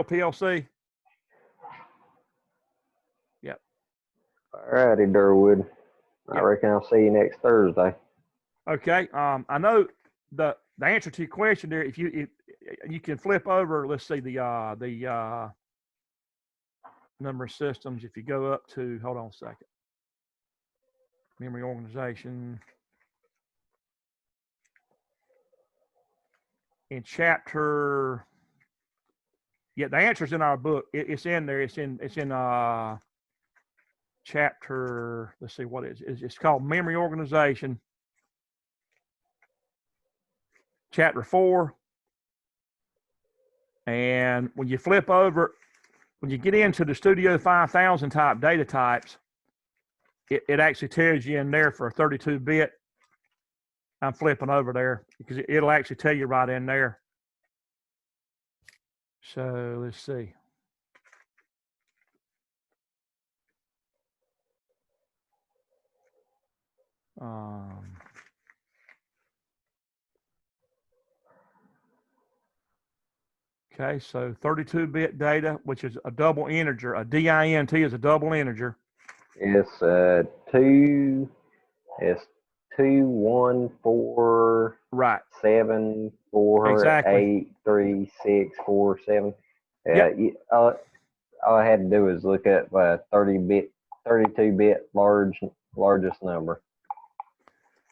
PLC. Yep. All righty, Durwood. I reckon I'll see you next Thursday. Okay. I know the answer to your question there. If you can flip over, let's see the number of systems. If you go up to, hold on a second, memory organization. In chapter, the answer's in our book. It's in there. It's in chapter. Let's see what it is. It's called Memory Organization. Chapter 4. And when you flip over, when you get into the Studio 5000 type data types, it actually tells you in there for a 32-bit. I'm flipping over there because it'll actually tell you right in there. So let's see. Okay, so 32-bit data, which is a double integer. A DINT is a double integer. It's 214 right 74 exactly 83647. Yep. All I had to do was look up 32-bit largest number.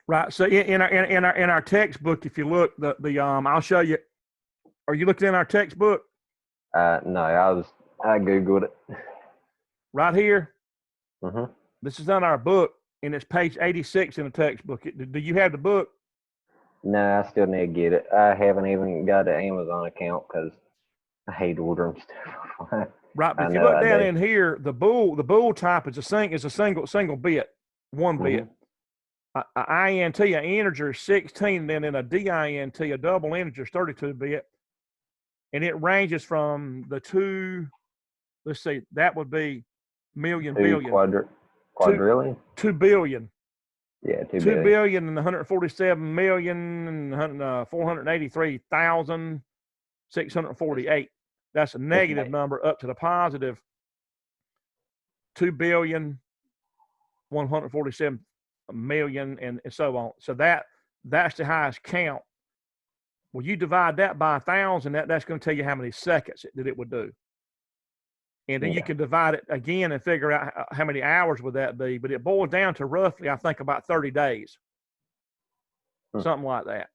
Right. So in our textbook, if you look, I'll show you. Are you looking in our textbook? No, I googled it. Right here. Mm-hmm. This is on our book, and it's page 86 in the textbook. Do you have the book? No, I still need to get it. I haven't even got an Amazon account because I hate ordering stuff. Right, but if you look down in here, the bool type is a single bit, one bit. a INT, an integer is 16, then in a DINT, a double integer is 32-bit. And it ranges from the two, let's see, that would be million, billion. Quadrillion? 2 billion. Yeah, 2 2 billion. billion and 147,483,648. That's a negative number up to the positive 2,147,000,000 and so on. So that's the highest count. Well, you divide that by 1,000, that's going to tell you how many seconds that it would do. And then you can divide it again and figure out how many hours would that be. But it boils down to roughly, I think, about 30 days. Something like that.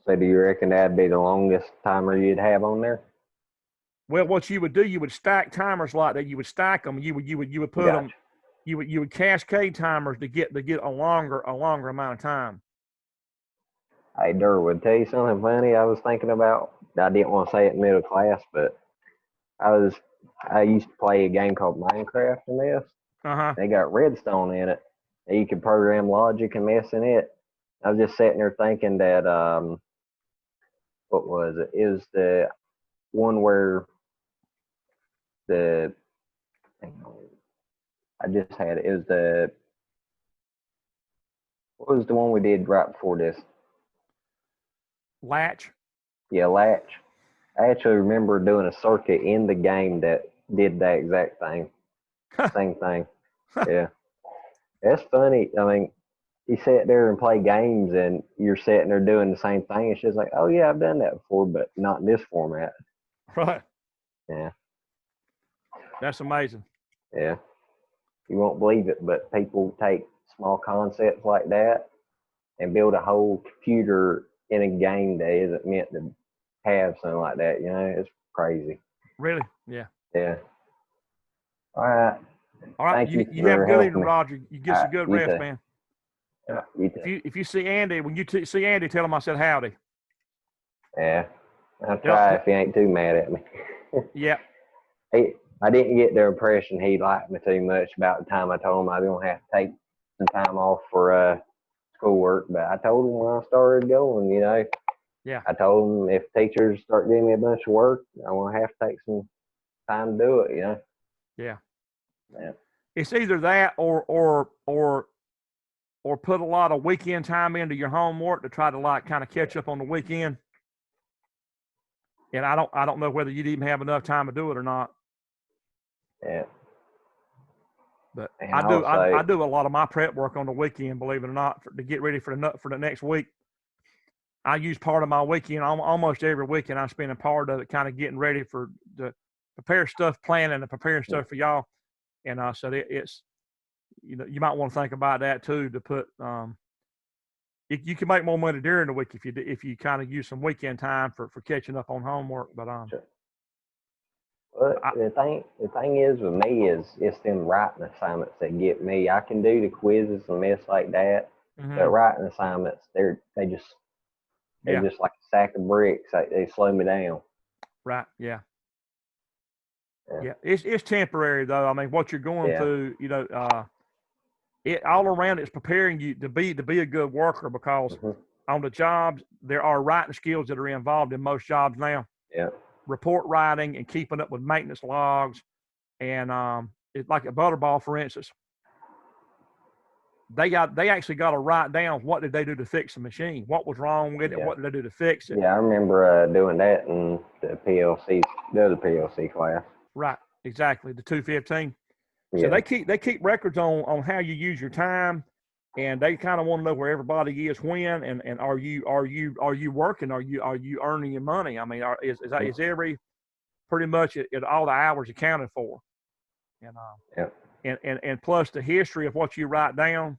So do you reckon that'd be the longest timer you'd have on there? Well, what you would do, you would stack timers like that. You would stack them. You would put them. You would cascade timers to get a longer amount of time. Hey, Durwood, tell you something funny I was thinking about. I didn't want to say it in middle class, but I used to play a game called Minecraft in this. They got redstone in it. And you could program logic and mess in it. I was just sitting there thinking that, what was it? It was the one where I just had it. It was what was the one we did right before this? Latch? Yeah, Latch. I actually remember doing a circuit in the game that did that exact thing. Same thing. Yeah. That's funny. I mean, you sit there and play games and you're sitting there doing the same thing. It's just like, oh, yeah, I've done that before, but not in this format. Right. Yeah. That's amazing. Yeah. You won't believe it, but people take small concepts like that and build a whole computer in a game that isn't meant to have something like that. You know, it's crazy. Really? Yeah. Yeah. All right. All right. Thank you have a good evening, me. Roger. You get some good rest, man. Yeah, you too. If you see Andy, when you see Andy, tell him I said howdy. Yeah. I'll try if he ain't too mad at me. Yeah. I didn't get the impression he liked me too much about the time I told him I was going to have to take some time off for schoolwork, but I told him when I started going, you know. Yeah. I told him if teachers start giving me a bunch of work, I'm going to have to take some time to do it, you know. Yeah. Yeah. It's either that or put a lot of weekend time into your homework to try to like kind of catch up on the weekend. And I don't know whether you'd even have enough time to do it or not. Yeah. But and I do a lot of my prep work on the weekend, believe it or not, to get ready for the next week. I use part of my weekend almost every weekend. I'm spending part of it kind of getting ready for the prepare stuff, planning and preparing stuff for y'all. And so it's, you know, you might want to think about that too, to put, you can make more money during the week if you kind of use some weekend time for catching up on homework. But sure. Well, the thing is with me is it's them writing assignments that get me. I can do the quizzes and mess like that, but writing assignments, they're just like a sack of bricks. They slow me down. Right. Yeah. Yeah. It's temporary though. I mean, what you're going through, you know, it all around it's preparing you to be a good worker, because on the jobs there are writing skills that are involved in most jobs now. Yeah. Report writing and keeping up with maintenance logs, and it's like a Butterball, for instance. They actually got to write down what did they do to fix the machine, what was wrong with it, what did they do to fix it. Yeah, I remember doing that in the other PLC class. Right, exactly, the 215. Yeah. So they keep records on how you use your time, and they kind of want to know where everybody is when, and are you working, are you earning your money? I mean, is every pretty much at all the hours accounted for, and plus the history of what you write down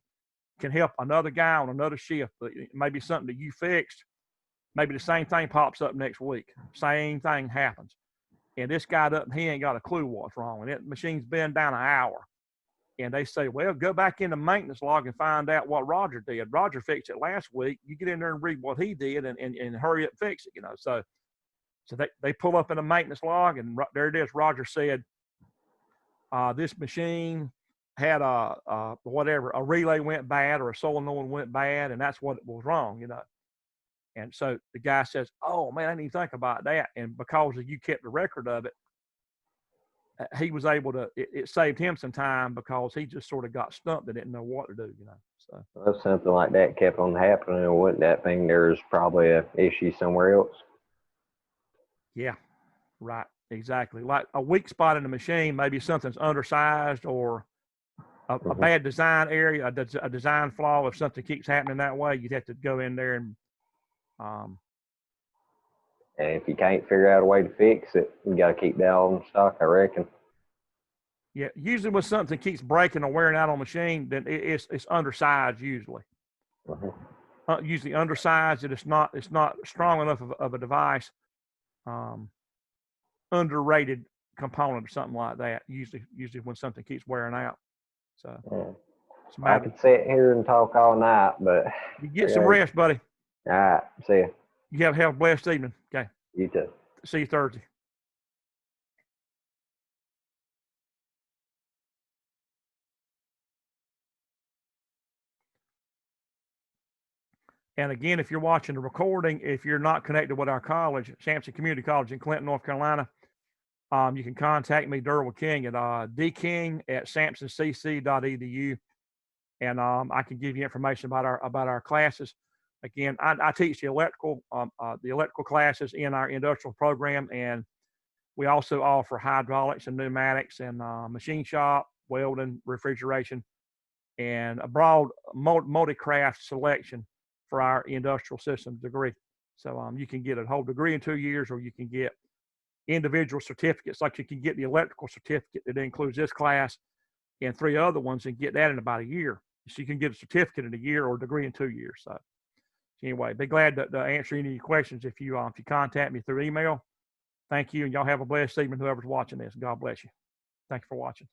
can help another guy on another shift. Maybe something that you fixed, maybe the same thing pops up next week, same thing happens. And this guy he ain't got a clue what's wrong. And that machine's been down an hour. And they say, well, go back in the maintenance log and find out what Roger did. Roger fixed it last week. You get in there and read what he did and hurry up and fix it, you know. So they pull up in the maintenance log, and there it is. Roger said, this machine had a whatever, a relay went bad or a solenoid went bad, and that's what was wrong, you know. And so the guy says, "Oh man, I didn't even think about that." And because you kept the record of it, he was able to. It saved him some time because he just sort of got stumped and didn't know what to do, you know. So If something like that kept on happening, wouldn't that mean there's probably an issue somewhere else? yeah, right, exactly. Like a weak spot in the machine, maybe something's undersized or a bad design area, a design flaw. If something keeps happening that way, you'd have to go in there and And if you can't figure out a way to fix it, you got to keep that all in stock, I reckon. yeah, usually when something keeps breaking or wearing out on the machine, then it's undersized usually. Usually undersized, and it's not strong enough of a device. Underrated component or something like that. Usually when something keeps wearing out. So I could sit here and talk all night, but you get some rest, buddy. All right, see ya. You have a blessed evening. Okay. You too. See you Thursday. And again, if you're watching the recording, if you're not connected with our college, Sampson Community College in Clinton, North Carolina, you can contact me, Durwood King, at dking@sampsoncc.edu, and I can give you information about our classes. Again, I teach the electrical classes in our industrial program, and we also offer hydraulics and pneumatics and machine shop, welding, refrigeration, and a broad multi-craft selection for our industrial systems degree. So you can get a whole degree in 2 years, or you can get individual certificates. Like you can get the electrical certificate that includes this class and 3 other ones, and get that in about a year. So you can get a certificate in a year or a degree in 2 years. So anyway, be glad to answer any of your questions if you contact me through email. Thank you, and y'all have a blessed evening, whoever's watching this. God bless you. Thank you for watching.